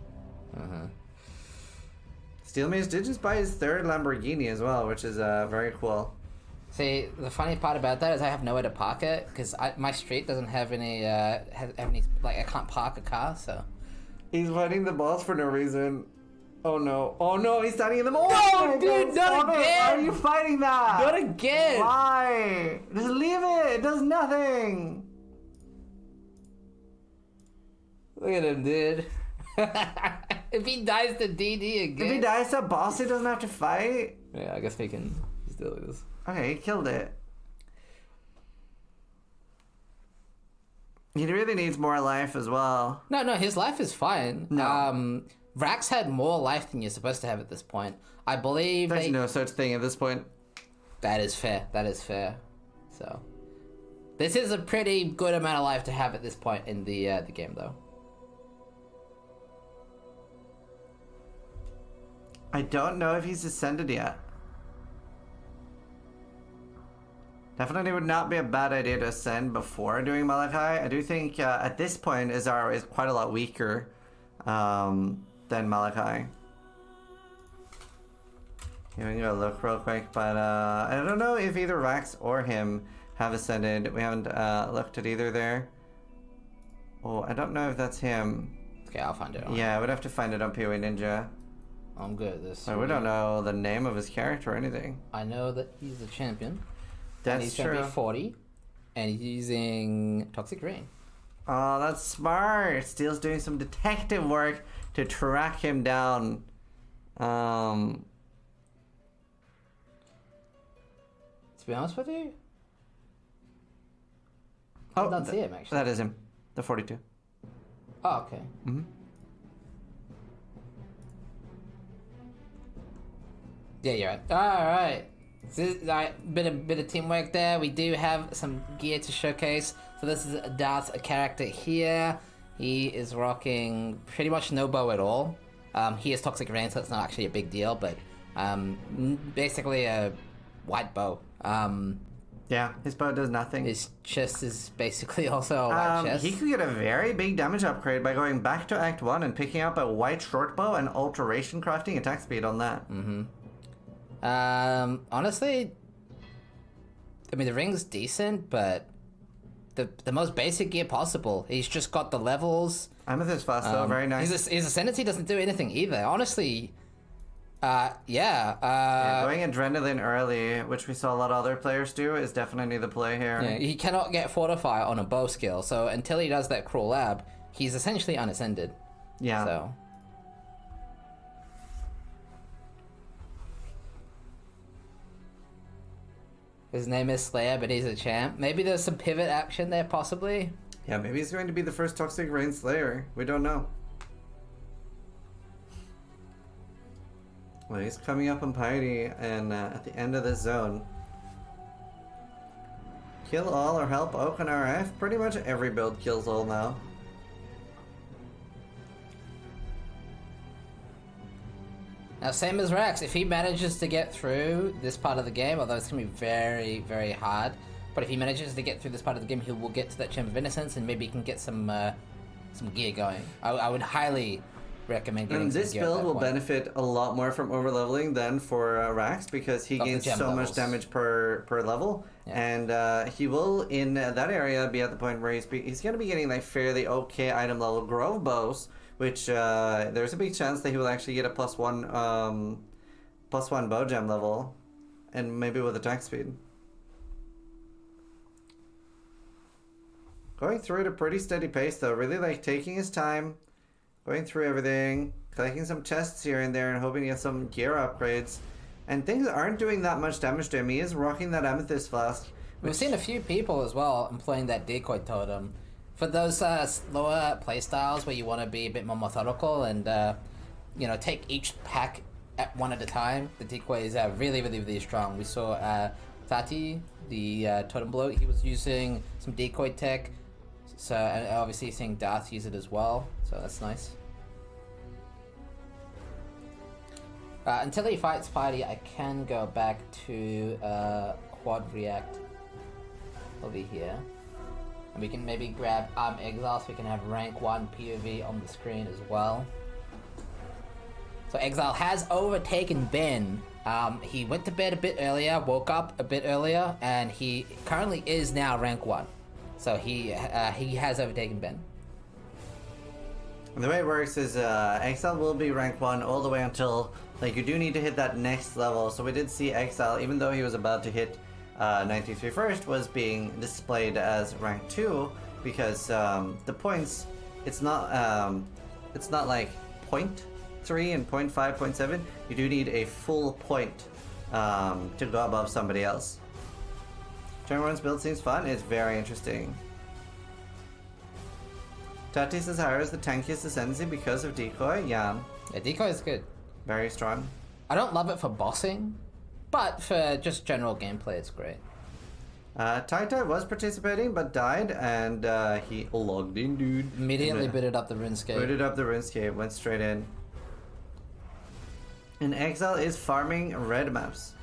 Steel Mage did just buy his 3rd Lamborghini as well, which is very cool. See, the funny part about that is I have nowhere to park it because my street doesn't have any like I can't park a car, so. He's fighting the boss for no reason. Oh no, he's standing in the mall! No, dude, not again! Why are you fighting that? Not again! Why? Just leave it, it does nothing! Look at him, dude. If he dies to DD again. If he dies to a boss, he doesn't have to fight? Yeah, I guess he can still do this. Okay, he killed it. He really needs more life as well. No, his life is fine. No. Rax had more life than you're supposed to have at this point. I believe There's no such thing at this point. That is fair. So, this is a pretty good amount of life to have at this point in the game, though. I don't know if he's ascended yet. Definitely would not be a bad idea to ascend before doing Malachi. I do think at this point Izar is quite a lot weaker than Malachi. Here we go, look real quick, but I don't know if either Rax or him have ascended. We haven't looked at either there. Oh, I don't know if that's him. Okay, I'll find it. Yeah, I would have to find it on PoE Ninja. I'm good at this. We don't know the name of his character or anything. I know that he's a champion. That's and he's true. gonna be 40, and he's using Toxic Rain. Oh, that's smart. Steel's doing some detective work to track him down. To be honest with you, I don't see him actually. That is him. The 42. Oh, okay. Mm-hmm. Yeah, you're right. All right. So, bit of teamwork there. We do have some gear to showcase. So this is Darth's character here. He is rocking pretty much no bow at all. He has Toxic Rain, so it's not actually a big deal, but basically a white bow. Yeah, his bow does nothing. His chest is basically also a white chest. He could get a very big damage upgrade by going back to Act 1 and picking up a white short bow and alteration crafting attack speed on that. Mm-hmm. Honestly, I mean, the ring's decent, but the most basic gear possible. He's just got the levels. Amethyst fast though, very nice. His Ascendancy doesn't do anything either. Honestly, going Adrenaline early, which we saw a lot of other players do, is definitely the play here. yeah, he cannot get Fortify on a bow skill, so until he does that Cruel Lab, he's essentially unascended. Yeah. So. His name is Slayer, but he's a champ. Maybe there's some pivot action there, possibly. Yeah, maybe he's going to be the first Toxic Rain Slayer. We don't know. Well, he's coming up on Piety and at the end of this zone. Kill all or help Oak and RF. Pretty much every build kills all now. Now, same as Rex, if he manages to get through this part of the game, although it's going to be very, very hard, but if he manages to get through this part of the game, he will get to that Chamber of Innocence and maybe he can get some gear going. I would highly recommend getting and some this gear at build that will point. benefit a lot more from overleveling than for Rax because he Of the gains gem so much levels. damage per level, and he will in that area be at the point where he's going to be getting like fairly okay item level Grove bows, which there's a big chance that he will actually get a +1 bow gem level, and maybe with attack speed. Going through at a pretty steady pace though, really like taking his time. Going through everything, collecting some chests here and there and hoping to get some gear upgrades. And things aren't doing that much damage to him. He is rocking that Amethyst Flask. We've seen a few people as well employing that Decoy Totem. For those slower playstyles where you want to be a bit more methodical and, take each pack at one at a time, the Decoy is really, really, really strong. We saw Tati, the Totem Bloat, he was using some Decoy tech. So, and obviously seeing Darth use it as well, so that's nice. Until he fights Party, I can go back to Quad React over here. And we can maybe grab Exile so we can have rank 1 POV on the screen as well. So Exile has overtaken Ben. He went to bed a bit earlier, woke up a bit earlier, and he currently is now rank 1. So he has overtaken Ben. And the way it works is Exile will be rank 1 all the way until, like, you do need to hit that next level. So we did see Exile, even though he was about to hit 93 first, was being displayed as rank 2 because the points, it's not like 0.3 and 0.5, 0.7. You do need a full point to go above somebody else. Jungron's build seems fun. It's very interesting. Tati says Hara is the tankiest ascendancy because of Decoy. Yeah, Decoy is good. very strong. I don't love it for bossing, but for just general gameplay, it's great. Tai was participating but died, and he logged in, dude. Immediately And, booted up the RuneScape. booted up the RuneScape, went straight in. And Exile is farming red maps,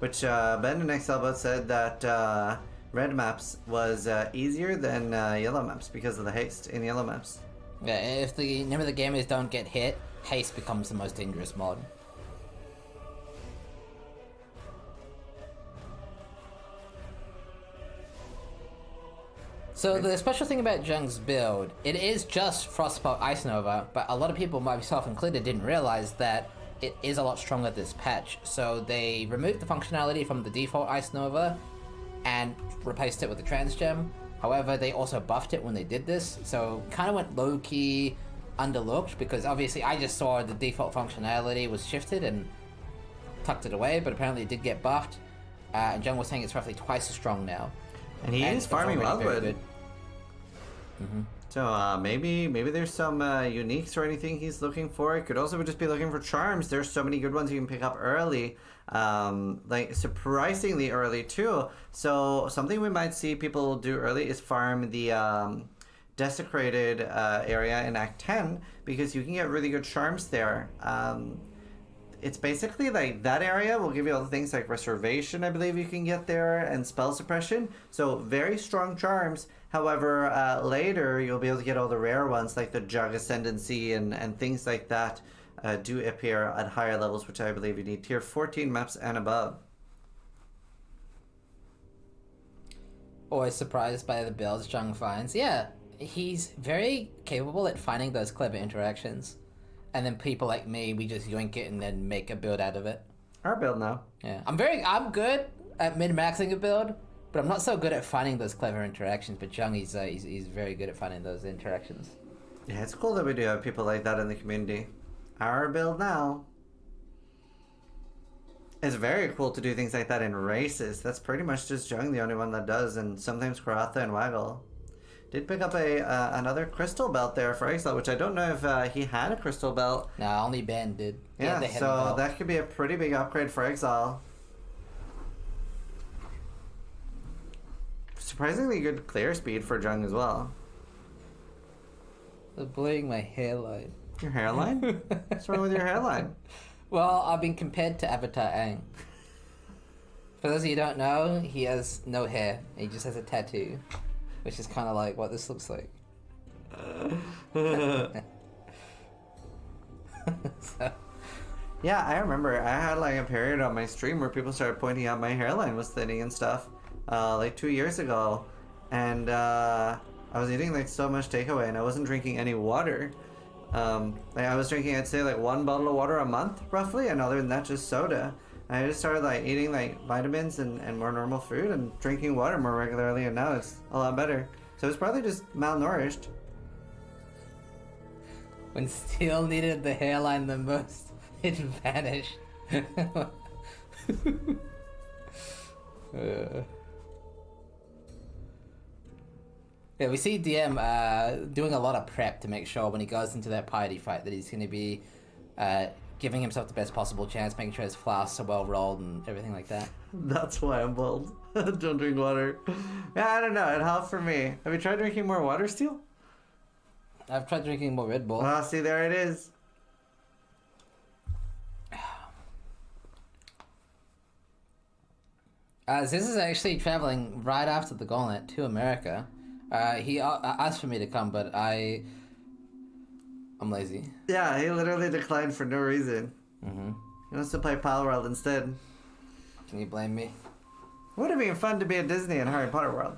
which Ben and Exile both said that red maps was easier than yellow maps because of the haste in yellow maps. Yeah, if the name of the gamers don't get hit, haste becomes the most dangerous mod. So the special thing about Jung's build, it is just Frostbolt Ice Nova, but a lot of people, myself included, didn't realize that it is a lot stronger this patch. So they removed the functionality from the default Ice Nova and replaced it with the Trans Gem. However, they also buffed it when they did this, so kind of went low-key underlooked, because obviously I just saw the default functionality was shifted and tucked it away, but apparently it did get buffed. And Jung was saying it's roughly twice as strong now. And he is it's farming already very Wildwood. good. So maybe there's some uniques or anything he's looking for. He could also just be looking for charms. There's so many good ones you can pick up early, like surprisingly early too. So something we might see people do early is farm the desecrated area in Act 10, because you can get really good charms there. It's basically like that area will give you all the things like reservation, I believe you can get there, and spell suppression. So very strong charms. However, later you'll be able to get all the rare ones like the Jug Ascendancy and things like that do appear at higher levels, which I believe you need tier 14 maps and above. Always surprised by the builds Jung finds. Yeah, he's very capable at finding those clever interactions. And then people like me, we just yoink it and then make a build out of it. Our build now. Yeah, I'm good at min-maxing a build, but I'm not so good at finding those clever interactions. But Jung, he's very good at finding those interactions. Yeah, it's cool that we do have people like that in the community. Our build now. It's very cool to do things like that in races. That's pretty much just Jung, the only one that does, and sometimes Karatha and Waggle. Did pick up another crystal belt there for Exile, which I don't know if he had a crystal belt. No, only Ben did. He Yeah, had the heavy so belt. that could be a pretty big upgrade for Exile. Surprisingly good clear speed for Jung as well. It's blurring my hairline. Your hairline? What's wrong with your hairline? Well, I've been compared to Avatar Aang. For those of you who don't know, he has no hair. He just has a tattoo, which is kind of like what this looks like. So. Yeah, I remember I had like a period on my stream where people started pointing out my hairline was thinning and stuff, like 2 years ago, and I was eating like so much takeaway and I wasn't drinking any water. Like I was drinking, I'd say like 1 bottle of water a month roughly, and other than that just soda. And I just started like eating like vitamins and more normal food and drinking water more regularly, and now it's a lot better. So it's probably just malnourished. When Steel needed the hairline the most, it vanished. Yeah, we see DM doing a lot of prep to make sure when he goes into that piety fight that he's going to be giving himself the best possible chance, making sure his flasks are well rolled and everything like that. That's why I'm bald. Don't drink water. Yeah, I don't know. It helped for me. Have you tried drinking more water, Steel? I've tried drinking more Red Bull. Ah, see, there it is. This is actually traveling right after the Gauntlet to America. He asked for me to come, but I'm lazy. Yeah, he literally declined for no reason. Mm-hmm. He wants to play Palworld instead. Can you blame me? Would have been fun to be at Disney and Harry Potter World.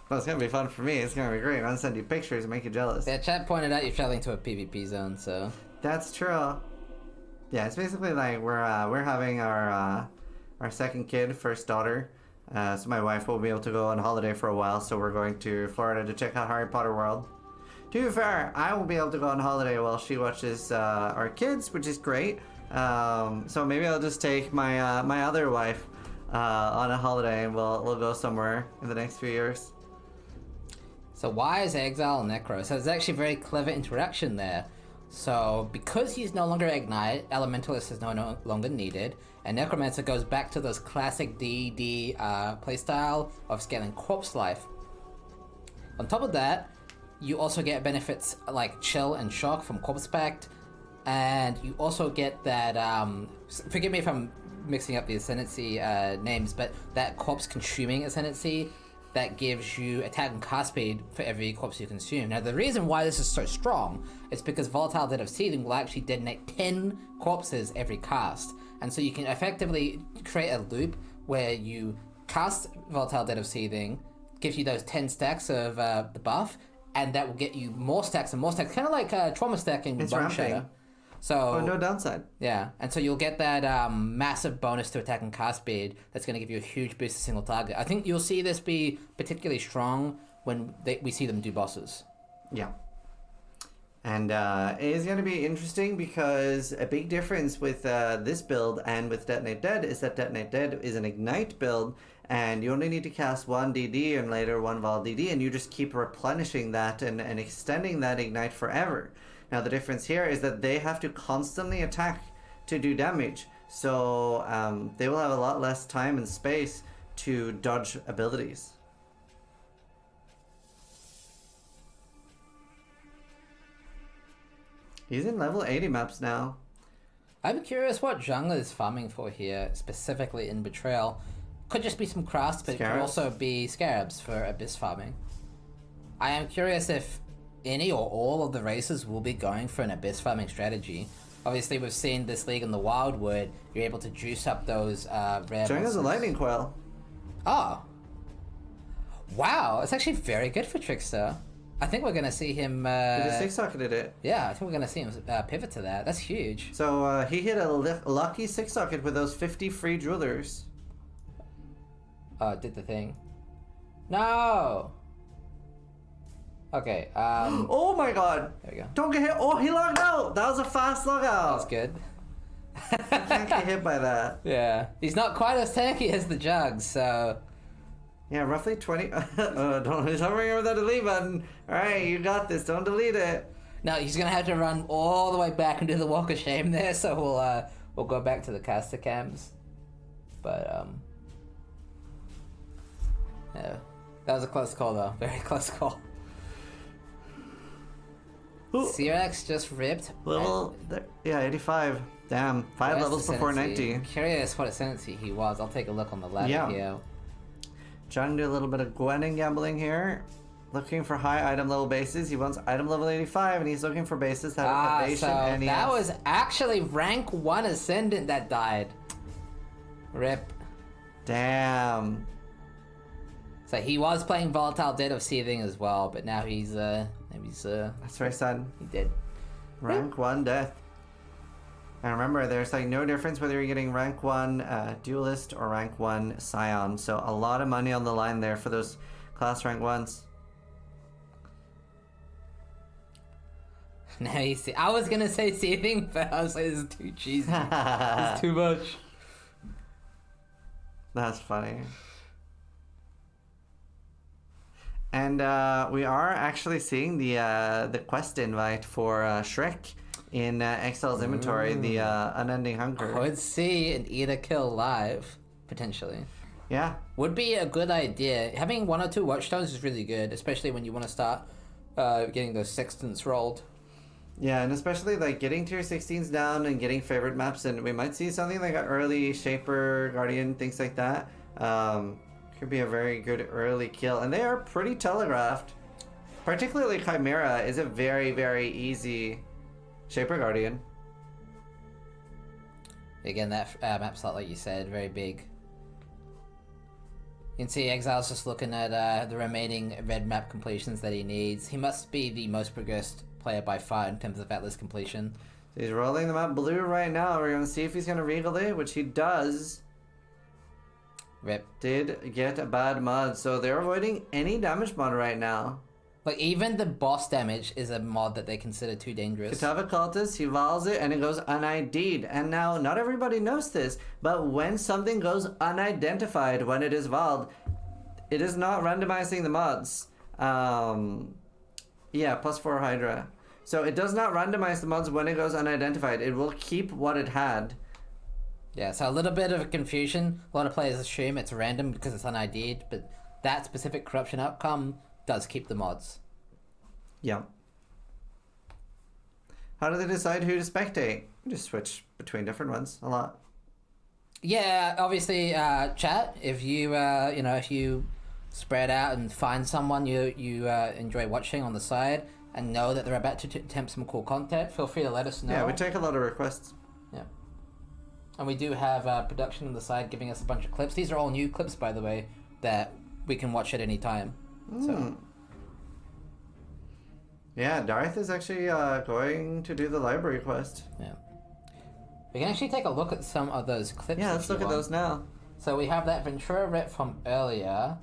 Well, it's gonna be fun for me. It's gonna be great. I'll send you pictures and make you jealous. Yeah, chat pointed out you're traveling to a PvP zone, so... That's true. Yeah, it's basically like we're having our second kid, first daughter. So my wife will be able to go on holiday for a while, so we're going to Florida to check out Harry Potter World. To be fair, I will be able to go on holiday while she watches our kids, which is great. So maybe I'll just take my my other wife on a holiday, and we'll go somewhere in the next few years. So why is Exile Necro? So there's actually a very clever interaction there. So because he's no longer Ignite, Elementalist is no longer needed, and Necromancer goes back to those classic D&D playstyle of scaling corpse life. On top of that, you also get benefits like Chill and Shock from Corpse Pact, and you also get that, forgive me if I'm mixing up the Ascendancy names, but that Corpse Consuming Ascendancy that gives you attack and cast speed for every corpse you consume. Now, the reason why this is so strong is because Volatile Dead of Seething will actually detonate 10 corpses every cast. And so you can effectively create a loop where you cast Volatile Dead of Seething, gives you those 10 stacks of the buff, and that will get you more stacks and more stacks, kind of like Trauma stacking with Bone Shatter. So, no downside. Yeah, and so you'll get that massive bonus to attack and cast speed that's going to give you a huge boost to single target. I think you'll see this be particularly strong when we see them do bosses. Yeah. And it is going to be interesting because a big difference with this build and with Detonate Dead is that Detonate Dead is an Ignite build, and you only need to cast 1 DD and later 1 Vol DD, and you just keep replenishing that and extending that Ignite forever. Now the difference here is that they have to constantly attack to do damage, so they will have a lot less time and space to dodge abilities. He's in level 80 maps now. I'm curious what jungler is farming for here, specifically in Betrayal. Could just be some crafts, but Scarabs? it could also be Scarabs for Abyss farming. I am curious if any or all of the races will be going for an Abyss farming strategy. Obviously, we've seen this league in the Wildwood, you're able to juice up those rare Showing us a monsters. lightning coil. Oh. Wow, it's actually very good for Trickster. I think we're going to see him... He just six-socketed it. Yeah, I think we're going to see him pivot to that. That's huge. So he hit a lucky six-socket with those 50 free jewelers. Oh, it did the thing. No! Okay, Oh my god! there we go. Don't get hit! Oh, he logged out! That was a fast log out! That's good. Can't get hit by that. Yeah. He's not quite as tanky as the Jugs, so... Yeah, roughly 20... don't he's hovering over that delete button. Alright, you got this. Don't delete it. No, he's gonna have to run all the way back and do the Walk of Shame there, so we'll go back to the caster cams. But, yeah. That was a close call, though. Very close call. Kirak's just ripped. Level, yeah, 85. Damn, 5 Where's levels the before ascendancy? 90. Curious what ascendancy he was. I'll take a look on the ladder Yeah. here. Trying to do a little bit of Gwen gambling here. Looking for high item level bases. He wants item level 85, and he's looking for bases that have evasion So and that was actually rank 1 ascendant that died. Rip. Damn. So he was playing Volatile Dead of Seething as well, but now he's That's very sad. he did. Rank 1 death. And remember, there's like no difference whether you're getting rank 1 duelist or rank 1 scion. So a lot of money on the line there for those class rank 1s. Now you see, I was gonna say Seething, but I was like, this is too cheesy. It's too much. That's funny. And we are actually seeing the quest invite for Shrek in Excel's inventory, the Unending Hunger. I would see an Eater kill live, potentially. Yeah. Would be a good idea. Having 1 or 2 watchstones is really good, especially when you want to start getting those sextants rolled. Yeah, and especially like getting tier 16s down and getting favorite maps, and we might see something like an early Shaper, Guardian, things like that. Could be a very good early kill, and they are pretty telegraphed. Particularly Chimera is a very, very easy Shaper Guardian. Again, that map slot, like you said, very big. You can see Exile's just looking at the remaining red map completions that he needs. He must be the most progressed player by far in terms of Atlas completion. So he's rolling them up blue right now. We're going to see if he's going to regal it, which he does. Rip. Did get a bad mod, so they're avoiding any damage mod right now. Like, even the boss damage is a mod that they consider too dangerous. Katava Cultist, he vols it, and it goes unID'd. And now, not everybody knows this, but when something goes unidentified when it is voled, it is not randomizing the mods. Yeah, +4 Hydra. So it does not randomize the mods when it goes unidentified. It will keep what it had. Yeah, so a little bit of confusion. A lot of players assume it's random because it's unID'd, but that specific corruption outcome does keep the mods. Yeah. How do they decide who to spectate? Just switch between different ones a lot. Yeah, obviously, chat. If you if you spread out and find someone you enjoy watching on the side and know that they're about to attempt some cool content, feel free to let us know. Yeah, we take a lot of requests. Yeah. And we do have production on the side giving us a bunch of clips. These are all new clips, by the way, that we can watch at any time. So. Yeah, Darth is actually going to do the library quest. Yeah. We can actually take a look at some of those clips. Yeah, let's look at those now. So we have that Ventura rep from earlier.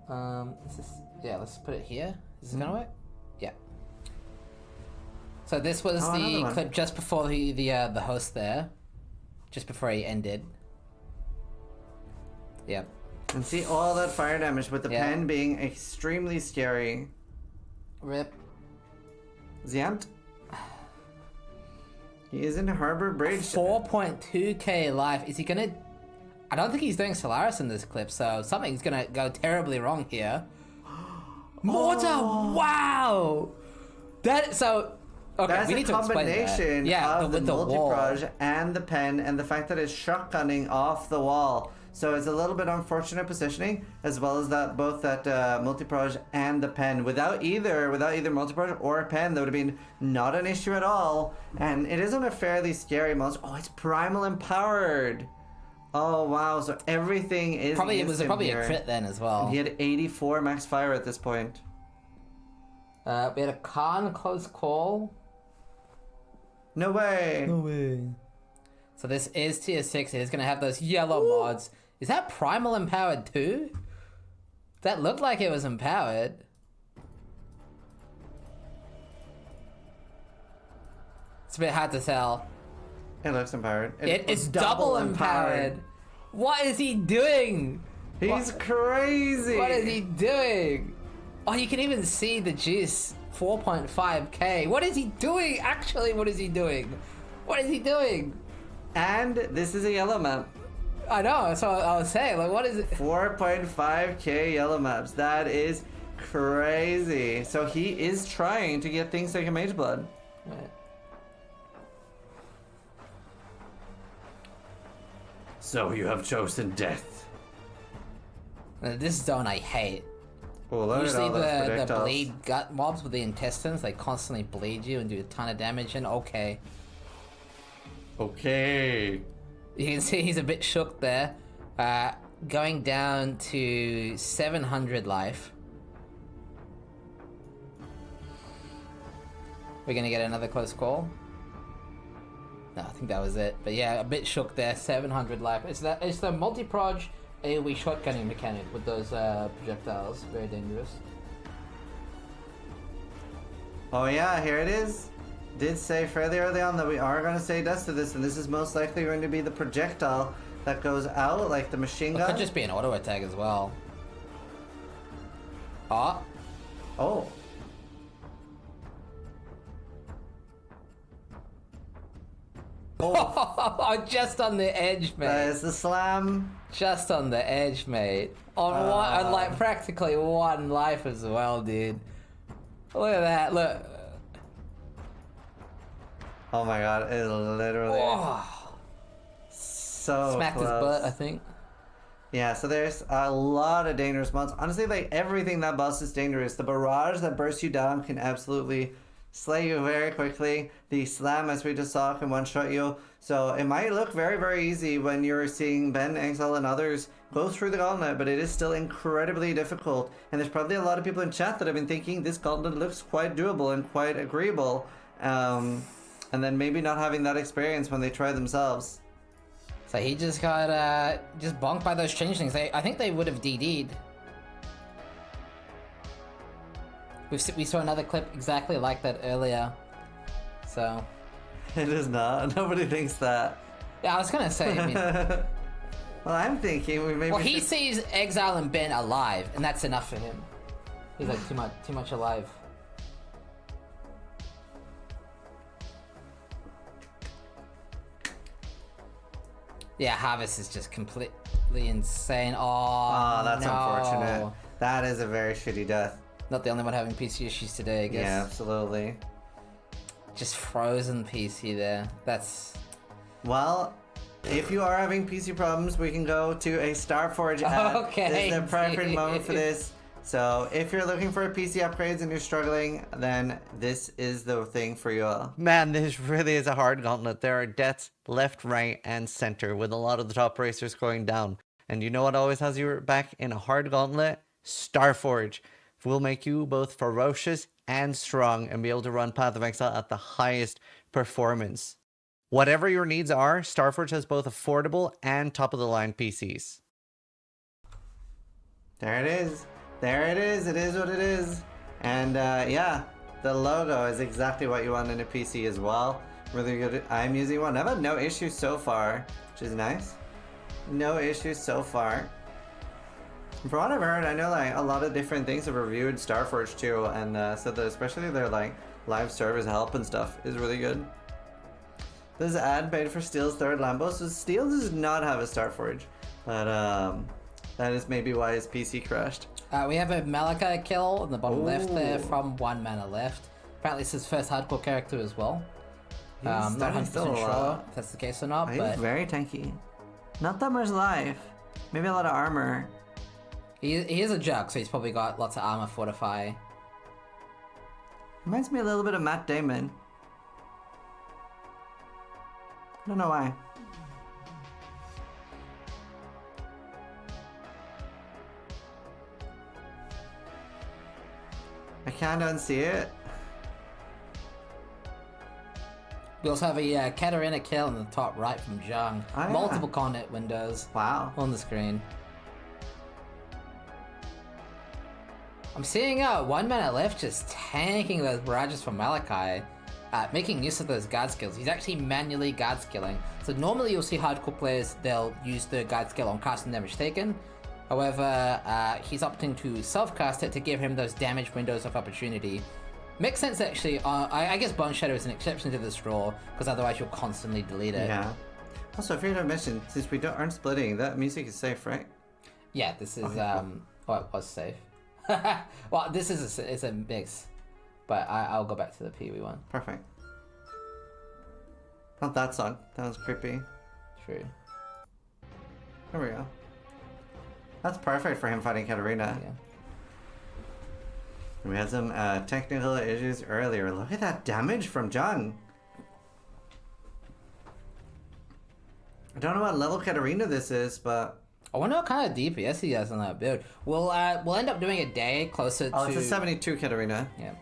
Let's put it here. Is this gonna work? Yeah. So this was the clip just before the host there, just before he ended. Yep. And see all that fire damage with the pen being extremely scary. Rip. Ziant? He is in Harbor Bridge. 4.2k life. Is he gonna... I don't think he's doing Solaris in this clip, so something's gonna go terribly wrong here. Mortar! Wow! That... So... Okay, That's we a need to explain that. combination of the multi-proj and the pen and the fact that it's shotgunning off the wall. So it's a little bit unfortunate positioning, as well as that both that multi-proj and the pen. Without either multi-proj or a pen, that would have been not an issue at all. And it isn't a fairly scary monster. Oh, it's primal empowered. Oh wow! So everything is probably it was probably a crit then as well. And he had 84 max fire at this point. We had a Khan close call. No way. No way. So this is tier 6. It is going to have those yellow mods. Is that primal empowered too? That looked like it was empowered. It's a bit hard to tell. It looks empowered. It's double empowered. What is he doing? He's crazy. What is he doing? Oh, you can even see the juice. 4.5k. What is he doing? Actually, what is he doing? What is he doing? And this is a yellow map. I know, that's what I was saying. Like, what is it? 4.5k yellow maps. That is Crazy. So he is trying to get things like a Mage Blood. Right. So you have chosen death. This zone I hate. Oh, look at Usually all those the projectiles. bleed gut mobs with the intestines, they constantly bleed you and do a ton of damage, and okay. Okay. You can see he's a bit shook there. Going down to 700 life. We're gonna get another close call. No, I think that was it. But yeah, a bit shook there. 700 life. It's the multi-proj AoE shotgunning mechanic with those projectiles. Very dangerous. Oh yeah, here it is. Did say fairly early on that we are going to say death to this, and this is most likely going to be the projectile that goes out, like the machine It gun. could just be an auto attack as well. Oh. Oh. Oh, just on the edge, mate. That is the slam. Just on the edge, mate. On like practically one life as well, dude. Look at that, look. Oh my god, it literally Oh. so Smacked close. his butt, I think. Yeah, so there's a lot of dangerous mods. Honestly, like everything that boss is dangerous. The barrage that bursts you down can absolutely slay you very quickly. The slam, as we just saw, can one-shot you. So it might look very, very easy when you're seeing Ben, Exile, and others go through the Gauntlet, but it is still incredibly difficult. And there's probably a lot of people in chat that have been thinking this Gauntlet looks quite doable and quite agreeable. And then maybe not having that experience when they try themselves. So he just got just bonked by those changelings. I think they would have DD'd. We saw another clip exactly like that earlier. So It is not. Nobody thinks that. yeah, I was gonna say. I mean, Well, I'm thinking we maybe well, he should... sees Exile and Ben alive, and that's enough for him. He's like too much alive. Yeah, Harvest is just completely insane. Oh, that's no. unfortunate. That is a very shitty death. Not the only one having PC issues today, I guess. Yeah, absolutely. Just frozen PC there. That's... Well, if you are having PC problems, we can go to a Starforge ad. Okay. This is the perfect moment for this. So if you're looking for PC upgrades and you're struggling, then this is the thing for you all. Man, this really is a hard gauntlet. There are deaths left, right, and center, with a lot of the top racers going down. And you know what always has your back in a hard gauntlet? Starforge will make you both ferocious and strong and be able to run Path of Exile at the highest performance. Whatever your needs are, Starforge has both affordable and top-of-the-line PCs. There it is. There it is. It is what it is. And yeah, the logo is exactly what you want in a PC as well. Really good. I'm using one. I've had no issues so far, which is nice. No issues so far. From what I've heard, I know like a lot of different things have reviewed Starforge too, and said that especially their like live service help and stuff is really good. This ad paid for Steel's third Lambo, so Steel does not have a Starforge, but that is maybe why his PC crashed. We have a Malachi kill on the bottom left there Ooh. from 1 mana left. Apparently it's his first hardcore character as well. Not starting 100% still sure if that's the case or not, He's but very tanky. Not that much life. Maybe a lot of armor. he is a jug, so he's probably got lots of armor fortify. Reminds me a little bit of Matt Damon. I don't know why. I can't unsee it. We also have a Katarina kill in the top right from Jung. Oh, yeah. Multiple Connect windows Wow. on the screen. I'm seeing 1 minute left just tanking those barrages from Malachi, making use of those guard skills. He's actually manually guard skilling. So normally you'll see hardcore players, they'll use the guard skill on casting damage taken. However, he's opting to self-cast it to give him those damage windows of opportunity. Makes sense actually. I guess Bone Shadow is an exception to this rule, because otherwise you'll constantly delete it. Yeah. Also, I forgot to mention, since we aren't splitting, that music is safe, right? Yeah, this is, Okay, cool. well, it was safe. Well, this is it's a mix, but I'll go back to the Pee-wee one. Perfect. Not that song. That was creepy. True. There we go. That's perfect for him fighting Katarina. Yeah. We had some technical issues earlier. Look at that damage from Jung. I don't know what level Katarina this is, but... I wonder what kind of DPS he has on that build. We'll end up doing a day closer to... Oh, it's a 72 Katarina. Yeah.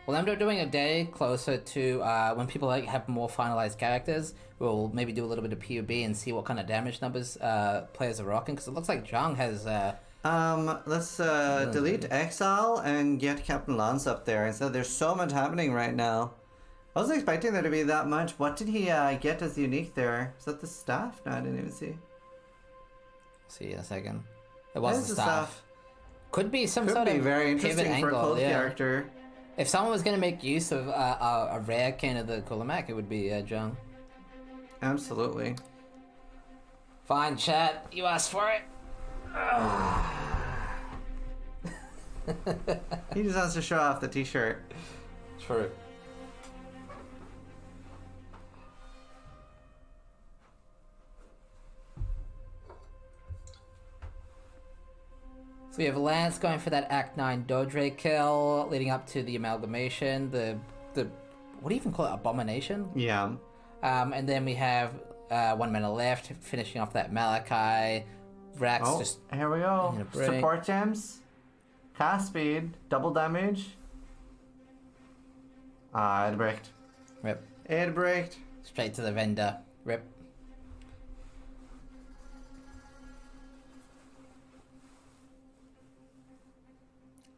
We'll end up doing a day closer to when people like have more finalized characters. We'll maybe do a little bit of PUB and see what kind of damage numbers players are rocking. Because it looks like Jung has... Let's delete Exile and get Captain Lance up there. Instead, there's so much happening right now. I wasn't expecting there to be that much. What did he get as unique there? Is that the staff? No, I didn't even see. See in a second. It was There's the the staff. Could be some Could sort be of very pivot interesting for a angle, cold yeah. character. If someone was going to make use of a rare can of the Kulamak, it would be Jung. Absolutely. Fine, chat. You asked for it. He just wants to show off the t-shirt. True. So we have Lance going for that Act 9 Dodre kill, leading up to the amalgamation, the what do you even call it, abomination? Yeah. And then we have 1 minute left, finishing off that Malachi. Vrax Oh, just here we go. in a break. Support gems. Cast speed. Double damage. Ah, it bricked. rip It bricked. straight to the vendor. Rip.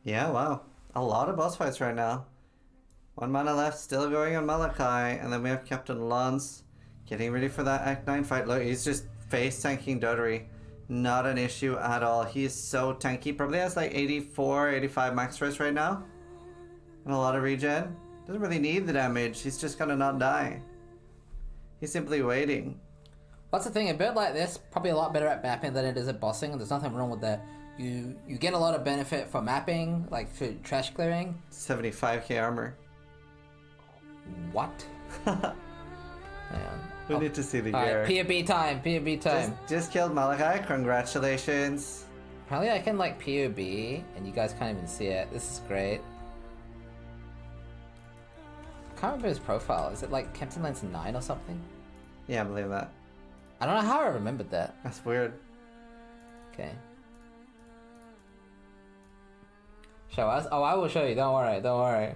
Yeah, wow. A lot of boss fights right now. 1 mana left, still going on Malachi, and then we have Captain Lance getting ready for that Act 9 fight. Look, he's just face tanking Dodori. Not an issue at all. He is so tanky. Probably has like 84, 85 max stress right now. And a lot of regen. Doesn't really need the damage. He's just gonna not die. He's simply waiting. That's the thing, a build like this, probably a lot better at mapping than it is at bossing, and there's nothing wrong with that. You get a lot of benefit for mapping, like for trash clearing. 75k armor. What? Hang on. We need to see the Alright, gear. PUB time, PUB time. Just killed Malachi. Congratulations. Apparently I can like PUB, and you guys can't even see it. This is great. I can't remember his profile. Is it like Captain Lance 9 or something? Yeah, I believe that. I don't know how I remembered that. That's weird. Okay. Show us? Oh, I will show you. Don't worry. Don't worry.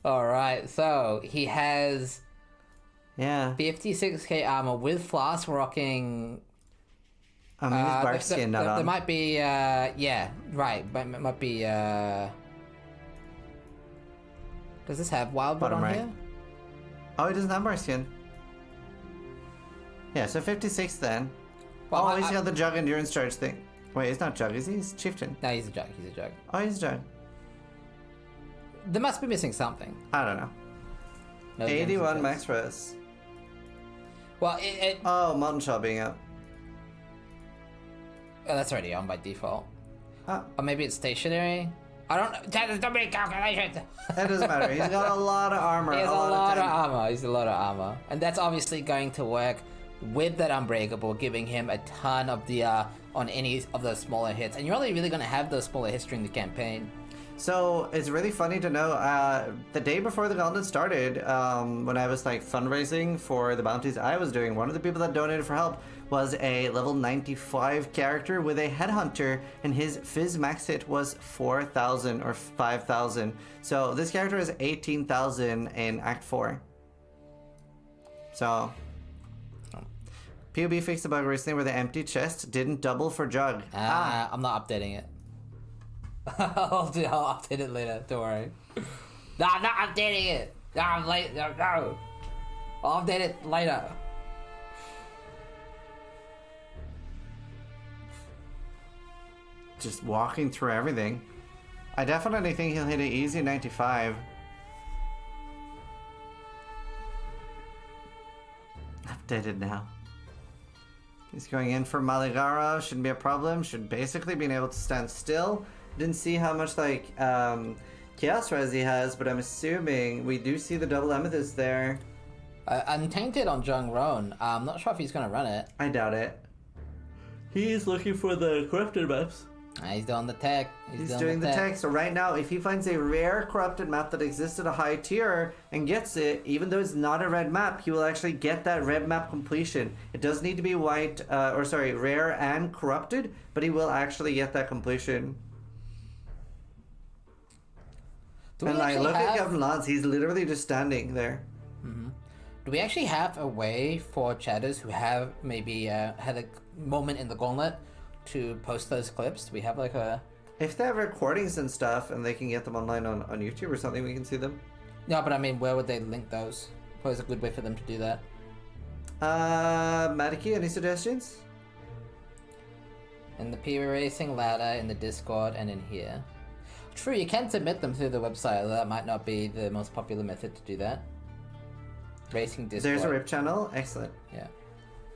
Alright, so he has Yeah. 56k armor with Flask rocking. I mean, his bark skin not on. There might be, yeah, right. But it might be, does this have Wild Blood Bottom on right. here? Oh, he doesn't have bark skin. Yeah, so 56 then. Well, oh, he's got the Jug Endurance Charge thing. Wait, he's not Jug, is he? He's Chieftain. No, he's a jug. He's a jug. Oh, he's Jug. There must be missing something. I don't know. No gems 81 and max gems. press. Well, Oh, Mountain Shaw being up. oh, that's already on by default. Ah, Or maybe it's stationary. I don't know. That don't make calculations. that doesn't matter. He's got a lot of armor. He has a lot of tank. armor. He's a lot of armor, and that's obviously going to work with that Unbreakable, giving him a ton of the on any of those smaller hits. And you're only really going to have those smaller hits during the campaign. So it's really funny to know. The day before the Gauntlet started, when I was like fundraising for the bounties I was doing, one of the people that donated for help was a level 95 character with a headhunter, and his Fizz max hit was 4,000 or 5,000. So this character is 18,000 in Act 4. So PUB fixed a bug recently where the empty chest didn't double for Jug. I'm not updating it. I'll update it later. Don't worry. No, I'm not updating it. No, I'm late. No. I'll update it later. Just walking through everything. I definitely think he'll hit an easy 95. Updated now. He's going in for Maligara. Shouldn't be a problem. Should basically be able to stand still Didn't see how much like Chaos Res he has, but I'm assuming we do see the double amethyst there. Untainted on Jung Roan. I'm not sure if he's gonna run it. I doubt it. He's looking for the corrupted maps. He's doing the tech. He's doing the tech. So right now, if he finds a rare corrupted map that exists at a high tier and gets it, even though it's not a red map, he will actually get that red map completion. It does need to be rare and corrupted, but he will actually get that completion. And like, look at Gavin Lance, he's literally just standing there. Mm-hmm. Do we actually have a way for chatters who have maybe had a moment in the Gauntlet to post those clips? Do we have like a... If they have recordings and stuff and they can get them online on YouTube or something, we can see them. No, but I mean, where would they link those? What is a good way for them to do that? Madiki, any suggestions? In the PV Racing ladder, in the Discord, and in here. True, you can submit them through the website, although that might not be the most popular method to do that. Racing Discord. There's a RIP channel. Excellent. Yeah.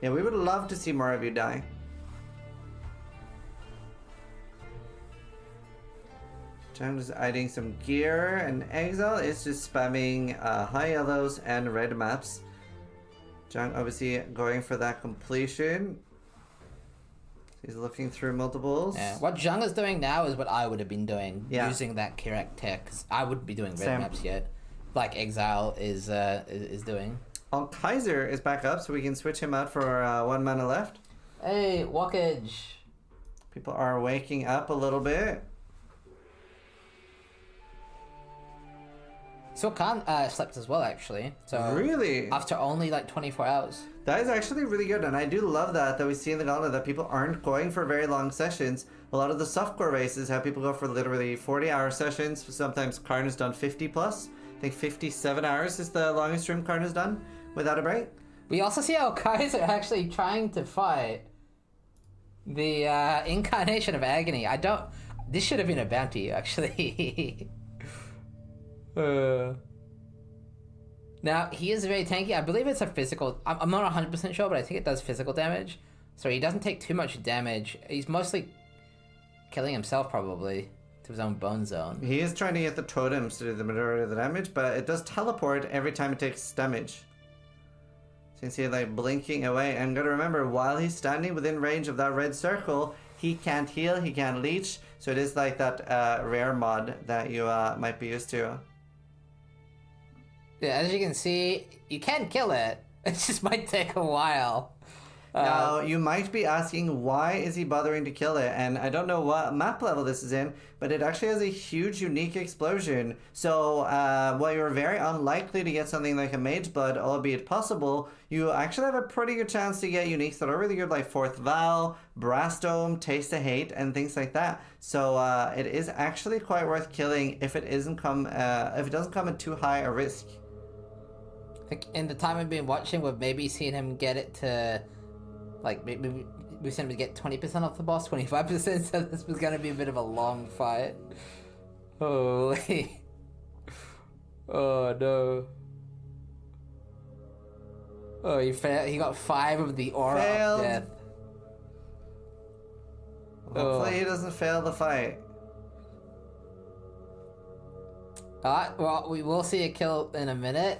Yeah, we would love to see more of you die. Jung is adding some gear, and Exile is just spamming high yellows and red maps. Jung obviously going for that completion. He's looking through multiples. Yeah. What Jung is doing now is what I would have been doing, using that Kirak tech, because I wouldn't be doing red maps yet, like Exile is doing. Kaiser is back up, so we can switch him out for 1 mana left. Hey, walkage. People are waking up a little bit. So Khan slept as well, actually. So really? After only like 24 hours. That is actually really good, and I do love that we see in the Gauntlet that people aren't going for very long sessions. A lot of the softcore races have people go for literally 40-hour sessions. Sometimes Karn has done 50 plus. I think 57 hours is the longest stream Karn has done without a break. We also see how Kaiser actually trying to fight the incarnation of agony. This should have been a bounty, actually. Now, he is very tanky. I believe it's a physical... I'm not 100% sure, but I think it does physical damage. So he doesn't take too much damage. He's mostly killing himself, probably, to his own bone zone. He is trying to get the totems to do the majority of the damage, but it does teleport every time it takes damage. So you can see it like blinking away. And gotta remember, while he's standing within range of that red circle, he can't heal, he can't leech. So it is like that rare mod that you might be used to. Yeah, as you can see, you can kill it. It just might take a while. Now, you might be asking, why is he bothering to kill it? And I don't know what map level this is in, but it actually has a huge, unique explosion. So, while you're very unlikely to get something like a Mage Blood, albeit possible, you actually have a pretty good chance to get uniques that are really good, like Fourth Vow, Brass Dome, Taste of Hate, and things like that. So, it is actually quite worth killing if it doesn't come at too high a risk. I think in the time we've been watching, we've maybe seen him get it to... Like, maybe we sent him to get 20% off the boss, 25%, so this was going to be a bit of a long fight. Holy. Oh, no. Oh, he failed. He got 5 of the aura of death. Hopefully he doesn't fail the fight. Alright, well, we will see a kill in a minute.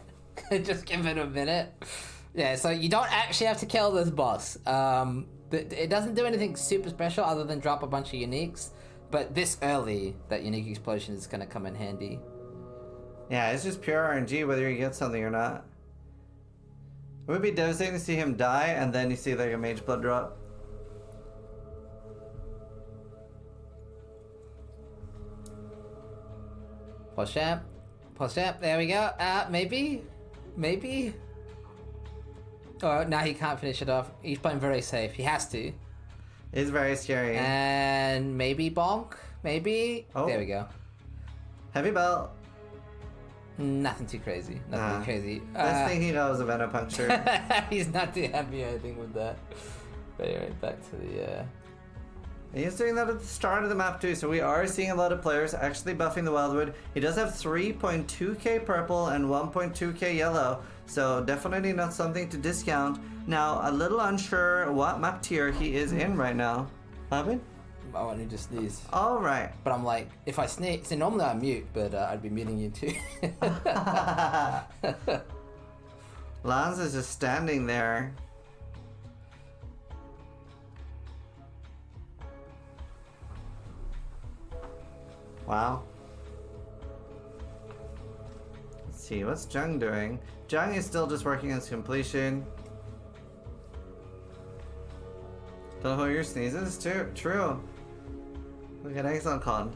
Just give it a minute. Yeah, so you don't actually have to kill this boss. It doesn't do anything super special other than drop a bunch of uniques. But this early, that unique explosion is going to come in handy. Yeah, it's just pure RNG whether you get something or not. It would be devastating to see him die and then you see like a Mage Blood drop. Pulse champ, there we go. Maybe? Oh, now he can't finish it off. He's playing very safe. He has to. It's very scary. And maybe bonk? Maybe? Oh. There we go. Heavy belt. Nothing too crazy. Nothing too crazy. Best thing he knows of venopuncture. He's not too happy, I think, with that. But anyway, back to the... He's doing that at the start of the map too, so we are seeing a lot of players actually buffing the Wildwood. He does have 3.2k purple and 1.2k yellow, so definitely not something to discount. Now, a little unsure what map tier he is in right now. Robin? I want to just sneeze. All right. But I'm like, if I sneeze, so normally I mute, but I'd be muting you too. Lance is just standing there. Wow. Let's see, what's Jung doing? Jung is still just working on his completion. Don't hold your sneezes too. True. Look at ExilCon.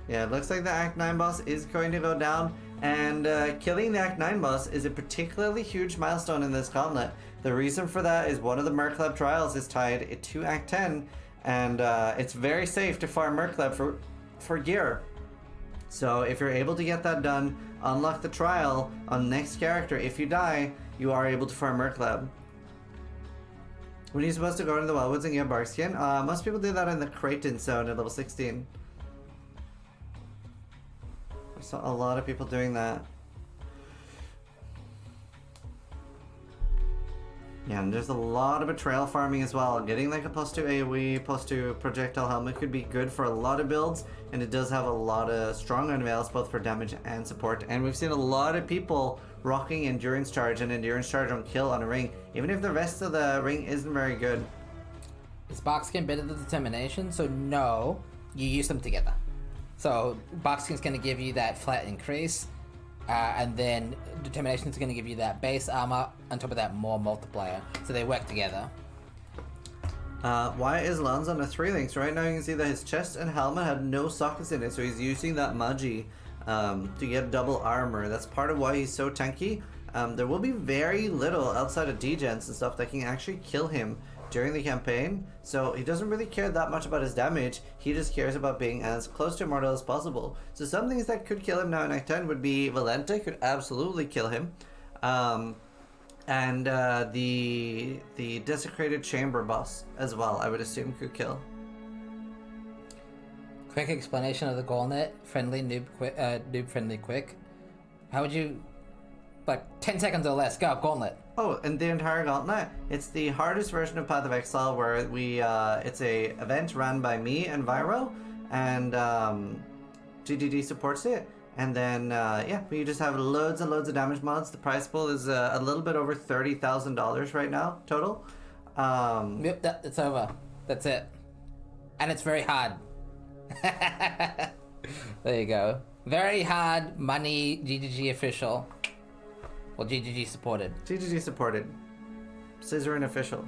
Yeah, it looks like the Act 9 boss is going to go down, and killing the Act 9 boss is a particularly huge milestone in this gauntlet. The reason for that is one of the Merc Club trials is tied to Act 10, and it's very safe to farm Merc Club for gear. So if you're able to get that done, unlock the trial on next character. If you die, you are able to farm Merc Club. When are you supposed to go into the Wildwoods and get Barkskin? Most people do that in the Kraton zone at level 16. I saw a lot of people doing that. Yeah, and there's a lot of betrayal farming as well. Getting like a +2 AoE, +2 projectile helmet could be good for a lot of builds, and it does have a lot of strong unveils both for damage and support. And we've seen a lot of people rocking endurance charge and endurance charge on kill on a ring, even if the rest of the ring isn't very good. Is Barkskin better than Determination? So no, you use them together. So Barkskin's going to give you that flat increase, and then Determination's going to give you that base armor, on top of that more multiplier. So they work together. Why is Lance on a 3 links? Right now you can see that his chest and helmet had no sockets in it, so he's using that Magi to get double armor. That's part of why he's so tanky. There will be very little outside of degens and stuff that can actually kill him during the campaign, so he doesn't really care that much about his damage. He just cares about being as close to immortal as possible. So some things that could kill him now in Act 10 would be Valente could absolutely kill him, and the Desecrated Chamber boss as well, I would assume, could kill. Quick explanation of the Gauntlet. Friendly, noob friendly, quick. How would you... Like, 10 seconds or less. Go, Gauntlet. Oh, and the entire Gauntlet, it's the hardest version of Path of Exile, where it's a event run by me and Viro, and GGD supports it. And then, yeah, we just have loads and loads of damage mods. The prize pool is a little bit over $30,000 right now, total. Yep, it's over. That's it. And it's very hard. There you go. Very hard money, GGG official. Well, GGG supported. GGG supported. Zizaran official.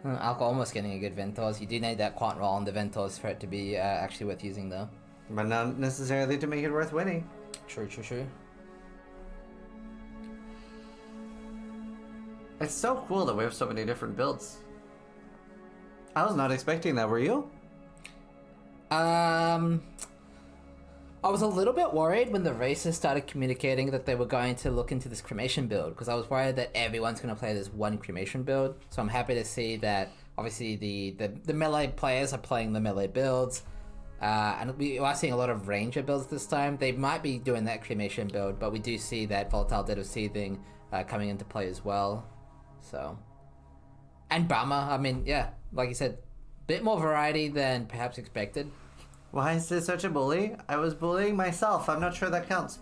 Alco almost getting a good Ventos. You do need that quant roll on the Ventos for it to be actually worth using, though. But not necessarily to make it worth winning. True. It's so cool that we have so many different builds. I was not expecting that, were you? I was a little bit worried when the races started communicating that they were going to look into this cremation build, because I was worried that everyone's going to play this one cremation build. So I'm happy to see that obviously the melee players are playing the melee builds, and we are seeing a lot of ranger builds this time. They might be doing that cremation build, but we do see that volatile dead of seething coming into play as well. So, and Bama, I mean, yeah, like you said, bit more variety than perhaps expected. Why is this such a bully? I was bullying myself. I'm not sure that counts.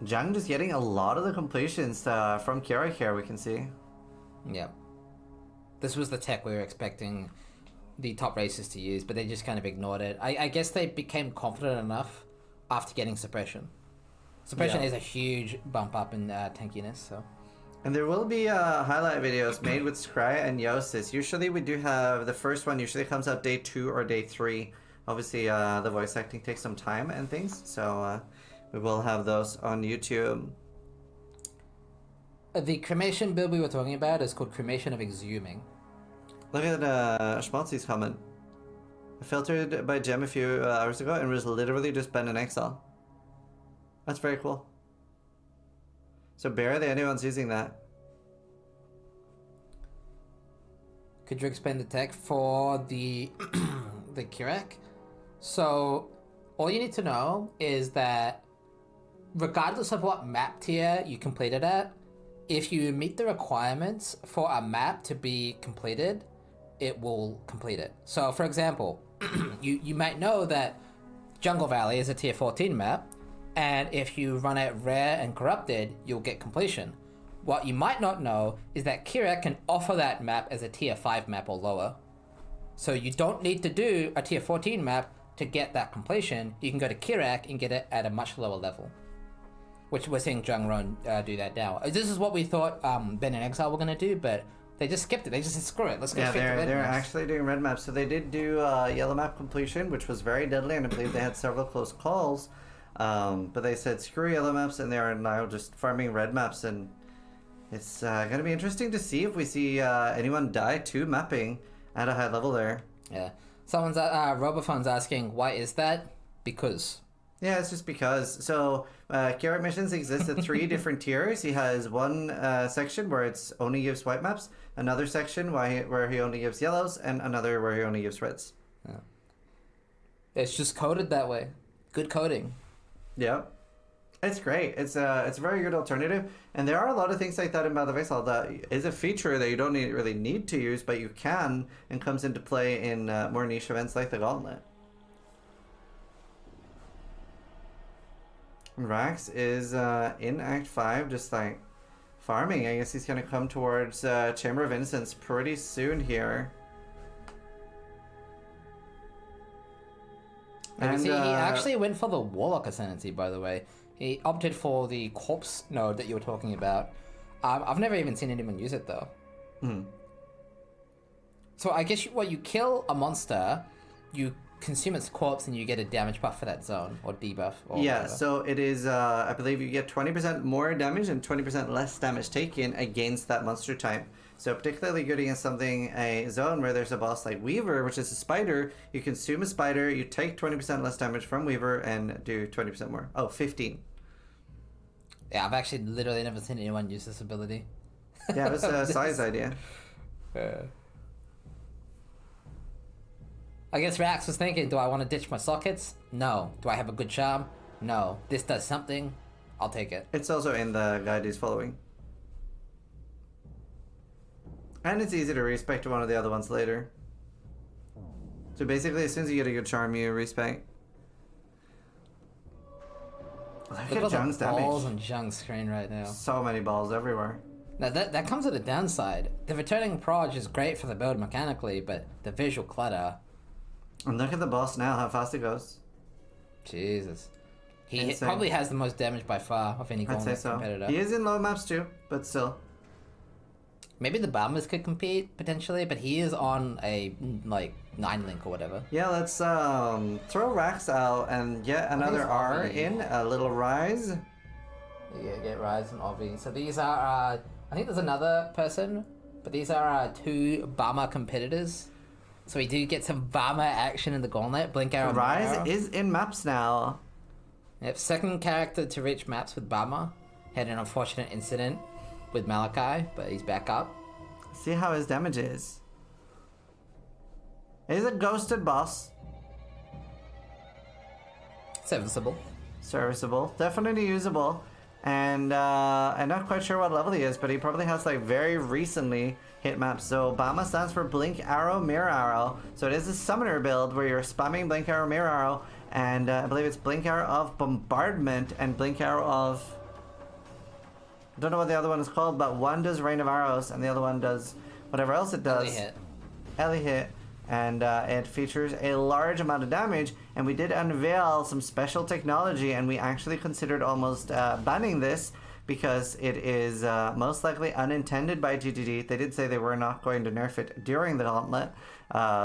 Jung just getting a lot of the completions from Kirak here, we can see. Yeah. This was the tech we were expecting the top racers to use, but they just kind of ignored it. I guess they became confident enough after getting Suppression. Suppression is a huge bump up in tankiness, so... And there will be highlight videos made with Scry and Yosis. Usually we do have the first one usually comes out day 2 or day 3. Obviously the voice acting takes some time and things, so we will have those on YouTube. The cremation build we were talking about is called Cremation of Exhuming. Look at Schmaltzy's comment. I filtered by Gem a few hours ago and was literally just Ben in Exile. That's very cool. So barely anyone's using that. Could you explain the tech for the the Kirak? So all you need to know is that regardless of what map tier you completed at, if you meet the requirements for a map to be completed, it will complete it. So, for example, you might know that Jungle Valley is a tier 14 map, and if you run it rare and corrupted, you'll get completion. What you might not know is that Kirak can offer that map as a tier 5 map or lower. So you don't need to do a tier 14 map to get that completion. You can go to Kirak and get it at a much lower level. Which we're seeing Jungron do that now. This is what we thought Ben and Exile were going to do, but they just skipped it. They just said, screw it, let's go straight to red they're maps. actually doing red maps. So they did do yellow map completion, which was very deadly, and I believe they had several close calls. But they said screw yellow maps, and they are now just farming red maps, and it's going to be interesting to see if we see anyone die to mapping at a high level there. Yeah. Someone's, Robophone's asking, why is that? Because. Yeah, it's just because. So, Kirak missions exist at 3 different tiers. He has one section where it's only gives white maps, another section where he only gives yellows, and another where he only gives reds. Yeah. It's just coded that way. Good coding. Yeah. It's great. It's a very good alternative. And there are a lot of things like that in Battle of Exile that is a feature that you don't really need to use, but you can, and comes into play in more niche events like the Gauntlet. Rax is in Act 5, just like farming. I guess he's going to come towards Chamber of Innocence pretty soon here. And he actually went for the Warlock Ascendancy, by the way. He opted for the corpse node that you were talking about. I've never even seen anyone use it, though. Mm. So I guess what you kill a monster, you consume its corpse, and you get a damage buff for that zone, or debuff. Or yeah, whatever. so it is, I believe you get 20% more damage and 20% less damage taken against that monster type. So particularly good against a zone where there's a boss like Weaver, which is a spider. You consume a spider, you take 20% less damage from Weaver, and do 20% more. Oh, 15. Yeah, I've actually literally never seen anyone use this ability. Yeah, it was a size idea. I guess Rax was thinking, do I want to ditch my sockets? No. Do I have a good charm? No. This does something? I'll take it. It's also in the guide he's following. And it's easy to respec one of the other ones later. So basically, as soon as you get a good charm, you respec. Look at Jung's balls damage. on Jung's screen right now. So many balls everywhere. Now that comes with a downside. The returning proj is great for the build mechanically, but the visual clutter... And look at the boss now, how fast it goes. Jesus. He Insane. probably has the most damage by far of any I'd say Gauntlet so. competitor. He is in low maps too, but still. Maybe the Bamas could compete, potentially, but he is on a, 9-link or whatever. Yeah, let's throw Rax out and get another R Ovi. in, a little rise. Yeah, get Rise and Ovi. So these are, I think there's another person, but these are 2 Bama competitors. So we do get some Bama action in the Gauntlet. Blink Arrow. Rise Arrow. is in maps now. Yep, second character to reach maps with Bama. Had an unfortunate incident with Malachi, but he's back up. See how his damage is. He's a ghosted boss. Serviceable. Serviceable. Definitely usable. And I'm not quite sure what level he is, but he probably has very recently hit maps. So Bama stands for Blink Arrow, Mirror Arrow. So it is a summoner build where you're spamming Blink Arrow, Mirror Arrow. And I believe it's Blink Arrow of Bombardment and Blink Arrow of... I don't know what the other one is called, but one does Rain of Arrows and the other one does whatever else it does. Ellie hit. And it features a large amount of damage, and we did unveil some special technology, and we actually considered almost banning this because it is most likely unintended by GGG. They did say they were not going to nerf it during the Gauntlet,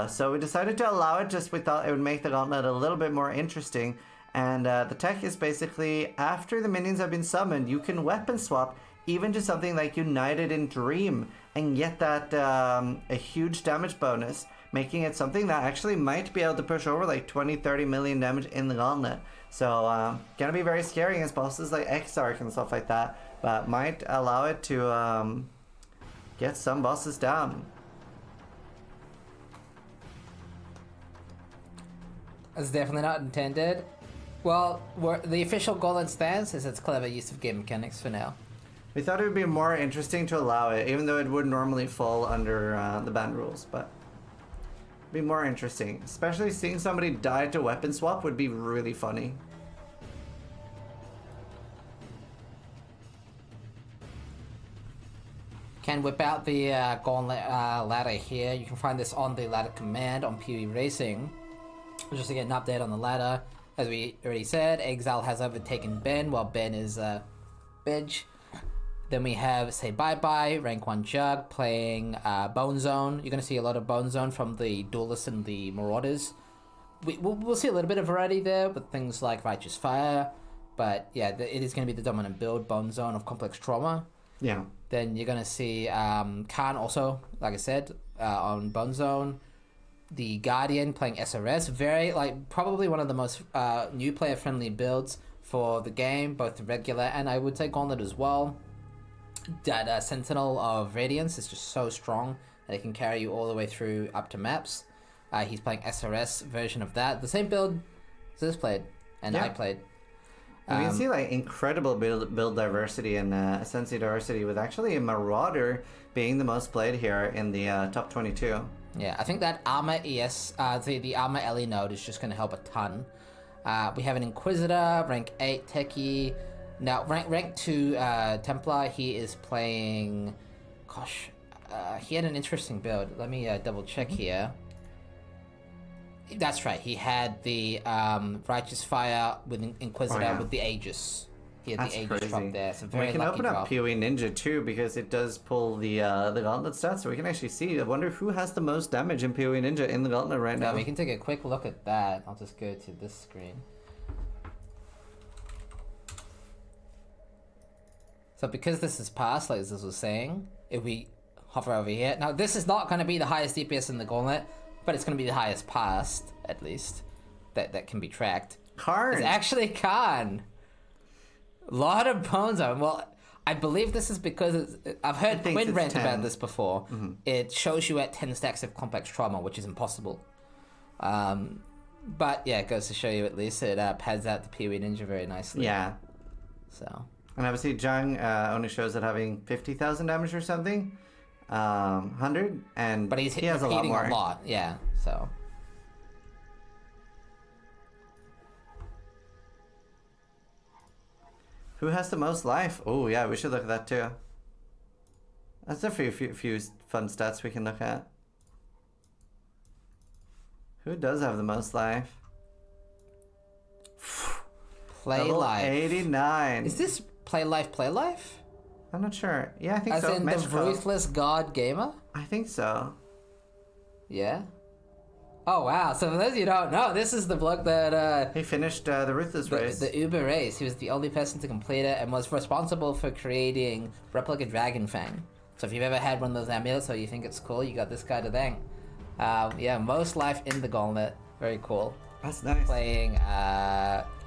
so we decided to allow it. Just we thought it would make the Gauntlet a little bit more interesting. And the tech is basically, after the minions have been summoned, you can weapon swap even to something like United in Dream and get that a huge damage bonus, making it something that actually might be able to push over 20-30 million damage in the Gauntlet. So gonna be very scary against bosses like Exarch and stuff like that, but might allow it to get some bosses down. It's definitely not intended. Well, the official Gauntlet stance is its clever use of game mechanics for now. We thought it would be more interesting to allow it, even though it would normally fall under the ban rules, but be more interesting. Especially seeing somebody die to weapon swap would be really funny. Can whip out the Gauntlet ladder here. You can find this on the ladder command on PoE Racing. Just to get an update on the ladder, as we already said, Exile has overtaken Ben while Ben is Bedge. Then we have Say Bye Bye, rank 1 Jug, playing Bone Zone. You're going to see a lot of Bone Zone from the Duelists and the Marauders. We'll see a little bit of variety there with things like Righteous Fire. But yeah, it is going to be the dominant build, Bone Zone of Complex Trauma. Yeah. Then you're going to see Khan also, like I said, on Bone Zone. The Guardian playing SRS. Very, probably one of the most new player-friendly builds for the game, both the regular and I would say Gauntlet as well. That Sentinel of Radiance is just so strong that it can carry you all the way through up to maps. He's playing SRS version of that. The same build Ziz played and I played. You can see incredible build diversity and Sensi diversity, with actually a Marauder being the most played here in the top 22. Yeah, I think that Armor ES, the Armor Ellie node is just going to help a ton. We have an Inquisitor, rank 8 Techie. Now, rank 2 Templar, he is playing... Gosh, he had an interesting build. Let me double check here. That's right, he had the Righteous Fire with Inquisitor with the Aegis. He had the Aegis drop there. It's a very we can lucky open drop. up PoE Ninja too, because it does pull the Gauntlet stats, so we can actually see. I wonder who has the most damage in PoE Ninja in the Gauntlet right now. We can take a quick look at that. I'll just go to this screen. So because this is passed, like this was saying, if we hover over here... Now, this is not going to be the highest DPS in the Gauntlet, but it's going to be the highest passed, at least, that can be tracked. Karn! It's actually Khan. A lot of Bone Zone. Well, I believe this is because I've heard Quinn rant about this before. Mm-hmm. It shows you at 10 stacks of Complex Trauma, which is impossible. But yeah, it goes to show you at least it pads out the PoE Ninja very nicely. Yeah. So... And obviously, Zhang only shows it having 50,000 damage or something, 100, and but he has a lot. Yeah. So. Who has the most life? Oh yeah, we should look at that too. That's a few fun stats we can look at. Who does have the most life? Play Level life. 89. Is this Play life? I'm not sure. Yeah, I think As so. in the Ruthless God Gamer? I think so. Yeah. Oh wow! So for those you don't know, this is the bloke that he finished the Ruthless race. The Uber race. He was the only person to complete it and was responsible for creating Replica Dragon Fang. So if you've ever had one of those amulets or you think it's cool, you got this guy to thank. Yeah, most life in the Gauntlet. Very cool. That's nice. Playing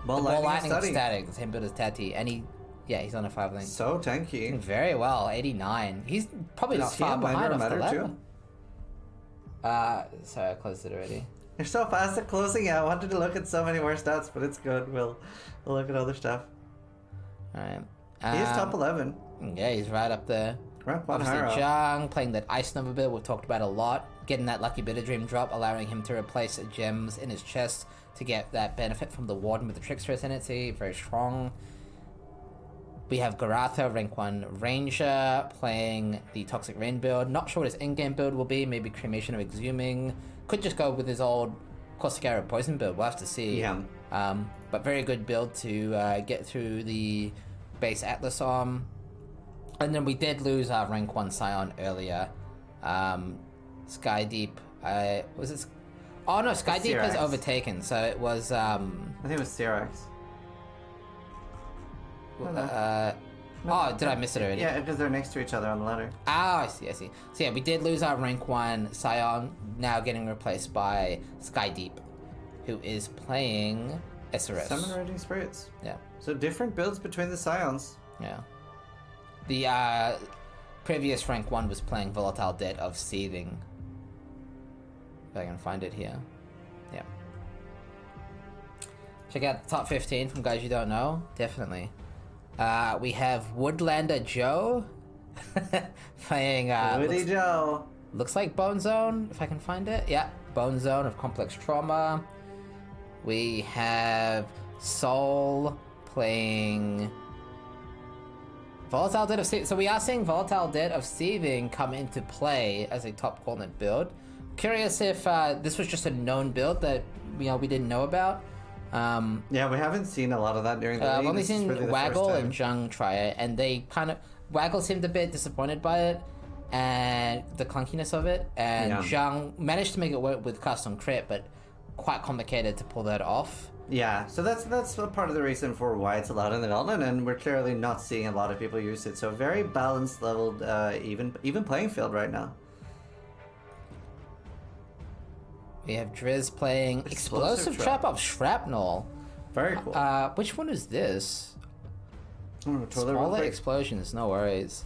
Ball Lightning Static, the same build as Tati, and he's on a 5 lane. So tanky. Very well, 89. He's probably not far behind off the ladder. Sorry, I closed it already. You're so fast at closing it. I wanted to look at so many more stats, but it's good. We'll look at other stuff. Alright. He is top 11. Yeah, he's right up there. Rank 1 Obviously, Zhang playing that Ice Nova build we've talked about a lot. Getting that Lucky Bitter Dream drop, allowing him to replace gems in his chest to get that benefit from the Warden with the Trickster Ascendancy. Very strong. We have Garatha, rank 1 Ranger, playing the Toxic Rain build. Not sure what his in-game build will be. Maybe Cremation of Exhuming. Could just go with his old Caustic Arrow Poison build. We'll have to see. Yeah. But very good build to get through the base Atlas Arm. And then we did lose our rank 1 Scion earlier. Skydeep. Was it... Oh no, Skydeep has overtaken. So it was... I think it was Cyrax. Did I miss it already? Yeah, because they're next to each other on the ladder. I see. So yeah, we did lose our rank 1 Scion, now getting replaced by Skydeep, who is playing SRS. Summon Raging Spirits. Yeah. So different builds between the Scions. Yeah. The previous rank 1 was playing Volatile Debt of Seething. If I can find it here. Yeah. Check out the top 15 from guys you don't know. Definitely. We have Woodlander Joe playing. Woody Joe. Looks like Bone Zone, if I can find it. Yeah, Bone Zone of Complex Trauma. We have Soul playing Volatile Debt of Seething. So we are seeing Volatile Debt of Seething come into play as a top Gauntlet build. Curious if this was just a known build that we didn't know about. Yeah, we haven't seen a lot of that during the league. I've only This is seen really the Waggle first and time. Zhang try it, and they kind of... Waggle seemed a bit disappointed by it, and the clunkiness of it, and Yeah. Zhang managed to make it work with custom crit, but quite complicated to pull that off. Yeah, so that's a part of the reason for why it's allowed in the Gauntlet, and we're clearly not seeing a lot of people use it. So very balanced, leveled, even playing field right now. We have Driz playing Explosive Trap of Shrapnel. Very cool. Which one is this? I'm gonna throw that real Smaller quick. explosions, no worries.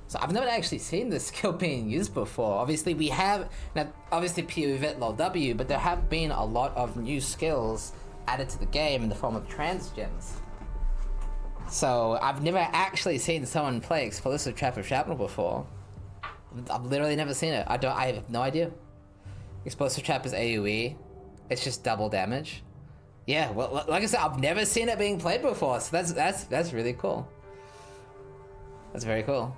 So I've never actually seen this skill being used before. Obviously we have, now obviously PoE low W, but there have been a lot of new skills added to the game in the form of transgens. So I've never actually seen someone play Explosive Trap of Shrapnel before. I've literally never seen it. I have no idea. Explosive Trap is AoE. It's just double damage. Yeah, well, like I said, I've never seen it being played before, so that's really cool. That's very cool.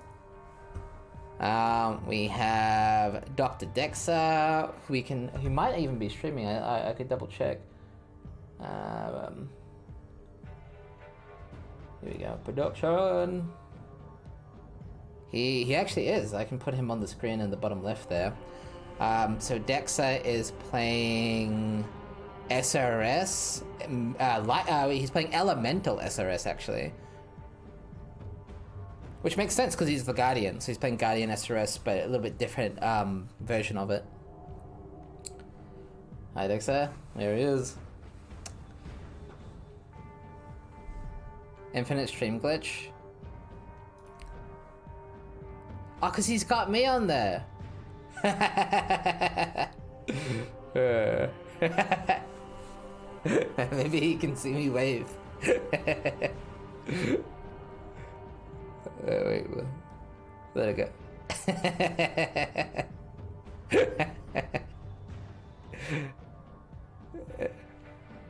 We have Dr. Dexa, who might even be streaming. I could double check. Here we go, production. He actually is. I can put him on the screen in the bottom left there. So Dexa is playing SRS. He's playing Elemental SRS actually, which makes sense because he's the Guardian. So he's playing Guardian SRS, but a little bit different version of it. Hi Dexa, there he is. Infinite stream glitch. Oh, because he's got me on there. Maybe he can see me wave. Wait, let it go.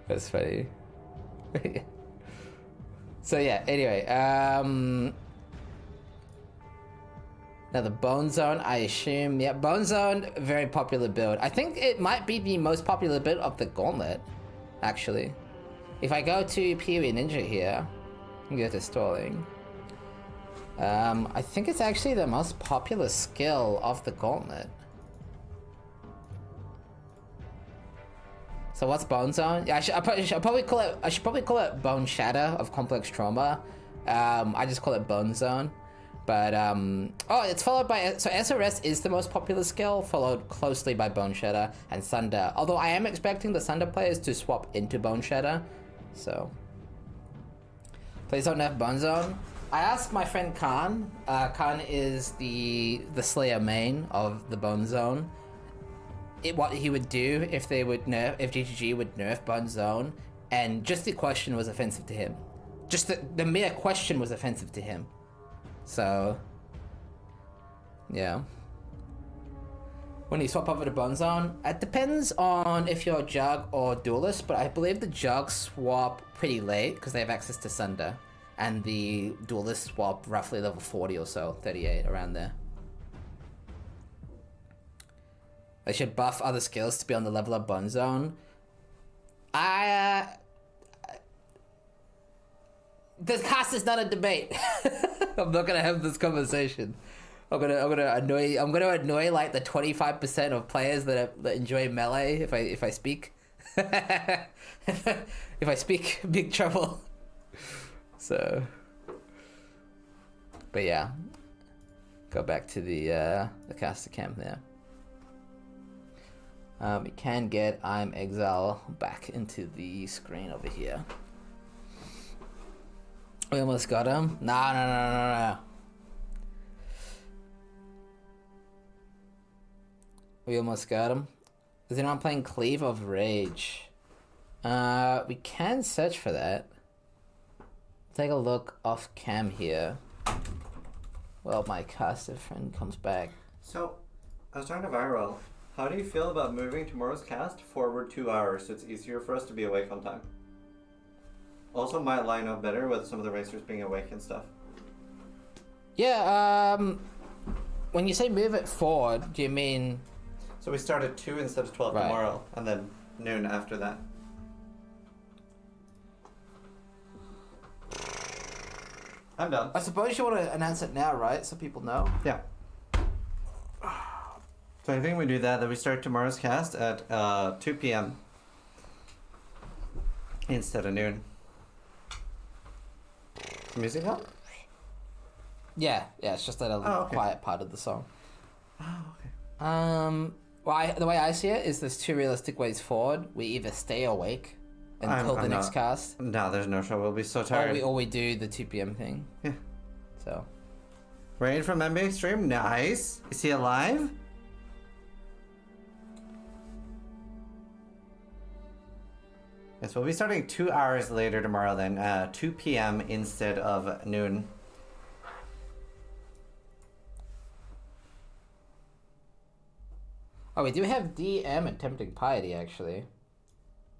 That's funny. So yeah, anyway, now the Bone Zone, I assume, yeah, Bone Zone, very popular build. I think it might be the most popular build of the Gauntlet, actually. If I go to PoE Ninja here, and go to stalling, I think it's actually the most popular skill of the Gauntlet. So what's Bone Zone? Yeah, I should probably call it Bone Shatter of Complex Trauma. I just call it Bone Zone. But oh, it's followed by, so SRS is the most popular skill, followed closely by Bone Shatter and Sunder. Although I am expecting the Sunder players to swap into Bone Shatter, so please don't nerf Bone Zone. I asked my friend Khan. Khan is the Slayer main of the Bone Zone. What he would do if GGG would nerf Bone Zone, and just the question was offensive to him. Just the mere question was offensive to him. So, yeah. When you swap over to Bone Zone, it depends on if you're Jug or Duelist, but I believe the Jug swap pretty late because they have access to Sunder, and the Duelist swap roughly level 40 or so, 38, around there. They should buff other skills to be on the level of Bone Zone. This cast is not a debate. I'm not gonna have this conversation. I'm gonna annoy like the 25% of players that enjoy melee if I speak. If I speak, big trouble. So, but yeah, go back to the caster camp there. We can get I'm Exile back into the screen over here. We almost got him. No. We almost got him. Is anyone playing Cleave of Rage? We can search for that. Take a look off cam here. Well, my caster friend comes back. So, I was talking to Viral. How do you feel about moving tomorrow's cast forward 2 hours so it's easier for us to be awake on time? Also might line up better with some of the racers being awake and stuff. Yeah, when you say move it forward, do you mean... So we start at 2 instead of 12 Right. tomorrow, and then noon after that. I'm done. I suppose you want to announce it now, right? So people know. Yeah. So I think we do that we start tomorrow's cast at 2 p.m. instead of noon. Music up? Yeah, it's just at a okay. quiet part of the song. Oh, okay. Well, the way I see it is there's two realistic ways forward. We either stay awake until the next cast, No, there's no show. We'll be so tired. or we do the 2 p.m. thing. Yeah. So. Rain from NBA Extreme. Nice. Is he alive? Yes, we'll be starting 2 hours later tomorrow then. 2 p.m. instead of noon. Oh, we do have DM and Tempting Piety, actually.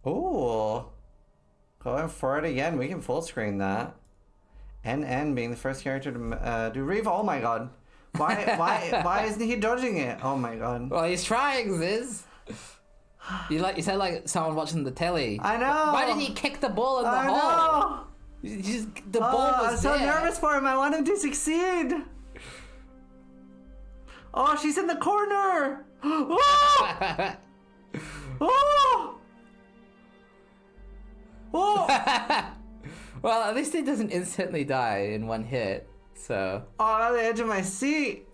Ooh. Going for it again. We can full screen that. NN being the first character to do Reeve. Oh my god. Why isn't he dodging it? Oh my god. Well, he's trying, Ziz. You sound like someone watching the telly. I know. Why didn't he kick the ball in the I hole? know. The ball was I'm so there. nervous for him. I want him to succeed. Oh, she's in the corner. Oh! Oh! Oh! Well, at least he doesn't instantly die in one hit, so... Oh, on the edge of my seat.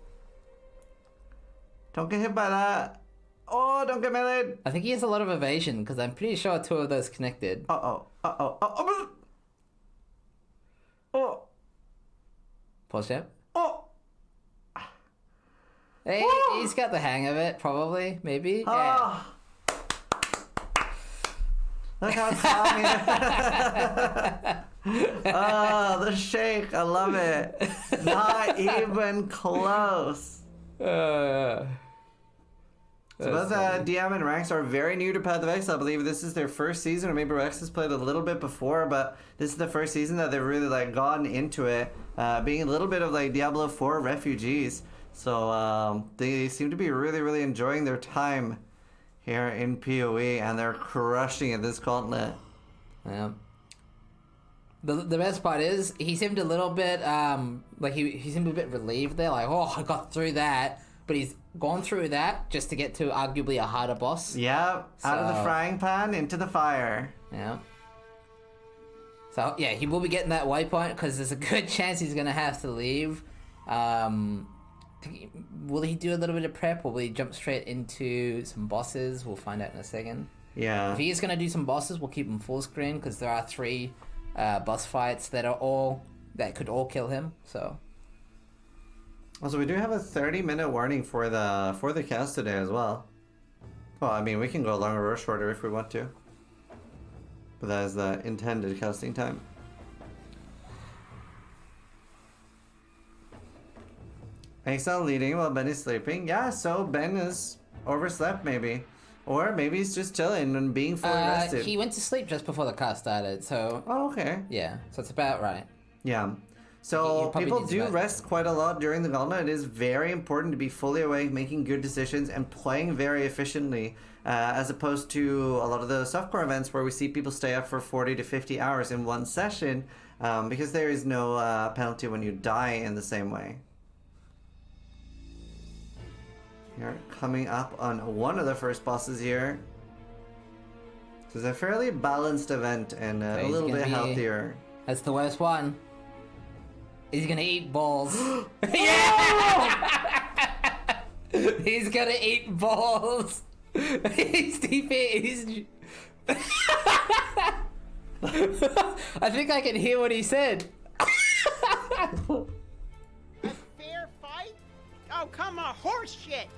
Don't get hit by that. Oh, don't get meleeed. I think he has a lot of evasion, because I'm pretty sure 2 of those connected. Uh-oh. Uh-oh. Uh-oh. Oh. Pause champ. Oh. Hey, Woo! he's got the hang of it, probably, maybe. Oh. Look how it's oh, the shake. I love it. Not even close. Yeah. So both DM and Rex are very new to Path of X. I believe this is their first season, or maybe Rex has played a little bit before, but this is the first season that they've really gotten into it, being a little bit of Diablo 4 refugees. So they seem to be really enjoying their time here in PoE, and they're crushing it this Gauntlet. Yeah. The best part is he seemed a little bit he seemed a bit relieved there, oh, I got through that, but he's gone through that just to get to arguably a harder boss. Yep, out of the frying pan into the fire. Yeah. So yeah, he will be getting that waypoint because there's a good chance he's gonna have to leave. Will he do a little bit of prep, or will he jump straight into some bosses? We'll find out in a second. Yeah. If he is gonna do some bosses, we'll keep him full screen because there are 3 boss fights that could all kill him. So. Also, we do have a 30-minute warning for the cast today as well. Well, I mean, we can go longer or shorter if we want to. But that is the intended casting time. Excel leading while Ben is sleeping. Yeah, so Ben is overslept maybe. Or maybe he's just chilling and being fully rested. He went to sleep just before the cast started, so... Oh, okay. Yeah, so it's about right. Yeah. So probably people needs do rest. rest quite a lot during the Gauntlet. It is very important to be fully awake, making good decisions, and playing very efficiently, as opposed to a lot of the softcore events where we see people stay up for 40 to 50 hours in one session, because there is no penalty when you die in the same way. You're coming up on one of the first bosses here. This is a fairly balanced event and a little bit healthier. That's the worst one. He's gonna eat balls. Yeah! He's gonna eat balls. He's DP. I think I can hear what he said. A fair fight? Oh, come on, horse shit!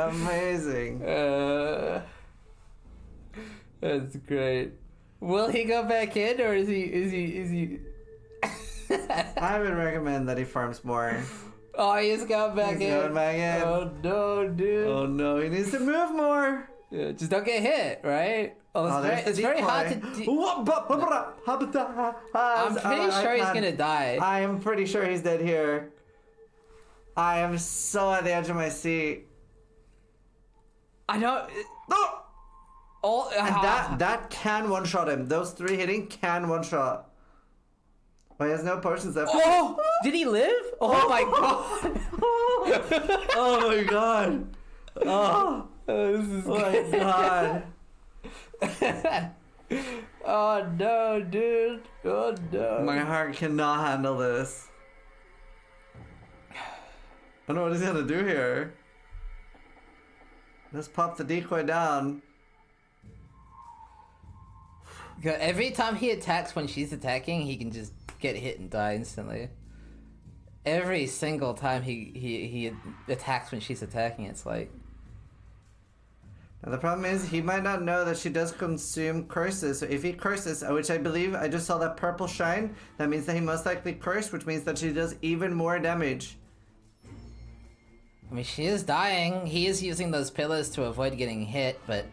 Amazing. That's great. Will he go back in, or is he? I would recommend that he farms more. Oh, he's going back in. He's going back in. Oh no, dude. Oh no, he needs to move more. Yeah, just don't get hit, right? Oh, it's very hard to. I'm pretty sure he's gonna die. I am pretty sure he's dead here. I am so at the edge of my seat. I don't. Oh! Oh, And that can one shot him. Those 3 hitting can one shot. But he has no potions left. Oh! Did he live? Oh my god! Oh my god! Oh, This is my god! Oh no, dude! Oh no! My heart cannot handle this. I don't know what he's gonna do here. Let's pop the decoy down. Every time he attacks when she's attacking, he can just get hit and die instantly. Every single time he attacks when she's attacking, it's like... Now the problem is, he might not know that she does consume curses. So if he curses, which I believe, I just saw that purple shine, that means that he most likely cursed, which means that she does even more damage. I mean, she is dying. He is using those pillars to avoid getting hit, but...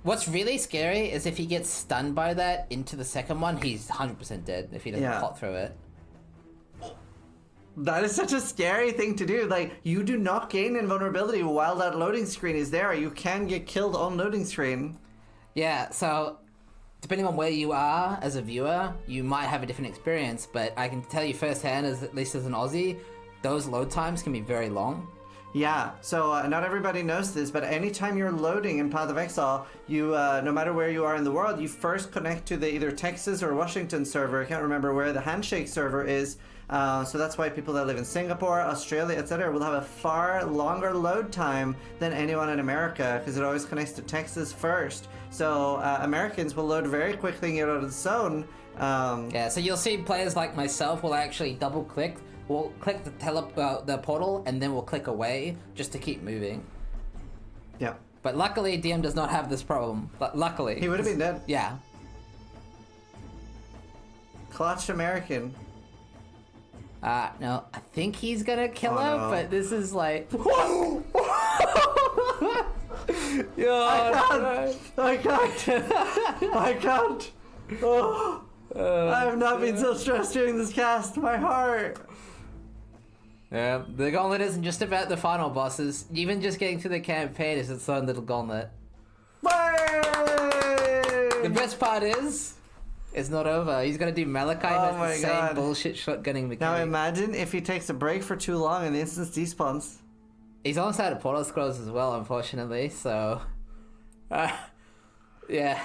What's really scary is if he gets stunned by that into the second one, he's 100% dead if he doesn't pot through it. That is such a scary thing to do. Like, you do not gain invulnerability while that loading screen is there. You can get killed on loading screen. Yeah, so depending on where you are as a viewer, you might have a different experience, but I can tell you firsthand, at least as an Aussie, those load times can be very long. Yeah, so not everybody knows this, but anytime you're loading in Path of Exile, you, no matter where you are in the world, you first connect to the either Texas or Washington server. I can't remember where the Handshake server is. So that's why people that live in Singapore, Australia, etc. will have a far longer load time than anyone in America, because it always connects to Texas first. So Americans will load very quickly and get out of the zone. Yeah, so you'll see players like myself will actually double click. We'll click the portal, and then we'll click away just to keep moving. Yeah. But luckily, DM does not have this problem. But luckily. He would have been dead. Yeah. Clutch American. No, I think he's gonna kill Oh, her, no. but this is like... I can't! I can't! Oh, I have not been so stressed during this cast. My heart! Yeah, the Gauntlet isn't just about the final bosses. Even just getting through the campaign is its own little gauntlet. Bye! The best part is, it's not over. He's gonna do Malachite Oh with my the same God. bullshit shotgunning mechanic. Now imagine if he takes a break for too long and the instance despawns. He's almost out of portal scrolls as well, unfortunately, so... yeah.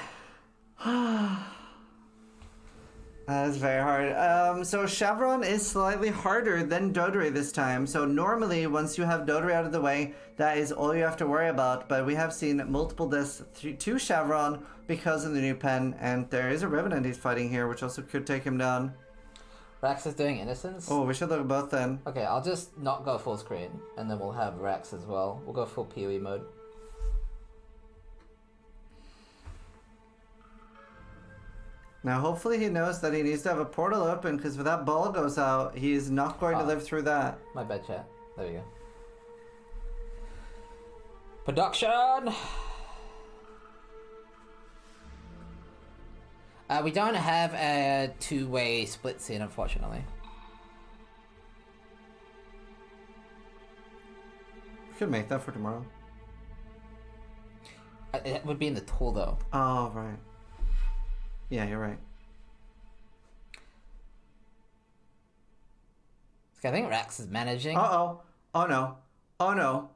That is very hard. So Chevron is slightly harder than Dodori this time. So normally, once you have Dodori out of the way, that is all you have to worry about. But we have seen multiple deaths to Chevron because of the new pen. And there is a Revenant he's fighting here, which also could take him down. Rax is doing Innocence. Oh, we should look at both then. Okay, I'll just not go full screen, and then we'll have Rax as well. We'll go full PoE mode. Now, hopefully he knows that he needs to have a portal open, because if that ball goes out, he's not going to live through that. My bad, chat. There we go. Production! We don't have a two-way split scene, unfortunately. We could make that for tomorrow. It would be in the tool, though. Oh, right. Yeah, you're right. I think Rax is managing. Uh-oh. Oh, no. Oh, no.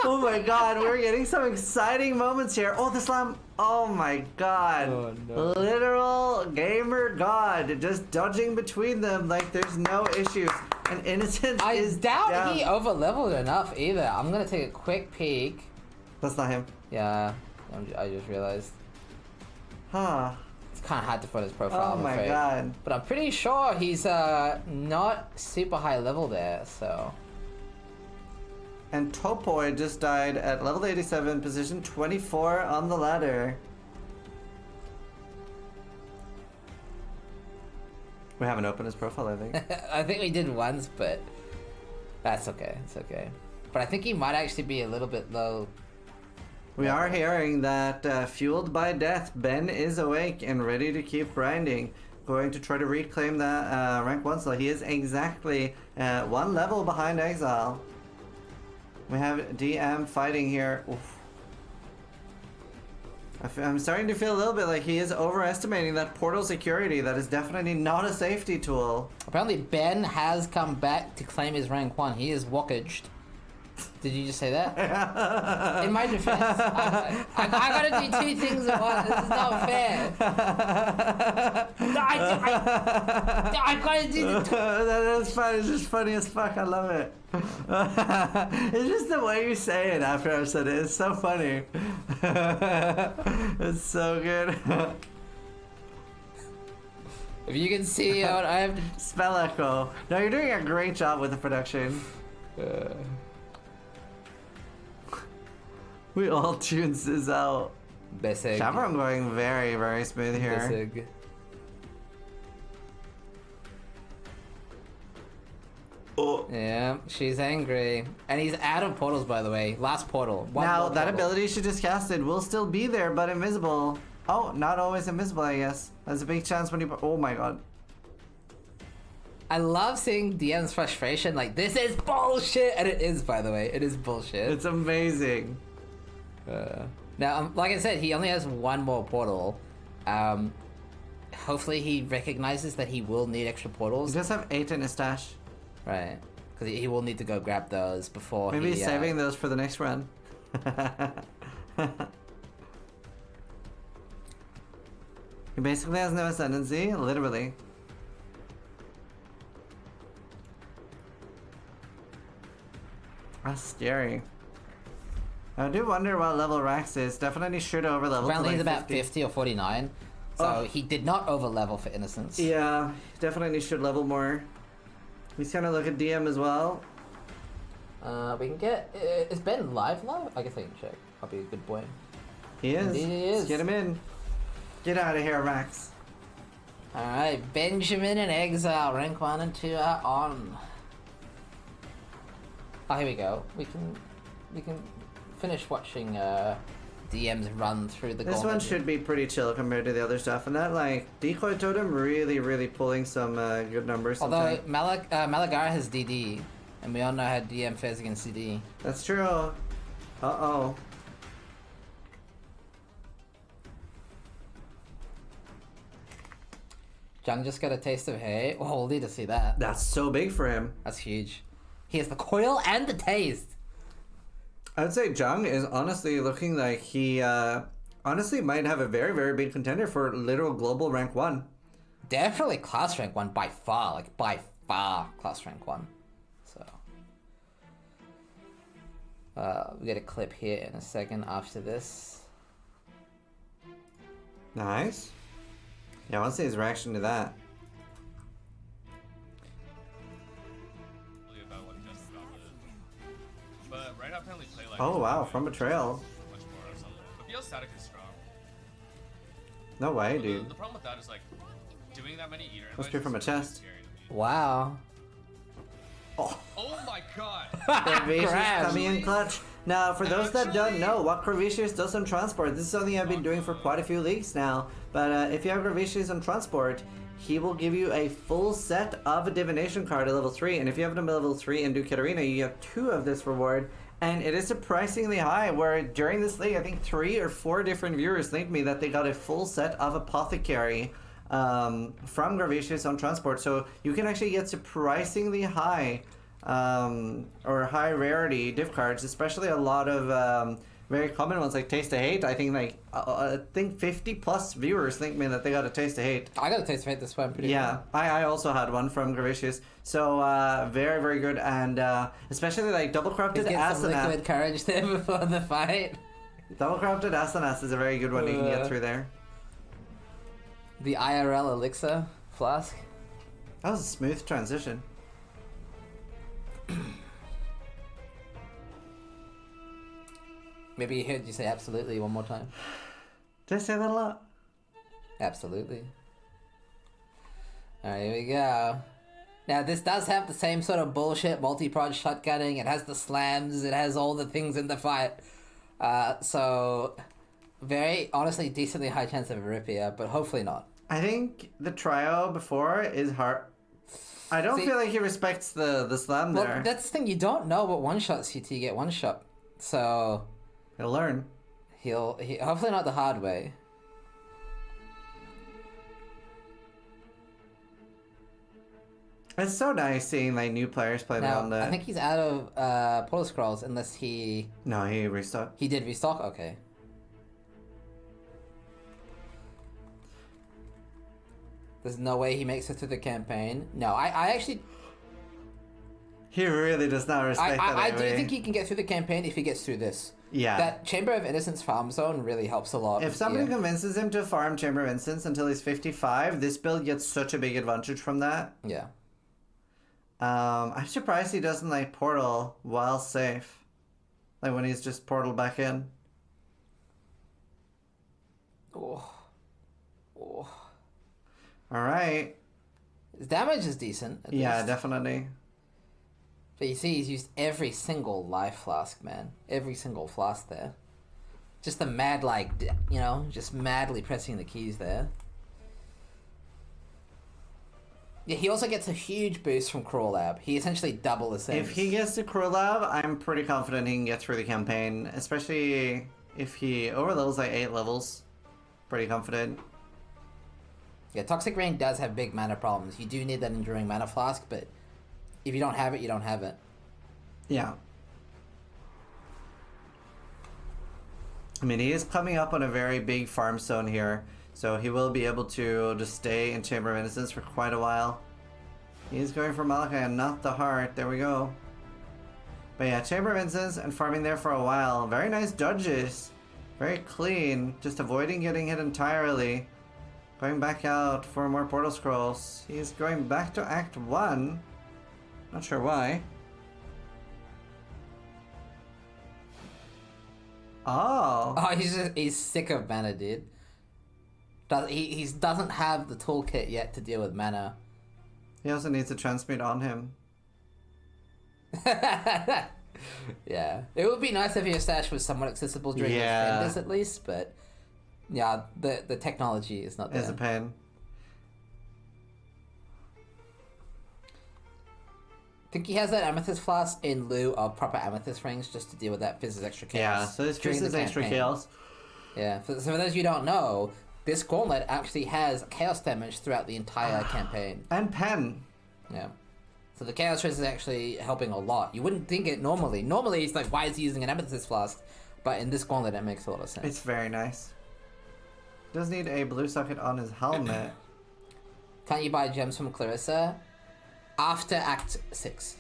Oh my god, we're getting some exciting moments here. Oh, the slam. Oh my god. Oh, no. Literal gamer god. Just dodging between them like there's no issues. And Innocence I is doubt down. he over-leveled enough either. I'm gonna take a quick peek. That's not him. Yeah, I just realized. Huh. It's kind of hard to put his profile. Oh I'm my afraid. god. But I'm pretty sure he's not super high level there. So And Topoi just died at level 87, position 24 on the ladder. We haven't opened his profile, I think. I think we did once, but that's okay. It's okay. But I think he might actually be a little bit low. We are hearing that fueled by death, Ben is awake and ready to keep grinding. Going to try to reclaim that rank 1 slot. He is exactly 1 level behind Exile. We have DM fighting here. Oof. I'm starting to feel a little bit like he is overestimating that portal security. That is definitely not a safety tool. Apparently Ben has come back to claim his rank 1. He is walkaged. Did you just say that? In my defense, I gotta do 2 things at once. This is not fair. I gotta do the That's fine. It's just funny as fuck. I love it. It's just the way you say it after I've said it. It's so funny. It's so good. If you can see what I have to... Spell echo. No, you're doing a great job with the production. We all tunes this out. Bessig. Shavron going very, very smooth here. Bessig. Oh. Yeah, she's angry. And he's out of portals, by the way. Last portal. One Now, more that portal. ability she just casted will still be there, but invisible. Oh, not always invisible, I guess. There's a big chance when you... Oh my god. I love seeing DM's frustration. Like, this is bullshit! And it is, by the way. It is bullshit. It's amazing. Now, like I said, he only has 1 more portal. Hopefully he recognizes that he will need extra He portals. does have 8 in his stash. Right. Because he will need to go grab those before Maybe he... he's saving those for the next run. He basically has no ascendancy, literally. That's scary. I do wonder what level Rax is. Definitely should over level. Apparently he's like about 50 or 49. So Oh. he did not over level for Innocence. Yeah, definitely should level more. He's gonna look at DM as well. We can get... is Ben live? I guess I can check. I'll be a good boy. He is. Indeed he Let's is. get him in. Get out of here, Rax. Alright, Benjamin and Exile, rank 1 and 2 are on. Oh, here we go. We can finish watching DM's run through the This Gauntlet. one should be pretty chill compared to the other stuff, and that like decoy totem really pulling some good numbers. Although sometimes. Malagara has DD, and we all know how DM fares against CD. That's true. Uh-oh. Jung just got a taste of hay. Oh, we'll need to see that. That's so big for him. That's huge. He has the coil and the taste. I would say Jung is honestly looking like he honestly might have a very big contender for literal global rank 1. Definitely class rank 1 by far. Like, by far class rank 1. So. We get a clip here in a second after this. Nice. Yeah, I want to see his reaction to that. About what just Gauntlet. But right now apparently play like Oh wow, from Betrayal. much more or something. But BL static is strong. No way, But dude. the problem with that is like doing that many eater Let's do it from a chest. Wow. Oh. Oh my god! Corvicius Crash. coming in clutch. Now, for those that don't know what Corvicius does on transport, this is something I've been doing for quite a few leagues now. But if you have Corvicius on transport, he will give you a full set of a divination card at level 3. And if you have them at level 3 in Duke Arena, you get 2 of this reward. And it is surprisingly high, where during this league, I think 3 or 4 different viewers linked me that they got a full set of Apothecary from Corvicius on transport. So you can actually get surprisingly high or high rarity div cards, especially a lot of very common ones like Taste of Hate. I think 50 plus viewers think me that they got a Taste of Hate. I got a taste of hate this one pretty Yeah, I also had one from Gravicious. So very good, and especially like double corrupted Get some Asenath. liquid courage there before the fight. Double corrupted Asenath is a very good one you can get through there. The IRL elixir flask. That was a smooth transition. Maybe you heard you say absolutely one more time. Did I say that a lot? Absolutely. Alright, here we go. Now, this does have the same sort of bullshit multi-prod shotgunning. It has the slams. It has all the things in the fight. So, very, honestly, decently high chance of a rip here, but hopefully not. I think the trio before is hard. I don't feel like he respects the slam there. Well, that's the thing. You don't know what one-shots you till you get one-shot. So... He'll learn. He'll hopefully not the hard way. It's so nice seeing like new players play Now, on the. I think he's out of Portal Scrolls unless he... No, he restocked. He did restock? Okay. There's no way he makes it through the campaign. No, I actually... He really does not respect that. I do think he can get through the campaign if he gets through this. Yeah. That Chamber of Innocence farm zone really helps a lot. If somebody convinces him to farm Chamber of Innocence until he's 55, this build gets such a big advantage from that. Yeah. I'm surprised he doesn't like Portal while safe. Like when he's just Portal back in. Oh. Oh. Alright. His damage is decent. Yeah, least. definitely. But you see, he's used every single life flask, man. Every single flask there. Just the mad, like, you know, just madly pressing the keys there. Yeah, he also gets a huge boost from Crawl Lab. He essentially double the same. If he gets to Crawl Lab, I'm pretty confident he can get through the campaign. Especially if he overlevels like 8 levels. Pretty confident. Yeah, Toxic Rain does have big mana problems. You do need that Enduring Mana Flask, but if you don't have it, you don't have it. Yeah. I mean, he is coming up on a very big farm zone here, so he will be able to just stay in Chamber of Innocence for quite a while. He's going for Malachi and not the heart. There we go. But yeah, Chamber of Innocence and farming there for a while. Very nice dodges. Very clean. Just avoiding getting hit entirely. Going back out for more Portal Scrolls. He's going back to Act 1. Not sure why. Oh. Oh, he's sick of mana, dude. He doesn't have the toolkit yet to deal with mana. He also needs a transmute on him. Yeah. It would be nice if your stash was somewhat accessible during the defenders at least, but yeah, the technology is not there. It's a pain. I think he has that Amethyst Flask in lieu of proper Amethyst Rings just to deal with that Fizz's extra chaos. Yeah, so this during Fizz's the extra campaign. chaos. Yeah, so for those of you who don't know, this Gauntlet actually has chaos damage throughout the entire campaign. And pen. Yeah. So the Chaos Fizz is actually helping a lot. You wouldn't think it normally. Normally it's like, why is he using an Amethyst Flask? But in this Gauntlet it makes a lot of sense. It's very nice. Does need a blue socket on his helmet. Can't you buy gems from Clarissa? After Act 6.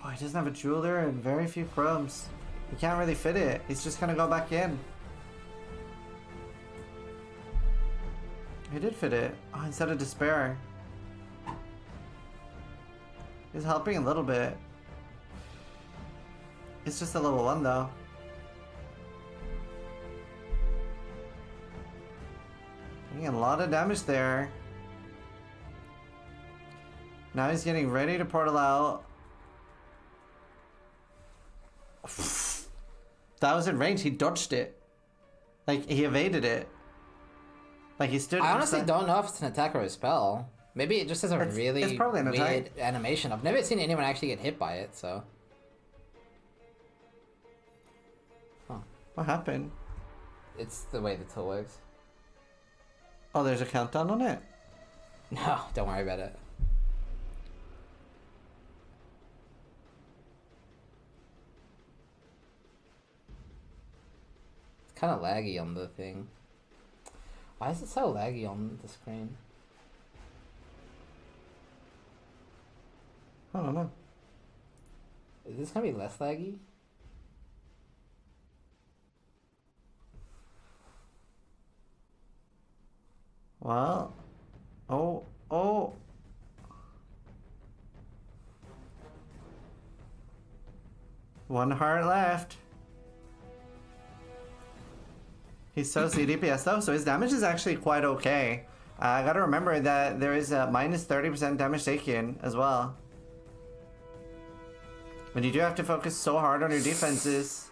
Oh, he doesn't have a jeweler and very few chromes. He can't really fit it. He's just gonna go back in. He did fit it. Oh, instead of Despair. He's helping a little bit. It's just a level 1 though. Getting a lot of damage there. Now he's getting ready to portal out. That was in range. He dodged it. Like, he evaded it. Like, he stood... I honestly don't know if it's an attack or a spell. Maybe it just has a it's probably an attack. weird animation. I've never seen anyone actually get hit by it, so... Huh. What happened? It's the way the tool works. Oh, there's a countdown on it? No, don't worry about it. It's kind of laggy on the thing. Why is it so laggy on the screen? I don't know. Is this gonna be less laggy? Well, 1 heart left. He's so CDPS though, so his damage is actually quite okay. I gotta remember that there is a minus 30% damage taken as well. But you do have to focus so hard on your defenses.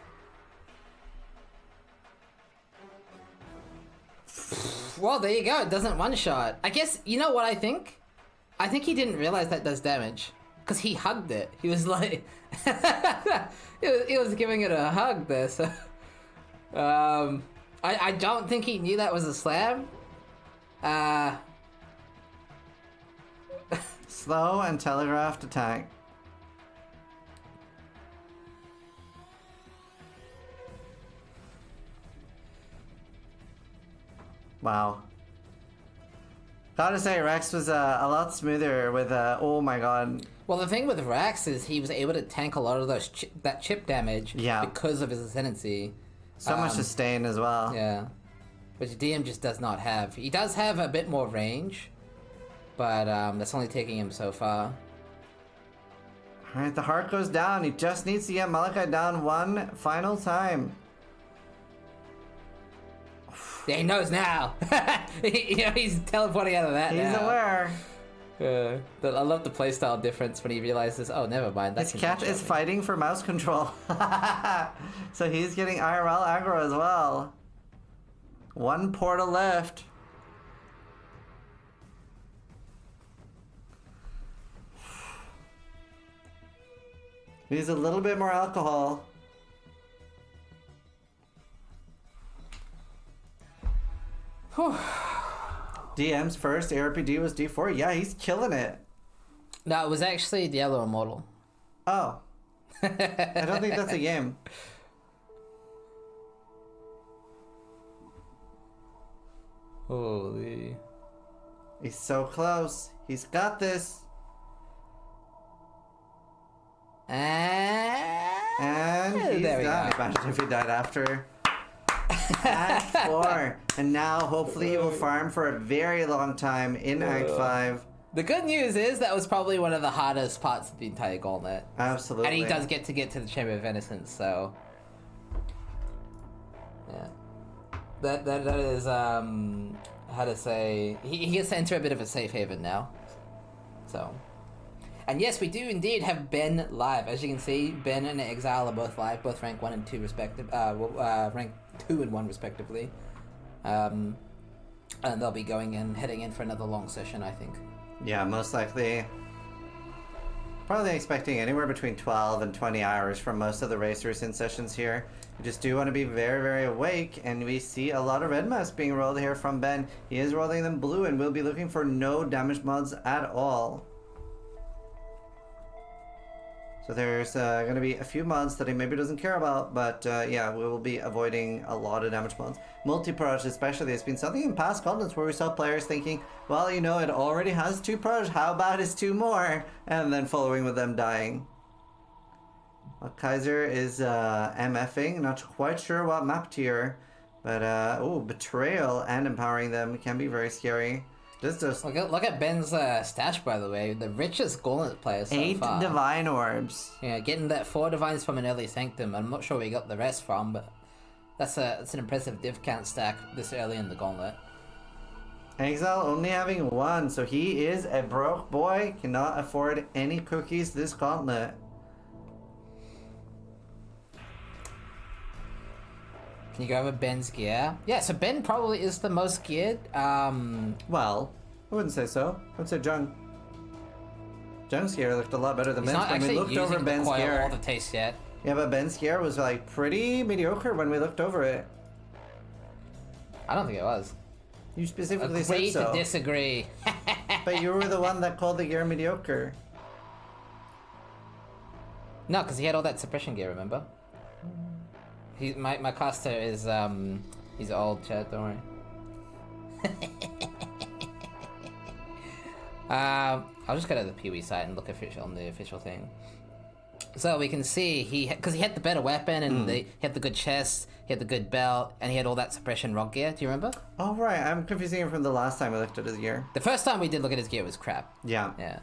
Well, there you go. It doesn't one-shot. I guess, you know what I think? I think he didn't realize that does damage. Because he hugged it. He was like... he was giving it a hug there, so... I don't think he knew that was a slam. Slow and telegraphed attack. Wow. Gotta say, Rex was a lot smoother with oh my god. Well, the thing with Rax is he was able to tank a lot of those that chip damage Yeah. because of his ascendancy. So much sustain as well. Yeah. Which DM just does not have. He does have a bit more range, but that's only taking him so far. Alright, the heart goes down. He just needs to get Malachi down one final time. Yeah, he knows now. He's teleporting out of that now. He's aware. Yeah. I love the playstyle difference when he realizes, oh, never mind. His cat is fighting for mouse control. So he's getting IRL aggro as well. 1 portal left. Needs a little bit more alcohol. DM's first ARPD was D4. Yeah, he's killing it. No, it was actually the Yellow Immortal. Oh. I don't think that's a game. Holy. He's so close. He's got this. And he's there we done. go. Imagine if he died after. Act 4. And now hopefully he will farm for a very long time in Act 5. The good news is that was probably one of the hardest parts of the entire Gauntlet. Absolutely. And he does get to the Chamber of Innocence, so... Yeah. That is, how to say... He gets to enter a bit of a safe haven now. So... And yes, we do indeed have Ben live. As you can see, Ben and Exile are both live, both rank 1 and 2 rank 2 and 1 respectively. And they'll be heading in for another long session, I think. Yeah, most likely. Probably expecting anywhere between 12 and 20 hours from most of the racers in sessions here. We just do want to be very, very awake, and we see a lot of red masks being rolled here from Ben. He is rolling them blue, and we'll be looking for no damage mods at all. So there's going to be a few mods that he maybe doesn't care about, but yeah, we will be avoiding a lot of damage mods. Multi-proj especially, has been something in past gauntlets where we saw players thinking, well, you know, it already has 2 proj, how about it's 2 more? And then following with them dying. Well, Kaiser is MFing, not quite sure what map tier, but ooh, Betrayal and Empowering them can be very scary. Just Look at Ben's stash, by the way. The richest Gauntlet player so 8 far. Divine Orbs. Yeah, getting that 4 Divines from an early Sanctum. I'm not sure where he got the rest from, but that's an impressive div count stack this early in the Gauntlet. Exile only having 1, so he is a broke boy. Cannot afford any cookies this gauntlet. Can you go over Ben's gear? Yeah, so Ben probably is the most geared. Well, I wouldn't say so. I would say Jung. Jung's gear looked a lot better than He's Ben's not when we actually looked over using the Ben's coil gear. or the taste yet. Yeah, but Ben's gear was like pretty mediocre when we looked over it. I don't think it was. You specifically said Agree so. to disagree. But you were the one that called the gear mediocre. No, because he had all that suppression gear, remember? My caster is he's old, Chad, don't worry. I'll just go to the Pee-wee site and look on the official thing. So we can see because he had the better weapon and he had the good chest, he had the good belt, and he had all that suppression rock gear. Do you remember? Oh right, I'm confusing him from the last time we looked at his gear. The first time we did look at his gear was crap. Yeah. Yeah.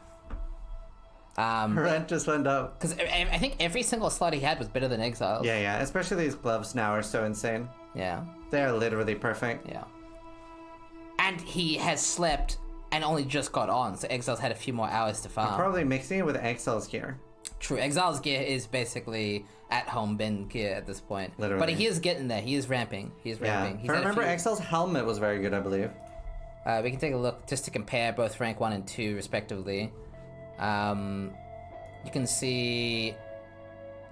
Rent just went up. Because I think every single slot he had was better than Exiles. Yeah. Especially these gloves now are so insane. Yeah. They're literally perfect. Yeah. And he has slept and only just got on, so Exiles had a few more hours to farm. Probably mixing it with Exile's gear. True. Exile's gear is basically at-home bin gear at this point. Literally. But he is getting there. He is ramping. He's ramping. He's If I had a remember, few- Exile's helmet was very good, I believe. We can take a look just to compare both rank 1 and 2 respectively. You can see...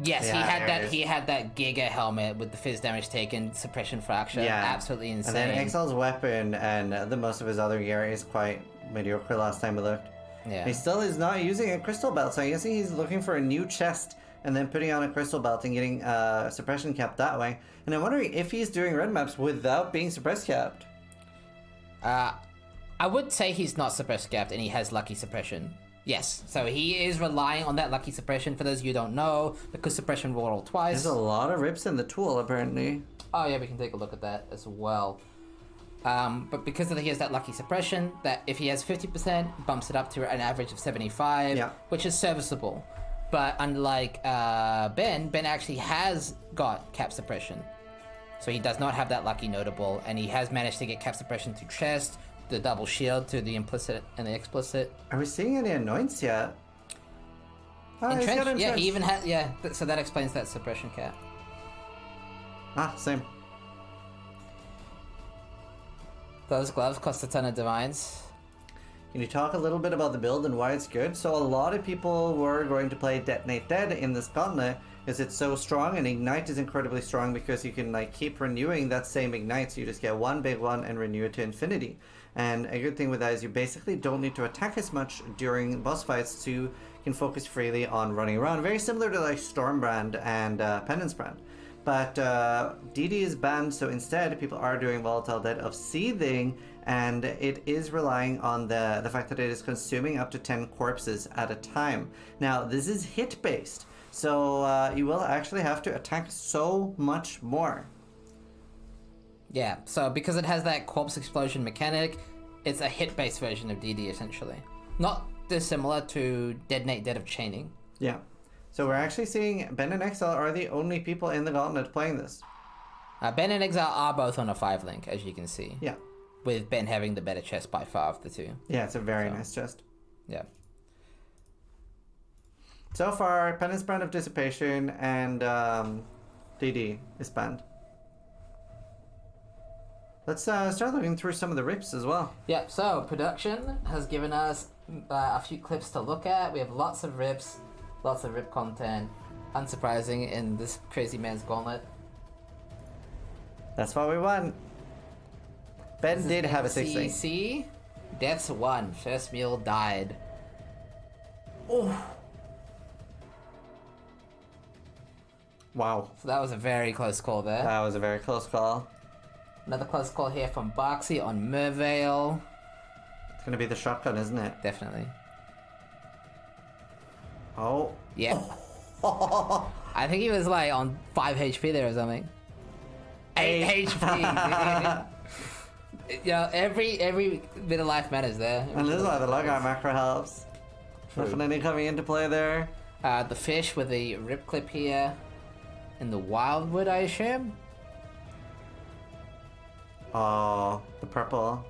Yes, Yeah, he had that Giga helmet with the fizz damage taken, suppression fracture. Yeah. Absolutely insane. And then Exile's weapon and the most of his other gear is quite mediocre last time we looked. Yeah. He still is not using a crystal belt, so I guess he's looking for a new chest and then putting on a crystal belt and getting suppression capped that way. And I'm wondering if he's doing red maps without being suppress capped. I would say he's not suppress capped and he has lucky suppression. Yes, so he is relying on that lucky suppression. For those of you who don't know, because suppression will roll twice. There's a lot of rips in the tool, apparently. Oh yeah, we can take a look at that as well. But because he has that lucky suppression, that if he has 50%, bumps it up to an average of 75, Yeah. which is serviceable. But unlike Ben actually has got cap suppression. So he does not have that lucky notable, and he has managed to get cap suppression through chest, the double shield to the implicit and the explicit. Are we seeing any annoyance yet? Oh, he's got Entrenched, yeah, entrenched. he even had, so that explains that suppression cap. Ah, same. Those gloves cost a ton of divines. Can you talk a little bit about the build and why it's good? So a lot of people were going to play Detonate Dead in this Gauntlet because it's so strong, and Ignite is incredibly strong because you can like keep renewing that same Ignite, so you just get one big one and renew it to infinity. And a good thing with that is you basically don't need to attack as much during boss fights, so you can focus freely on running around. Very similar to like Stormbrand and Penance Brand. But DD is banned, so instead people are doing Volatile Dead of Seething, and it is relying on the fact that it is consuming up to 10 corpses at a time. Now, this is hit-based, so you will actually have to attack so much more. Yeah, so because it has that corpse explosion mechanic, it's a hit-based version of DD essentially. Not dissimilar to Detonate Dead of Chaining. Yeah. So we're actually seeing Ben and Exile are the only people in the Gauntlet playing this. Ben and Exile are both on a 5-link, as you can see. Yeah. With Ben having the better chest by far of the two. Yeah, it's a very nice chest. Yeah. So far, Penance Brand of Dissipation and DD is banned. Let's start looking through some of the rips as well. Yeah, so production has given us a few clips to look at. We have lots of rips, lots of rip content. Unsurprising in this crazy man's Gauntlet. That's what we want. Ben This is did have a 6 link. CC. Death's 1. First meal died. Wow. So that was a very close call there. That was a very close call. Another close call here from Boxy on Mervale. It's gonna be the shotgun, isn't it? Definitely. Oh. Yeah. I think he was like on 5 HP there or something. 8 HP. Yeah, every bit of life matters there. And this is why the logout macro helps. Definitely coming into play there. The fish with the rip clip here. In the Wildwood, I assume? Oh, the purple.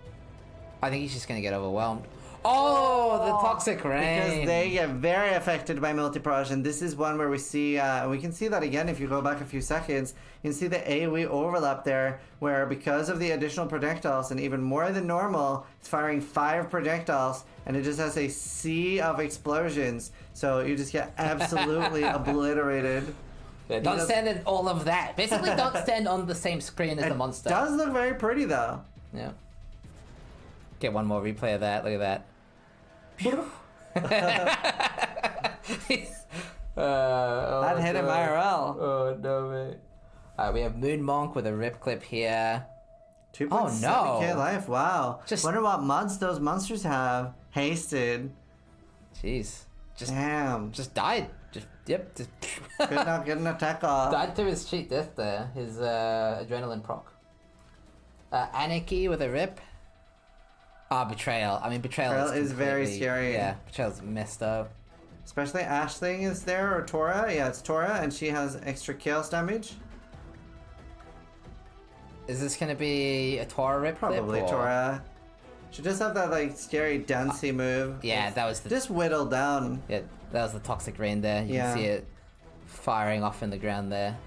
I think he's just gonna get overwhelmed. Oh, the Toxic Rain! Because they get very affected by multi-proj, and this is one where we see, we can see that again if you go back a few seconds. You can see the AoE overlap there, where because of the additional projectiles, and even more than normal, it's firing 5 projectiles, and it just has a sea of explosions. So you just get absolutely obliterated. Yeah, don't stand in all of that. Basically, don't stand on the same screen as the monster. It does look very pretty, though. Yeah. Get one more replay of that. Look at that. That hit him IRL. Oh no, mate. We have Moon Monk with a rip clip here. 2.7k no. life, wow. Just- Wonder what mods those monsters have. Hasted. Jeez. Damn. Just died. Just Could not get an attack off. died to his cheat death there. His adrenaline proc. Anarchy with a rip. Betrayal. I mean, Betrayal Betrayal is very completely- scary. Yeah, Betrayal's messed up. Especially Ashling is there, or Tora. Yeah, it's Tora, and she has extra chaos damage. Is this gonna be a Tora rip clip, Probably or- Tora. She does have that like scary dancey move. Yeah, that was the Just whittled down. yeah, that was the toxic rain there. You Yeah. can see it firing off in the ground there.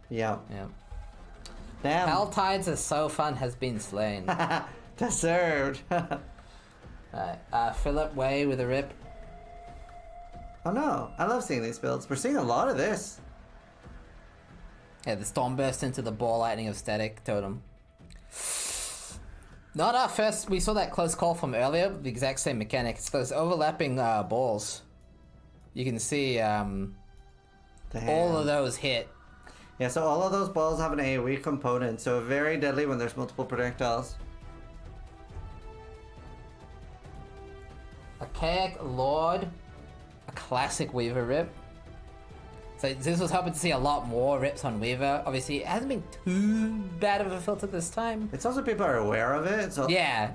Yeah. Yeah. Damn. Hell Tides is so fun has been slain. Deserved. Philip Way with a rip. Oh no, I love seeing these builds. We're seeing a lot of this. Yeah, the storm burst into the ball lightning of static totem. Not our first. We saw that close call from earlier. The exact same mechanic. It's those overlapping balls. You can see Damn. all of those hit. Yeah, so all of those balls have an AoE component, so very deadly when there's multiple projectiles. Archaic Lord, a classic Weaver rip. So this was hoping to see a lot more rips on Weaver. Obviously, it hasn't been too bad of a filter this time. It's also people are aware of it. So Yeah,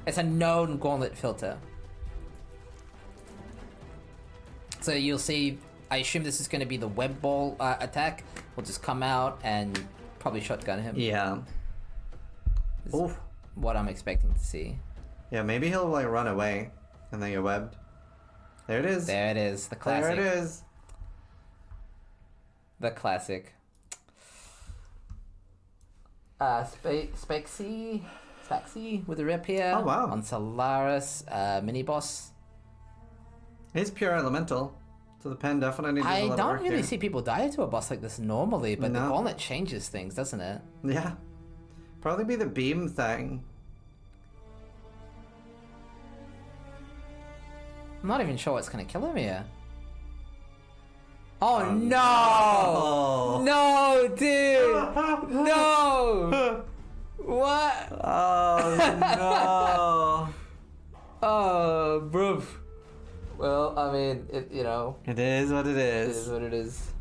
it's a known Gauntlet filter. So you'll see, I assume this is going to be the web ball attack. Will just come out and probably shotgun him. Yeah. Is Oof. what I'm expecting to see. Yeah, maybe he'll like run away and then get webbed. There it is. There it is, the classic. There it is. The classic. Spexy with a rip here. Oh, wow. On Solaris, mini boss. It's pure elemental, so the pen definitely does a I lot of don't work really here. see people die to a boss like this normally, but the No. Gauntlet changes things, doesn't it? Yeah. Probably be the beam thing. I'm not even sure what's gonna kill him here. Oh no! Oh. No, dude! No! What? Oh no. Oh, bruv. Well, I mean, you know, It is what it it is is. what it is.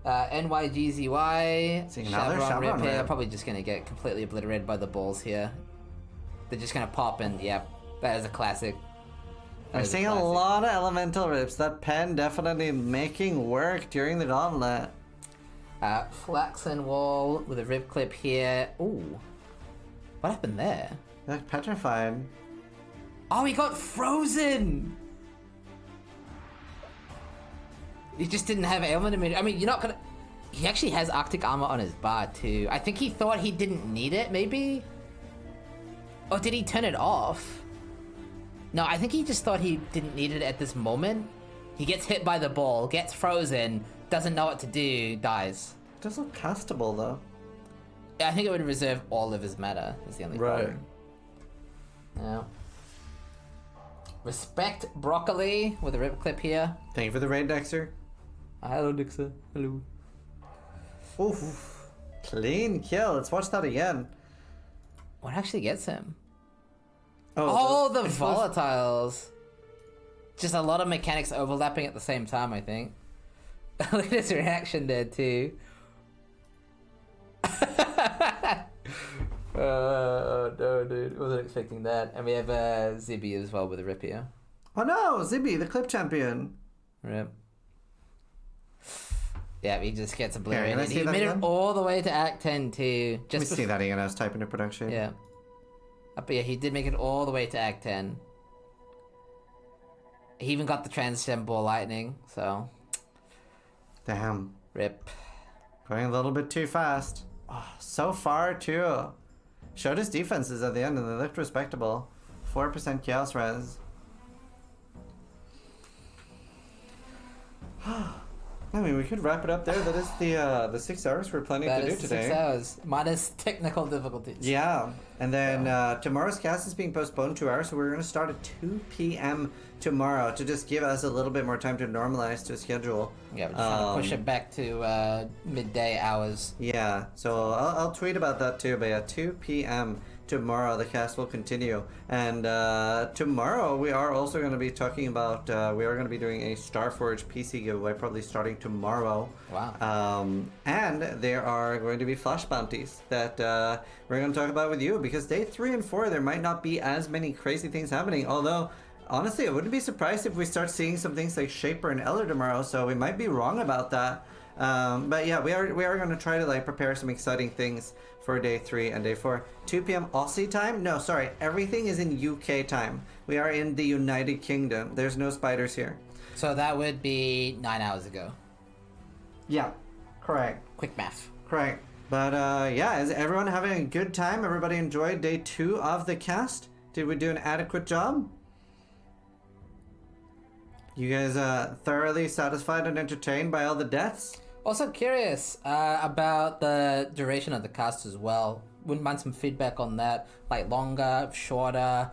NYGZY. Seeing another Chevron here. rip. Probably just gonna get completely obliterated by the balls here. They're just gonna pop and, yep, that is a classic. That We're is seeing a classic. lot of elemental rips. That pen definitely making work during the gauntlet. Flaxen Wall with a rip clip here. Ooh. What happened there? Like petrified. Oh, he got frozen! He just didn't have ailment immunity. I mean, you're not gonna... He actually has Arctic armor on his bar, too. I think he thought he didn't need it, maybe? Or did he turn it off? No, I think he just thought he didn't need it at this moment. He gets hit by the ball, gets frozen, doesn't know what to do, dies. It does look castable though. I think it would reserve all of his mana, is the only problem. Yeah. Respect Broccoli with a rip clip here. Thank you for the raid, Dexter. Hello, Dixon. Hello. Oof. Clean kill. Let's watch that again. What actually gets him? Oh, Oh, the volatiles. Just a lot of mechanics overlapping at the same time, I think. Look at his reaction there, too. Oh, no, dude. Wasn't expecting that. And we have Zibby as well with a rip here. Oh no, Zibby, the clip champion. Rip. Yeah, he just gets Here, obliterated. can I see He that made it again? all the way to Act 10, too. Let Just me see that again. I was typing to production. Yeah. But yeah, he did make it all the way to Act 10. He even got the Transgem Ball Lightning, so... Damn. Rip. Going a little bit too fast. Oh, so far, too. Showed his defenses at the end and they looked respectable. 4% chaos res. I mean, we could wrap it up there. That is the 6 hours we're planning That to do is today. 6 hours. Minus technical difficulties. Yeah, and then tomorrow's cast is being postponed 2 hours, so we're going to start at 2 p.m. tomorrow to just give us a little bit more time to normalize to a schedule. Yeah, we're just trying to push it back to midday hours. Yeah, so I'll tweet about that too, but yeah, 2 p.m. tomorrow the cast will continue. And tomorrow we are also going to be talking about, we are going to be doing a Starforge PC giveaway, probably starting tomorrow. Wow. And there are going to be flash bounties that we're going to talk about with you, because day 3 and 4 there might not be as many crazy things happening, although honestly I wouldn't be surprised if we start seeing some things like Shaper and Elder tomorrow, so we might be wrong about that. But yeah, we are going to try to like prepare some exciting things for day 3 and day 4. 2 p.m. Aussie time? No, sorry, everything is in UK time. We are in the United Kingdom. There's no spiders here. So that would be 9 hours ago. Yeah, correct. Quick math. Correct. But yeah, is everyone having a good time? Everybody enjoyed day 2 of the cast? Did we do an adequate job? You guys thoroughly satisfied and entertained by all the deaths? Also curious about the duration of the cast as well. Wouldn't mind some feedback on that. Like longer, shorter,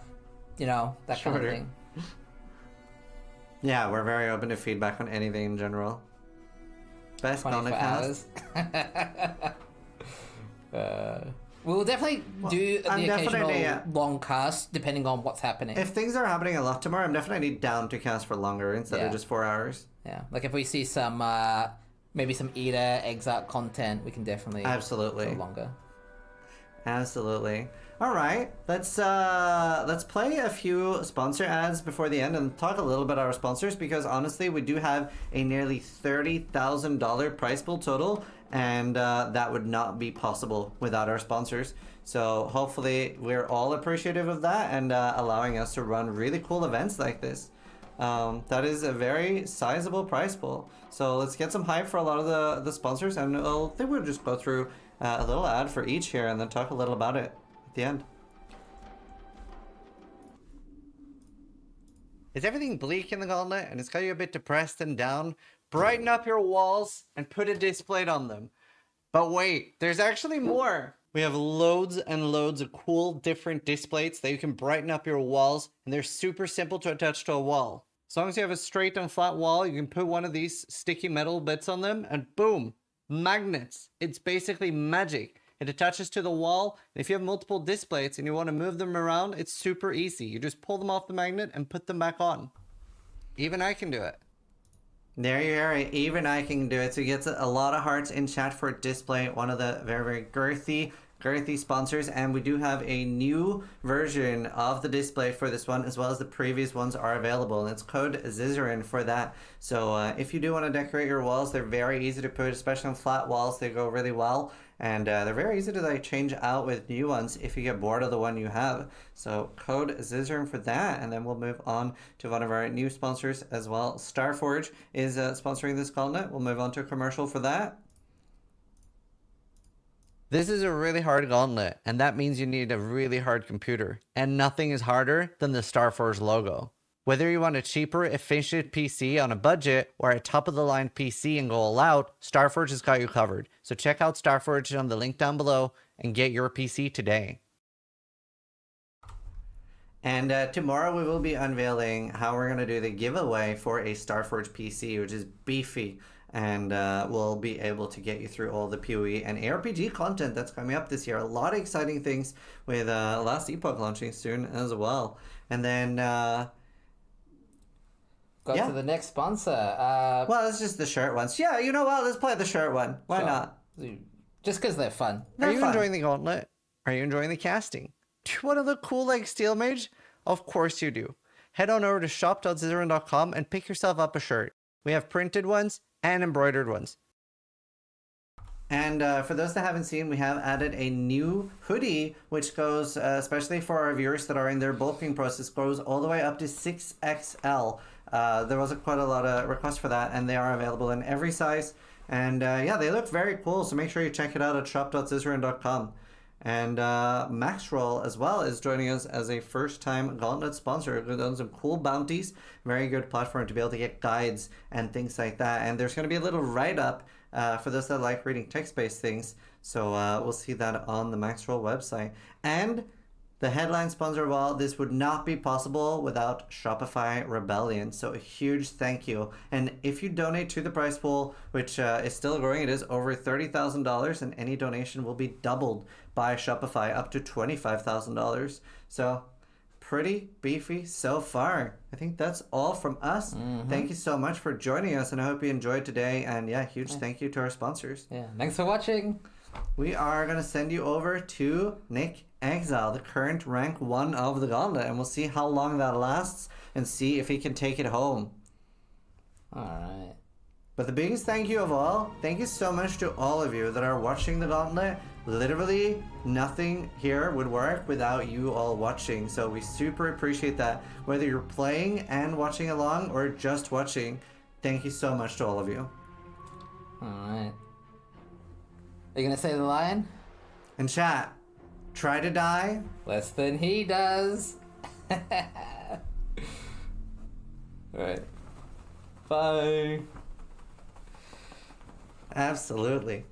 that kind of Shorter. thing. Yeah, we're very open to feedback on anything in general. Best 24 cast. hours. We'll definitely do the occasional definitely, long cast depending on what's happening. If things are happening a lot tomorrow, I'm definitely down to cast for longer instead Yeah. of just 4 hours. Yeah, like if we see some, maybe some Eater, Exarch content, we can definitely Absolutely. go longer. Absolutely. All right, let's play a few sponsor ads before the end and talk a little bit about our sponsors, because honestly, we do have a nearly $30,000 prize pool total, and that would not be possible without our sponsors. So hopefully, we're all appreciative of that and allowing us to run really cool events like this. That is a very sizable prize pool. So let's get some hype for a lot of the sponsors, and I think we'll just go through a little ad for each here and then talk a little about it at the end. Is everything bleak in the Gauntlet and it's got you a bit depressed and down? Brighten up your walls and put a display on them. But wait, there's actually more. We have loads and loads of cool different displays that you can brighten up your walls, and they're super simple to attach to a wall. As long as you have a straight and flat wall, you can put one of these sticky metal bits on them and boom, magnets. It's basically magic. It attaches to the wall, and if you have multiple displays and you want to move them around, it's super easy. You just pull them off the magnet and put them back on. Even I can do it. There you are, even I can do it. So you get a lot of hearts in chat for display, one of the very, very girthy sponsors, and we do have a new version of the display for this one, as well as the previous ones are available, and it's code Zizaran for that. So if you do want to decorate your walls, they're very easy to put, especially on flat walls. They go really well, and they're very easy to like change out with new ones if you get bored of the one you have. So code Zizaran for that, and then we'll move on to one of our new sponsors as well. Starforge is sponsoring this gauntlet. We'll move on to a commercial for that. This is a really hard gauntlet, and that means you need a really hard computer. And nothing is harder than the Starforge logo. Whether you want a cheaper, efficient PC on a budget or a top-of-the-line PC and go all out, Starforge has got you covered. So check out Starforge on the link down below and get your PC today. And tomorrow we will be unveiling how we're going to do the giveaway for a Starforge PC, which is beefy. And we'll be able to get you through all the PoE and ARPG content that's coming up this year. A lot of exciting things with Last Epoch launching soon as well. And then... Go to the next sponsor. well, it's just the shirt ones. Yeah, you know what? Let's play the shirt one. Why not? Just because they're fun. Are you enjoying the gauntlet? Are you enjoying the casting? Do you want to look cool like Steel Mage? Of course you do. Head on over to shop.zizaran.com and pick yourself up a shirt. We have printed ones and embroidered ones. And for those that haven't seen, we have added a new hoodie, which goes, especially for our viewers that are in their bulking process, goes all the way up to 6XL. There was quite a lot of requests for that, and they are available in every size. And yeah, they look very cool, so make sure you check it out at shop.zizaran.com. And Maxroll as well is joining us as a first-time Gauntlet sponsor. We've done some cool bounties, very good platform to be able to get guides and things like that. And there's going to be a little write-up for those that like reading text-based things. So we'll see that on the Maxroll website. And the headline sponsor of all. This would not be possible without Shopify Rebellion. So a huge thank you. And if you donate to the prize pool, which is still growing, it is over $30,000, and any donation will be doubled by Shopify up to $25,000. So pretty beefy so far. I think that's all from us. Thank you so much for joining us, and I hope you enjoyed today. And yeah, huge thank you to our sponsors. Yeah, thanks for watching. We are going to send you over to Nick Exile, the current rank 1 of the Gauntlet, and we'll see how long that lasts and see if he can take it home. Alright. But the biggest thank you of all, thank you so much to all of you that are watching the Gauntlet. Literally nothing here would work without you all watching, so we super appreciate that. Whether you're playing and watching along or just watching, thank you so much to all of you. Alright. Are you gonna say the line? And chat, try to die Less than he does. Alright. Bye. absolutely.